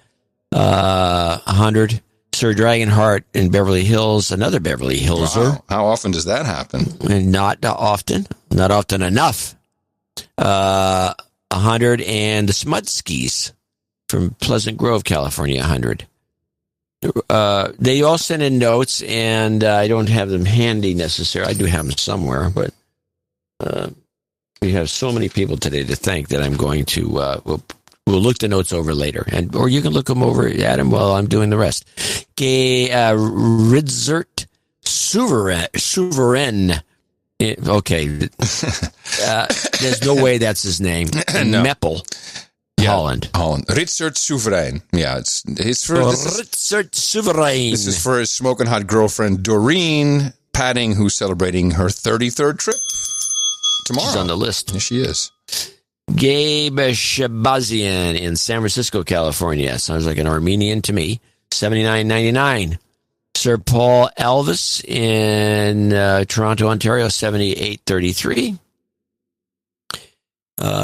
100. Sir Dragonheart in Beverly Hills, another Beverly Hillser. Wow. How often does that happen? And not often enough. 100, and the Smudskis from Pleasant Grove, California, 100. They all sent in notes, and I don't have them handy necessarily. I do have them somewhere, but we have so many people today to thank that I'm going to we'll look the notes over later, or you can look them over, Adam, while I'm doing the rest. Ridzert Souverain. Okay. There's no way that's his name. No. Meppel. Yeah, Holland. Ritzert Souverain. Yeah, it's for Ritzert Souverain. This is for his smoking hot girlfriend, Doreen Padding, who's celebrating her 33rd trip tomorrow. She's on the list. Yes, she is. Gabe Shabazian in San Francisco, California. Sounds like an Armenian to me. $79.99. Sir Paul Elvis in Toronto, Ontario, 7833.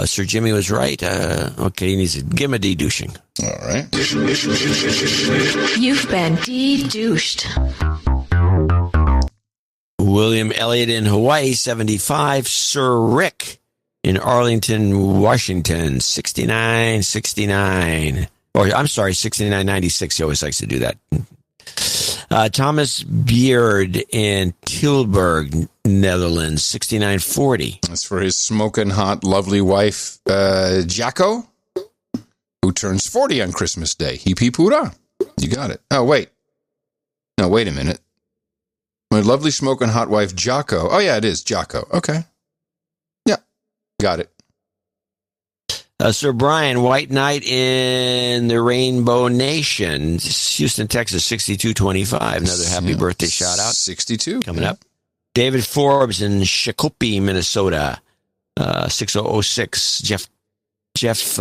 Sir Jimmy was right. Okay, he needs to give him a de-douching. All right. You've been de-douched. William Elliott in Hawaii, 75. Sir Rick in Arlington, Washington, 6969. Or, I'm sorry, 6996. He always likes to do that. Thomas Beard in Tilburg, Netherlands, 6940. That's for his smoking hot, lovely wife, Jacko, who turns 40 on Christmas Day. Hip hip hurrah. You got it. Oh, wait. No, wait a minute. My lovely smoking hot wife, Jocko. Oh, yeah, it is Jocko. Okay. Yeah, got it. Sir Brian, White Knight in the Rainbow Nation, Houston, Texas, 6225. Another happy birthday shout out. 62. Coming up. David Forbes in Shakopee, Minnesota, 6006. Jeff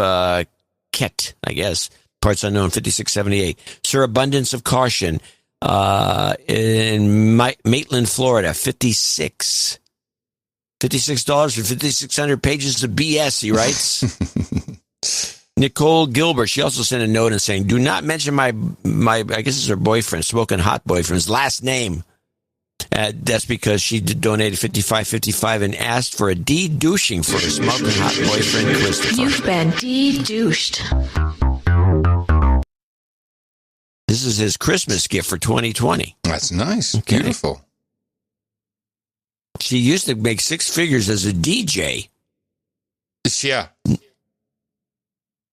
Kett, I guess. Parts unknown, 5678. Sir Abundance of Caution in Maitland, Florida, 56. $56 for 5,600 pages of BS, he writes. Nicole Gilbert, she also sent a note and saying, do not mention my I guess it's her boyfriend, smoking hot boyfriend's last name. That's because she donated $55.55 and asked for a de-douching for her smoking hot boyfriend, Christopher. You've been de-douched. This is his Christmas gift for 2020. That's nice. Okay. Beautiful. She used to make six figures as a DJ. Yeah.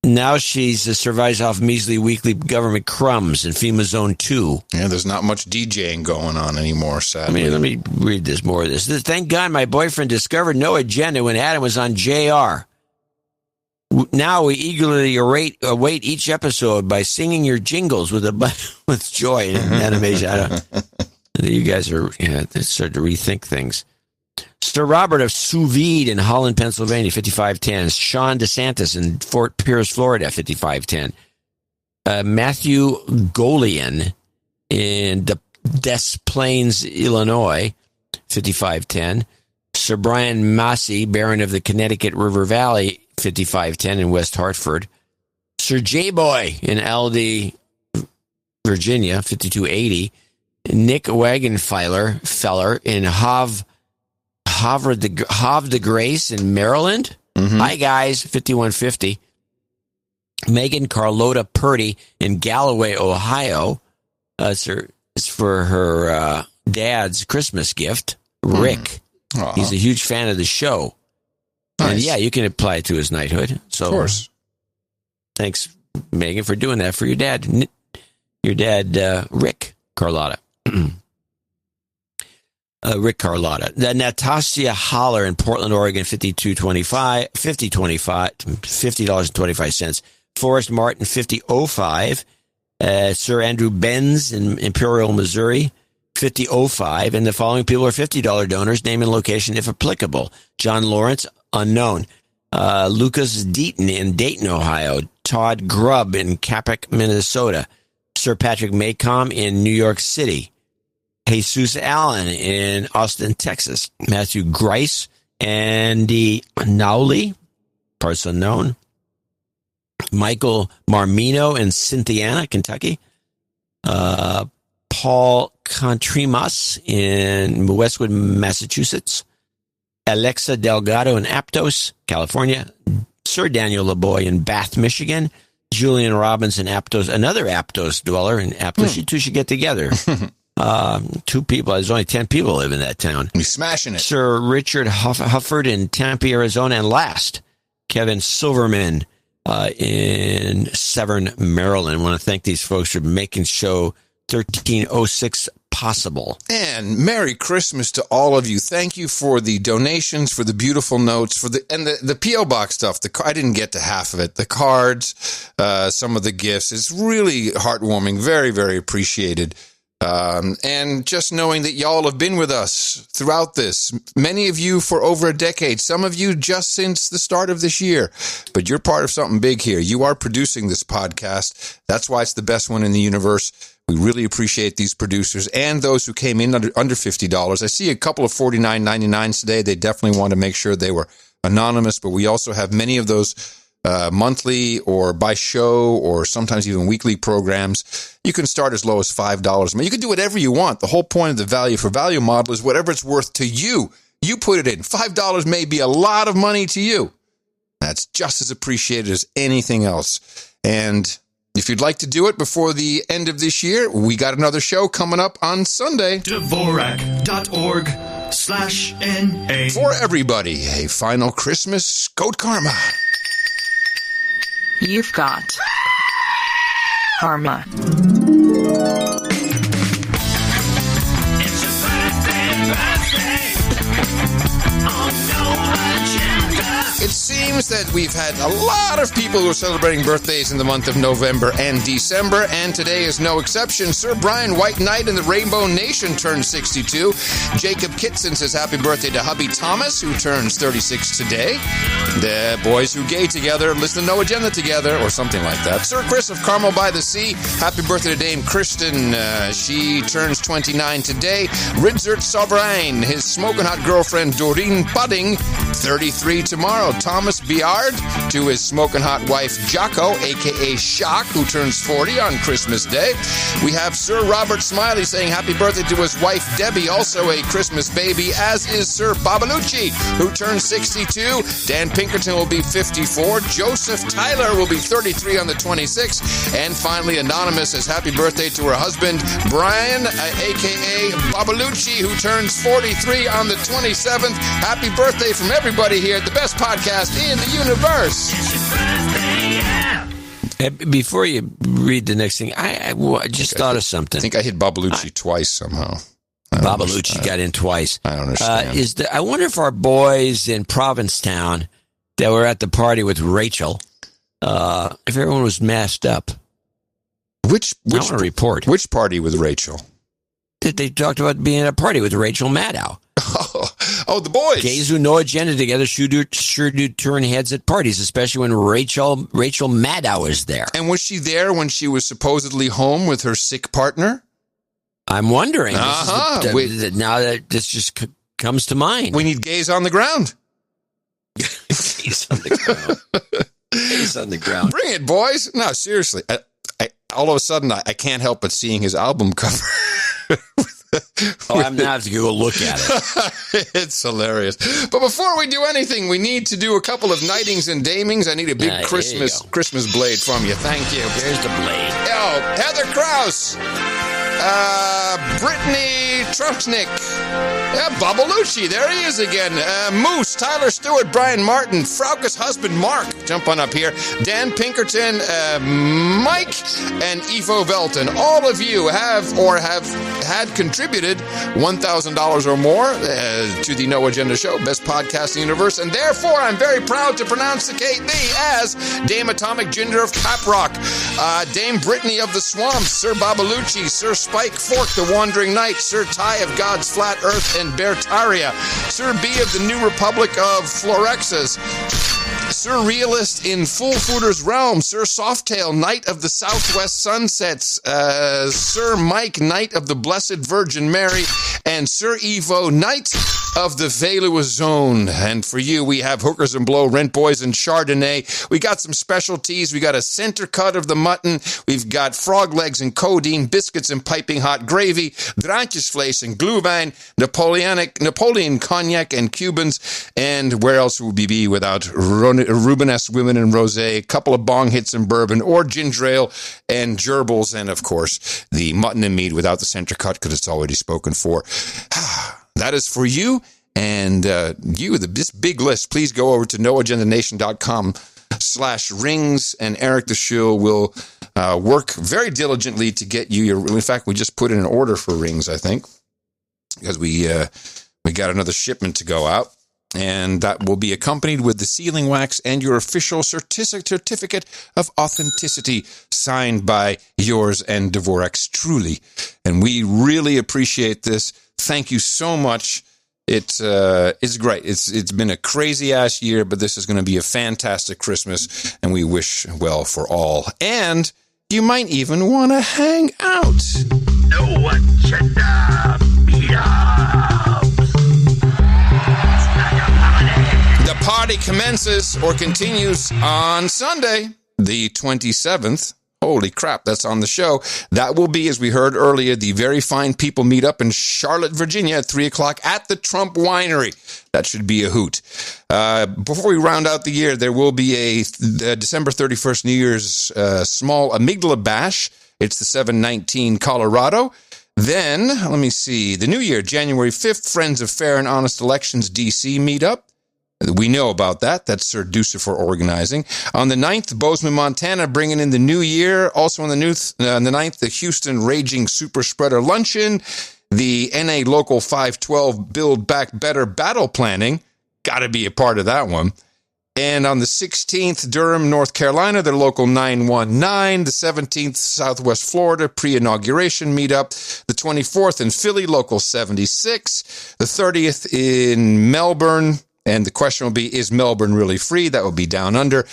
Now she survives off measly weekly government crumbs in FEMA Zone 2. Yeah, there's not much DJing going on anymore, sadly. Let me read this more of this. Thank God my boyfriend discovered no agenda when Adam was on JR. Now we eagerly await each episode by singing your jingles with joy and animation. You guys are starting to rethink things. Sir Robert of Sous Vide in Holland, Pennsylvania, 5510. Sean DeSantis in Fort Pierce, Florida, 5510. Matthew Golian in Des Plaines, Illinois, 5510. Sir Brian Massey, Baron of the Connecticut River Valley, 5510 in West Hartford. Sir J-Boy in Aldie, Virginia, 5280. Nick Wagenfeller in Havre de Grace in Maryland. Mm-hmm. Hi, guys, 5150. Megan Carlota Purdy in Galloway, Ohio. It's for her dad's Christmas gift, Rick. Mm. He's a huge fan of the show. Nice. And yeah, you can apply it to his knighthood. So, of course. Thanks, Megan, for doing that for your dad. Your dad, Rick Carlotta. Rick Carlotta. Natasha Holler in Portland, Oregon, $50.25. Forrest Martin, 50.05. Sir Andrew Benz in Imperial, Missouri, 50.05. And the following people are $50 donors, name and location if applicable. John Lawrence, unknown. Lucas Deaton in Dayton, Ohio. Todd Grubb in Capac, Minnesota. Sir Patrick Maycom in New York City. Jesus Allen in Austin, Texas. Matthew Grice, Andy Nowley, parts unknown. Michael Marmino in Cynthiana, Kentucky. Paul Contrimas in Westwood, Massachusetts. Alexa Delgado in Aptos, California. Sir Daniel LeBoy in Bath, Michigan. Julian Robbins in Aptos, another Aptos dweller in Aptos. You two should get together. Two people. There's only 10 people live in that town. He's smashing it. Sir Richard Hufford in Tempe, Arizona. And last, Kevin Silverman in Severn, Maryland. I want to thank these folks for making show 1306 possible. And Merry Christmas to all of you. Thank you for the donations, for the beautiful notes, for the P.O. Box stuff. I didn't get to half of it. The cards, some of the gifts. It's really heartwarming. Very, very appreciated. And just knowing that y'all have been with us throughout this, many of you for over a decade, some of you just since the start of this year, but you're part of something big here. You are producing this podcast. That's why it's the best one in the universe. We really appreciate these producers and those who came in under $50. I see a couple of $49.99 today. They definitely want to make sure they were anonymous, but we also have many of those monthly or by show or sometimes even weekly programs. You can start as low as $5. I mean, you can do whatever you want. The whole point of the value for value model is whatever it's worth to you. You put it in. $5 may be a lot of money to you. That's just as appreciated as anything else. And if you'd like to do it before the end of this year, we got another show coming up on Sunday. Dvorak.org/NA. For everybody, a final Christmas Code Karma. You've got karma. It seems that we've had a lot of people who are celebrating birthdays in the month of November and December, and today is no exception. Sir Brian White Knight in the Rainbow Nation turned 62. Jacob Kitson says happy birthday to hubby Thomas, who turns 36 today. The boys who gay together listen to No Agenda together, or something like that. Sir Chris of Carmel by the Sea, happy birthday to Dame Kristen. She turns 29 today. Ridzert Sovereign, his smoking hot girlfriend Doreen Pudding, 33 tomorrow. Thomas Biard to his smoking hot wife Jocko, a.k.a. Shock, who turns 40 on Christmas Day. We have Sir Robert Smiley saying happy birthday to his wife Debbie, also a Christmas baby, as is Sir Babalucci, who turns 62. Dan Pinkerton will be 54. Joseph Tyler will be 33 on the 26th. And finally, Anonymous says happy birthday to her husband, Brian, a.k.a. Babalucci, who turns 43 on the 27th. Happy birthday from everybody here at the best podcast in the universe. Before you read the next thing, I just thought of something. I think I hit Babalucci twice somehow. Babalucci got in twice. I don't understand. I wonder if our boys in Provincetown that were at the party with Rachel, if everyone was masked up. Which I want to report. Which party with Rachel? They talked about being at a party with Rachel Maddow. Oh, the boys. Gays who know agenda together sure do turn heads at parties, especially when Rachel Maddow is there. And was she there when she was supposedly home with her sick partner? I'm wondering. Now that this just comes to mind. We need gays on the ground. Gays on the ground. Gays on the ground. Bring it, boys. No, seriously. All of a sudden, I can't help but seeing his album cover. I'm going to have to go look at it. It's hilarious. But before we do anything, we need to do a couple of knightings and damings. I need a big Christmas blade from you. Thank you. There's the blade. Oh, Heather Krause. Brittany Truchnick. Babalucci, there he is again. Moose, Tyler Stewart, Brian Martin, Frauke's husband Mark, jump on up here. Dan Pinkerton, Mike, and Ivo Velton. All of you have had contributed $1,000 or more to the No Agenda Show, best podcast in the universe, and therefore I'm very proud to pronounce the KB as Dame Atomic Ginger of Caprock, Dame Brittany of the Swamps, Sir Babalucci, Sir Spike Fork, the Wandering Knight, Sir Ty of God's Flat Earth and Bertaria, Sir B of the New Republic of Florexas, Sir Realist in Full Fooder's Realm, Sir Softail, Knight of the Southwest Sunsets, Sir Mike, Knight of the Blessed Virgin Mary, and Sir Evo, Knight of the Valua Zone. And for you, we have Hookers and Blow, Rent Boys, and Chardonnay. We got some specialties. We got a center cut of the mutton. We've got frog legs and codeine, biscuits and piping hot gravy, drankjesvlees and glühwein, Napoleon cognac and Cubans. And where else would we be without Rubenesque women and rosé, a couple of bong hits and bourbon, or ginger ale and gerbils, and of course the mutton and meat without the center cut because it's already spoken for. That is for you, and this big list. Please go over to noagendanation.com/rings, and Eric the Shill will work very diligently to get you your. In fact, we just put in an order for rings, I think, because we got another shipment to go out. And that will be accompanied with the sealing wax and your official certificate of authenticity signed by yours and Dvorak's truly. And we really appreciate this. Thank you so much. It's great. It's been a crazy-ass year, but this is going to be a fantastic Christmas, and we wish well for all. And you might even want to hang out. No agenda meetups. The party commences or continues on Sunday, the 27th. Holy crap, that's on the show. That will be, as we heard earlier, the Very Fine People meet up in Charlotte, Virginia at 3 o'clock at the Trump Winery. That should be a hoot. Before we round out the year, there will be a December 31st New Year's small amygdala bash. It's the 719 Colorado. Then, let me see, the New Year, January 5th, Friends of Fair and Honest Elections DC meetup. We know about that. That's Sir Ducifer organizing. On the 9th, Bozeman, Montana, bringing in the new year. Also on the 9th, the Houston Raging Super Spreader Luncheon. The NA Local 512 Build Back Better Battle Planning. Got to be a part of that one. And on the 16th, Durham, North Carolina, their Local 919. The 17th, Southwest Florida, pre-inauguration meetup. The 24th in Philly, Local 76. The 30th in Melbourne. And the question will be, is Melbourne really free? That will be down under.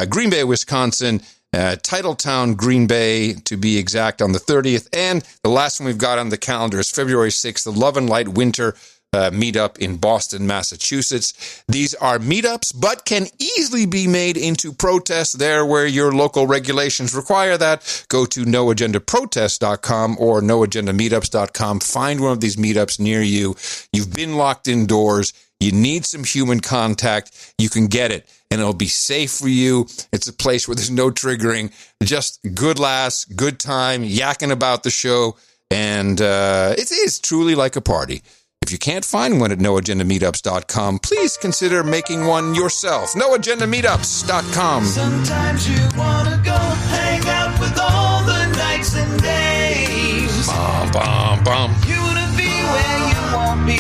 Green Bay, Wisconsin, Titletown, Green Bay, to be exact, on the 30th. And the last one we've got on the calendar is February 6th, the Love and Light Winter meetup in Boston, Massachusetts. These are meetups, but can easily be made into protests there where your local regulations require that. Go to noagendaprotest.com or noagendameetups.com. Find one of these meetups near you. You've been locked indoors. You need some human contact. You can get it, and it'll be safe for you. It's a place where there's no triggering, just good laughs, good time, yakking about the show, and it is truly like a party. If you can't find one at noagendameetups.com, please consider making one yourself. noagendameetups.com. Sometimes you want to go hang out with all the nights and days. Bum, bum, bum. You want to be where you won't be.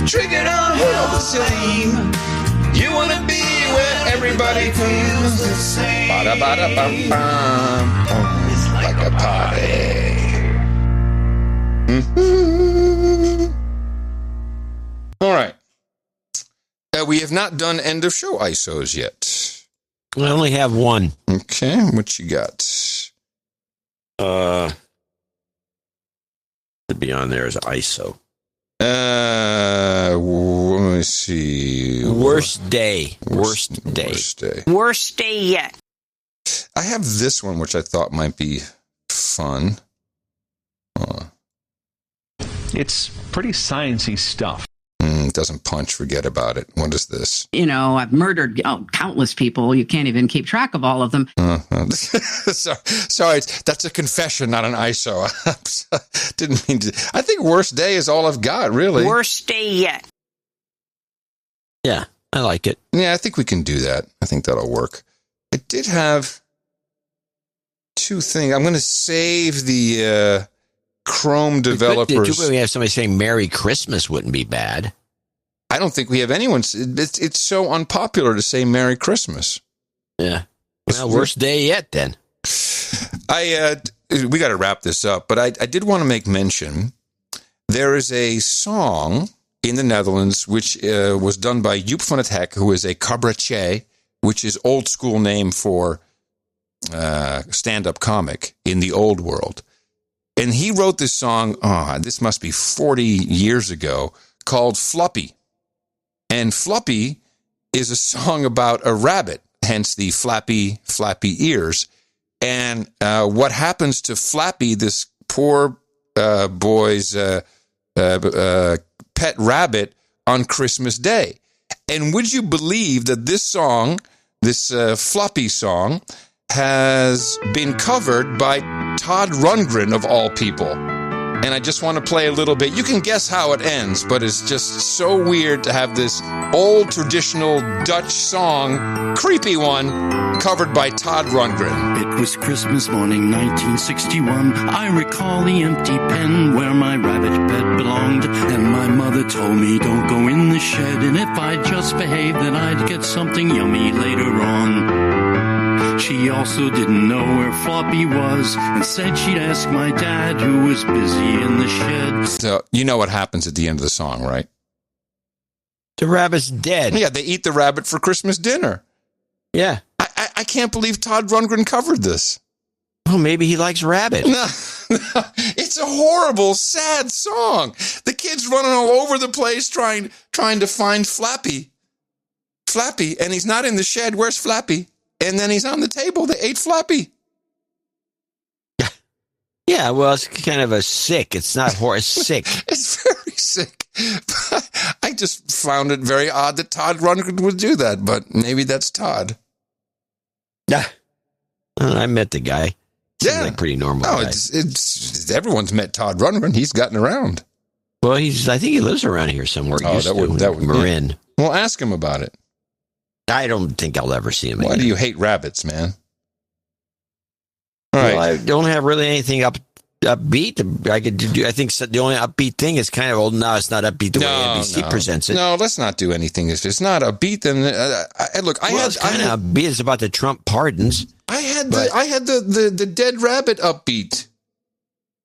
Triggered on hell the same. You want to be where everybody feels the same. Ba-da-ba-da-bum-bum. It's like a party. Mm-hmm. All right. We have not done end of show ISOs yet. We only have one. Okay, what you got? To be on there as ISO. Let me see. Worst day. Worst day yet. I have this one, which I thought might be fun. It's pretty sciencey stuff. Doesn't punch. Forget about it. What is this? You know, I've murdered countless people. You can't even keep track of all of them. Sorry, that's a confession, not an ISO. Didn't mean to. I think worst day is all I've got, really. Worst day yet. Yeah, I like it. Yeah, I think we can do that. I think that'll work. I did have two things. I'm going to save the Chrome developers. We have somebody saying Merry Christmas wouldn't be bad. I don't think we have anyone. It's so unpopular to say Merry Christmas. Yeah. Well, worst day yet, then. We got to wrap this up, but I did want to make mention. There is a song in the Netherlands which was done by Joep van het Hek, who is a cabaretier, which is old school name for stand-up comic in the old world. And he wrote this song, this must be 40 years ago, called Floppy. And Floppy is a song about a rabbit, hence the flappy ears. And what happens to Flappy, this poor boy's pet rabbit, on Christmas Day. And would you believe that this song, this Floppy song, has been covered by Todd Rundgren, of all people. And I just want to play a little bit. You can guess how it ends, but it's just so weird to have this old traditional Dutch song, creepy one, covered by Todd Rundgren. It was Christmas morning, 1961. I recall the empty pen where my rabbit bed belonged. And my mother told me, don't go in the shed. And if I just behaved, then I'd get something yummy later on. She also didn't know where Floppy was and said she'd ask my dad, who was busy in the shed. So, you know what happens at the end of the song, right? The rabbit's dead. Yeah, they eat the rabbit for Christmas dinner. Yeah. I can't believe Todd Rundgren covered this. Well, maybe he likes rabbit. No, it's a horrible, sad song. The kid's running all over the place trying to find Flappy. Flappy, and he's not in the shed. Where's Flappy? And then he's on the table. They ate Flappy. Yeah, well, it's kind of a sick. It's not horse sick. It's very sick. I just found it very odd that Todd Rundgren would do that, but maybe that's Todd. Yeah, I met the guy. Seems like pretty normal. No, guy. it's everyone's met Todd Rundgren. He's gotten around. Well, I think he lives around here somewhere. That would Marin. Yeah. Well, ask him about it. I don't think I'll ever see him again. Why do you hate rabbits, man? All right. Well, I don't have really anything upbeat. I could do. I think the only upbeat thing is kind of old. No, it's not upbeat the way NBC presents it. No, let's not do anything. If it's not upbeat, then it's kind of upbeat. It's about the Trump pardons. I had the dead rabbit upbeat.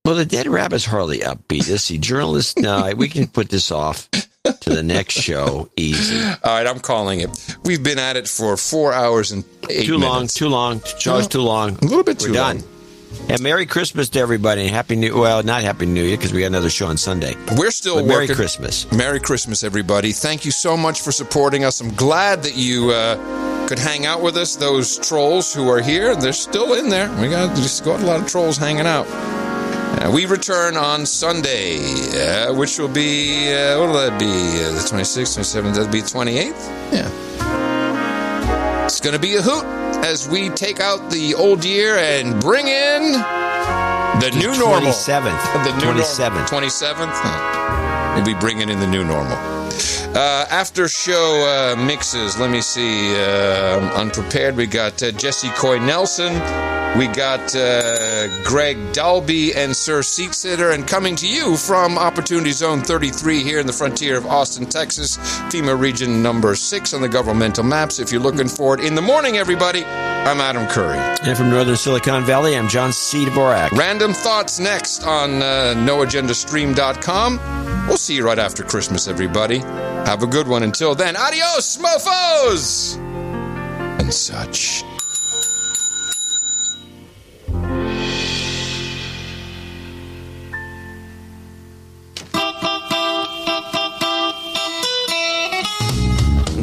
Well, the dead rabbit's hardly upbeat. Let's see, journalists. No, we can put this off to the next show. Easy. All right, I'm calling it. We've been at it for 4 hours and 8 minutes. Too long. Show's too long. A little bit too long. We're done. And Merry Christmas to everybody. Not Happy New Year because we got another show on Sunday. We're still working. Merry Christmas. Merry Christmas, everybody. Thank you so much for supporting us. I'm glad that you could hang out with us. Those trolls who are here, they're still in there. We got a lot of trolls hanging out. We return on Sunday, which will be, what will that be? The 26th, 27th, that'll be 28th? Yeah. It's going to be a hoot as we take out the old year and bring in the new normal. 27th. The new 27th. 27th? We'll be bringing in the new normal. After show mixes, let me see. Unprepared, we got Jesse Coy Nelson. We got Greg Dalby and Sir Seatsitter, and coming to you from Opportunity Zone 33 here in the frontier of Austin, Texas, FEMA region number 6 on the governmental maps. If you're looking for it in the morning, everybody, I'm Adam Curry. And from Northern Silicon Valley, I'm John C. Dvorak. Random Thoughts next on NoAgendaStream.com. We'll see you right after Christmas, everybody. Have a good one. Until then, adios, mofos! And such.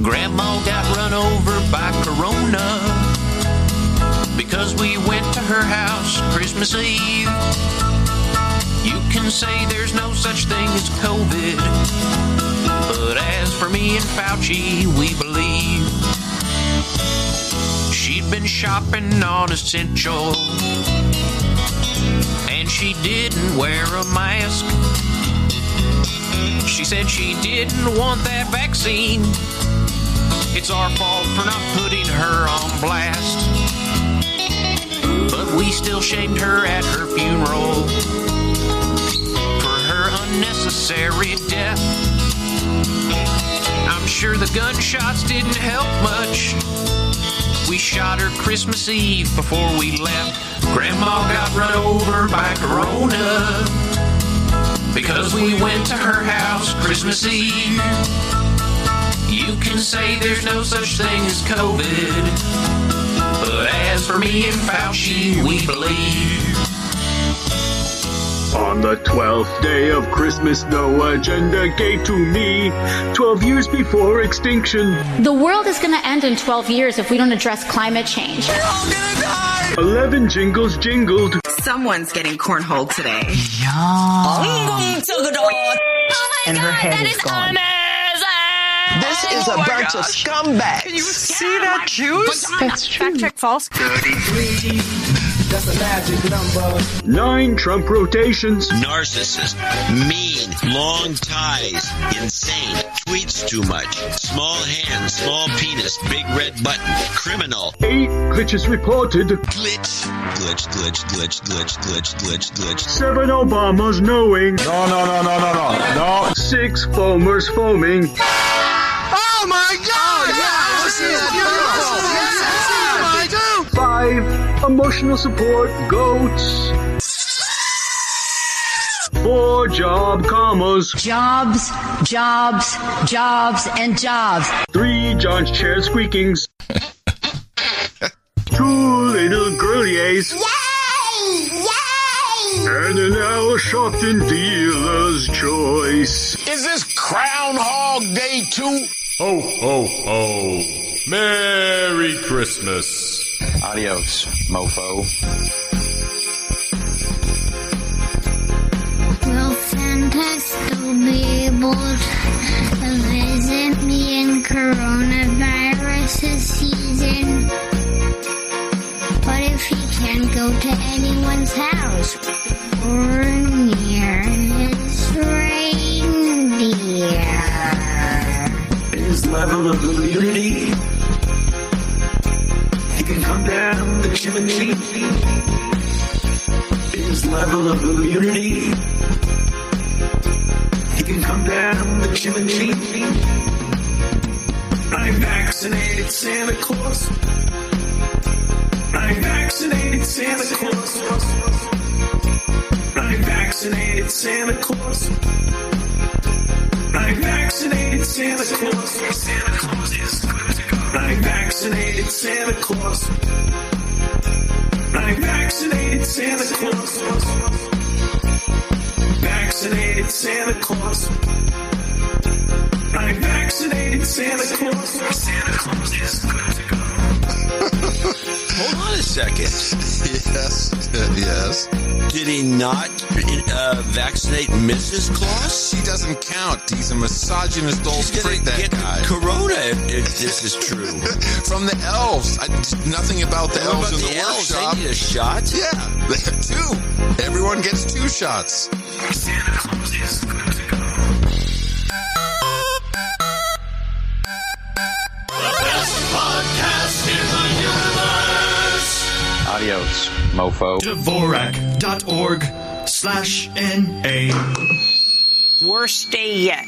Grandma got run over by Corona because we went to her house Christmas Eve. You can say there's no such thing as COVID, but as for me and Fauci, we believe. She'd been shopping on essentials, and she didn't wear a mask. She said she didn't want that vaccine. It's our fault for not putting her on blast. But we still shamed her at her funeral for her unnecessary death. I'm sure the gunshots didn't help much. We shot her Christmas Eve before we left. Grandma got run over by Corona because we went to her house Christmas Eve. You can say there's no such thing as COVID, but as for me and Fauci, we believe. On the 12th day of Christmas, no agenda gave to me 12 years before extinction. The world is going to end in 12 years if we don't address climate change. We're all gonna die! 11 jingles jingled. Someone's getting cornholed today. Yeah. Oh and her head is gone. This is a bunch of scumbags. Can you see that juice? That's true. Fact check false. 33. That's a magic number. 9 Trump rotations. Narcissist, mean, long ties, insane, tweets too much, small hands, small penis, big red button, criminal. 8 glitches reported. Glitch. 7 Obamas knowing. No. 6 foamers foaming. Oh my God! Yeah, 5 emotional support goats. 4 job commas. Jobs, and jobs. 3 John's chair squeakings. 2 little girlies. Yay! And an owl shopped in dealer's choice. Is this Groundhog Day 2? Ho, ho, ho. Merry Christmas. Adios, mofo. Will Santa still be able to visit me in coronavirus season? What if he can't go to anyone's house or near his reindeer? His level of immunity, he can come down the chimney. His level of immunity, he can come down the chimney. I'm vaccinated Santa Claus. I'm vaccinated Santa Claus. I'm vaccinated Santa Claus. I'm vaccinated Santa Claus. Santa Claus is good to go. I'm vaccinated Santa Claus. I'm vaccinated Santa Claus. Vaccinated Santa Claus. I'm vaccinated Santa Claus. Santa Claus is good to go. Hold on a second. Yes. Did he not vaccinate Mrs. Claus? She doesn't count. He's a misogynist old prick, that guy. Corona, if this is true. From the elves. Nothing about the elves in the elves? workshop. They need a shot? Yeah, they have 2. Everyone gets 2 shots. Santa Claus is good to go. Podcast in the universe. Adios, mofo. Dvorak.org/NA. Worst day yet.